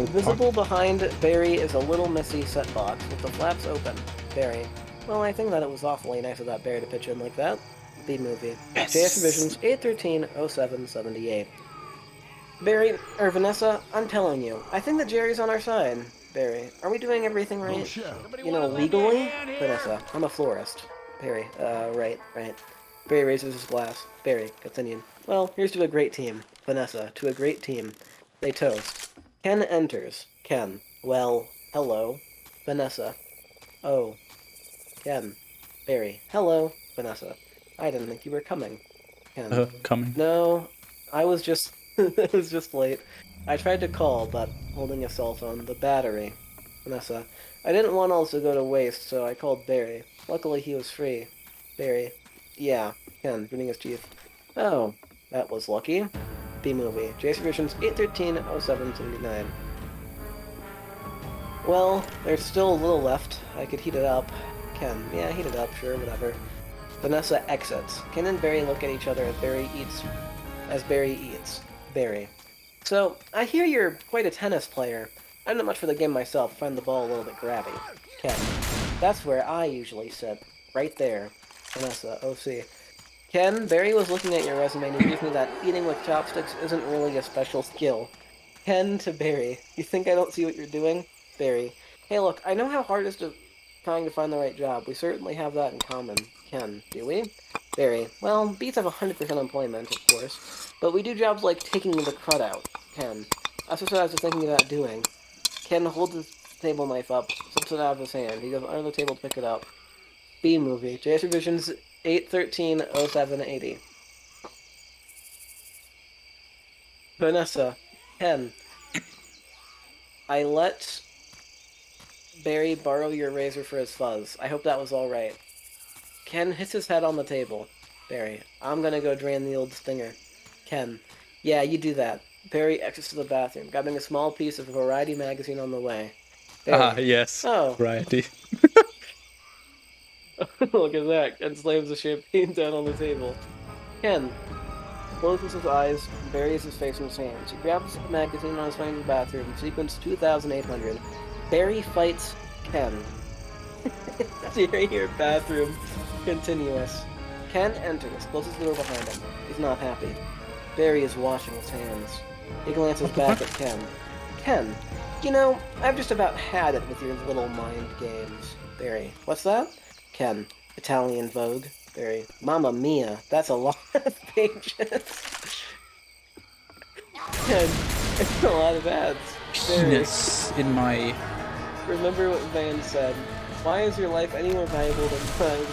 Visible behind Barry is a little messy set box with the flaps open. Barry. Well, I think that it was awfully nice of that Barry to pitch in like that. B-movie.
Yes.
JS Revisions 813-0778. Barry, or Vanessa, I'm telling you, I think that Jerry's on our side. Barry, are we doing everything
No
right?
shit.
You know, legally? Vanessa, I'm a florist. Barry, right. Barry raises his glass. Barry, continue. Well, here's to a great team. Vanessa, to a great team. They toast. Ken enters. Ken, well, hello. Vanessa. Oh. Ken. Barry, hello. Vanessa. I didn't think you were coming. Ken.
Coming.
No, I was just... it was just late. I tried to call, but holding a cell phone, the battery. Vanessa. I didn't want all to go to waste, so I called Barry. Luckily, he was free. Barry. Yeah. Ken, gritting his teeth. Oh, that was lucky. B-movie. JC Visions 813-0779. Well, there's still a little left. I could heat it up. Ken. Yeah, heat it up, sure, whatever. Vanessa exits. Ken and Barry look at each other as Barry eats. Barry. So, I hear you're quite a tennis player. I'm not much for the game myself. I find the ball a little bit grabby. Ken. That's where I usually sit. Right there. Vanessa, OC. Ken, Barry was looking at your resume and he briefed me that eating with chopsticks isn't really a special skill. Ken to Barry. You think I don't see what you're doing? Barry. Hey look, I know how hard it is to trying to find the right job. We certainly have that in common. Ken. Do we? Barry. Well, beats have 100% employment, of course. But we do jobs like taking the crud out. Ken. That's just what I was thinking about doing. Ken holds his table knife up, slips it out of his hand. He goes under the table to pick it up. B movie. JS Revisions 8130780. Vanessa. Ken. I let Barry borrow your razor for his fuzz. I hope that was alright. Ken hits his head on the table. Barry. I'm gonna go drain the old stinger. Ken. Yeah, you do that. Barry exits to the bathroom, grabbing a small piece of Variety magazine on the way. Barry.
Yes.
Oh.
Variety.
Look at that. Ken slams the champagne down on the table. Ken closes his eyes and buries his face in his hands. He grabs the magazine on his way to the bathroom. Sequence 2800. Barry fights Ken. You're here, bathroom. Continuous. Ken enters, closes the door behind him. He's not happy. Barry is washing his hands. He glances back at Ken. Ken, you know, I've just about had it with your little mind games. Barry, what's that? Ken, Italian Vogue. Barry, Mamma Mia, that's a lot of pages. Ken, it's a lot of ads. Barry,
Penis in my...
remember what Van said. Why is your life any more valuable than mine?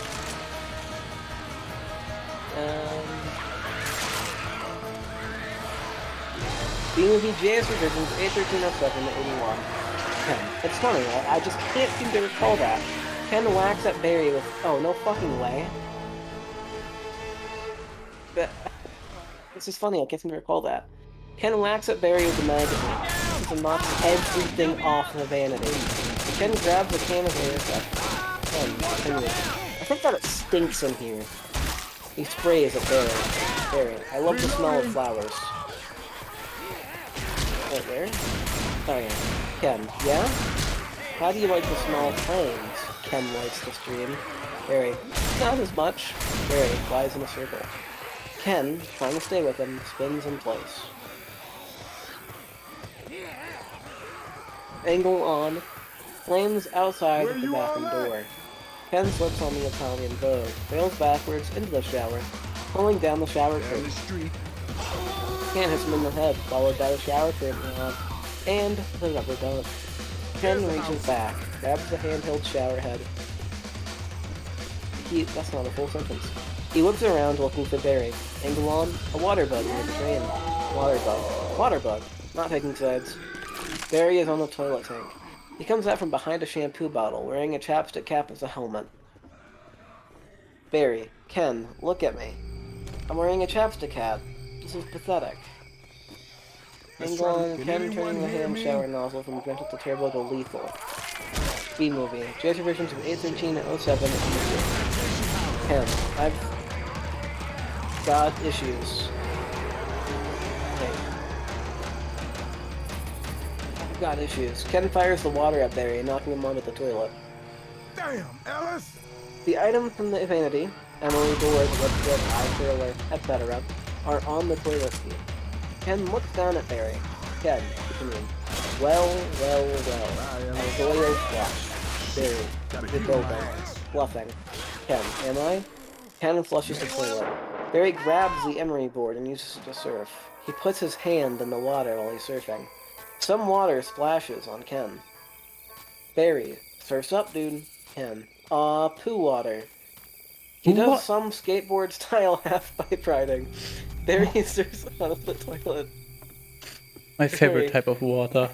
B-Movie JS Revisions 81307 to 81. Ken. It's funny, I just can't seem to recall that. Ken whacks at Barry with... Oh, no fucking way. This is funny, I can't seem to recall that. Ken whacks at Barry with the magazine and knocks everything off the vanity. Ken grabs a can of air. I think that it stinks in here. He sprays at Barry. Barry, I love the smell of flowers. Right there? Oh yeah. Ken, yeah? How do you like the smell of flames? Ken lights the stream. Barry, not as much. Barry flies in a circle. Ken, trying to stay with him, spins in place. Angle on. Flames outside of the bathroom door. Ken slips on the Italian Vogue, fails backwards into the shower, pulling down the shower curtain. Ken hits him in the head, followed by the shower curtain rod, and the rubber duck. Ken reaches back, grabs the handheld shower head. That's not a full sentence. He whips around looking for Barry. Angle on, a water bug near the drain. Water bug. Water bug. Not taking sides. Barry is on the toilet tank. He comes out from behind a shampoo bottle, wearing a chapstick cap as a helmet. Barry, Ken, look at me. I'm wearing a chapstick hat. This is pathetic. Angle on, Ken turning the hand shower nozzle from gentle to turbo to lethal. B-Movie. JS Revisions of 81307. Ken, I've got issues. Got issues. Ken fires the water at Barry, knocking him onto the toilet.
Damn, Ellis!
The items from the vanity, Emily doors, lipstick, eye curler, etc., are on the toilet seat. Ken looks down at Barry. Ken, continuing. Well. A royal flush. Barry, you're building. Bluffing. Ken, am I? Ken flushes the toilet. Barry grabs the emery board and uses it to surf. He puts his hand in the water while he's surfing. Some water splashes on Ken. Barry, surf's up, dude. Ken, aw, poo water. He does some skateboard-style half-pipe riding. Barry surfs out of the toilet.
My favorite type of water.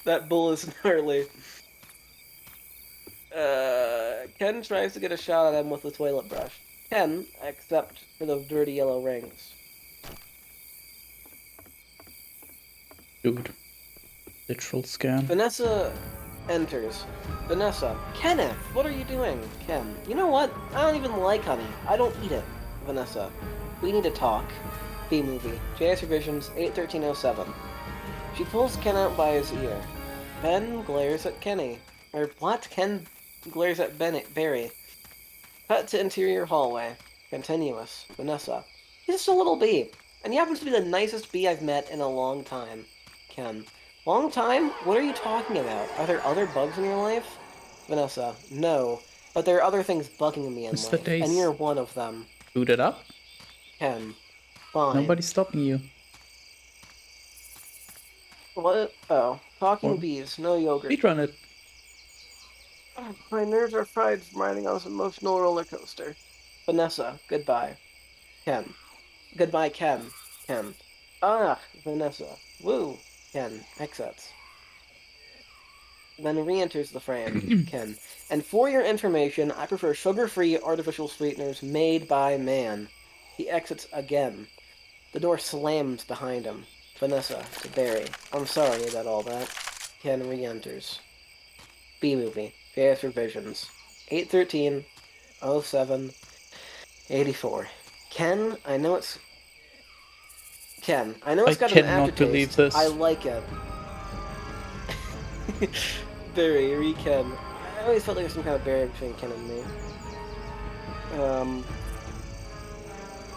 That bull is gnarly. Ken tries to get a shot at him with the toilet brush. Ken, except for those dirty yellow rings.
Dude. Literal scam.
Vanessa enters. Vanessa. Kenneth, what are you doing? Ken. You know what? I don't even like honey. I don't eat it. Vanessa. We need to talk. B-Movie. JS Revisions 81307. She pulls Ken out by his ear. Ben glares at Kenny. Or what? Ken glares at Barry. Cut to interior hallway. Continuous. Vanessa. He's just a little bee. And he happens to be the nicest bee I've met in a long time. Ken. Long time? What are you talking about? Are there other bugs in your life? Vanessa. No. But there are other things bugging me in
Mr.
life.
Dace.
And you're one of them.
Boot it up.
Ken. Fine.
Nobody's stopping you.
What? Oh. Talking
Or-
bees. No yogurt.
Speedrun it.
My nerves are fried from riding on this emotional roller coaster. Vanessa, goodbye. Ken. Goodbye, Ken. Ken. Ah, Vanessa. Woo. Ken. Exits. Then re-enters the frame. Ken. And for your information, I prefer sugar-free artificial sweeteners made by man. He exits again. The door slams behind him. Vanessa to Barry. I'm sorry about all that. Ken re-enters. B-movie. JS revisions. 8/13/07/84. Ken, I know it's got an
cannot
aftertaste.
believe this.
I like it. Barry, re-Ken. I always felt like there was some kind of barrier between Ken and me.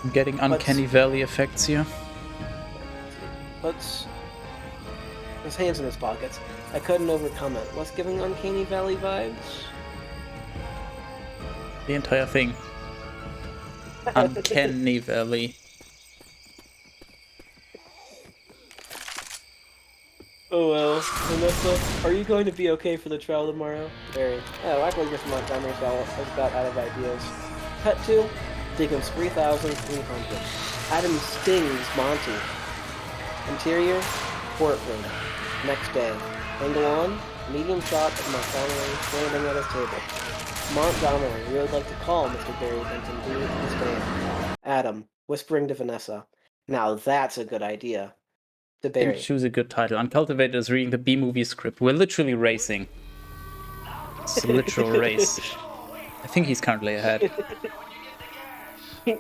I'm getting uncanny valley effects here.
Let's... His hands in his pockets. I couldn't overcome it. What's giving Uncanny Valley vibes?
The entire thing. Uncanny valley.
Oh well. Vanessa, are you going to be okay for the trial tomorrow? Barry. Oh, I believe Mr. Montgomery's about out of ideas. Cut 2. Sequence 3300. Adam stings Monty. Interior, courtroom. Next day. Angle on, medium shot of Montgomery standing at his table. Montgomery, we would like to call Mr. Barry Benton to his stand. Adam, whispering to Vanessa. Now that's a good idea. To Barry.
Choose a good title. Uncultivated is reading the B-movie script. We're literally racing. It's a literal race. I think he's currently ahead.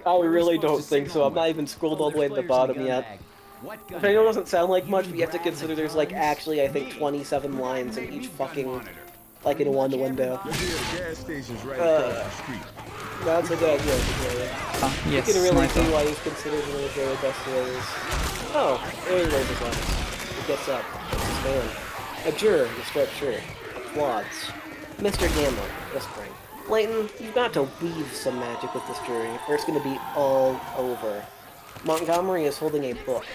I really don't think so. I'm not even scrolled all the way to the bottom yet. Which I know doesn't sound like much, but you have to consider there's like actually I think 27 lines in each fucking like in one window. That's a good idea.
Yes,
you can really
sniper.
see why he's considered one of the very best players. Oh, there he raises lines. He gets up, puts his hand. A juror in a striped shirt. Applauds. Mr. Gamble, whispering. Layton, you've got to weave some magic with this jury, or it's going to be all over. Montgomery is holding a book.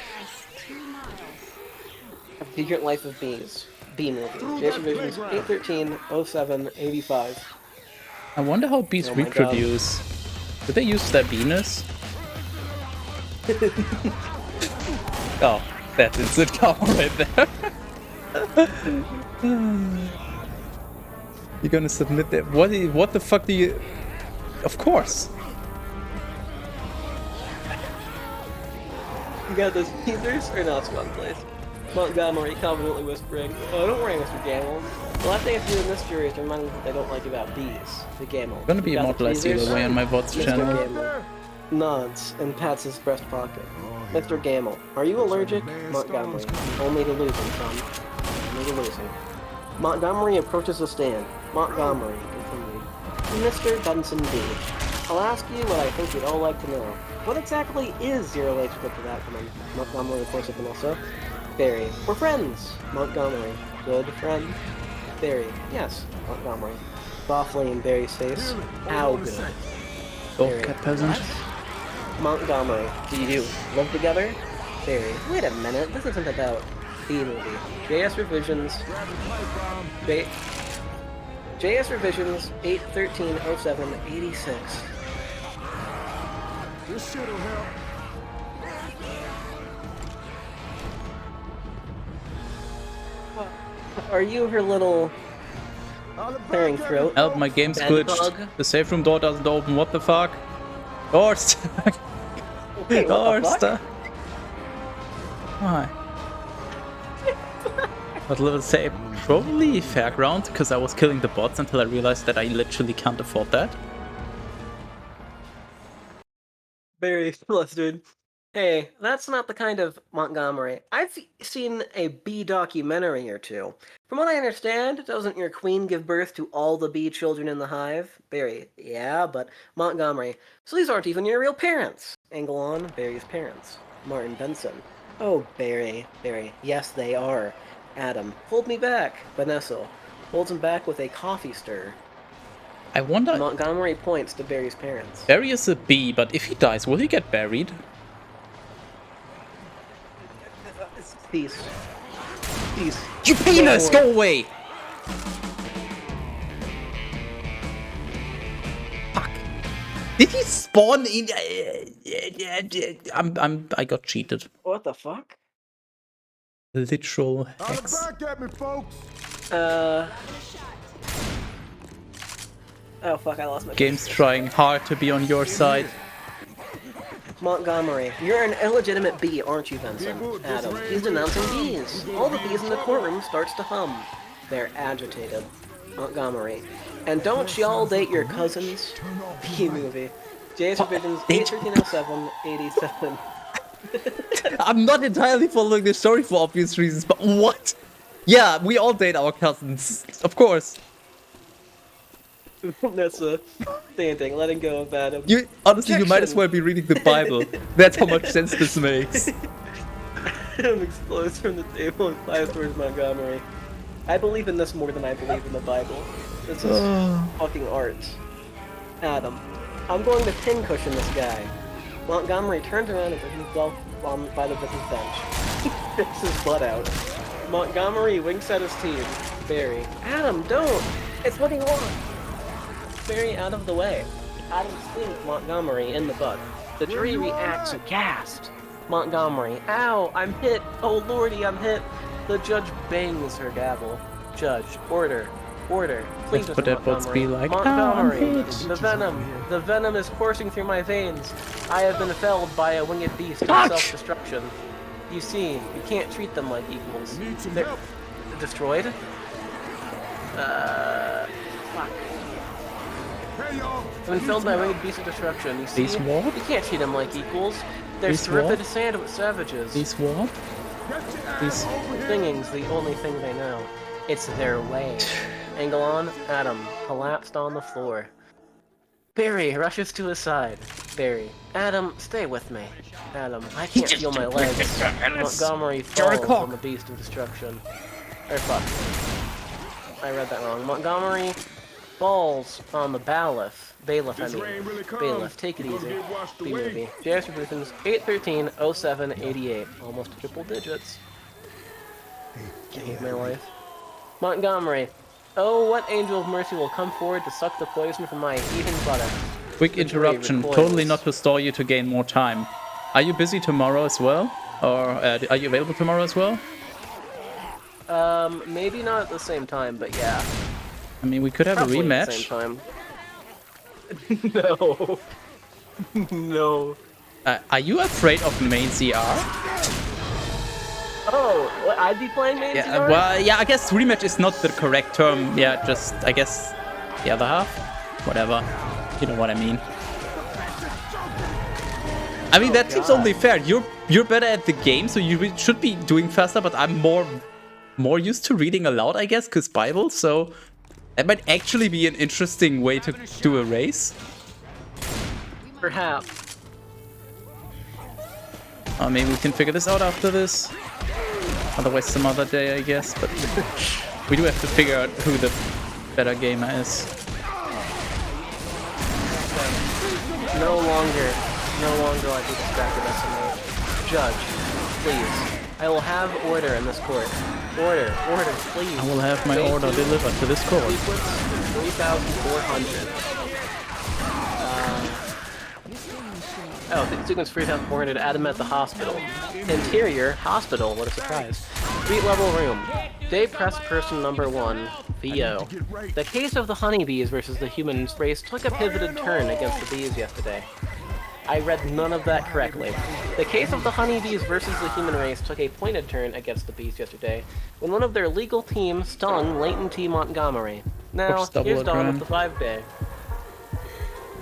A Secret Life of Bees. B-movie. JS Revisions 8/13/07/85.
I wonder how bees
Oh my God.
reproduce. Do they use their penis? Oh, that's instant cover right there. You're gonna submit that? What the fuck do you? Of course.
You got those teasers or not, Swan Place? Montgomery confidently whispering, "Oh, don't worry, Mr. Gamble. The last thing I have to do in this jury is to remind them what they don't like about bees." The Gamble.
Gonna be
You got the
immortalized
teasers?
either way on my VODs
Mr.
channel.
Gamble nods and pats his breast pocket. Mr. Gamble, are you allergic? Montgomery. Only to losing, son. Only to losing. Montgomery approaches the stand. Montgomery continued. Mr. Benson B. I'll ask you what I think you'd all like to know. What exactly is Zero H Cryptid Acronym? Montgomery reports to Vanessa. Barry. We're friends. Montgomery. Good friend. Barry. Yes. Montgomery. Softly in Barry's face. How good?
Oh,
Barry.
cat peasant.
What? Montgomery. Do you live together? Barry. Wait a minute. This isn't about B-movie. JS Revisions. JS Revisions 8/13/07/86.
This shit'll help.
Are you her little clearing throat?
Help, my game's
Bed
glitched.
bug?
The safe room door doesn't open. What the fuck? Door stuck.
Wait,
Door
what the fuck?
stuck. Why? But let's say probably Fairground, because I was killing the bots until I realized that I literally can't afford that.
Very flustered. Hey, that's not the kind of Montgomery. I've seen a bee documentary or two. From what I understand, doesn't your queen give birth to all the bee children in the hive? Barry, yeah, but Montgomery. So these aren't even your real parents. Angle on, Barry's parents. Martin Benson. Oh, Barry, yes they are. Adam, hold me back. Vanessa holds him back with a coffee stir.
I wonder.
Montgomery points to Barry's parents.
Barry is a bee, but if he dies, will he get buried?
Peace. Peace.
You penis! Go away! Fuck. Did he spawn in? I got cheated.
What the fuck?
Literal hex.
Back at me, folks.
Oh fuck, I lost my
Game's trying hard to be on your side.
Montgomery, you're an illegitimate bee, aren't you, Benson? Adam, he's denouncing bees. All the bees in the courtroom starts to hum. They're agitated. Montgomery, and don't y'all date your cousins? Bee movie. JS Revisions 81307 87.
I'm not entirely following the story for obvious reasons, but what? Yeah, we all date our cousins, of course.
That's a thing. Letting go of Adam.
You honestly, you might as well be reading the Bible. That's how much sense this makes.
Adam explodes from the table and flies towards Montgomery. I believe in this more than I believe in the Bible. This is fucking art. Adam, I'm going to pincushion this guy. Montgomery turns around and puts himself by the victim's bench. Rips his butt out. Montgomery winks at his team. Barry, Adam, don't! It's what he wants! Barry out of the way. Adam slings Montgomery in the butt. The jury reacts aghast. Montgomery, ow, I'm hit. Oh lordy, I'm hit. The judge bangs her gavel. Judge, order. Please,
That's what that would be like.
Montgomery, the venom is coursing through my veins. I have been felled by a winged beast of self-destruction. You see, you can't treat them like equals. They're destroyed? Fuck. I've been felled by a winged beast of destruction. You see,
These what?
you can't treat them like equals. They're
These
stripped
what?
sand with savages.
These what? These...
Singing's the only thing they know. It's their way. Angle on, Adam, collapsed on the floor. Barry rushes to his side. Barry, Adam, stay with me. Adam, I can't feel my legs. Montgomery falls on the beast of destruction. Or fuck. I read that wrong. Montgomery falls on the bailiff. Bailiff, Bailiff, take it easy. B-movie. JS Revisions 8130788. Almost triple digits. I hate my life. Montgomery. Oh, what angel of mercy will come forward to suck the poison from my eating butter?
Quick interruption, totally not to stall you to gain more time. Are you busy tomorrow as well? Or are you available tomorrow as well?
Maybe not at the same time, but yeah.
I mean, we could have
Probably
a rematch.
At the same time. No. No.
Are you afraid of main CR?
Oh, what, I'd be playing main
Yeah,
CR?
well, yeah, I guess rematch is not the correct term. Yeah, just, I guess, the other half? Whatever. You know what I mean. I mean, that seems only fair. You're better at the game, so you should be doing faster, but I'm more used to reading aloud, I guess, because Bible, so that might actually be an interesting way to do a race.
Perhaps.
I mean, we can figure this out after this. Otherwise, some other day, I guess. But we do have to figure out who the better gamer is.
No longer will I be distracted SMH. Judge, please. I will have order in this court. Order, please.
I will have my order delivered to this court.
3,400. Sequence 3,400. Adam at the hospital. Interior hospital. What a surprise. Street level room. Day press person number 1. VO. The case of the honeybees versus the human race took a pivoted turn against the bees yesterday. I read none of that correctly. The case of the honeybees versus the human race took a pointed turn against the bees yesterday when one of their legal team stung Leighton T. Montgomery. Now, here's Dawn of the 5-Day.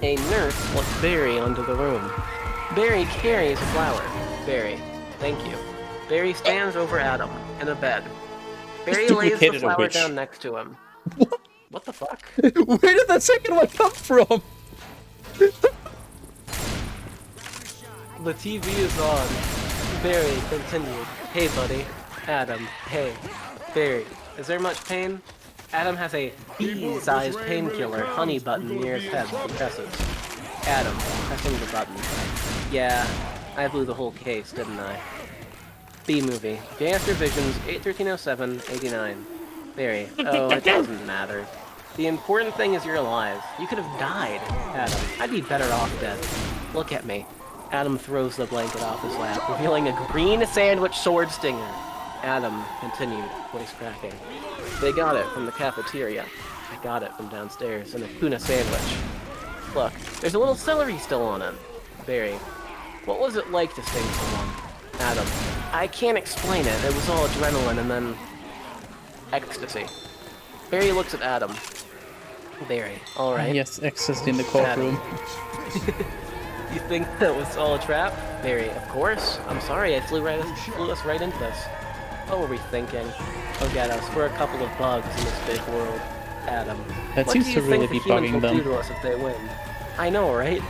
A nurse looked very onto the room. Barry carries a flower. Barry, thank you. Barry stands over Adam in a bed. Barry lays the
duplicated a
flower
witch.
down next to him.
What?
What the fuck?
Where did that second one come from?
The TV is on. Barry continued. Hey, buddy. Adam, hey. Barry, is there much pain? Adam has a bee-sized painkiller honey button near his head and presses. Adam, pressing the button. Yeah, I blew the whole case, didn't I? B-movie. JS Revisions 8/13/07/89. Barry, oh, it doesn't matter. The important thing is you're alive. You could have died, Adam. I'd be better off dead. Look at me. Adam throws the blanket off his lap, revealing a green sandwich sword stinger. Adam continued, voice cracking. They got it from the cafeteria. I got it from downstairs in a tuna sandwich. Look, there's a little celery still on it. Barry, what was it like to sting someone? Adam, I can't explain it. It was all adrenaline and then ecstasy. Barry looks at Adam. Barry, alright.
Yes, accessed in the courtroom.
You think that was all a trap? Barry, of course. I'm sorry, I flew us right into this. What were we thinking? Oh, get us. We're a couple of bugs in this big world. Adam.
That
what
seems
do you
to really
think
be
the humans
bugging
will
them.
do to us if they win? I know, right?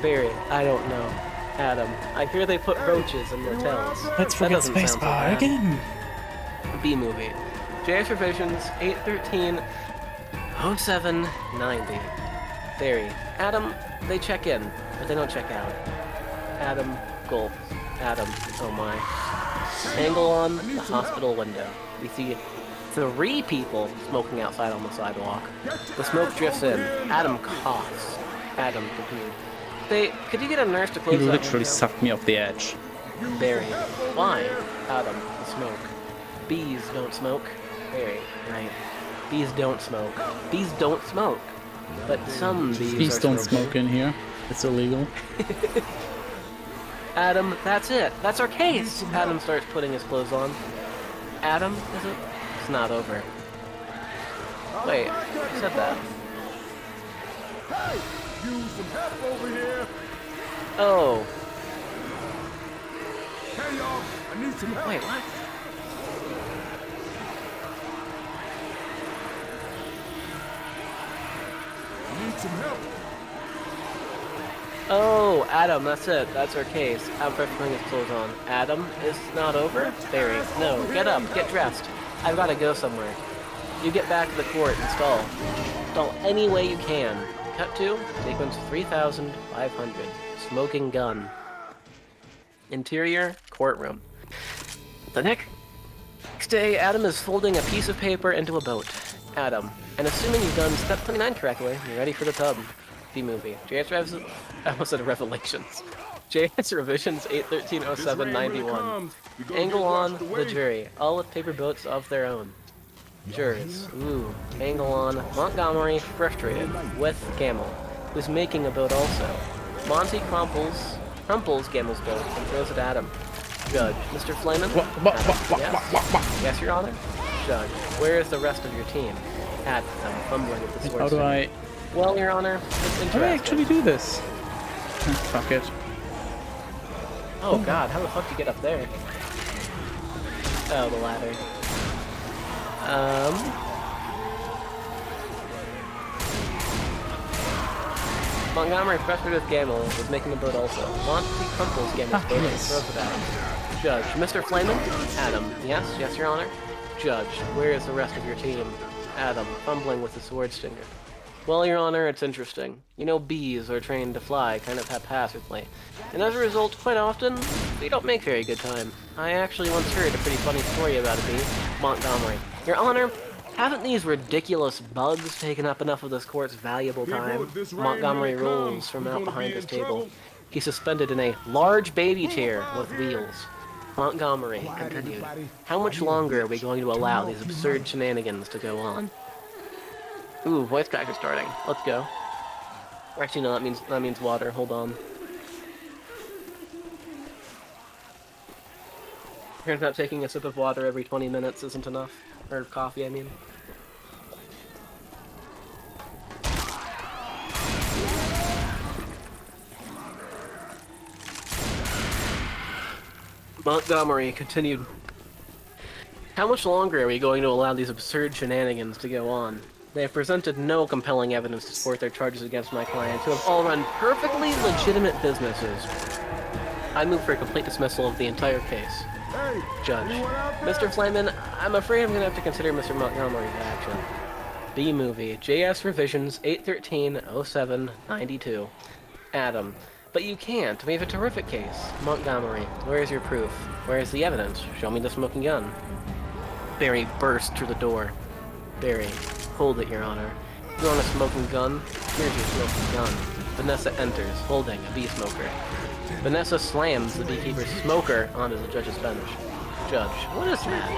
Barry, I don't know. Adam, I hear they put roaches in motels.
Let's
That
forget
doesn't sound so
Spacebar
bad.
again.
B-movie. JS Revisions 8/13/07/90. Barry. Adam, they check in, but they don't check out. Adam, gulp. Adam, oh my. Angle on the hospital window. We see 3 people smoking outside on the sidewalk. The smoke drifts in. Adam coughs. Adam continued. Could you get a nurse to
He
close that
literally
window?
sucked me off the edge.
Barry. Why? Adam, the smoke. Bees don't smoke. Barry. Right. Bees don't smoke. Bees don't smoke. But some bees
Please
are
don't
smoking.
smoke in here. It's illegal.
Adam, that's it. That's our case. Adam starts putting his clothes on. Adam, is it? It's not over. Wait, who said that?
Hey, use some help over here.
Oh,
Hey, y'all, I need some help.
wait, what?
I need some help.
Oh, Adam, that's it. That's our case. Adam starts putting his clothes on. Adam, it's not over? Barry, no, get up, get dressed. I've got to go somewhere. You get back to the court and stall. Stall any way you can. Cut to sequence 3500. Smoking gun. Interior courtroom. The next day, Adam is folding a piece of paper into a boat. Adam, and assuming you've done step 29 correctly, you're ready for the tub. B-movie. JS Revisions... I almost said Revelations. JS Revisions 8/13/07/91. Angle on the jury. All with paper boats of their own. Jurors. Ooh. Angle on Montgomery, frustrated, with Gamble, who's making a boat also. Monty crumples Gamble's boat and throws it at him. Judge. Mr. Flamin? Yes, Your Honor? Judge. Where is the rest of your team? At them, fumbling with the sword.
How do I...
Well, Your Honor, it's interesting.
How do I actually do this? Oh, fuck it.
Oh god, how the fuck do you get up there? Oh, the ladder. Montgomery pressured with Gamble was making a boat also. Monty crumples Gamble's boat and
yes.
throws it at him. Judge, Mr. Flamin? Adam, yes, Your Honor? Judge, where is the rest of your team? Adam, fumbling with the sword stinger. Well, Your Honor, it's interesting. You know, bees are trained to fly kind of haphazardly, and as a result, quite often, they don't make very good time. I actually once heard a pretty funny story about a bee. Montgomery. Your Honor, haven't these ridiculous bugs taken up enough of this court's valuable time? Montgomery rolls from out behind his table. He's suspended in a large baby chair with wheels. Montgomery continued. How much longer are we going to allow these absurd shenanigans to go on? Ooh, voice crack is starting. Let's go. Actually, no, that means water. Hold on. Turns out taking a sip of water every 20 minutes isn't enough. Or coffee, I mean. Montgomery continued. How much longer are we going to allow these absurd shenanigans to go on? They have presented no compelling evidence to support their charges against my clients, who have all run perfectly legitimate businesses. I move for a complete dismissal of the entire case.
Hey,
Judge.
anyone out there?
Mr. Flamin, I'm afraid I'm going to have to consider Mr. Montgomery's action. B-movie, JS revisions 813-07-92. Adam. But you can't. We have a terrific case. Montgomery, where is your proof? Where is the evidence? Show me the smoking gun. Barry burst through the door. Barry, hold it, Your Honor. You want a smoking gun? Here's your smoking gun. Vanessa enters, holding a bee smoker. Vanessa slams the beekeeper's smoker onto the judge's bench. Judge, what is that?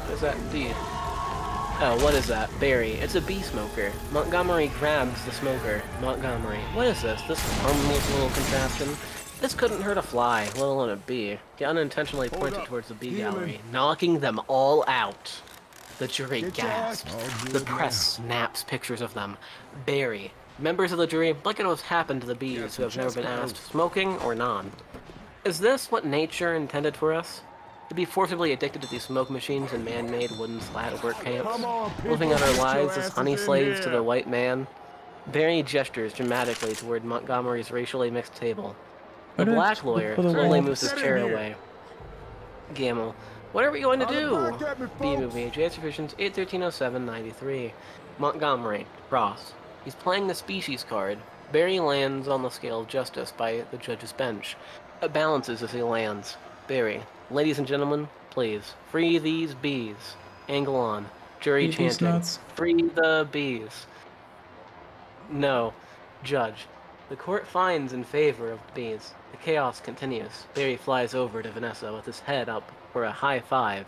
What is that indeed? Oh, what is that? Barry, it's a bee smoker. Montgomery grabs the smoker. Montgomery, what is this? This harmless little contraption? This couldn't hurt a fly, let alone a bee. He unintentionally pointed towards the bee gallery, knocking them all out. The jury gasps. The press snaps pictures of them. Barry, members of the jury, look at what's happened to the bees who have never been asked, smoking or non. Is this what nature intended for us? To be forcibly addicted to these smoke machines in man-made wooden slat work camps? Living out our lives as honey slaves to the white man? Barry gestures dramatically toward Montgomery's racially mixed table. The black lawyer slowly moves his chair away. Gamble. What are we going to do? B-movie, JS revisions 813-07-93. Montgomery, Ross. He's playing the species card. Barry lands on the scale of justice by the judge's bench. It balances as he lands. Barry, ladies and gentlemen, please, free these bees. Angle on. Jury chanting. Free the bees. No. Judge. The court finds in favor of the bees. The chaos continues. Barry flies over to Vanessa with his head up for a high five.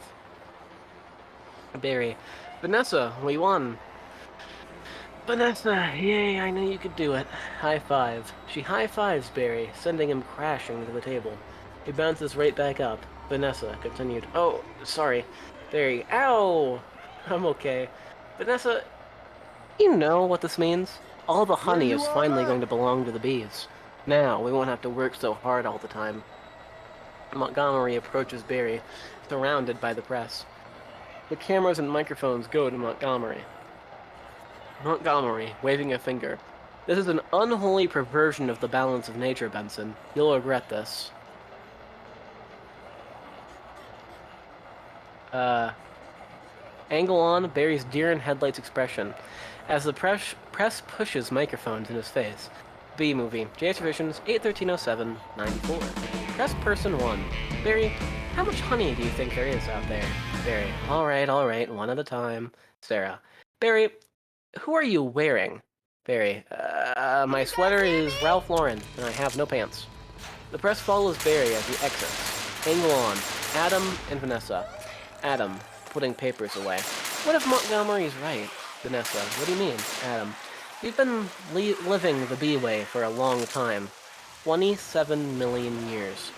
Barry. Vanessa, we won. Vanessa, yay, I knew you could do it. High five. She high fives Barry, sending him crashing to the table. He bounces right back up. Vanessa continued. Oh, sorry. Barry. Ow! I'm okay. Vanessa, you know what this means? All the honey is finally going to belong to the bees. Now, we won't have to work so hard all the time. Montgomery approaches Barry, surrounded by the press. The cameras and microphones go to Montgomery. Montgomery, waving a finger. This is an unholy perversion of the balance of nature, Benson. You'll regret this. Angle on Barry's deer in headlights expression as the press pushes microphones in his face. B-movie, JS revisions 813-07-94. Press person 1. Barry, how much honey do you think there is out there? Barry, all right, one at a time. Sarah, Barry, who are you wearing? Barry, my sweater is Ralph Lauren, and I have no pants. The press follows Barry as he exits. Angle on, Adam and Vanessa. Adam, putting papers away. What if Montgomery's right? Vanessa, what do you mean? Adam, we've been living the bee way for a long time. 27 million years.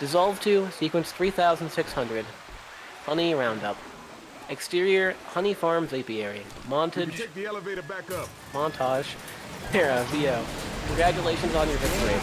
Dissolve to, sequence 3600. Honey Roundup. Exterior, Honey Farms Apiary. Montage.
Take the elevator back up.
Montage. Tara, VO. Congratulations on your victory.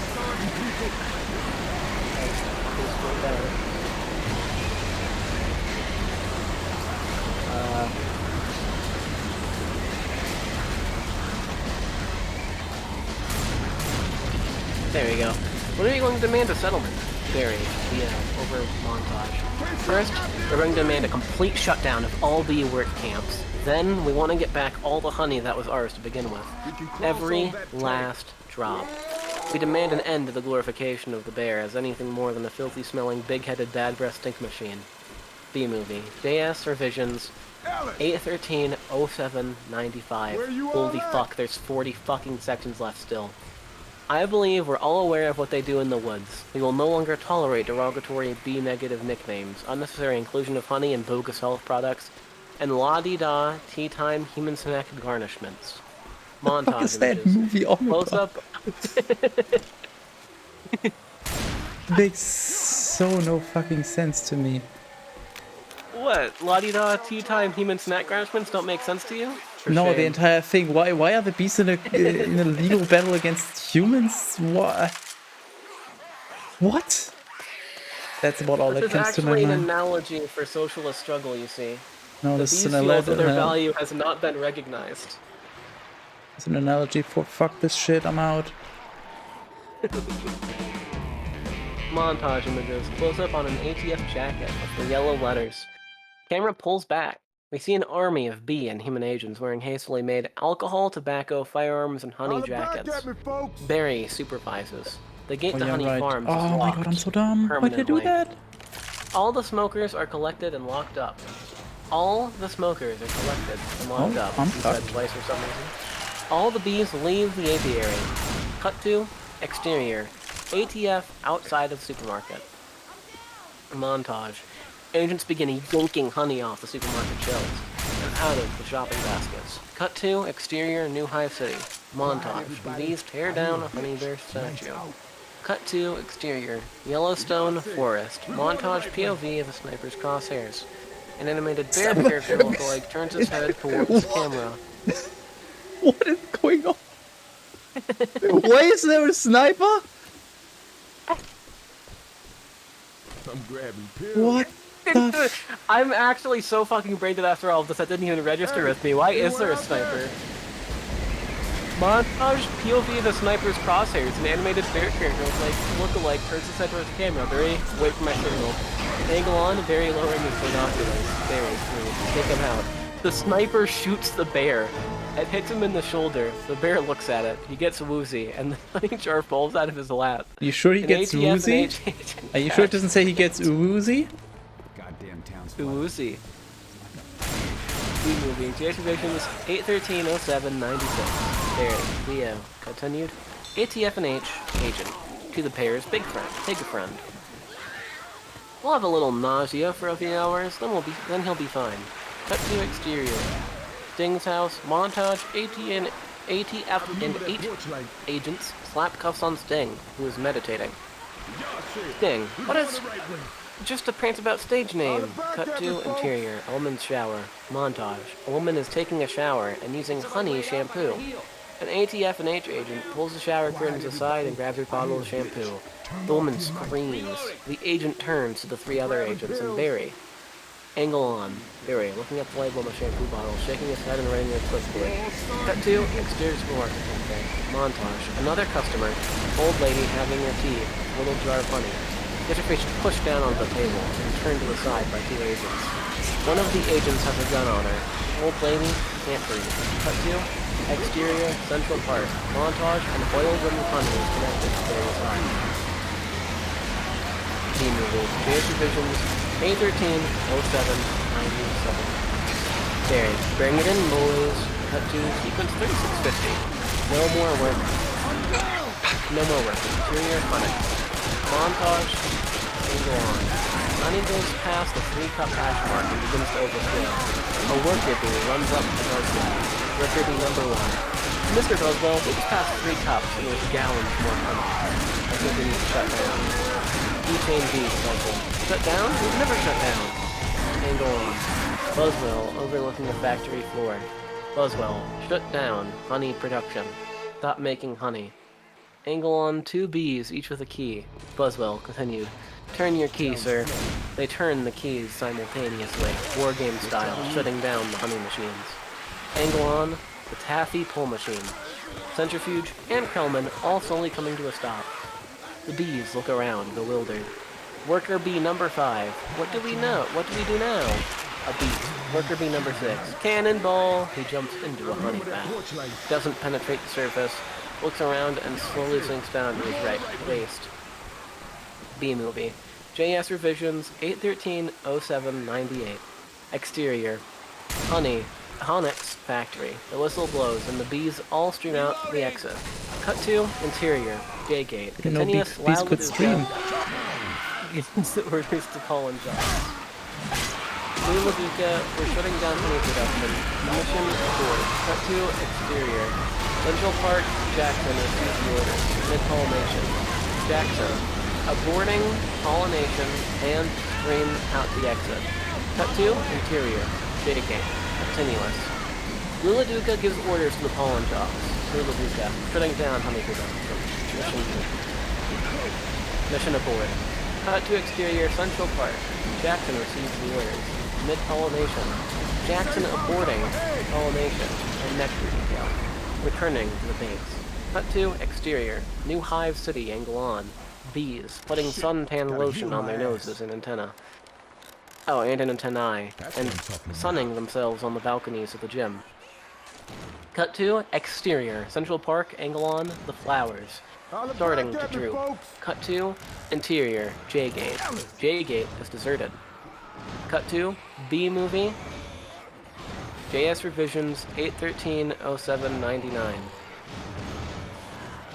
There we go. When are you going to demand a settlement? Barry, over montage. First, we're going to demand a complete shutdown of all bee work camps. Then, we want to get back all the honey that was ours to begin with. Every last drop. We demand an end to the glorification of the bear as anything more than a filthy-smelling, big-headed, bad-breath stink machine. B-movie. JS revisions 813-07-95. Holy fuck, there's 40 fucking sections left still. I believe we're all aware of what they do in the woods. We will no longer tolerate derogatory B-negative nicknames, unnecessary inclusion of honey and bogus health products, and la-di-da, tea-time human snack garnishments. Montage
What is that
images.
movie all
Close
about?
up.
Makes so no fucking sense to me.
What? La-di-da, tea-time human snack garnishments don't make sense to you? For
No, the
shame.
entire thing. Why are the bees in a legal battle against humans? What? What? That's about all
This
that
is
comes to my
actually an
mind.
analogy for socialist struggle, you see.
No,
The
this is
bees
an
feel that their value has not been recognized.
it's an analogy for fuck this shit, I'm out.
Montage images. Close up on an ATF jacket with the yellow letters. Camera pulls back. We see an army of bee and human agents wearing hastily made alcohol, tobacco, firearms, and honey jackets. Barry supervises. The gate
Oh
to
yeah,
Honey
right.
Farms is
Oh my
locked.
god, I'm so dumb. Why did I do
Permanently.
that?
All the smokers are collected and locked up. All the smokers are collected and locked
Oh,
up.
I'm
He said
fucked.
twice for some reason. All the bees leave the apiary. Cut to exterior. ATF outside of the supermarket. Montage. Agents begin yanking honey off the supermarket shelves and out of the shopping baskets. Cut to exterior New Hive City. Montage. Bees tear down a honey bear statue. Cut to exterior Yellowstone Forest. Montage POV of a sniper's crosshairs. An animated bear character lookalike turns his head towards the camera.
What is going on? Why is there a sniper?
I'm grabbing pills.
What the
I'm actually so fucking brain dead after all of this that didn't even register with me. Why is there a sniper? Montage POV of the sniper's crosshairs. An animated bear character lookalike turns his head towards the camera. Barry, wait for my signal. Angle on, Barry lowering his binoculars. Barry, please, take him out. The sniper shoots the bear. It hits him in the shoulder. The bear looks at it. He gets woozy, and the honey jar falls out of his lap.
You sure he
An
gets
ATF and
woozy?
agent
Are you sure it doesn't say he gets woozy?
Goddamn town's
Woozy. Movie. JS Visions 813-07-96. Barry, Leo. Continued. ATF and H, agent. To the pair's big friend. Take a friend. We'll have a little nausea for a few hours, then he'll be fine. Cut to exterior. Sting's house. Montage. ATF and H agents slap cuffs on Sting, who is meditating. Sting, what is... Just a prance about stage name. Cut to interior. A woman's shower. Montage. A woman is taking a shower and using honey shampoo. An ATF and H agent pulls the shower curtains aside and grabs her bottle of shampoo. The woman screams. The agent turns to the three other agents and Barry. Angle on. Barry, looking at the label on the shampoo bottle, shaking his head and writing a clipboard. Cut to exterior supermarket. Montage. Another customer. Old lady having her tea. Little jar of honey. Gets her face pushed down onto the table and turned to the side by two agents. One of the agents has a gun on her. Old lady can't breathe. Cut to exterior Central Park. Montage and oil-rimmed honey is connected to their side. B-movie. JS Divisions 813-07-97. Barry, bring it in, boys. Cut to sequence 3650. No more work. No more work. Interior honey. Montage, and go on. Honey goes past the 3-cup hash mark and begins to overflow. A worker bee runs up to Buzzwell. Worker bee number 1. Mr. Buzzwell, we just passed 3 cups and there's gallons more honey. I think we need to shut down. Butane bee cycle. Shut down? We've never shut down. And go on. Buzzwell, overlooking the factory floor. Buzzwell, shut down. Honey production. Stop making honey. Angle on 2 bees, each with a key. Buzzwell continued. Turn your key, sir. They turn the keys simultaneously, wargame style, shutting down the honey machines. Angle on the taffy pull machine. Centrifuge and Kelman all slowly coming to a stop. The bees look around, bewildered. Worker bee number 5. What do we know? What do we do now? A beat. Worker bee number 6. Cannonball! He jumps into a honey vat. Doesn't penetrate the surface. Looks around and slowly sinks down to his right waist. B-movie. JS Revisions 813-07-98. Exterior. Onyx Factory. The whistle blows and the bees all stream out the exit. Cut to interior. J-Gate.
You know, bees could stream.
Gives the orders to call and jobs. New Labuka, we're shutting down honey production. Mission aboard. Cut to exterior. Central Park, Jackson receives the orders. Mid-pollination. Jackson. Aborting pollination and stream out the exit. Cut to interior. J-Gate. Continuous. Luladuca gives orders to the pollen jobs. Luladuca. Shutting down honey production. Mission Mission aboard. Cut to exterior Central Park. Jackson receives the orders. Mid-pollination. Jackson aborting pollination and nectar detail. Returning to the base. Cut to exterior. New Hive City angle on. Bees putting suntan lotion on their noses and antenna. Oh, and an antennae. And sunning themselves on the balconies of the gym. Cut to exterior. Central Park angle on the flowers. Starting to droop. Cut to interior. J-Gate. J-Gate is deserted. Cut to B-movie. JS revisions 813-0799.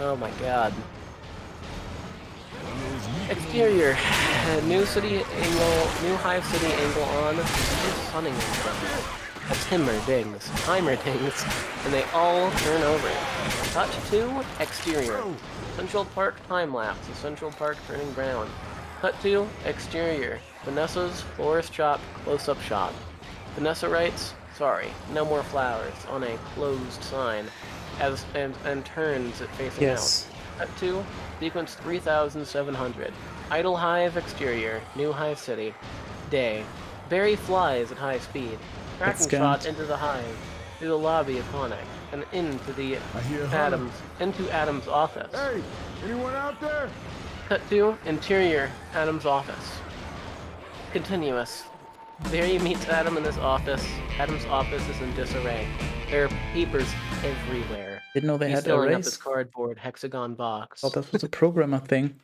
Oh my god. Exterior. New city angle. New Hive City angle on. New sunning themselves. A timer dings. Timer dings. And they all turn over. Cut to exterior. Central Park time lapse of Central Park turning brown. Cut to exterior. Vanessa's florist shop close-up shot. Vanessa writes, "Sorry, no more flowers," on a closed sign, and turns it facing
Yes.
out. Cut to sequence 3700. Idle Hive exterior. New Hive City. Day. Barry flies at high speed. Tracking shot into the hive. Through the lobby of Conic. And into the Adam's office.
Hey, anyone out there?
Cut to interior Adam's office. Continuous. Barry meets Adam in his office. Adam's office is in disarray. There are papers everywhere.
Didn't know they
He's
had
filling up
arrays.
his cardboard hexagon box.
Oh, that was a programmer thing.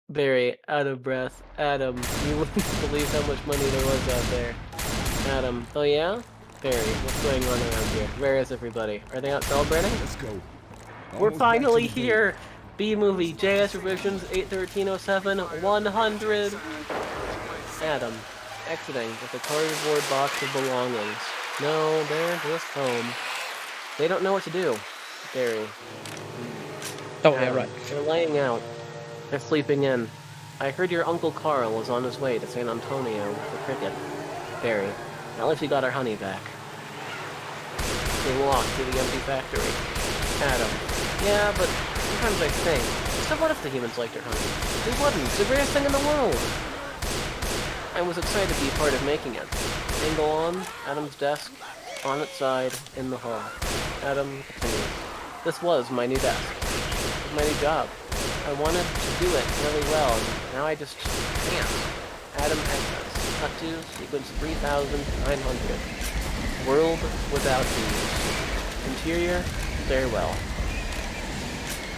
Barry, out of breath. Adam, you wouldn't believe how much money there was out there. Adam, oh yeah? Barry, what's going on around here? Where is everybody? Are they out celebrating?
Let's go.
We're finally here! B-movie, JS revisions 813-07-100. Adam, exiting with a cardboard box of belongings. No, they're just home. They don't know what to do. Barry.
Oh, yeah, right.
They're laying out. They're sleeping in. I heard your Uncle Carl was on his way to San Antonio for cricket. Barry. Now if you got our honey back. They walk to the empty factory. Adam. Yeah, but sometimes I think, so what if the humans liked our honey? They wouldn't. It's the rarest thing in the world. I was excited to be a part of making it. Angle on, Adam's desk, on its side, in the hall. Adam continues. This was my new desk. It was my new job. I wanted to do it really well, and now I just can't. Adam exits. Cut to sequence 3900. World without bees. Interior, stairwell.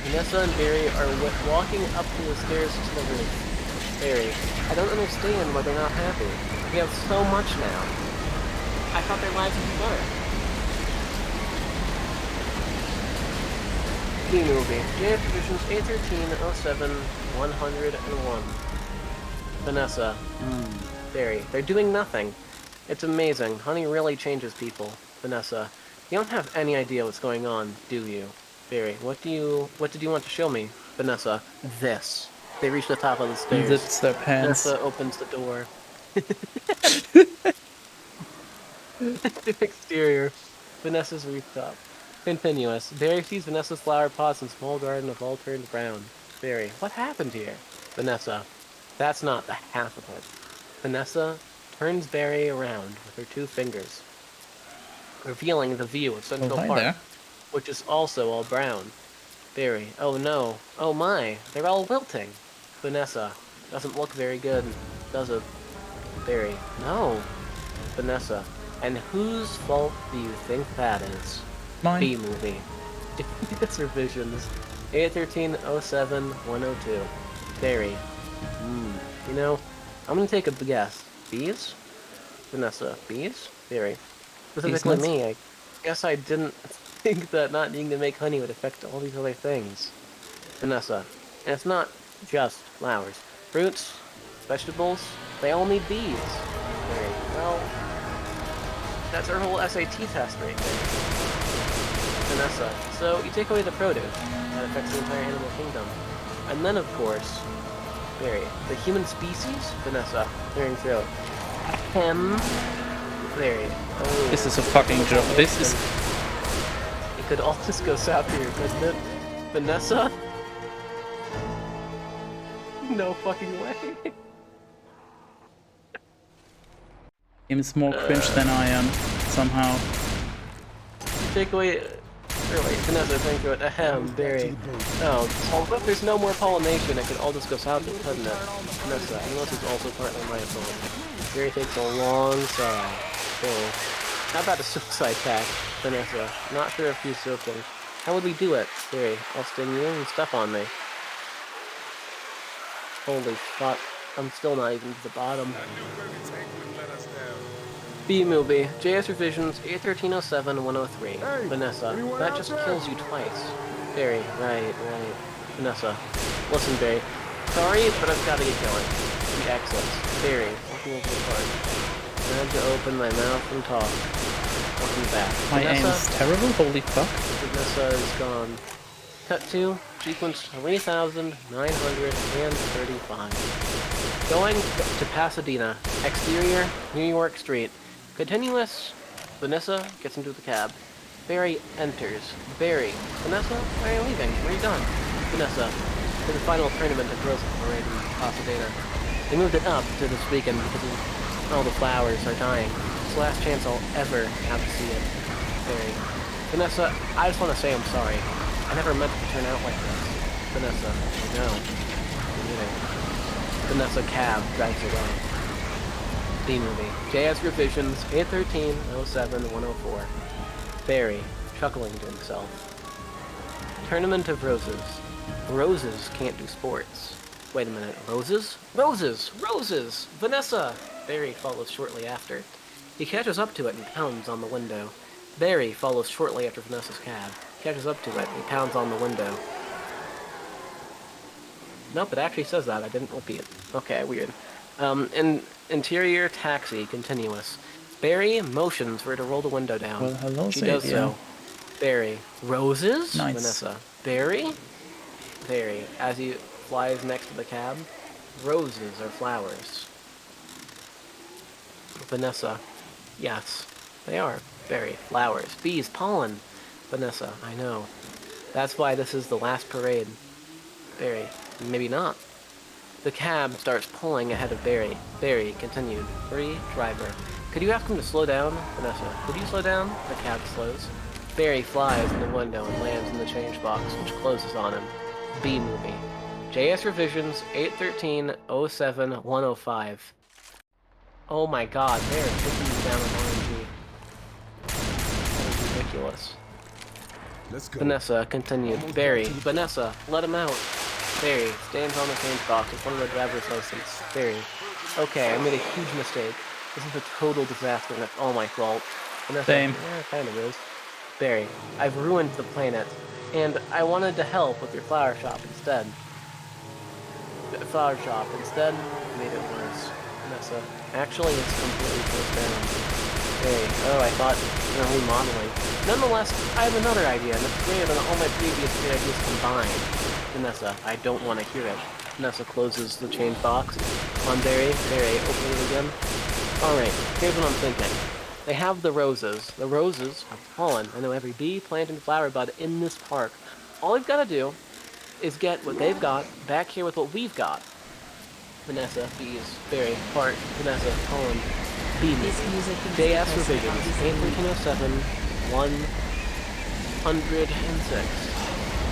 Vanessa and Barry are walking up to the stairs to the roof. Barry, I don't understand why they're not happy. We have so much now. I thought their lives would be better. B-movie. JF Divisions 813-07-101. Vanessa. Barry. They're doing nothing. It's amazing. Honey really changes people. Vanessa. You don't have any idea what's going on, do you? Barry. What did you want to show me? Vanessa. This. They reach the top of the stairs.
Zips their pants.
Vanessa opens the door. The exterior. Vanessa's rooftop. Continuous. Barry sees Vanessa's flower pots and small garden have all turned brown. Barry. What happened here? Vanessa. That's not the half of it. Vanessa turns Barry around with her two fingers, revealing the view of Central
hi
Park,
there.
which is also all brown. Barry. Oh no. Oh my. They're all wilting. Vanessa. Doesn't look very good, does it? Barry. No. Vanessa. And whose fault do you think that is?
Mine.
B-movie. It's revisions. 813-07-102. Barry. You know, I'm gonna take a guess. Bees? Vanessa. Bees? Barry. Specifically
nuts?
me, I guess I didn't think that not needing to make honey would affect all these other things. Vanessa. And it's not just flowers. Fruits, vegetables, they all need bees. Barry. Well, that's our whole SAT test right there. Vanessa. So you take away the produce. That affects the entire animal kingdom. And then, of course, Barry. The human species? Vanessa. Clearing throat. Barry. Oh,
This is a fucking joke. This is...
It could all just go south here, couldn't it? Vanessa? No fucking way.
Seems more cringe than I am, somehow.
Take away. Wait, Vanessa, thank you. Ahem, Barry. Oh, although if there's no more pollination, it could all just go south, couldn't it? Vanessa, unless it's also partly my fault. Barry takes a long sigh. Barry. How about a suicide pact, Vanessa? Not sure if you're joking. How would we do it? Barry, I'll sting you and stuff on me. Holy fuck. I'm still not even to the bottom. B-movie. JS revisions 81307-103. Vanessa. That just kills you twice. Barry. Right. Vanessa. Listen, Barry. Sorry, but I've got to get going. The exits. Barry. Walking over the park. I had to open my mouth and talk. Welcome back.
My
Vanessa.
aim's terrible, holy fuck.
Vanessa is gone. Cut to sequence 3935. Going to Pasadena. Exterior, New York Street. Continuous. Vanessa gets into the cab. Barry enters. Barry. Vanessa, why are you leaving? Where are you going? Vanessa. For the final tournament at Rosa Parade in Pasadena. They moved it up to this weekend because all the flowers are dying. It's the last chance I'll ever have to see it. Barry. Vanessa, I just want to say I'm sorry. I never meant it to turn out like this. Vanessa, no. I'm kidding. Vanessa cab drives away. B-movie. JS revisions 813-07-104. Barry, chuckling to himself. Tournament of Roses. Roses can't do sports. Wait a minute. Roses? Roses! Roses! Vanessa! Barry follows shortly after. He catches up to it and pounds on the window. Barry follows shortly after Vanessa's cab. Catches up to it and he pounds on the window. Nope, it actually says that. I didn't repeat it. Okay, weird. Interior taxi, continuous. Barry motions for her to roll the window down.
Well, hello,
She does so. Barry. Roses?
Nice.
Vanessa. Barry? Barry. As he flies next to the cab. Roses are flowers. Vanessa. Yes, they are. Barry. Flowers. Bees. Pollen. Vanessa. I know. That's why this is the last parade. Barry. Maybe not. The cab starts pulling ahead of Barry. Barry continued. Free driver. Could you ask him to slow down? Vanessa. Could you slow down? The cab slows. Barry flies in the window and lands in the change box, which closes on him. B-movie. JS revisions 813-07-105. Oh my god, they're taking you down with RNG. That is ridiculous.
Let's go.
Vanessa continued. Barry. Vanessa, let him out. Barry stands on the change box with one of the driver's license. Barry. Okay, I made a huge mistake. This is a total disaster and it's all my fault. Vanessa,
Same.
Yeah, it kind of is. Barry. I've ruined the planet. And I wanted to help with your flower shop instead. Made it worse. Vanessa. Actually, it's completely closed down. Barry. Oh, I thought you were remodeling. Nonetheless, I have another idea, and it's greater than all my previous great ideas combined. Vanessa, I don't want to hear it. Vanessa closes the change box. On Barry, Barry, open it again. Alright, here's what I'm thinking. They have the roses. The roses have pollen. I know every bee, plant, and flower bud in this park. All we've got to do is get what they've got back here with what we've got. Vanessa, bees, Barry, part, Vanessa, pollen, bee.
This music is
JS
the best
revisions,
of
81307-106.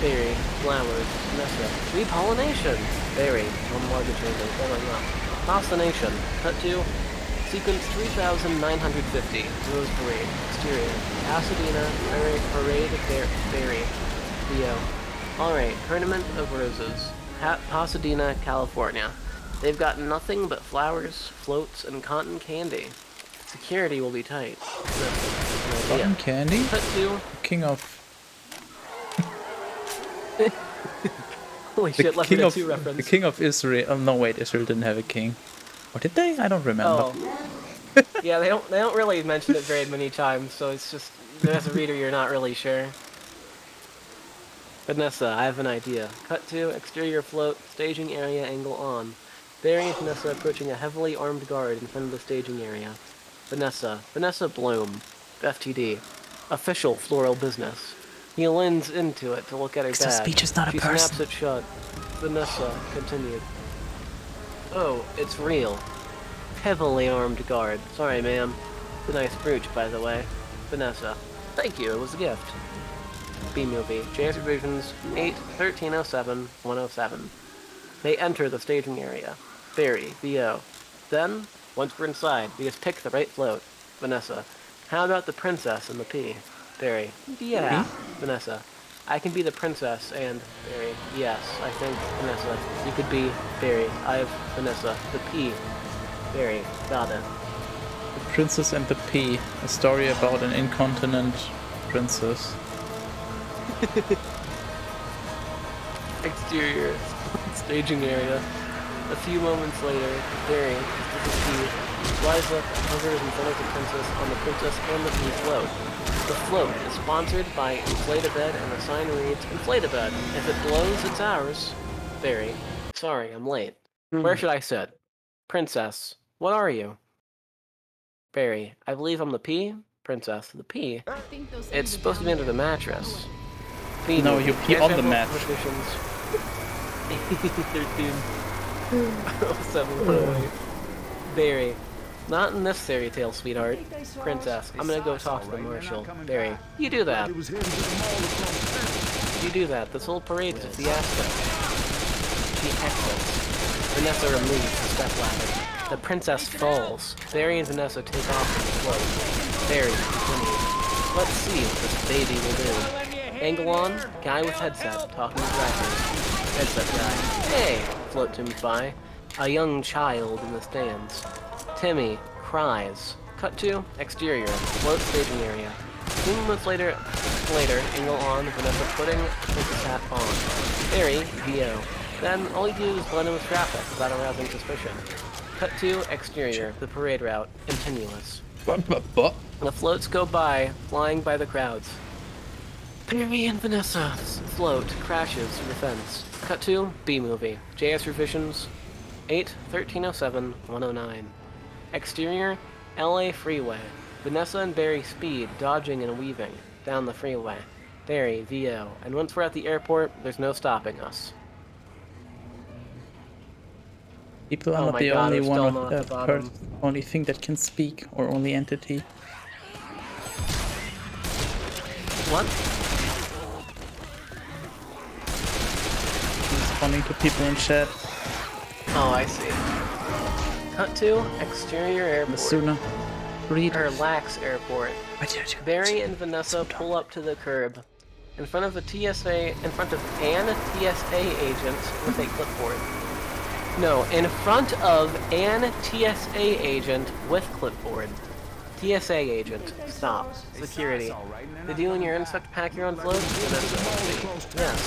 Barry, flowers, Vanessa, repollination. Barry, one larger chamber, filling up. Fascination, cut to sequence 3950, Rose Parade, exterior, Pasadena, Parade, Barry, Theo. Alright, Tournament of Roses, Pasadena, California. They've got nothing but flowers, floats, and cotton candy. Security will be tight.
Cotton candy?
Cut to...
King of...
Holy shit, Left 4 Dead 2 reference.
The king of Israel. Oh, no, wait, Israel didn't have a king. Or did they? I don't remember.
Oh. Yeah, they don't really mention it very many times, so it's just, as a reader, you're not really sure. Vanessa, I have an idea. Cut to exterior float, staging area angle on. Barry and Vanessa approaching a heavily armed guard in front of the staging area. Vanessa Bloom, FTD, official floral business. He leans into it to look at her
Because the
bag.
speech is not a
She
person.
snaps it shut. Vanessa continued. Oh, it's real. Heavily armed guard. Sorry, ma'am. It's a nice brooch, by the way. Vanessa. Thank you, it was a gift. B-movie. JS revisions 8-1307-107. They enter the staging area. Barry, VO. Then, once we're inside, we just pick the right float. Vanessa. How about the princess and the P? Barry. Yeah. Vanessa. I can be the princess and Barry. Yes, I think Vanessa. You could be Barry. I have Vanessa. The P. Barry. Got it.
The Princess and the P. A story about an incontinent princess.
Exterior. Staging area. A few moments later, Barry, this is P, flies up and hovers in front of the princess on the Princess and the P float. The float is sponsored by Inflate-A-Bed, and the sign reads, Inflate-A-Bed. If it blows, it's ours. Barry. Sorry, I'm late. Where should I sit? Princess. What are you? Barry. I believe I'm the P. Princess. The P. It's supposed to be under the mattress. P.
No, you pee on the mat.
13. 7 Barry. Not in this fairy tale, sweetheart. Princess, I'm gonna go talk to the marshal. Barry, you do that. You do that. This whole parade is a fiasco. She exits. Vanessa removes the stepladder. The princess falls. Barry and Vanessa take off from the float. Barry continues. Let's see what this baby will do. Angle on, guy with headset, talking to drivers. Headset guy. Hey! Float zooms by. A young child in the stands. Timmy cries. Cut to exterior. Float staging area. 2 minutes later, angle on, Vanessa putting princess hat on. Barry, VO. Then all you do is blend in with traffic without arousing suspicion. Cut to exterior. The parade route. Continuous. The floats go by, flying by the crowds. Barry and Vanessa's float crashes through the fence. Cut to B-movie. JS revisions 8-1307-109. Exterior, LA freeway. Vanessa and Barry speed, dodging and weaving down the freeway. Barry, VO. And once we're at the airport, there's no stopping us.
People are
Oh
not
my
the
God,
only
we're
one
still
with
not at the bottom.
only thing that can speak, or only entity.
What?
Responding to people in chat.
Oh, I see. Cut to exterior airport.
Masuna. Read.
Or Lax Airport. Barry and Vanessa pull up to the curb. In front of an TSA agent with a clipboard. No, in front of an TSA agent with clipboard. TSA agent. Stop. Security. Did you and your insect pack your own float? Vanessa. Yes.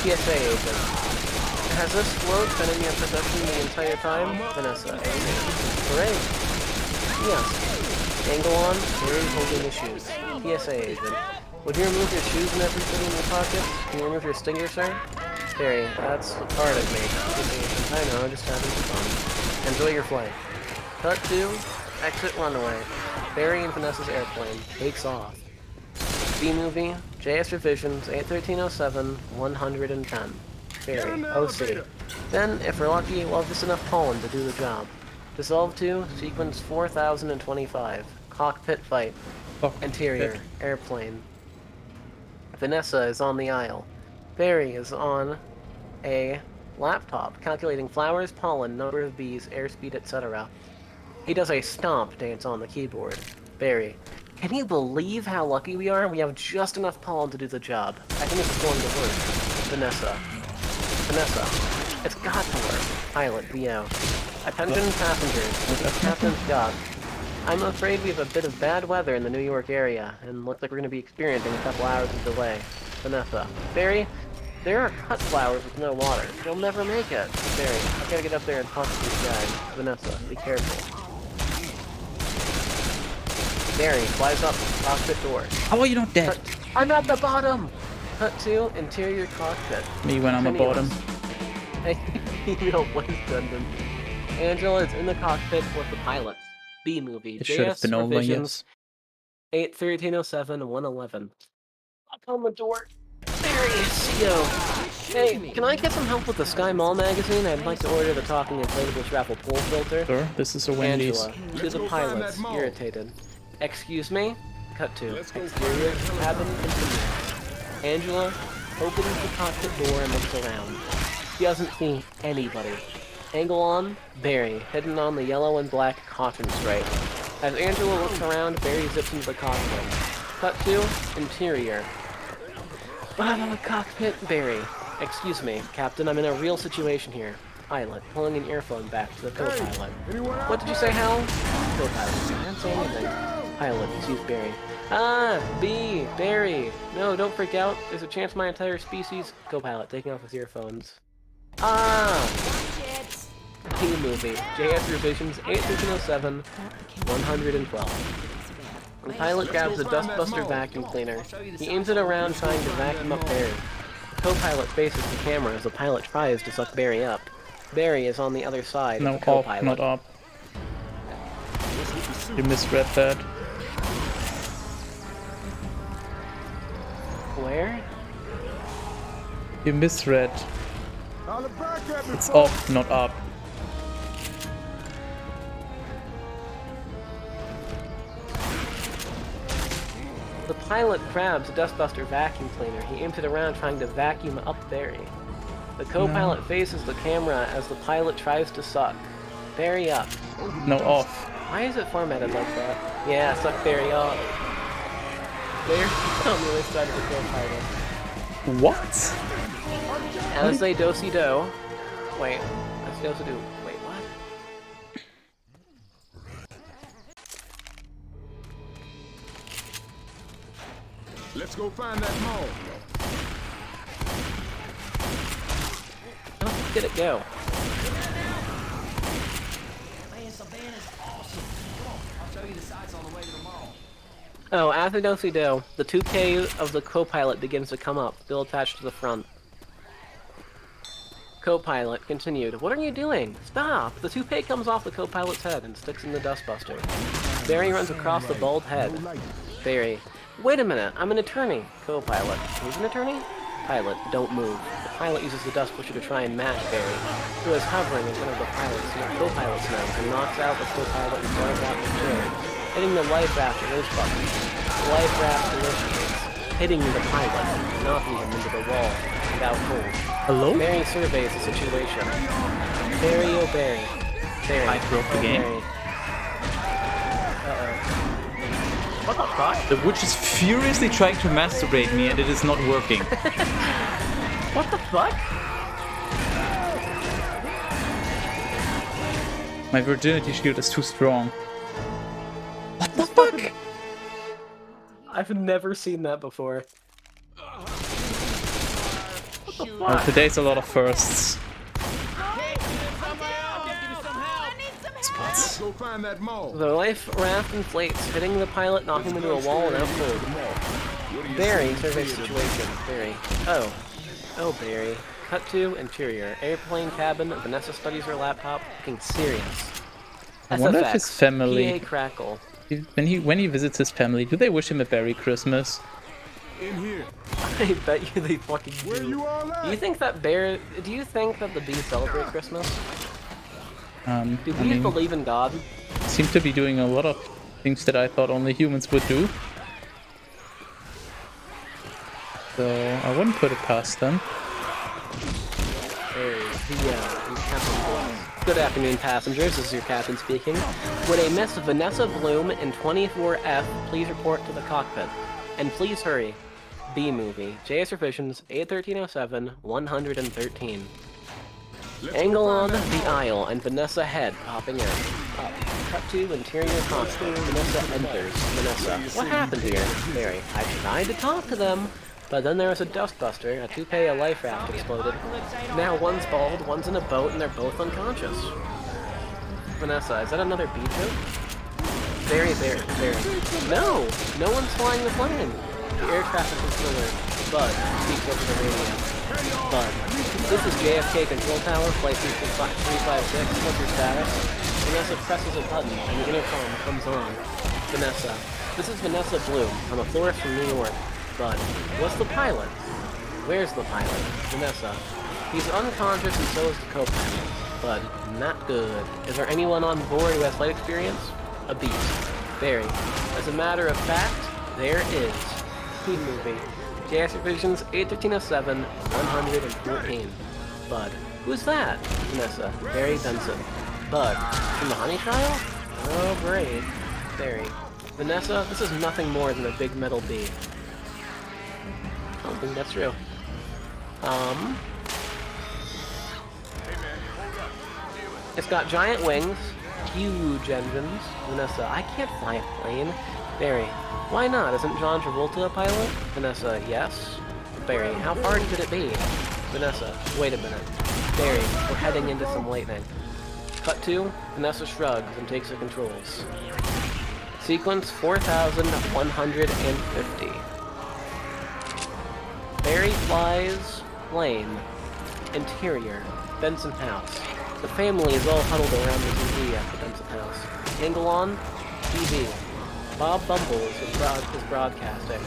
TSA agent. Has this float been in your possession the entire time? Vanessa. Great. Yes. Angle on, Barry holding the shoes. PSA agent. Would you remove your shoes and everything in your pockets? Can you remove your stinger, sir? Barry, that's part of me. I know, just having some fun. Enjoy your flight. Cut to exit runway. Barry and Vanessa's airplane takes off. B-movie, JS revisions 8-1307-110. Barry, OC. Then, if we're lucky, we'll have just enough pollen to do the job. Dissolve to sequence 4025. Cockpit fight. Interior. Airplane. Vanessa is on the aisle. Barry is on a laptop, calculating flowers, pollen, number of bees, airspeed, etc. He does a stomp dance on the keyboard. Barry. Can you believe how lucky we are? We have just enough pollen to do the job. I think this is going to work. Vanessa. Vanessa. It's got to work. Pilot, VO. Attention passengers. This is Captain Scott. I'm afraid we have a bit of bad weather in the New York area, and looks like we're going to be experiencing a couple hours of delay. Vanessa. Barry, there are cut flowers with no water. You'll never make it. Barry, I gotta get up there and talk to these guys. Vanessa, be careful. Barry flies up cockpit door.
How are you not dead?
I'm at the bottom! Cut to interior cockpit.
Me when I'm a bottom.
Hey, no place, Brendan. Angela is in the cockpit with the pilots. B-movie.
It should have been over, yes.
8-1307-111. Knock on the door. Barry, CO. Hey, can I get some help with the Sky Mall magazine? I'd like to order the talking inflatable travel pool filter.
Sure, this is a Wendy's.
Angela, to the pilots, irritated. Excuse me? Cut to. Exterior, cabin, continue. Angela opens the cockpit door and looks around. She doesn't see anybody. Angle on, Barry, hidden on the yellow and black caution stripe. As Angela looks around, Barry zips into the cockpit. Cut to, interior. Cockpit, Barry. Excuse me, Captain, I'm in a real situation here. Pilot, pulling an earphone back to the co-pilot. What did you say, Hal? Co-pilot, I didn't say anything. Pilot, sees Barry. B, Barry. No, don't freak out. There's a chance my entire species... Co-pilot, taking off his earphones. B-movie. JS Revisions 81307, 112. The pilot grabs the dustbuster vacuum cleaner. He aims it around, trying to vacuum up Barry. The co-pilot faces the camera as the pilot tries to suck Barry up. Barry is on the other side of the co-pilot.
No, up, not up. You misread that.
Where?
You misread. It's off, not up.
The pilot grabs a dustbuster vacuum cleaner. He aims it around, trying to vacuum up Barry. The co-pilot faces the camera as the pilot tries to suck Barry up.
No, off.
Why is it formatted like that? Yeah, suck Barry up. Barry's on the other side of the co-pilot.
What?
As they do-si-do. Wait, as do-si-do. Wait, what?
Let's go find that mall.
Oh, get it go.
Man, Savannah's awesome. Come on, I'll show you the sights on the way to the mall.
Oh, as they do-si-do, the 2K of the co-pilot begins to come up, still attached to the front. Co-pilot continued. What are you doing? Stop! The toupee comes off the co-pilot's head and sticks in the dustbuster. Barry runs across the bald head. Barry. Wait a minute, I'm an attorney. Co-pilot. Who's an attorney? Pilot. Don't move. The pilot uses the dustbusher to try and match Barry, who is hovering in front of the co-pilot's nose and knocks out the co-pilot and throws out the chair, hitting the life raft release button. The life raft initiates, hitting the pilot, knocking him into the wall without hold.
Hello?
Barry surveys the situation. Barry, oh Barry. Barry.
I broke the game.
Barry.
What the fuck? The witch is furiously trying to masturbate me and it is not working.
What the fuck?
My virginity shield is too strong. What the fuck?
I've never seen that before.
Well, today's a lot of firsts.
Let's go find that mall.
The life raft inflates, hitting the pilot, knocking him into a wall and out cold. Barry surveys the situation. Barry. Oh, Barry. Cut to interior. Airplane cabin. Vanessa studies her laptop, looking serious.
I wonder if his
SFX,
family,
PA crackle.
when he visits his family, do they wish him a Merry Christmas?
In here.
I bet you they fucking do.
Where you all at?
Do you think that the bees celebrate Christmas? Do
I
bees
mean,
believe in God?
seem to be doing a lot of things that I thought only humans would do. So I wouldn't put it past them.
Good afternoon, passengers. This is your captain speaking. Would a Miss Vanessa Bloom in 24F please report to the cockpit? And please hurry. B movie. JS Revisions 81307 113. Angle on the aisle and Vanessa head popping in. Up. Cut to interior cockpit. Vanessa enters. Vanessa. What happened here? Barry. I tried to talk to them, but then there was a dustbuster, a toupee, a life raft exploded. Now one's bald, one's in a boat, and they're both unconscious. Vanessa, is that another B joke? Barry. No! No one's flying the plane! The air traffic controller, Bud, speaks over the radio. Bud, this is JFK Control Tower, Flight 356, what's your status? Vanessa presses a button, and the intercom comes on. Vanessa, this is Vanessa Bloom. I'm a florist from New York. Bud, what's the pilot? Where's the pilot? Vanessa. He's unconscious and so is the co-pilot. But not good. Is there anyone on board who has flight experience? A beast. Very. As a matter of fact, there is. Movie. JS Revisions 81307 114. Bud. Who's that? Vanessa. Barry Benson. Bud. From the Honey Trial? Oh, great. Barry. Vanessa, this is nothing more than a big metal bee. I don't think that's true. It's got giant wings, huge engines. Vanessa, I can't fly a plane. Barry, why not? Isn't John Travolta a pilot? Vanessa, yes. Barry, how far could it be? Vanessa, wait a minute. Barry, we're heading into some lightning. Cut to, Vanessa shrugs and takes the controls. Sequence 4150. Barry flies plane. Interior, Benson House. The family is all huddled around the TV at the Benson House. Angle on, TV. Bob Bumble is broadcasting.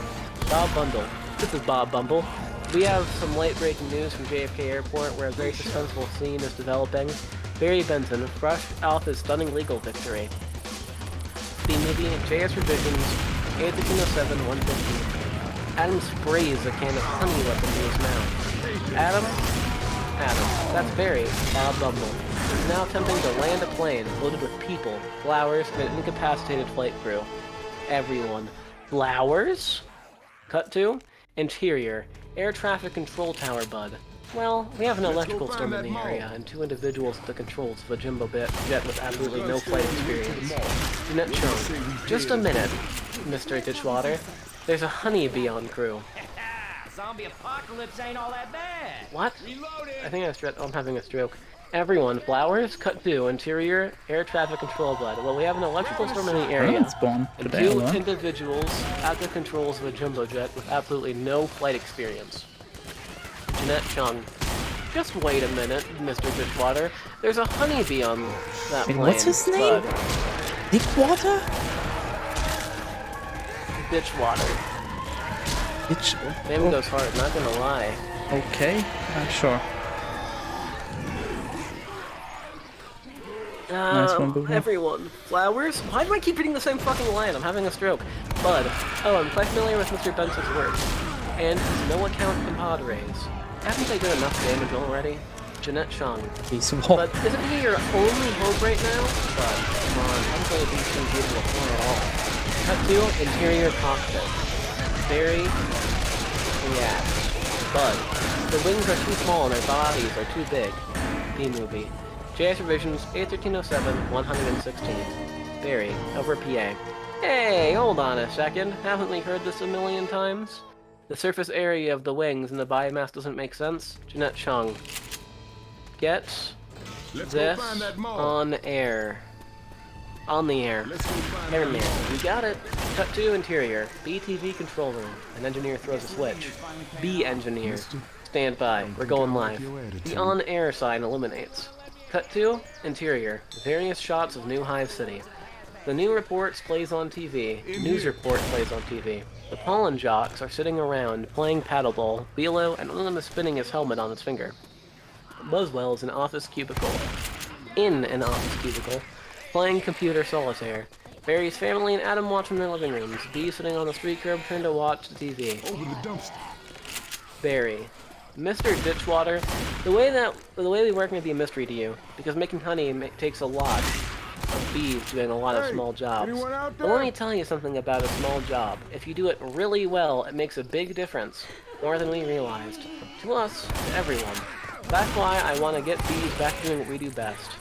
Bob Bumble. This is Bob Bumble. We have some late-breaking news from JFK Airport where a very suspenseful scene is developing. Barry Benson fresh off his stunning legal victory. The movie JS Revisions 81307 115. Adam sprays a can of honey weapon to his mouth. Adam, that's Barry, Bob Bumble. He's now attempting to land a plane loaded with people, flowers, and an incapacitated flight crew. Everyone. Flowers? Cut to interior, air traffic control tower, Bud. Well, we have an electrical storm in the area, and 2 individuals at the controls of a jumbo jet with absolutely no flight experience. Jeanette Chung. Just a minute, Mr. Ditchwater. There's a honeybee on crew.
Zombie apocalypse ain't all that bad.
What? I think I'm having a stroke. Everyone, flowers? Cut to interior, air traffic control, Bud. Well, we have an electrical storm in the area, and 2 individuals at the controls of a jumbo jet with absolutely no flight experience. Jeanette Chung. Just wait a minute, Mr. Ditchwater. There's a honeybee on that plane.
What's his name? Dickwater?
Ditchwater. Name goes hard, not gonna lie.
Okay, sure. Nice one, Boo.
Everyone. Flowers? Why do I keep hitting the same fucking line? I'm having a stroke. Bud. Oh, I'm quite familiar with Mr. Benson's work. And his no-account compadres. Haven't they done enough damage already? Jeanette Chung. But isn't he your only hope right now? Bud, come on. I'm going to be too beautiful for at all. Cut to interior cockpit. Barry reacts. Bud. The wings are too small and their bodies are too big. B-movie. JS Revisions 81307 116. Barry, over PA. Hey, hold on a second. Haven't we heard this a million times? The surface area of the wings and the biomass doesn't make sense. Jeanette Chung. Get this on air. On the air. Airman. You got it. Cut to interior. BTV control room. An engineer throws a switch. B engineer. Stand by. We're going live. The on-air sign eliminates. Cut to interior. Various shots of New Hive City. The new reports plays on TV. News report plays on TV. The pollen jocks are sitting around playing paddleball. Velo and one of them is spinning his helmet on his finger. Buzzwell is an office cubicle. In an office cubicle. Playing computer solitaire. Barry's family and Adam watch from their living rooms. B sitting on the street curb trying to watch the TV. Barry. Mr. Ditchwater, the way we work may be a mystery to you, because making honey takes a lot of bees doing a lot of small jobs. But let me tell you something about a small job. If you do it really well, it makes a big difference, more than we realized. To us, to everyone. That's why I want to get bees back doing what we do best.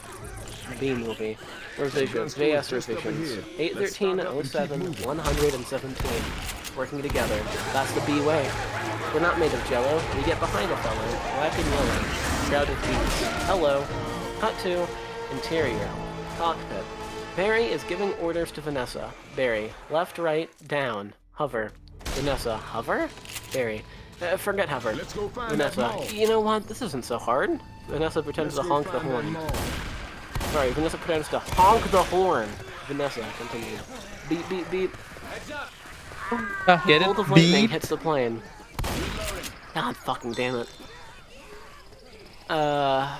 B-movie. Revisions, JS Revisions, 81307 117. Working together. That's the B way. We're not made of jello. We get behind a fellow, black and yellow, shrouded bees. Hello. Cut to interior. Cockpit. Barry is giving orders to Vanessa. Barry. Left, right, down. Hover. Vanessa. Hover? Barry. Forget hover. Vanessa. You know what? This isn't so hard. Vanessa pretends to honk the horn. Sorry, Vanessa pretends to honk the horn. Vanessa continued. Beep, beep, beep.
Get
Bolt
it?
of lightning
Beep.
hits the plane. God fucking damn it. A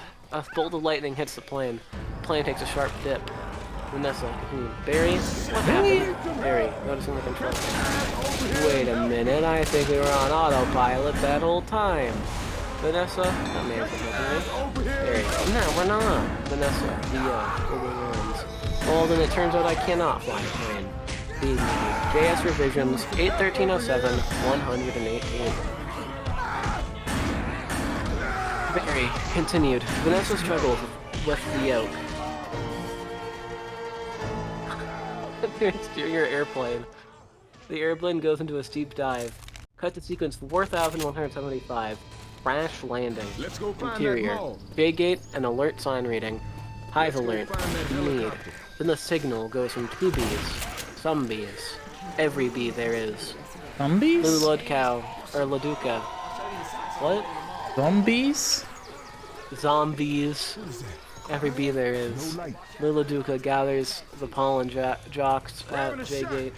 bolt of lightning hits the plane. The plane takes a sharp dip. Vanessa, Barry, what happened? Barry, noticing the controls. Wait a minute, I think we were on autopilot that whole time. Vanessa, that man's looking at me. Barry, no, we're not. Vanessa, wins. Well, then it turns out I cannot fly a plane. JS revisions 81307 118. Barry continued. Vanessa struggled with the yoke. The exterior airplane. The airplane goes into a steep dive. Cut to sequence 4175. Crash landing.
Let's go find
Interior.
that mall.
J-gate and alert sign reading. Hive
Let's go
alert.
find that
Need.
helicopter.
Then the signal goes from 2 bees. Some bees. Every bee there is.
Zombies?
Ludcow. Or Laduca. What?
Zombies?
Zombies. Every bee there is. Luladuca gathers the pollen jocks at J-gate.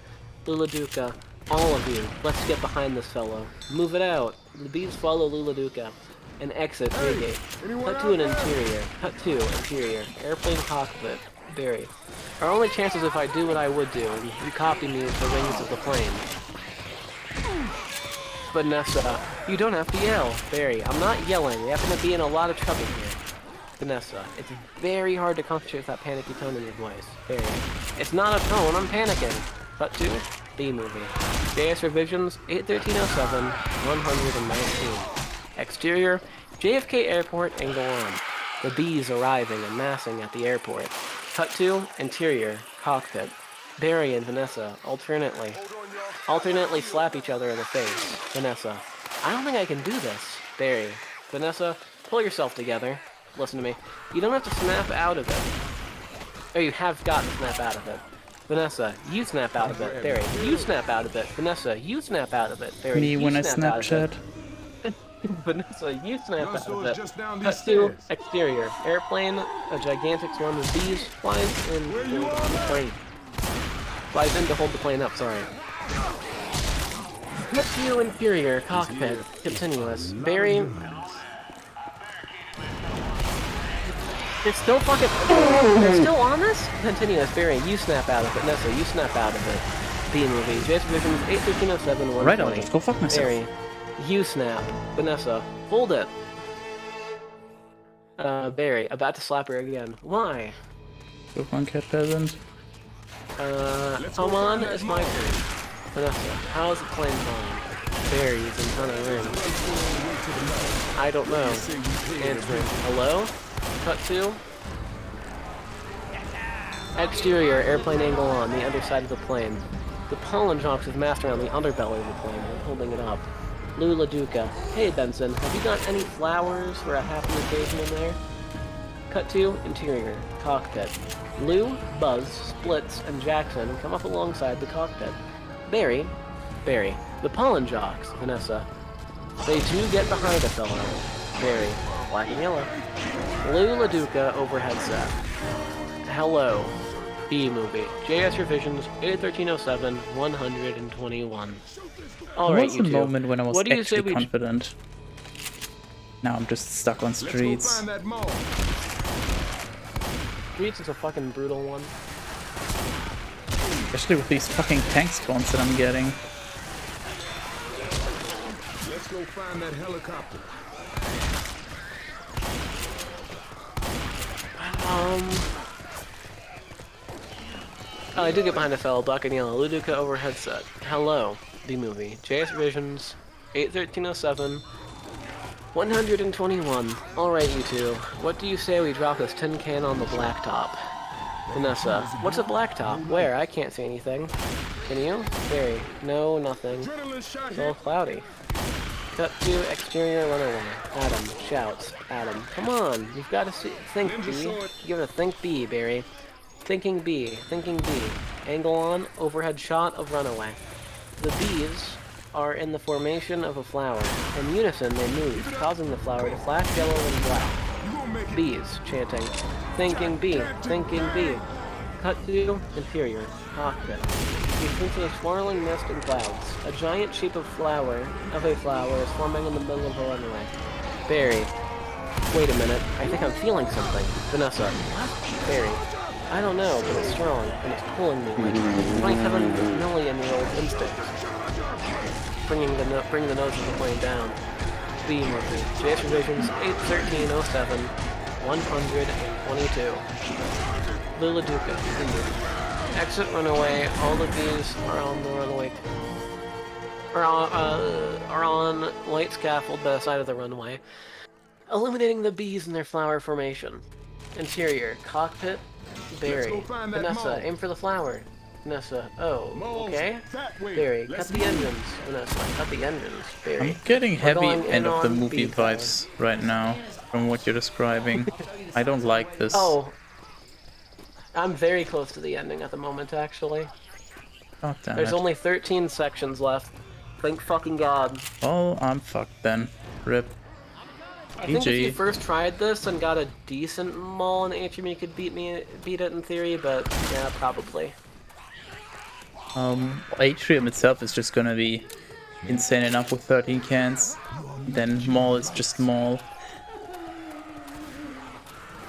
Luladuca, all of you, let's get behind this fellow. Move it out. The bees follow Luladuca and exit J-gate. Cut to an interior. Cut to interior. Airplane cockpit. Barry. Our only chance is if I do what I would do, and you copy me with the wings of the plane. Vanessa, you don't have to yell. Barry, I'm not yelling. We happen to be in a lot of trouble here. Vanessa, it's very hard to concentrate with that panicky tone in your voice. Barry, it's not a tone, I'm panicking. Cut to B-movie. JS revisions 81307 119. Exterior, JFK Airport, angle on. The bees arriving and massing at the airport. Cut to interior, cockpit. Barry and Vanessa alternately slap each other in the face. Vanessa, I don't think I can do this. Barry, Vanessa, pull yourself together. Listen to me. You don't have to snap out of it. Or you have got to snap out of it. Vanessa, you snap out of it. Barry, you snap out of it. Vanessa, you snap out of it. Barry,
Me
you
when I
snap out of it.
Snapchat.
Vanessa, you snap out
Gun
of it.
store's just down
Cut
these
to
stairs.
exterior. Airplane, a gigantic swarm of bees flies in
Where you
the
are?
plane. Flies in to hold the plane up, sorry. Cut to inferior, cockpit, continuous. Barry. They're still fucking. They're still on this? Continuous. Barry, you snap out of it. Nessa, you snap out of it. B movie. JS Visions 81307 120.
Right, I'll just go fuck myself.
Barry, you snap. Vanessa, hold it. Barry, about to slap her again. Why?
Go on, cat peasant.
Come on, it's my turn. Vanessa, how's the plane flying? Barry's in front of the ring. I don't know. Answering. Hello? Cut to exterior, airplane angle on, the underside of the plane. The pollen drops have massed around the underbelly of the plane and holding it up. Lula Duca. Hey Benson, have you got any flowers for a happy occasion in there? Cut to interior, cockpit. Lou, Buzz, Splits, and Jackson come up alongside the cockpit. Barry, the pollen jocks, Vanessa. They too get behind a fellow. Barry, black and yellow. Lou LaDuca overhead set. Hello. B-movie. JS revisions 81307 121.
There
Alright,
was
you
a
two.
moment when I was
What do you say
actually
we
confident. Now I'm just stuck on
Let's go
streets.
find that mall.
Streets is a fucking brutal one.
Especially with these fucking tank spawns that I'm getting.
Let's go find that helicopter.
Oh, I did get behind a fellow, black and yellow. Luduca overhead set. Hello, B-movie. JS Visions, 81307, 121. Alright, you two. What do you say we drop this tin can on the blacktop? Vanessa, what's a blacktop? Where? I can't see anything. Can you? Barry, no, nothing.
Adrenaline shot
It's
here.
all cloudy. Cut to exterior runaway. Adam shouts. Adam, come on. You've got to think B. Give it a think B, Barry. Thinking B. Thinking B. Angle on. Overhead shot of runaway. The bees are in the formation of a flower. In unison, they move, causing the flower to flash yellow and black.
You gonna make it.
Bees chanting. Thinking B. Thinking B. Cut to interior, cockpit. You sense a swirling mist and clouds. A giant shape of a flower is forming in the middle of the runway. Barry. Wait a minute, I think I'm feeling something. Vanessa. Barry. I don't know, but it's strong, and it's pulling me like 27 million-year-old instincts. Bring the nose of the plane down. B Murphy. JS Revisions 81307 122. Luladuca. Exit runaway. All of these are on the runway. Are on light scaffold by the side of the runway, illuminating the bees in their flower formation. Interior. Cockpit. Barry. Vanessa, aim for the flower. Vanessa, oh, okay. Barry, cut the engines. Vanessa, cut the engines. Barry.
I'm getting heavy end of the
on
movie
B
vibes right now from what you're describing. I don't like this.
Oh, I'm very close to the ending at the moment, actually.
God damn
There's
it.
only 13 sections left. Thank fucking god.
Oh, I'm fucked then. Rip.
I think if you
GG.
first tried this and got a decent maul in Atrium, you could beat it in theory, but yeah, probably.
Atrium itself is just gonna be insane enough with 13 cans. Then Maul is just Maul.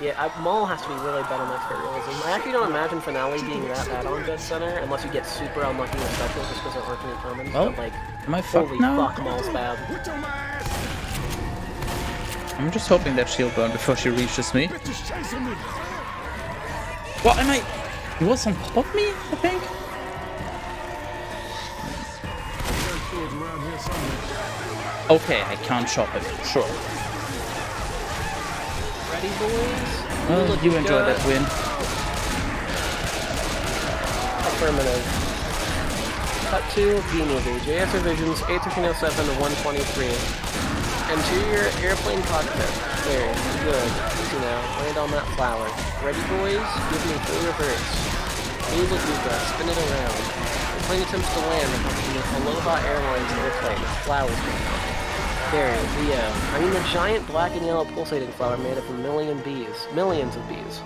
Yeah, Maul has to be really bad on expert realism. I actually don't imagine Finale being that bad on Dead Center, unless you get super unlucky with specials just because there aren't any commons,
Oh,
but like,
am I fucked
holy
now?
fuck, Maul's bad.
I'm just hoping that she'll burn before she reaches me. What am I? He was on top of me, I think? Okay, I can't chop it, sure.
Ready, boys?
Well, you enjoy that win.
Affirmative. Cut to B-Movie. JS Revisions 81307 to 123. Interior airplane cockpit. There. Good. Easy now. Land on that flower. Ready, boys? Give me full reverse. Move the Luca. Spin it around. The plane attempts to land with Aloha Airlines airplane. Flowers going on. There, I mean the giant black and yellow pulsating flower made up of millions of bees.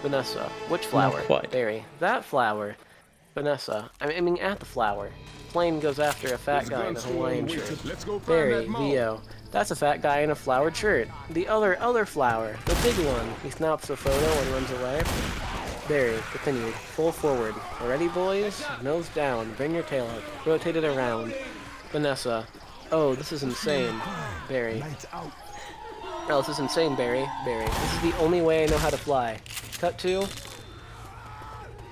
Vanessa, which flower?
Not quite.
Barry, that flower. Vanessa, I'm aiming at the flower. Plane goes after a fat guy in a Hawaiian shirt. Barry, Vio, that's a fat guy in a flowered shirt. The other flower, the big one. He snaps the photo and runs away. Barry, continued, full forward. Ready, boys? Nose down, bring your tail up. Rotate it around. Vanessa, oh, this is insane. Barry. Oh, this is insane, Barry. Barry. This is the only way I know how to fly. Cut to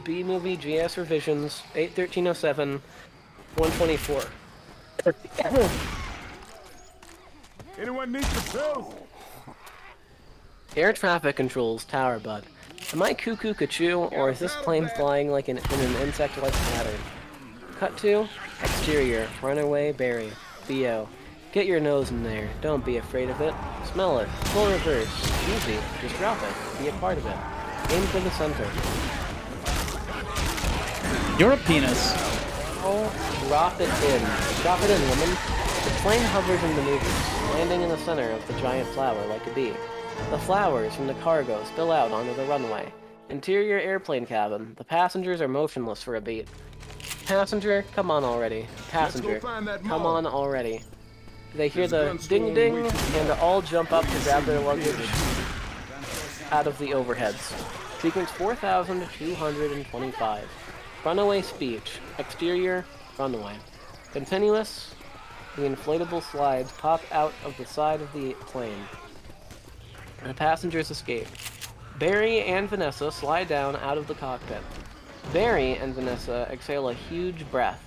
B-Movie GS Revisions 81307 124.
Anyone need the pills?
Air traffic controls, tower bud. Am I cuckoo Kachu, or is this plane flying like in an insect-like pattern? Cut to exterior, runaway, Barry. Theo, get your nose in there. Don't be afraid of it. Smell it. Full reverse. Easy. Just drop it. Be a part of it. Aim for the center.
You're a penis.
Oh, drop it in. Drop it in, woman. The plane hovers and maneuvers, landing in the center of the giant flower like a bee. The flowers from the cargo spill out onto the runway. Interior airplane cabin. The passengers are motionless for a beat. Passenger, come on already. Passenger, come on already. They hear the ding-ding, and all jump up to grab their luggage out of the overheads. Sequence 4225. Runaway speech. Exterior, runway. Continuous, the inflatable slides pop out of the side of the plane. The passengers escape. Barry and Vanessa slide down out of the cockpit. Barry and Vanessa exhale a huge breath.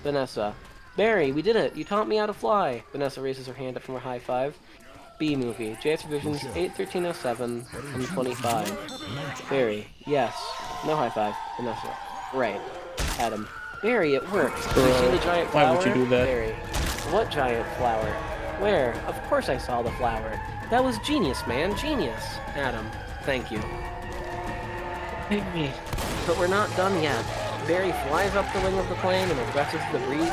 Vanessa. Barry, we did it! You taught me how to fly! Vanessa raises her hand up from her high five. B-Movie. JS Revisions 81307 and 25. Barry. Yes. No high five. Vanessa. Right. Adam. Barry, it worked. Did you see the giant flower?
Why would you do that?
Barry. What giant flower? Where? Of course I saw the flower. That was genius, man. Genius. Adam. Thank you. But we're not done yet. Barry flies up the wing of the plane and addresses the free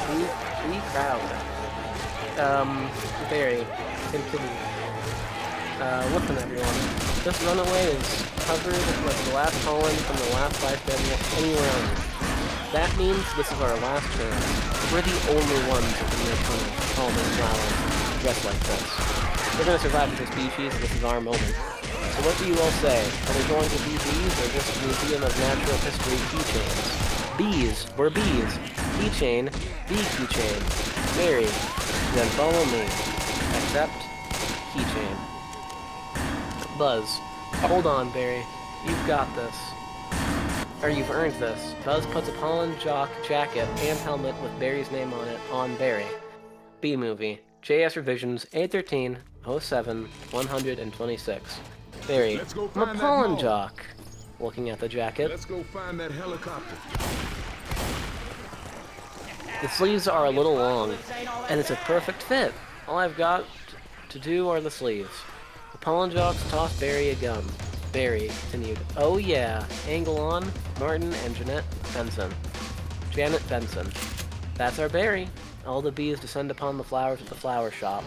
crowd. Barry, continue. Listen, everyone. This runaway is covered with the last pollen from the last life animal anywhere on Earth. That means this is our last chance. We're the only ones that can make pollen flowers just like this. We're gonna survive as a species, this is our moment. So what do you all say? Are we going to be bees or just Museum of Natural History keychains? Bees, we're bees. Keychain, bee keychain. Mary, then follow me. Accept, keychain. Buzz, hold on, Barry. You've got this. Or you've earned this. Buzz puts a pollen jock jacket and helmet with Barry's name on it on Barry. B-movie. JS Revisions 813-07-126. Barry, I'm a pollen jock. Looking at the jacket.
Let's go find that helicopter.
The sleeves are a little long, and it's a perfect fit. All I've got to do are the sleeves. The pollen jocks toss Barry a gun. Barry continued, oh yeah, angle on, Martin and Janet Benson. Janet Benson. That's our Barry. All the bees descend upon the flowers at the flower shop.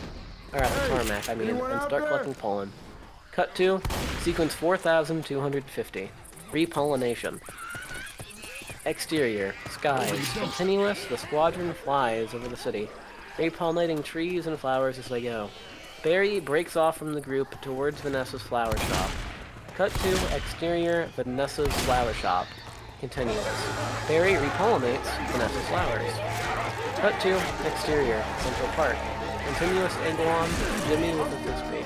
Or at the tarmac, I mean, and start collecting pollen. Cut to sequence 4250. Repollination. Exterior, skies, continuous, the squadron flies over the city, repollinating trees and flowers as they go. Barry breaks off from the group towards Vanessa's flower shop. Cut to exterior, Vanessa's flower shop. Continuous. Barry repollinates Vanessa's flowers. Cut to exterior, Central Park. Continuous angle on, Jimmy with the frisbee.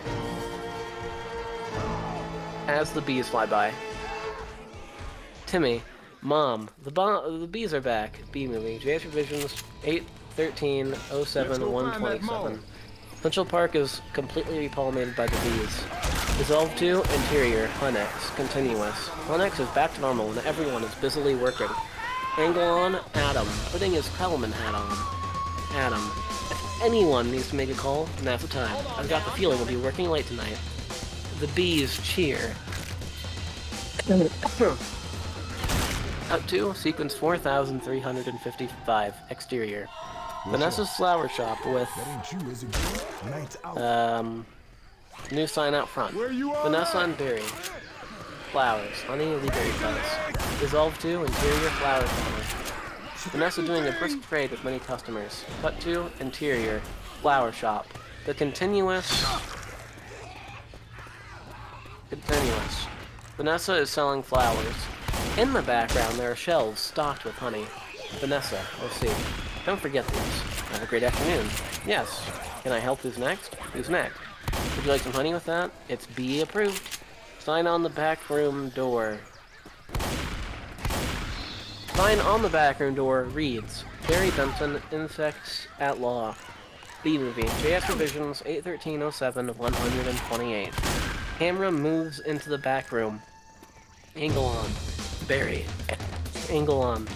As the bees fly by. Timmy. Mom, the bees are back. B-movie. JS Revisions 813-07-127. Central Park is completely repollinated by the bees. Dissolve to interior, Hunex, continuous. Hunex is back to normal and everyone is busily working. Angle on, Adam, putting his Kellerman hat on. Adam, if anyone needs to make a call, now's the time. I've got the feeling we'll be working late tonight. The bees cheer. Up to sequence 4355, exterior. Vanessa's flower shop with new sign out front. Vanessa and Barry. Flowers, honey, blueberry buds. Dissolve to interior flower counter. Vanessa doing a brisk trade with many customers. Cut to interior flower shop. The continuous. Vanessa is selling flowers. In the background, there are shelves stocked with honey. Vanessa, let's see. Don't forget these. Have a great afternoon. Yes. Can I help? Who's next? Who's next? Would you like some honey with that? It's B approved. Sign on the back room door. Sign on the back room door reads, Barry Benson, Insects at Law. B-movie, JS Revisions 813-07-128. Camera moves into the back room. Angle on. Barry. Angle on.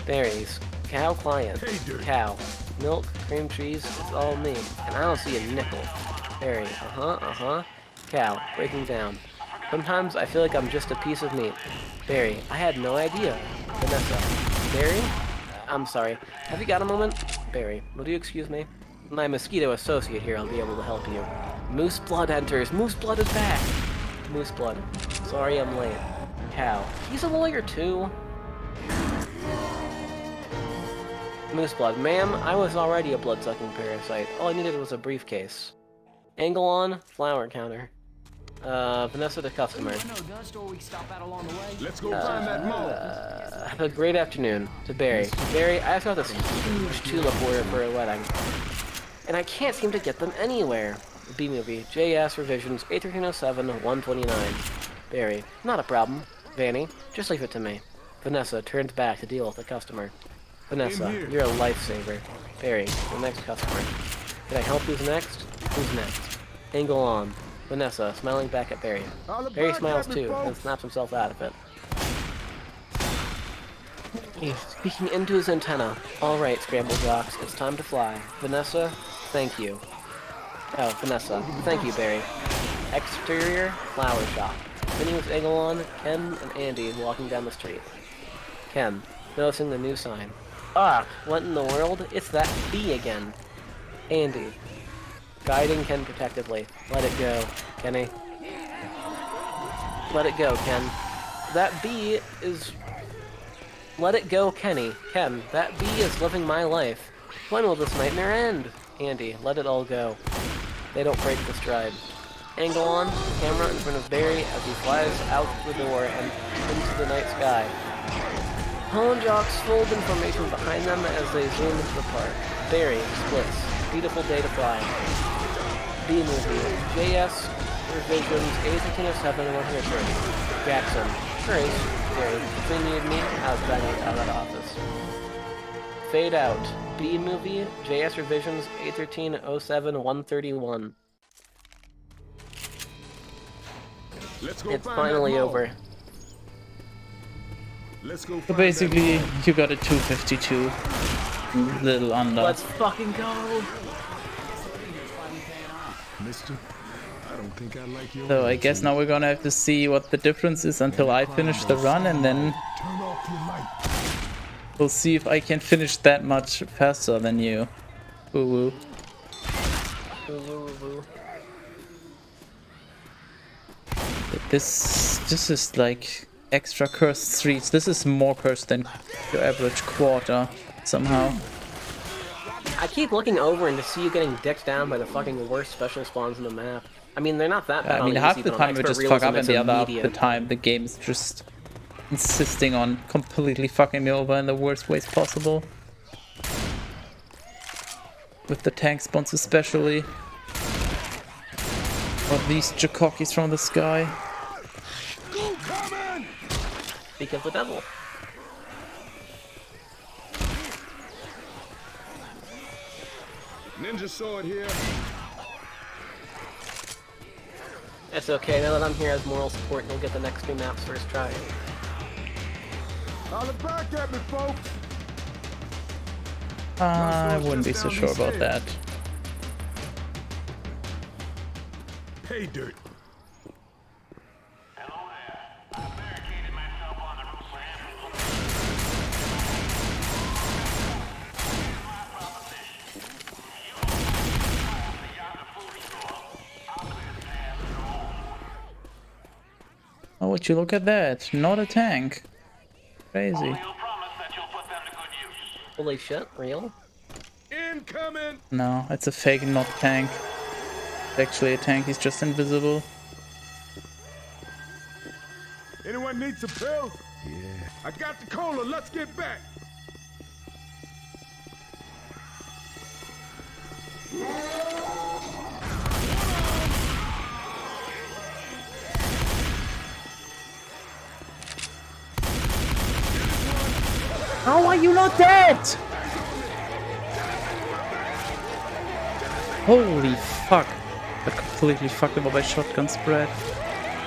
Berries. Cow client. Cow. Milk, cream cheese, it's all me. And I don't see a nickel. Barry. Cow. Breaking down. Sometimes I feel like I'm just a piece of meat. Barry. I had no idea. Vanessa. Barry? I'm sorry. Have you got a moment? Barry. Will you excuse me? My mosquito associate here will be able to help you. Moose Blood enters. Moose Blood is back. Moose Blood. Sorry I'm late. Cow. He's a lawyer too. Moose Blood. Ma'am, I was already a blood-sucking parasite. All I needed was a briefcase. Angle on, flower counter. Vanessa the customer.
Let's go find that mall.
Have a great afternoon. To Barry. Barry, I just got this huge tulip order for a wedding. And I can't seem to get them anywhere. B-movie. JS Revisions 813-07-129. Barry. Not a problem. Vanny, just leave it to me. Vanessa turns back to deal with the customer. Vanessa, you're a lifesaver. Barry, the next customer. Can I help? Who's next? Who's next? Angle on. Vanessa, smiling back at Barry. Barry smiles too, and snaps himself out of it. He's speaking into his antenna. Alright, Scramble Jocks, it's time to fly. Vanessa, thank you. Oh, Vanessa, thank you, Barry. Exterior, flower shop. Then he was angle on, Ken and Andy walking down the street. Ken, noticing the new sign. Ah, what in the world? It's that bee again. Andy. Guiding Ken protectively. Let it go, Kenny. Let it go, Ken. That bee is... Let it go, Kenny. Ken, that bee is living my life. When will this nightmare end? Andy, let it all go. They don't break the stride. Angle on, camera in front of Barry as he flies out the door and into the night sky. Hone jocks fold information behind them as they zoom into the park. Barry splits. Beautiful day to fly. B-movie. JS revisions A1307 130. Jackson. Grace. Barry. If they need me, how's that out of office? Fade out. B-movie. JS revisions A1307 131.
Let's go
It's
find
finally
that mall.
over.
Let's go
So
find
basically,
that
you got a 252. Little under.
Let's fucking go!
mall. Mister, I don't think I like your
So I guess now we're gonna have to see what the difference is until I finish the run, and then
Turn off your light.
we'll see if I can finish that much faster than you. Woo woo.
Woo, woo, woo.
This is like extra cursed streets. This is more cursed than your average quarter somehow.
I keep looking over and to see you getting dicked down by the fucking worst special spawns in the map. I mean, they're not that bad
I mean,
on
half
easy,
the
but on
time we
expert
just
realism,
fuck up, and
it's
the other half the
immediate.
time the game is just insisting on completely fucking me over in the worst ways possible. With the tank spawns especially. Or these jacockies from the sky.
Go, coming!
Speak of the devil.
Ninja sword here.
It's okay, now that I'm here as moral support, you'll get the next two maps first try.
Holler back at me, folks.
I wouldn't be so sure about that.
Pay dirt.
Oh, would you look at that? Not a tank. Crazy.
Holy shit, real?
Incoming!
No, it's a fake, not tank. It's actually a tank, he's just invisible.
Anyone need some pills? Yeah. I got the cola. Let's get back.
How are you not dead? Holy fuck. I completely fucked up my shotgun spread.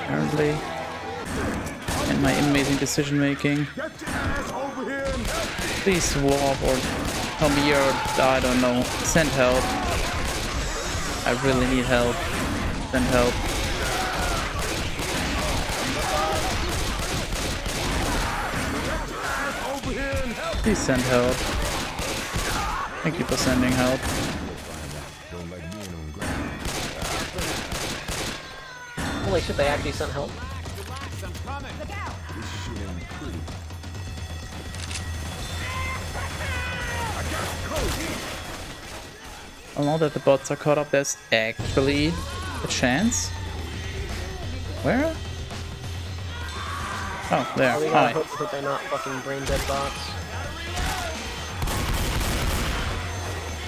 Apparently. And my amazing decision making.
Get your ass over here and help.
Please warp or help me or I don't know. Send help. I really need help. Send help.
Over here and help.
Please send help. Thank you for sending help.
Don't like being on ground.
Holy shit, they actually sent help.
This shit ain't pretty.
Well, now that the bots are caught up, there's actually a chance. Where? Oh, there.
We
Hi.
gotta hope that they're not fucking brain dead bots.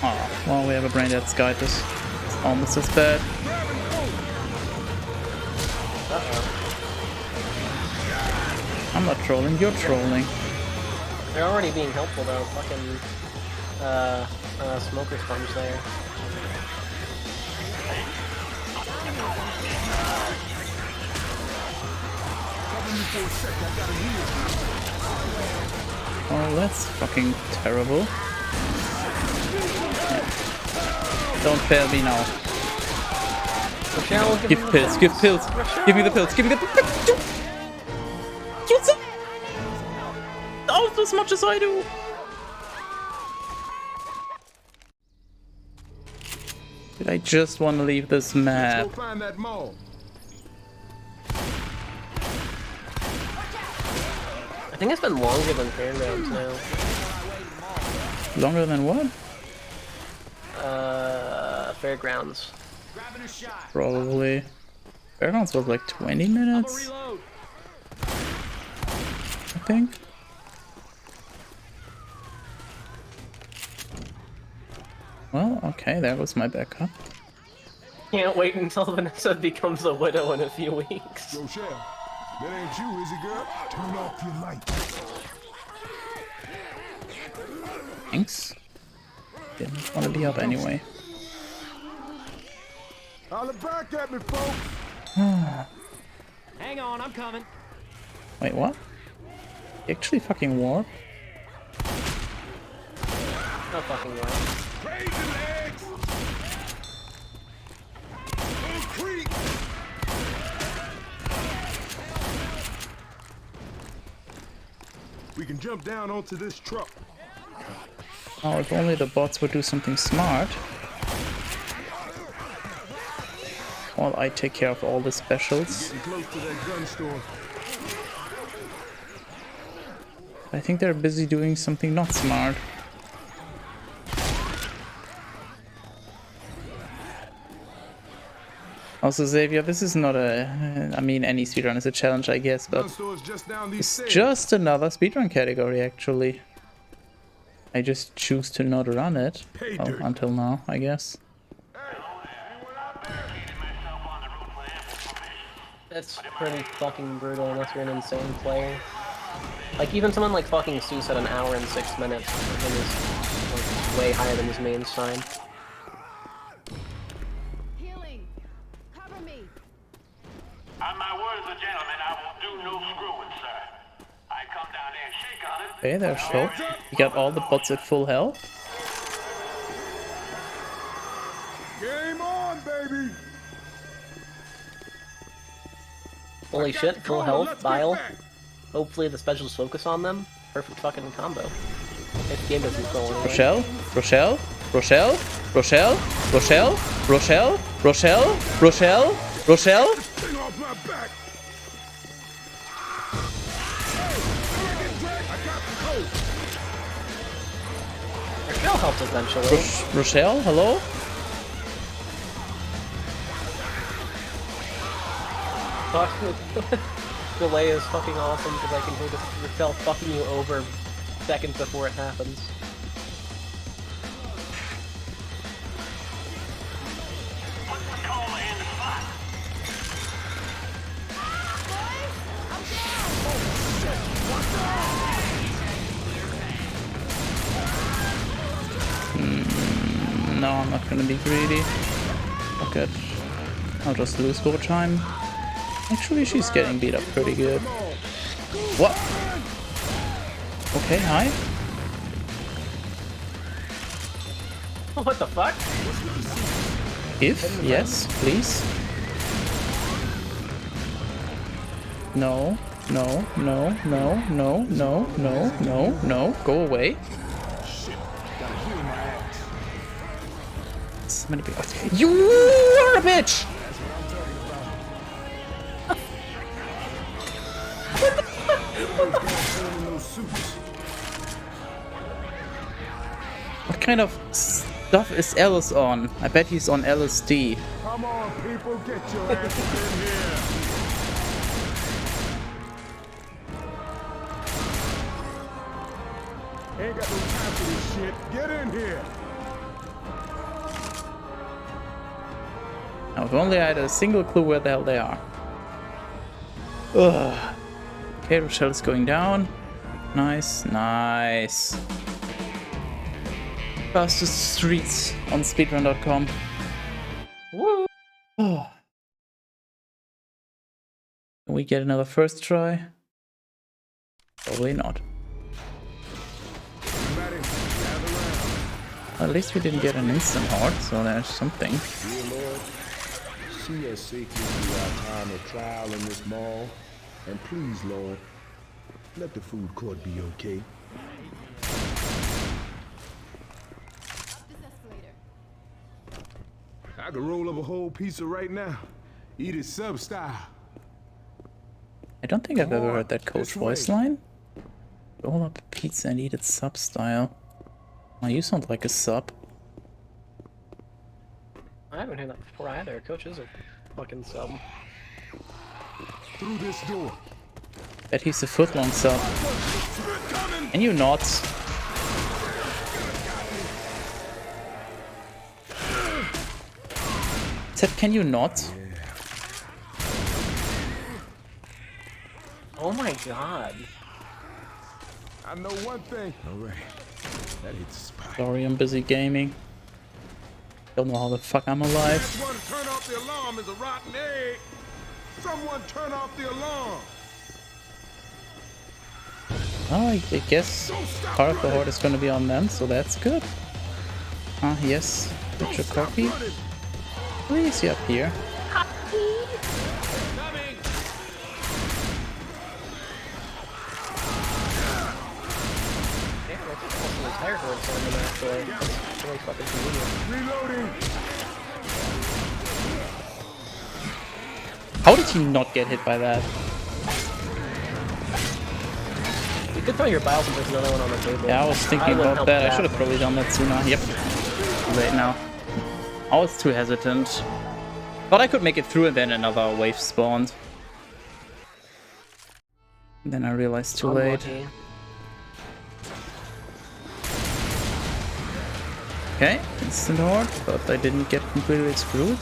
Oh, well, we have a brain dead Skytus. It's almost as bad.
Uh-oh.
I'm not trolling, you're trolling.
They're already being helpful though. Fucking smoker sponge there.
Oh, that's fucking terrible. Yeah. Don't fail me now.
Michelle,
Give pills, give pills. Give me the pills, give me the pills. Use it! Almost as much as I do. I just want to leave this
Let's
map.
go find that mall.
think it's been longer than Fairgrounds now.
Longer than what?
Fairgrounds.
Probably. Fairgrounds was like 20 minutes, I think. Well, okay, there was my backup.
Can't wait until Vanessa becomes a widow in a few weeks.
Rochelle, that ain't you, is it, girl? Turn off your light.
Thanks. Didn't want to be up anyway.
Holler back at me, folks.
Hang on, I'm coming.
Wait, what? He actually fucking warped?
No fucking way.
Crazy legs. Little creep. We can jump down onto this truck.
Oh, if only the bots would do something smart. While I take care of all the specials.
Getting close to that gun store.
I think they're busy doing something not smart. Also, Xavier, this is not a... I mean, any speedrun is a challenge, I guess, but
Gun store's just down these
it's
stairs.
just another speedrun category, actually. I just choose to not run it.
Pay
Well,
dirt.
until now, I guess.
It's pretty fucking brutal unless you're an insane player. Like, even someone like fucking Seuss at an hour and 6 minutes for him is like, way higher than his main time.
Healing. Cover me.
On my word as a gentleman, I will do no screwing, sir. I come down there and shake on it.
Okay, there's Hope. You got all the bots at full health.
Game on, baby.
Holy
Got
shit,
the
full
cola,
health,
let's get
Bile.
back.
Hopefully the specials focus on them. Perfect fucking combo. If the game doesn't go away.
Rochelle, Rochelle, Rochelle, Rochelle, Rochelle, Rochelle, Rochelle, Rochelle, Rochelle.
Thing off my back. I got the cold.
Rochelle helped eventually.
Rochelle, hello?
Fuck. Delay is fucking awesome because I can hear Rochelle fucking you over seconds before it happens.
Put the cola in the spot.
No, I'm not gonna be greedy. Fuck it. I'll just lose more time. Actually, she's getting beat up pretty good. What? Okay, hi.
What the fuck?
If, yes, please. No, no, no, no, no, no, no, no, no, go away. So many people. You are a bitch! What kind of stuff is Alice on? I bet he's on LSD.
Come on, people, get your asses in here. Ain't got no time for this shit. Get in here.
Now, if only I had a single clue where the hell they are. Ugh. Okay, Rochelle is going down. Nice, nice. Fastest streets on speedrun.com.
Woo!
Oh. Can we get another first try? Probably not.
Everybody, gather around.
At least we didn't get an instant heart, so there's something.
Dear Lord, see us safely through our time of trial in this mall. And please, Lord, let the food court be okay. I could roll up a whole pizza right now. Eat it sub style.
I don't think I've ever heard that coach
this
voice
way.
line. Roll up a pizza and eat it sub style. Oh, you sound like a sub.
I haven't heard that before either. Coach is a fucking sub.
Through this door.
Bet he's a foot-long sub. And you not. Said, can you not?
Oh my god.
I know one thing. All right. That hits the spot.
Sorry, I'm busy gaming. Don't know how the fuck I'm alive.
Someone turn off the alarm is a rotten egg. Someone turn off the alarm.
Oh, I guess part of the horde is gonna be on them, so that's good. Ah, yes. Get your coffee. Where is he up here?
Entire horde on them actually. That's really fucking convenient.
Reloading.
How did he not get hit by that?
You could throw your bile since there's another one on the table.
Yeah, I was thinking
wouldn't
about
help
that. I
that.
should have probably done that sooner. Yep. Too late now. I was too hesitant. Thought I could make it through and then another wave spawned. Then I realized too late.
Unlucky.
Okay, instant horde, but I didn't get completely screwed.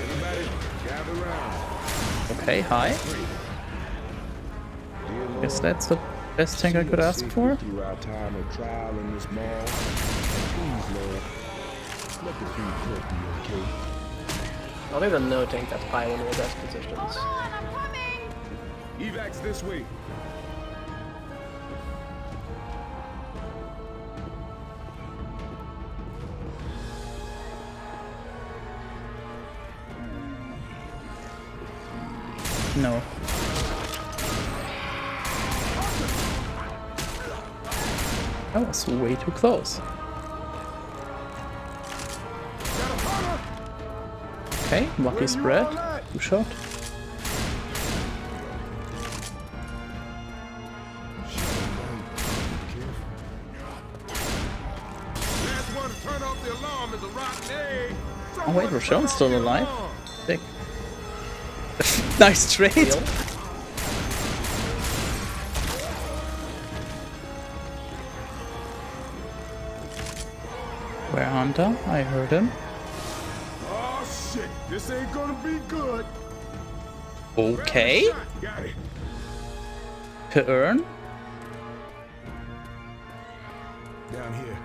Everybody, gather round.
Okay, hi. Guess that's the best thing I could ask for.
Through our time of trial in this mall. Please, Lord, let the food cook be okay.
Other than no tank, that's probably one of the best positions.
On, I'm coming!
Evacs this way.
No. That was way too close. Okay, lucky spread. Two shot.
Last one to turn off the alarm is a rotten egg.
Oh wait, Roshan's still alive. Sick. Nice trade. Where Hunter? I heard him.
Oh shit, this ain't gonna be good.
Okay.
Got it.
To earn.
Down here.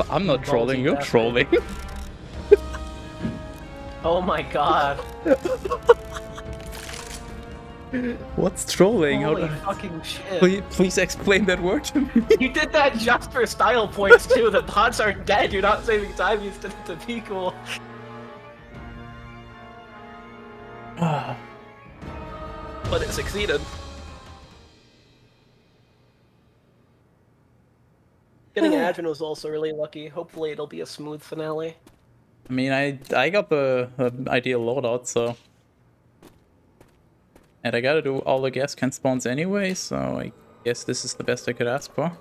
I'm not trolling, you're
bastard.
trolling.
Oh my god.
What's trolling?
Holy
How
fucking shit.
please explain that word to me.
You did that just for style points too. The bots aren't dead. You're not saving time. You did it to be cool.
Ah,
But it succeeded. Getting Advent was also really lucky. Hopefully it'll be a smooth finale.
I mean, I got the ideal loadout, so. And I gotta do all the gas can spawns anyway, so I guess this is the best I could ask for.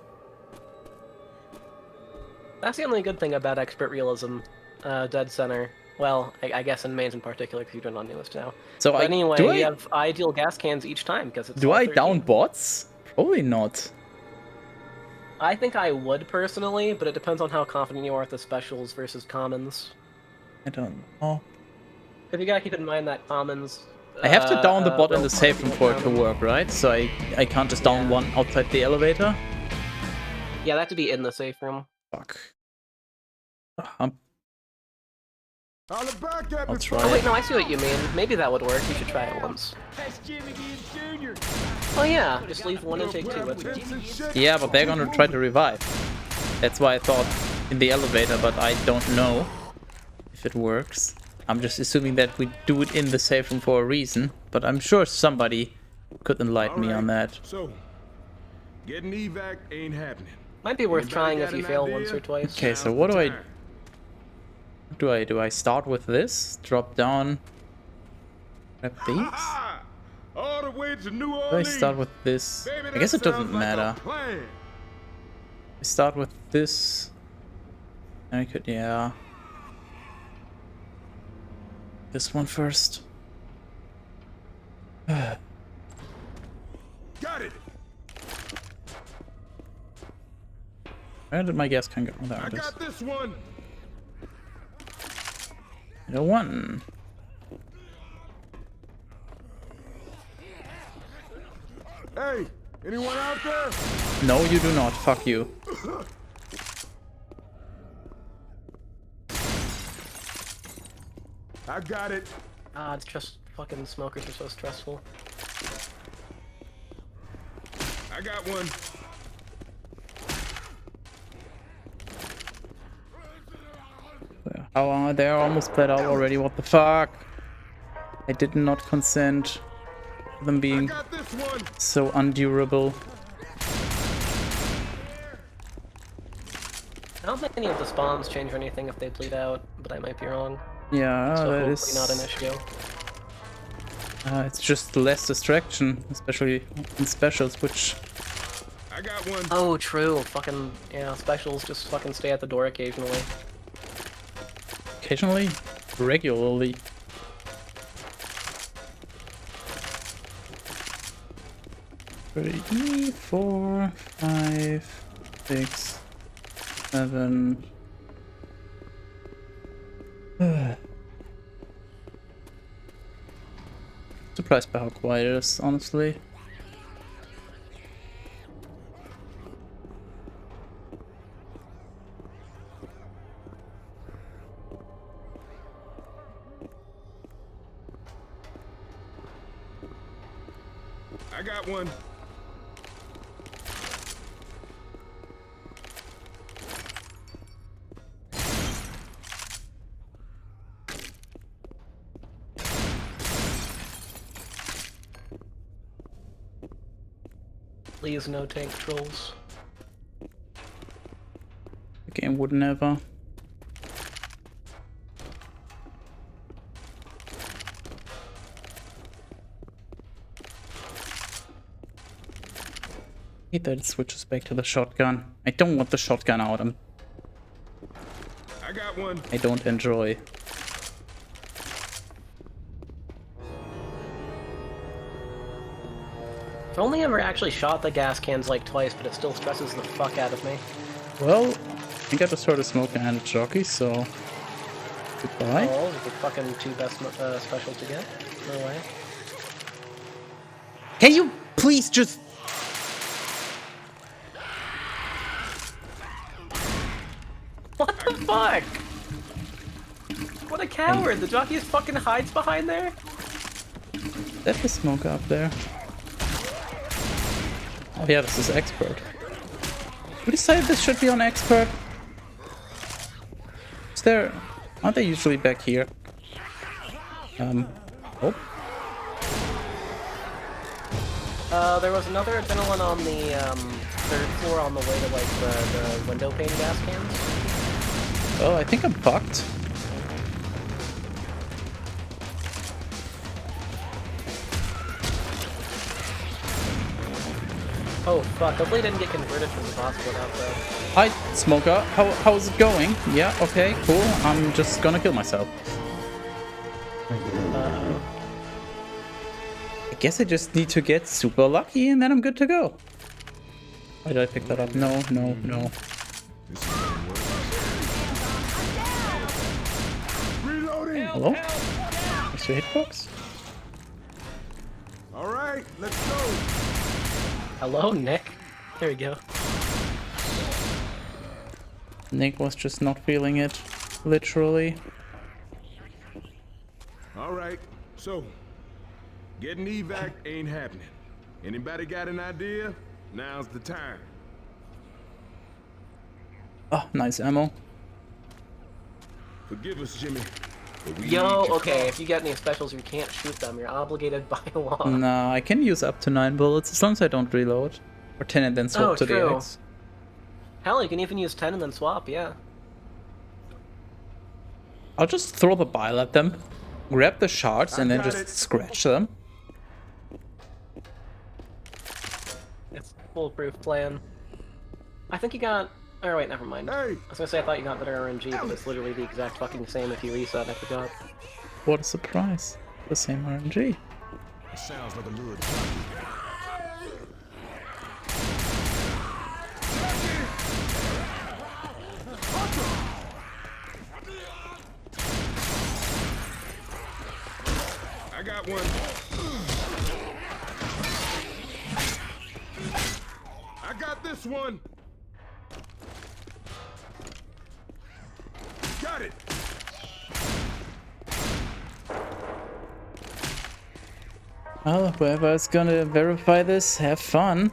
That's the only good thing about Expert Realism, Dead Center. Well, I guess in mains in particular, because you're doing on newest now.
So
But anyway,
do
you have ideal gas cans each time, because it's
do
all
I
13.
down bots? Probably not.
I think I would personally, but it depends on how confident you are with the specials versus commons.
I don't know.
Because you gotta keep in mind that commons...
I have to down the bot in
will
the safe room for it to
common.
work, right? So I can't just down
Yeah.
one outside the elevator?
Yeah, that have to be in the safe room.
Fuck. I'm
Holla back at
I'll
me,
try
Oh wait,
it.
no, I see what you mean. Maybe that would work. You should try it once. Oh yeah, just leave one and take two. That's right.
Yeah, but they're gonna try to revive. That's why I thought in the elevator, but I don't know if it works. I'm just assuming that we do it in the safe room for a reason, but I'm sure somebody could enlighten me on that.
So, getting evac ain't happening.
Might be worth
Anybody
trying
got
if you
an
fail
idea?
once or twice.
Okay, so
Now's
what
the
do I
time.
do? I start with this, drop down, grab these?
Ha! All the way to New
Do I
Orleans.
start with this?
Baby,
I guess
that
it doesn't
sounds like a
matter.
plan.
I start with this. I could, yeah. This one first.
Got it.
Where did my gas can go? There
I
it is.
got this one.
The one.
Hey, anyone out there?
No, you do not. Fuck you.
I got it.
Ah, it's just fucking smokers are so stressful.
I got one.
Oh, they're almost bled out already. What the fuck? I did not consent to them
I
being
got this one.
so undurable.
I don't think any of the spawns change or anything if they bleed out, but I might be wrong.
Yeah,
So
that
hopefully
is.
not an issue.
It's just less distraction, especially in specials, which.
I got one.
Oh, true. Fucking, yeah, specials just fucking stay at the door occasionally.
Occasionally, regularly. Three, 4, 5, 6, 7. Surprised by how quiet it is, honestly.
I got one.
Please, no tank trolls.
The game would never. I hate that it switches back to the shotgun. I don't want the shotgun out.
I got one.
I don't enjoy.
I've only ever actually shot the gas cans like twice, but it still stresses the fuck out of me.
Well, I think I just heard a smoke and a jockey, so goodbye.
Oh, those are the fucking two best specials to get. No way.
Can you please just...
What the fuck? What a coward! The jockey just fucking hides behind there?
That's the smoke up there. Oh yeah, this is expert. Who decided this should be on expert? Is there... Aren't they usually back here? Oh.
There was another adrenaline on the third floor on the way to like the window pane gas cans.
Oh, I think I'm fucked.
Oh fuck, hopefully it didn't get converted from the boss split out though.
Hi, Smoker. How's it going? Yeah, okay, cool. I'm just gonna kill myself. I guess I just need to get super lucky and then I'm good to go. Why did I pick that up? No, no, no.
Reloading.
Hello? Is your hitbox?
All right, let's go.
Hello, Nick. There we go.
Nick was just not feeling it. Literally.
All right, so getting evac ain't happening. Anybody got an idea? Now's the time.
Oh, nice ammo.
Forgive us, Jimmy. but we
Yo,
need your
okay,
car.
if you get any specials, you can't shoot them. You're obligated by law.
No, I can use up to 9 bullets as long as I don't reload. Or 10 and then swap
Oh,
to the
true.
X.
Hell, you can even use 10 and then swap, yeah.
I'll just throw the bile at them, grab the shards, and then
got
just
it.
scratch them.
It's a foolproof plan. I think you got... Oh, wait, never mind.
Hey,
I was gonna say I thought you got better RNG, but it's literally the exact fucking same if you reset, I forgot.
What a surprise. The same RNG.
that sounds like a little I got one. I got this one. Got it.
Well, whoever is gonna verify this, have fun.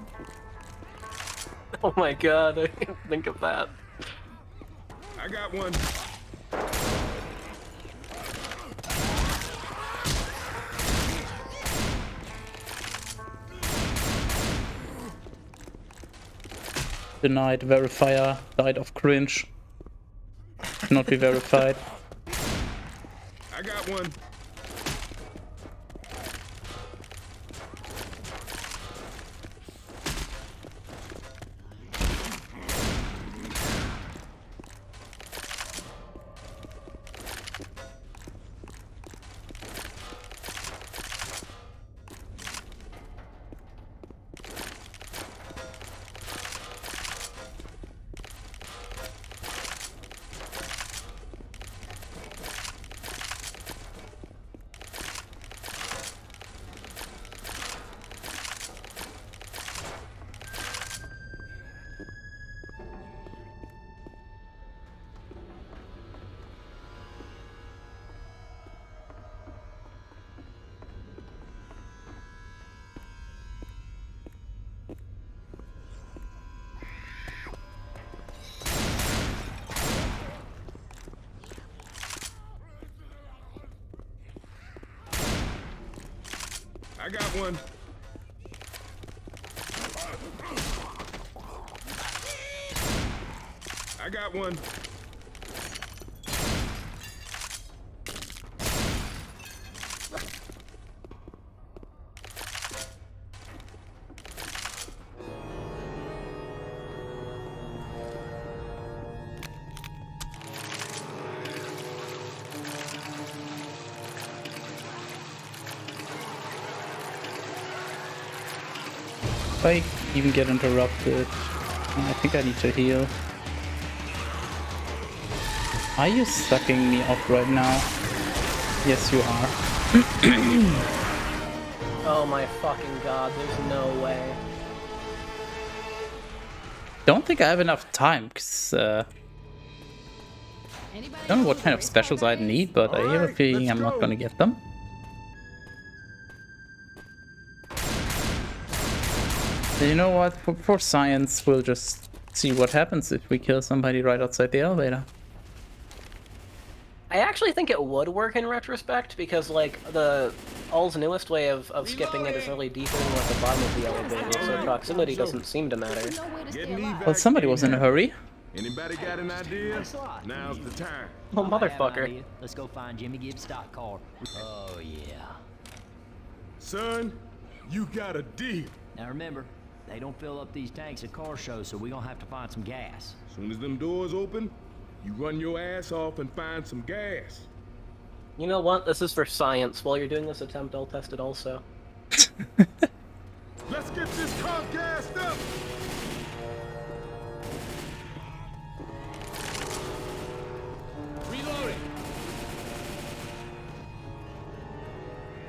Oh my god, I didn't think of that.
I got one.
Denied verifier, died of cringe. Cannot be verified.
I got one. I got one. I got one.
If I even get interrupted, I think I need to heal. Are you sucking me off right now? Yes, you are.
Oh my fucking god, there's no way.
Don't think I have enough time, because I don't know what kind of specials I'd need, but I have a feeling I'm not gonna get them. You know what? For science, we'll just see what happens if we kill somebody right outside the elevator.
I actually think it would work in retrospect, because, like, All's newest way of skipping it is really deepening at the bottom of the elevator, so proximity doesn't seem to matter.
Well, somebody was in a hurry.
Anybody got an idea? Now's the time.
Oh,
I have an
motherfucker.
idea. Let's go find Jimmy Gibbs' stock car. Oh, yeah.
Son, you got a deal.
Now remember, they don't fill up these tanks at car shows, so we're gonna have to find some gas.
Soon as them doors open, you run your ass off and find some gas.
You know what? This is for science. While you're doing this attempt, I'll test it also.
Let's get this car gassed up.
Reloading.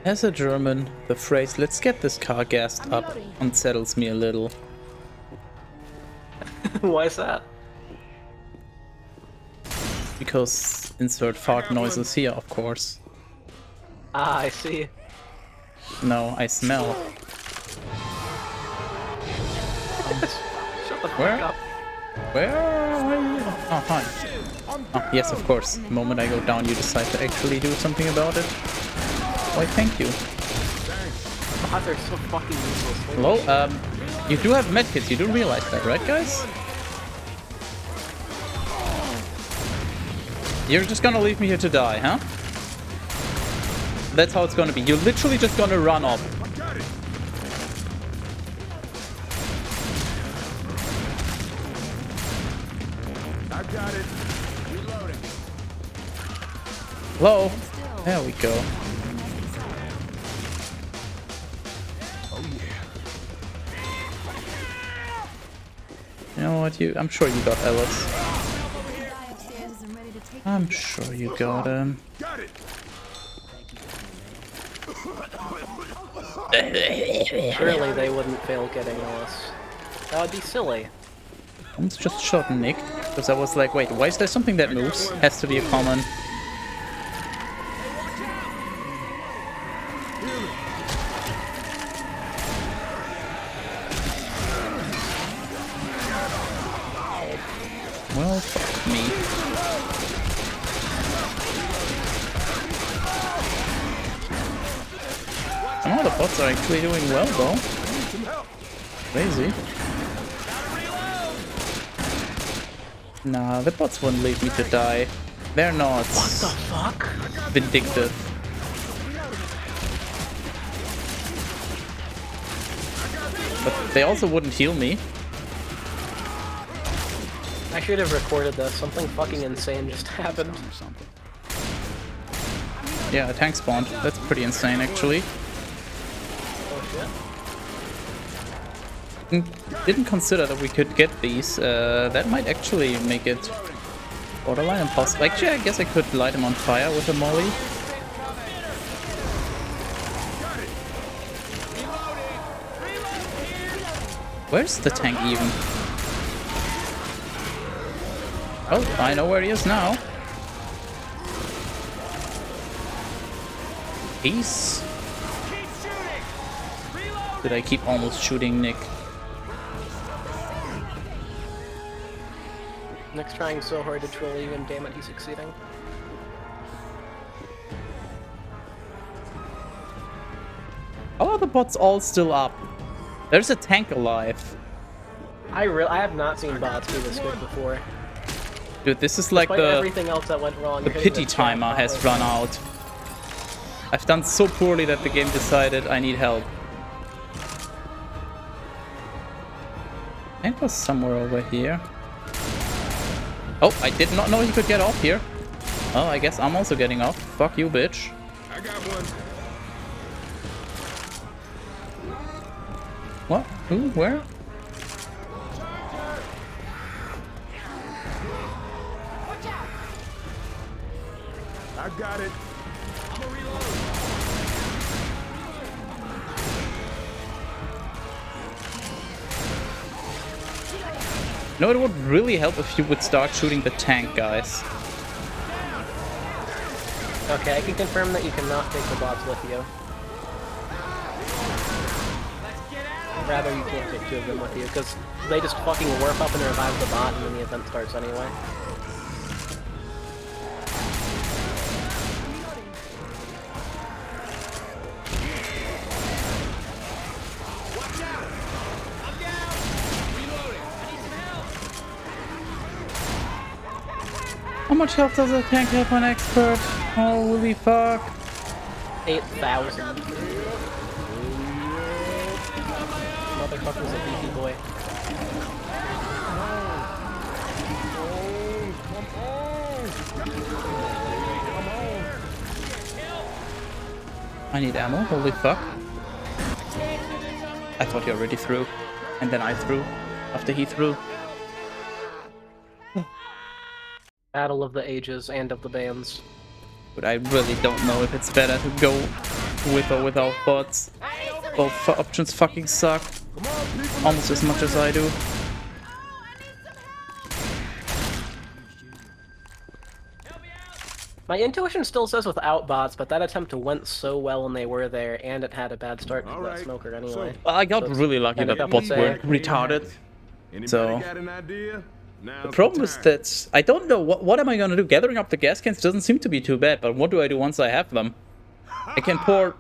As a German, the phrase "let's get this car gassed up" unsettles me a little.
Why is that?
Because insert fart noises here, of course.
Ah, I see.
No, I smell.
Shut the fuck
Where?
up.
Where are you? Oh, hi. Oh, yes, of course. The moment I go down, you decide to actually do something about it. Why, thank you.
God, they're so fucking useless.
Hello? You do have medkits. You do realize that, right, guys? You're just gonna leave me here to die, huh? That's how it's gonna be. You're literally just gonna run off.
I got it. Reloading.
Hello? There we go.
Oh yeah.
You know what? I'm sure you got Ellis. I'm sure you got him.
Got it.
Surely they wouldn't fail getting Ellis. That would be silly.
Almost just shot Nick because I was like, wait, why is there something that moves? Has to be a common. Well, fuck me. Some of the bots are actually doing well though. Crazy. Nah, the bots won't leave me to die. They're not.
What the fuck?
Vindictive. But they also wouldn't heal me.
I should have recorded this. Something fucking insane just happened.
Yeah, a tank spawned. That's pretty insane, actually.
Oh shit.
Didn't consider that we could get these. That might actually make it borderline impossible. Actually, I guess I could light him on fire with a molly. Where's the tank even? Oh, I know where he is now. Peace. Did I keep almost shooting Nick?
Nick's trying so hard to troll you, and damn it, he's succeeding.
How are the bots all still up? There's a tank alive.
I have not seen bots be this good before.
Dude, this is like
Despite everything else that went wrong.
the pity timer has run out. I've done so poorly that the game decided I need help. Tank was somewhere over here. Oh, I did not know he could get off here. Oh, I guess I'm also getting off. Fuck you, bitch.
I got one.
What? Who? Where?
I got it.
No, it would really help if you would start shooting the tank, guys.
Okay, I can confirm that you cannot take the bots with you. Rather, you can't take 2 of them with you, because they just fucking warp up and revive the bot, and then the event starts anyway.
How much health does a tank have on expert? Holy fuck.
8,000. Motherfucker's a beefy boy.
I need ammo, holy fuck. I thought he already threw. And then I threw. After he threw.
Battle of the ages and of the bands.
But I really don't know if it's better to go with or without bots. Both options fucking suck. Almost as much as I do.
My intuition still says without bots, but that attempt went so well when they were there, and it had a bad start to that
Alright,
smoker anyway.
so-
Well, I got
So it's
really lucky
kinda
that
tough
bots
to
were
say.
retarded.
Anybody
So-
got an idea?
The problem is that I don't know what am I gonna do. Gathering up the gas cans doesn't seem to be too bad, but what do I do once I have them? I can pour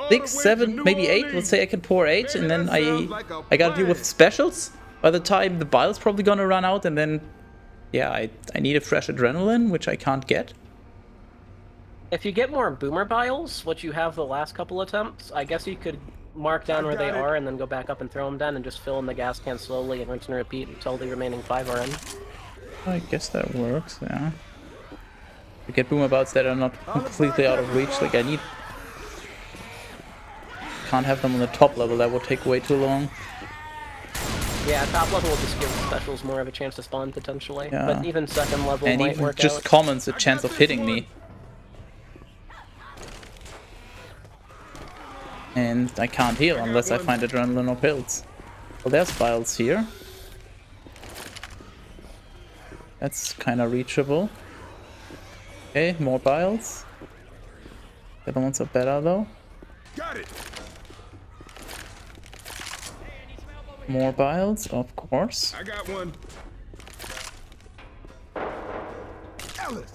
6, 7, maybe 8. Let's say I can pour 8, and then I gotta deal with specials. By the time the bile's probably gonna run out, and then yeah, I need a fresh adrenaline, which I can't get.
If you get more boomer biles, which you have the last couple attempts, I guess you could mark down where they are and then go back up and throw them down and just fill in the gas can slowly and rinse and repeat until the remaining 5 are in.
I guess that works, yeah. To get boomer bouts that are not completely out of reach, like I need... Can't have them on the top level, that would take way too long.
Yeah, top level will just give specials more of a chance to spawn potentially,
Yeah.
but even second level
And
might
even
work
just
out.
commons a chance of hitting me. And I can't heal unless I find adrenaline or pills. Well, there's files here. That's kind of reachable. Okay, more vials. The other ones are better though.
Got it.
More vials, of course.
I got one. Ellis.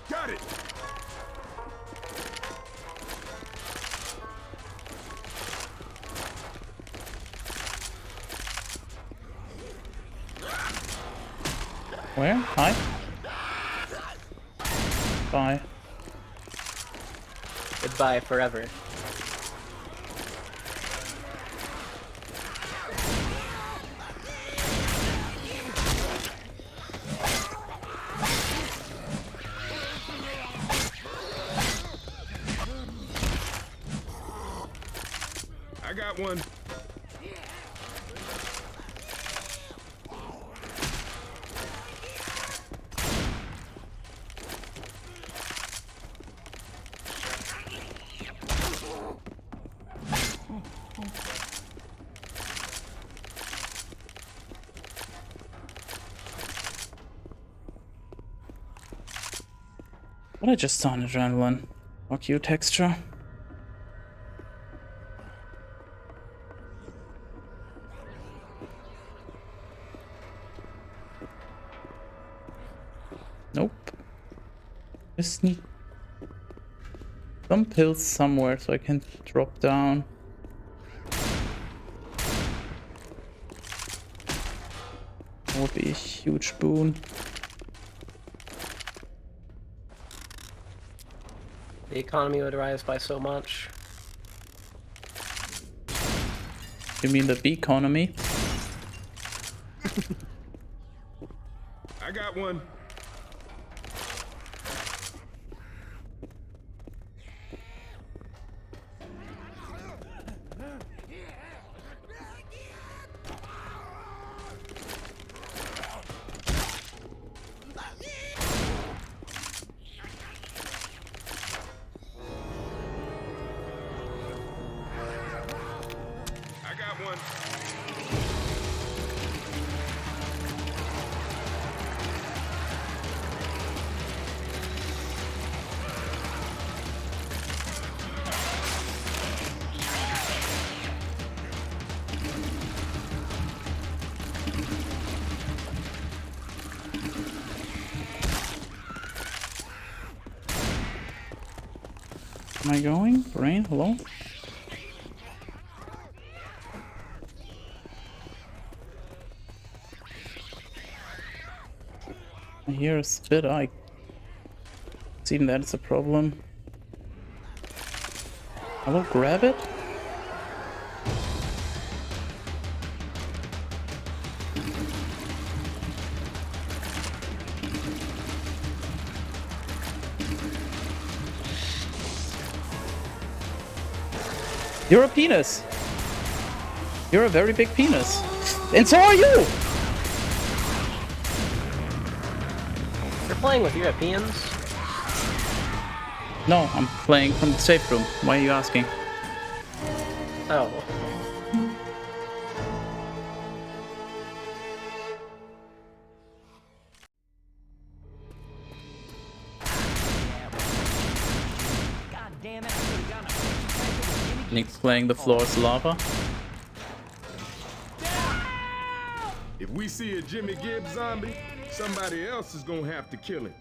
Got it.
Where? Hi. Bye.
Goodbye forever.
I got one.
What I just saw in adrenaline. Fuck you, texture. Nope. Just need some pills somewhere so I can drop down. That would be a huge boon.
The economy would rise by so much.
You mean the bee economy?
I got one. I got one.
Am I going? Brain, hello? I hear a spit. I seem that is a problem. I will grab it. You're a penis. You're a very big penis. And so are you!
You're playing with Europeans?
No, I'm playing from the safe room. Why are you asking?
Oh.
Nick's playing the floor is lava.
If we see a Jimmy Gibbs zombie, somebody else is gonna have to kill him.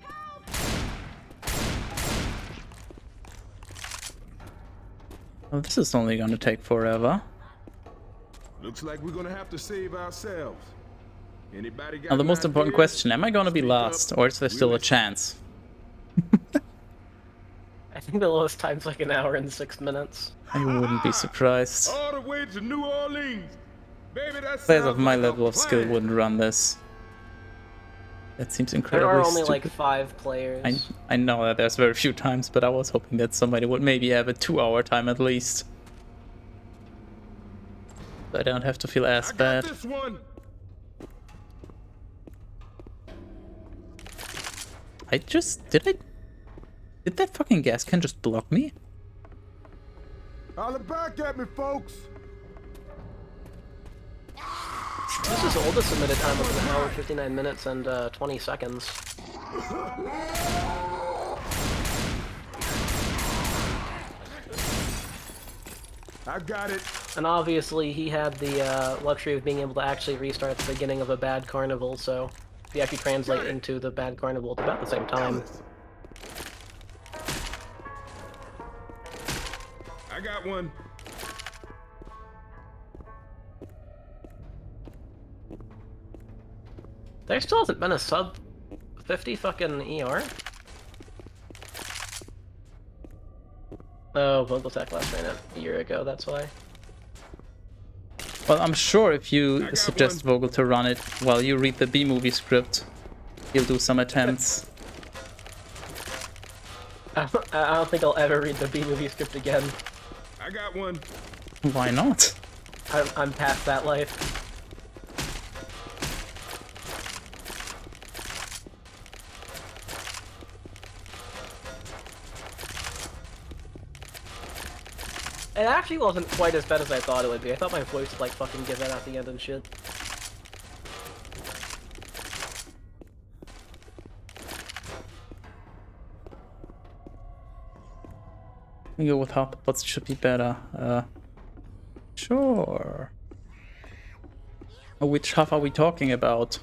Well, this is only gonna take forever.
Looks like we're gonna have to save ourselves. Anybody got
Now the
an
most important
idea?
question, am I gonna be
Speak
last,
up.
or is there still a
We'll
chance?
I think the lowest time's like 1 hour and 6 minutes.
I wouldn't be surprised.
All the way to New Orleans. Baby, that
Players
sounds
of my
like a
level of skill
plan.
wouldn't run this. That seems
There
incredibly
are only
stupid.
like 5 players.
I know that there's very few times, but I was hoping that somebody would maybe have a 2-hour time at least. So I don't have to feel as
I got
bad.
this one.
Did that fucking gas can just block me?
Holler back at me, folks.
This is the oldest submitted time of 1 hour, 59 minutes, and 20 seconds.
I got it.
And obviously, he had the luxury of being able to actually restart at the beginning of a bad carnival, so he actually translate into the bad carnival at about the same time.
I got one.
There still hasn't been a sub 50 fucking ER? Oh, Vocal Tech last ran it a year ago, that's why.
Well, I'm sure if you suggest Vogel to run it while you read the B-movie script, he'll do some attempts.
I don't think I'll ever read the B-movie script again.
I got one.
Why not?
I'm past that life. It actually wasn't quite as bad as I thought it would be. I thought my voice would like fucking give out at the end and shit.
We go with half, but it should be better. Sure. Which half are we talking about?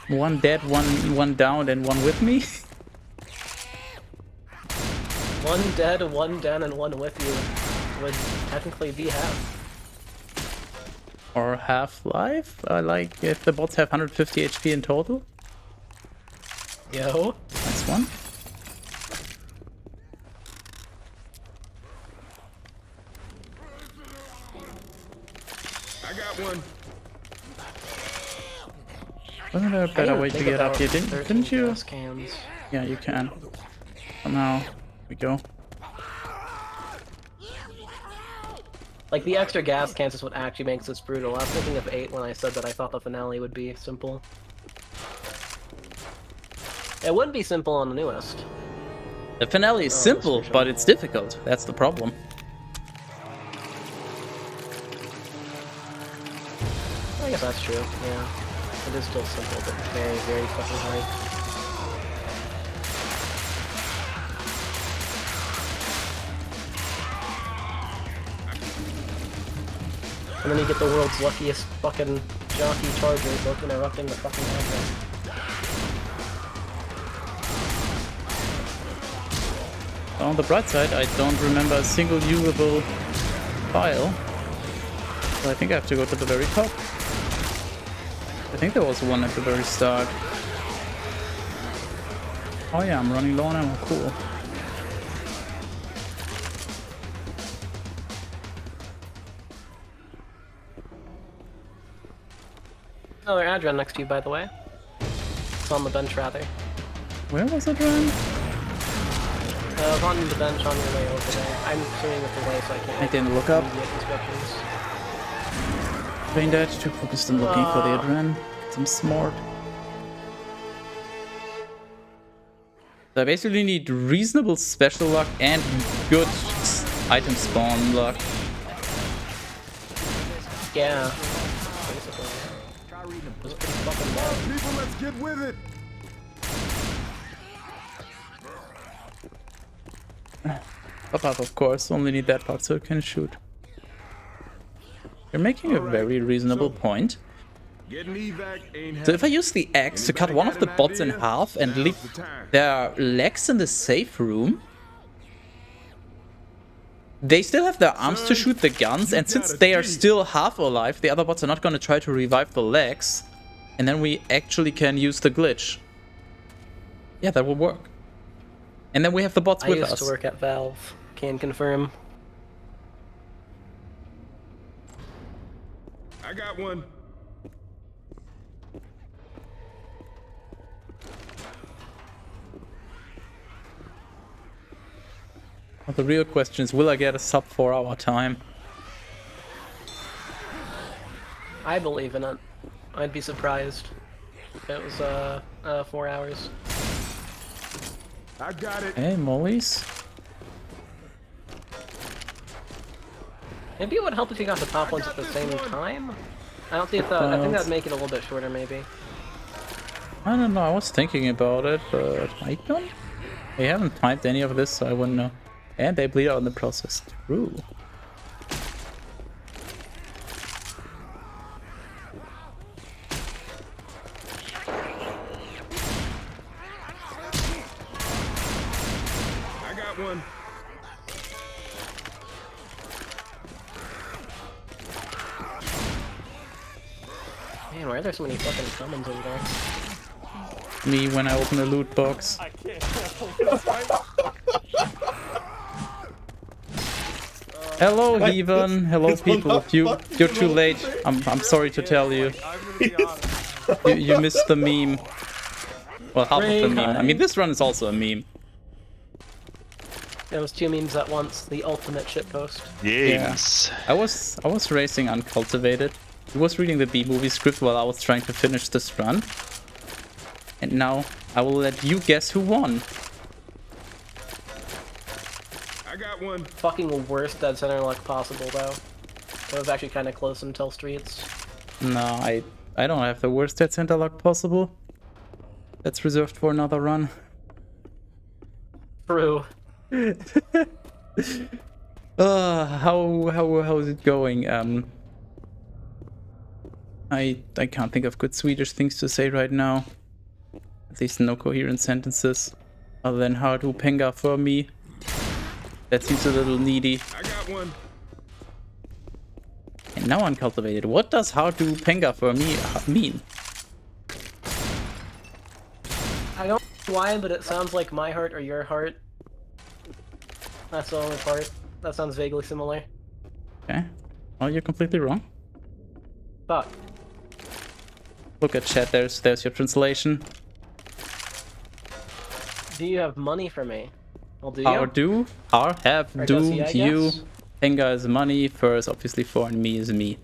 One dead, one down, and one with me?
One dead, one down, and one with you would technically be half.
Or half life? Like if the bots have 150 HP in total?
Yo.
Nice one.
I got one.
Wasn't there a better way to get up here? Didn't you?
Gas cans.
Yeah, you can. Somehow. Here we go.
Like, the extra gas cans is what actually makes this brutal. I was thinking of 8 when I said that I thought the finale would be simple. It wouldn't be simple on the newest.
The finale is simple, but it's difficult. That's the problem.
I guess that's true, yeah. It is still simple, but very, very fucking hard. And then you get the world's luckiest fucking jockey charger both interrupting the fucking address.
On the bright side, I don't remember a single usable file. So I think I have to go to the very top. I think there was one at the very start. Oh yeah, I'm running low on ammo, cool.
Another Adren next to you, by the way. It's on the bench, rather.
Where was it, Ryan?
On the bench on your way over there. I'm assuming with the way, so I can't.
I didn't look up.
Immediate instructions.
Brain dead, too focused on looking for the adrenaline. Some smart. So I basically need reasonable special luck and good item spawn luck.
Yeah. Basically. It was pretty fucking bad.
People, let's get with it.
Pop-up, of course. Only need that part so it can shoot. You're making a very reasonable point.
Getting evac ain't
So if I use the axe to cut one of the bots in half and leave their legs in the safe room, they still have their arms to shoot the guns, and since they are still half alive, the other bots are not going to try to revive the legs, and then we actually can use the glitch. Yeah, that will work. And then we have the bots with us.
I used to work at Valve. Can confirm.
I got one.
Well, the real question is, will I get a sub 4-hour time?
I believe in it. I'd be surprised if it was 4 hours.
I got it.
Hey, mollies.
Maybe it would help if you got the top ones at the same time. I don't think that. I think that'd make it a little bit shorter, maybe.
I don't know, I was thinking about it, but I haven't typed any of this, so I wouldn't know. And they bleed out in the process. True.
I got one.
Man, why are there so many fucking summons over there?
Me when I open a loot box.
I can't.
Hello, Heaven. Hello, people. You're too late. I'm sorry to tell you. You missed the meme. Well, half of the meme. I mean, this run is also a meme.
There was 2 memes at once. The ultimate shitpost.
Yes.
Yeah. I was racing Uncultivated. He was reading the B-movie script while I was trying to finish this run. And now I will let you guess who won.
I got one.
Fucking worst dead center luck possible, though. It was actually kind of close until streets.
No, I don't have the worst dead center luck possible. That's reserved for another run.
True.
How is it going? I can't think of good Swedish things to say right now. At least no coherent sentences. Other than how to penga for me. That seems a little needy.
I got one.
And now Uncultivated. What does how to penga for me mean?
I don't know why, but it sounds like my heart or your heart. That's the only part. That sounds vaguely similar.
Okay. Well, you're completely wrong.
Fuck.
Look at chat, there's your translation.
Do you have money for me? Well, do you?
Or do, or have,
Or
do,
does he, I
you.
guess?
Penga is money, fur is obviously for, and me is me.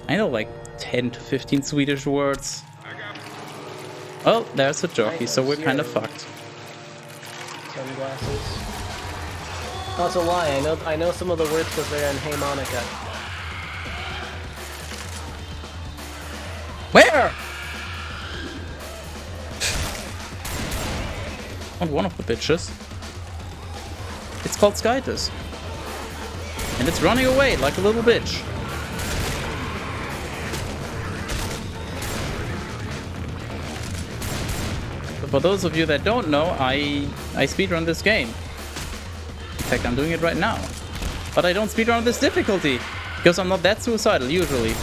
I know like 10 to 15 Swedish words. Well, there's a jockey, so we're kind of fucked.
Sunglasses. Oh, that's a lie. I know some of the words because they're in Hey Monica.
Where? On one of the bitches. It's called Skytus. And it's running away like a little bitch. But for those of you that don't know, I speedrun this game. In fact, I'm doing it right now. But I don't speedrun this difficulty, because I'm not that suicidal usually.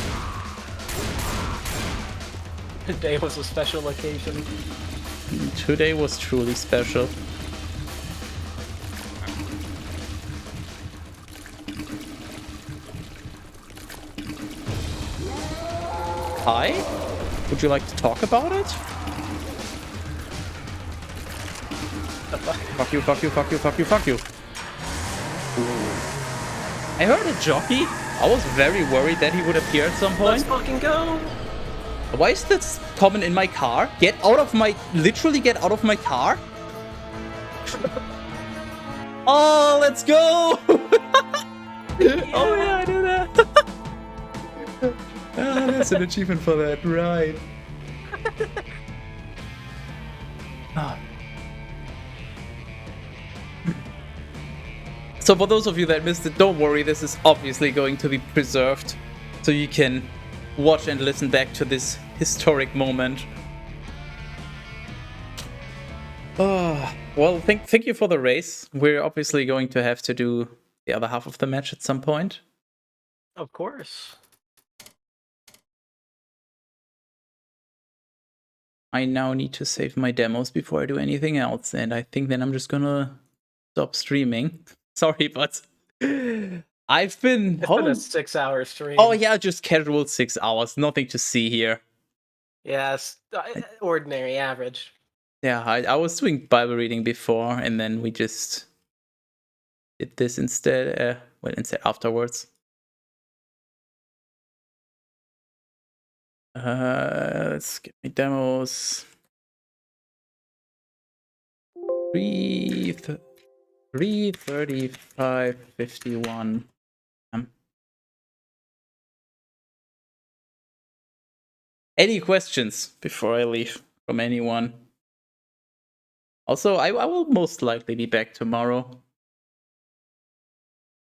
Today was a special occasion.
Today was truly special. Hi? Would you like to talk about it? Fuck you, fuck you, fuck you, fuck you, fuck you. Ooh. I heard a jockey. I was very worried that he would appear at some point.
Let's fucking go!
Why is this common in my car? Get out of my... Literally get out of my car? Oh, let's go! Oh yeah, I do that. Ah, there's an achievement for that, right. Ah. So for those of you that missed it, don't worry, this is obviously going to be preserved, so you can watch and listen back to this historic moment. Well, thank you for the race. We're obviously going to have to do the other half of the match at some point.
Of course.
I now need to save my demos before I do anything else, and I think then I'm just gonna stop streaming. Sorry, but I've been...
It's been a 6-hour stream.
Oh yeah, just casual 6 hours. Nothing to see here.
Yes, ordinary, average.
Yeah, I was doing Bible reading before, and then we just did this instead. Instead afterwards. Let's get me demos. 3:35:51. Any questions before I leave from anyone? Also, I will most likely be back tomorrow.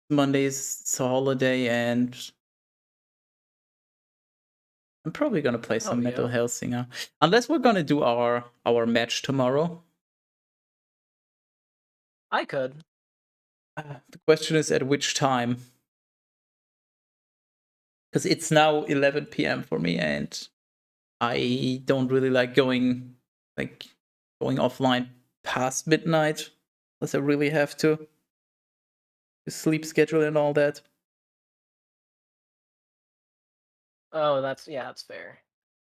Monday's a holiday, and I'm probably gonna play some Metal Hellsinger. Unless we're gonna do our match tomorrow.
I could.
The question is at which time? Because it's now 11 p.m. for me, and I don't really like going offline past midnight unless I really have to. The sleep schedule and all that.
Oh, that's fair.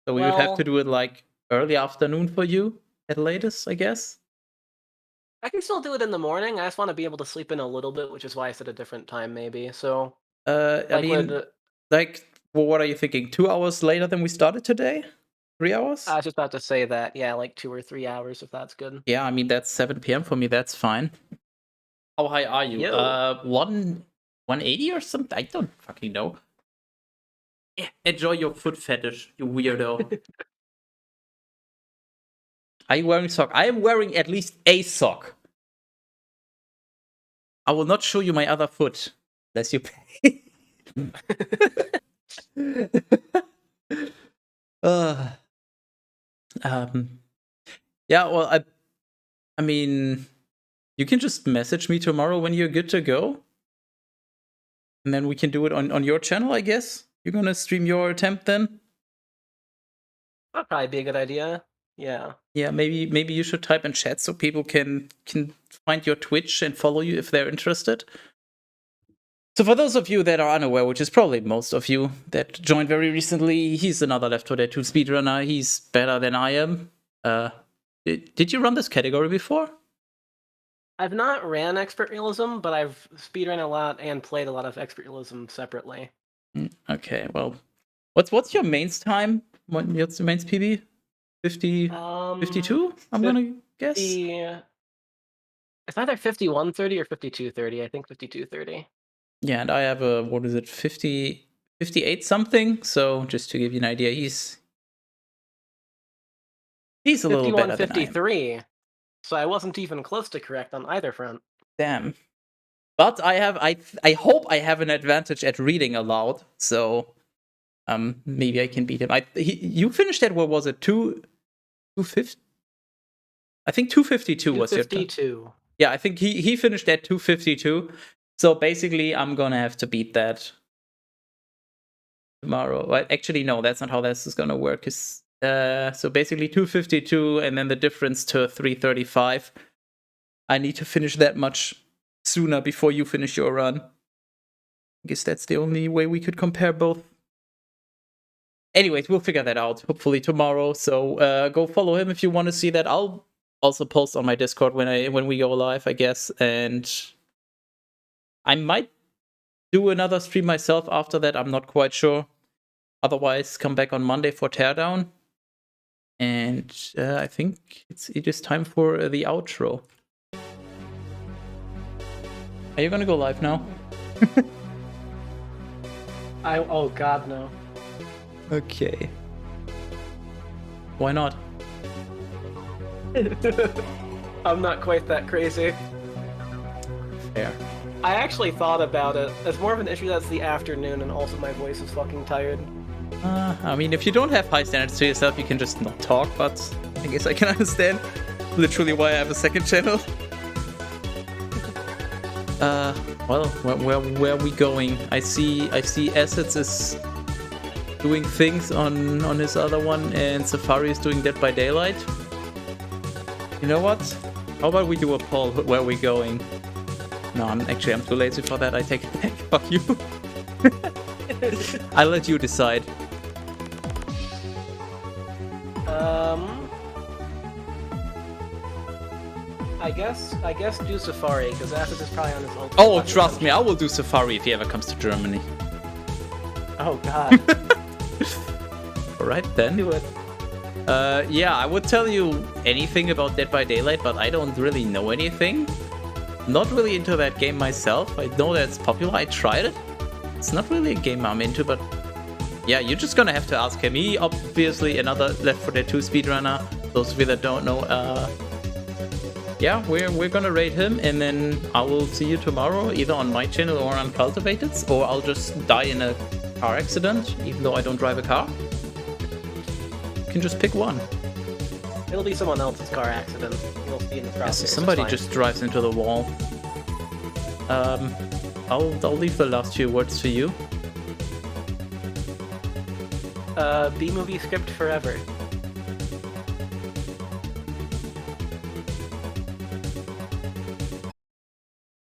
So we would have to do it like early afternoon for you at latest, I guess.
I can still do it in the morning. I just want to be able to sleep in a little bit, which is why I said a different time, maybe. So,
I mean, what are you thinking? 2 hours later than we started today? 3 hours?
I was just about to say that. Yeah, like 2 or 3 hours, if that's good.
Yeah, I mean, that's 7 p.m. for me. That's fine. How high are you? 180 or something? I don't fucking know. Enjoy your foot fetish, you weirdo. Are you wearing sock? I am wearing at least a sock. I will not show you my other foot unless you pay. Yeah, well, I mean, you can just message me tomorrow when you're good to go. And then we can do it on your channel, I guess. You're gonna stream your attempt then?
That'd probably be a good idea. Yeah.
Yeah, maybe you should type in chat so people can find your Twitch and follow you if they're interested. So for those of you that are unaware, which is probably most of you that joined very recently, he's another Left 4 Dead 2 speedrunner. He's better than I am. Did you run this category before?
I've not ran Expert Realism, but I've speedrun a lot and played a lot of Expert Realism separately.
Okay, well, what's your mains time? What's your mains PB? 52? I'm gonna guess.
It's either 51:30 or 52:30. I think 52:30.
Yeah, and I have a 58 something. So just to give you an idea, he's a little better than I am.
51:53. So I wasn't even close to correct on either front.
Damn. But I hope I have an advantage at reading aloud. So maybe I can beat him. You finished at, what was it? 250? I think 252 was your time.
252.
Yeah, I think he finished at 252. So basically, I'm gonna have to beat that tomorrow. Well, actually, no, that's not how this is gonna work. So basically 252, and then the difference to 335. I need to finish that much sooner before you finish your run. I guess that's the only way we could compare both. Anyways, we'll figure that out hopefully tomorrow. So go follow him if you want to see that. I'll also post on my Discord when we go live, I guess, and I might do another stream myself after that. I'm not quite sure. Otherwise, come back on Monday for Teardown. And I think it is time for the outro. Are you gonna go live now?
Oh god, no.
Okay. Why not?
I'm not quite that crazy.
Fair.
I actually thought about it. It's more of an issue that's the afternoon, and also my voice is fucking tired.
I mean, if you don't have high standards to yourself, you can just not talk, but I guess I can understand literally why I have a second channel. Well, where are we going? I see Assets is doing things on his other one, and Safari is doing Dead by Daylight. You know what? How about we do a poll? Where are we going? No, I'm too lazy for that. I take it back. Fuck you. I'll let you decide.
I guess do Safari, because Assets is probably on his own.
Oh, trust me, I will do Safari if he ever comes to Germany.
Oh god.
Alright then.
Do it.
Yeah, I would tell you anything about Dead by Daylight, but I don't really know anything. Not really into that game myself. I know that it's popular. I tried it. It's not really a game I'm into, but yeah, you're just gonna have to ask him. He obviously another Left 4 Dead 2 speedrunner. Those of you that don't know, yeah, we're gonna raid him, and then I will see you tomorrow, either on my channel or on Uncultivated, or I'll just die in a car accident, even though I don't drive a car. You can just pick one.
It'll be someone else's car accident. You'll be in the process.
Yes, somebody just drives into the wall. I'll leave the last few words to you.
B-movie script forever.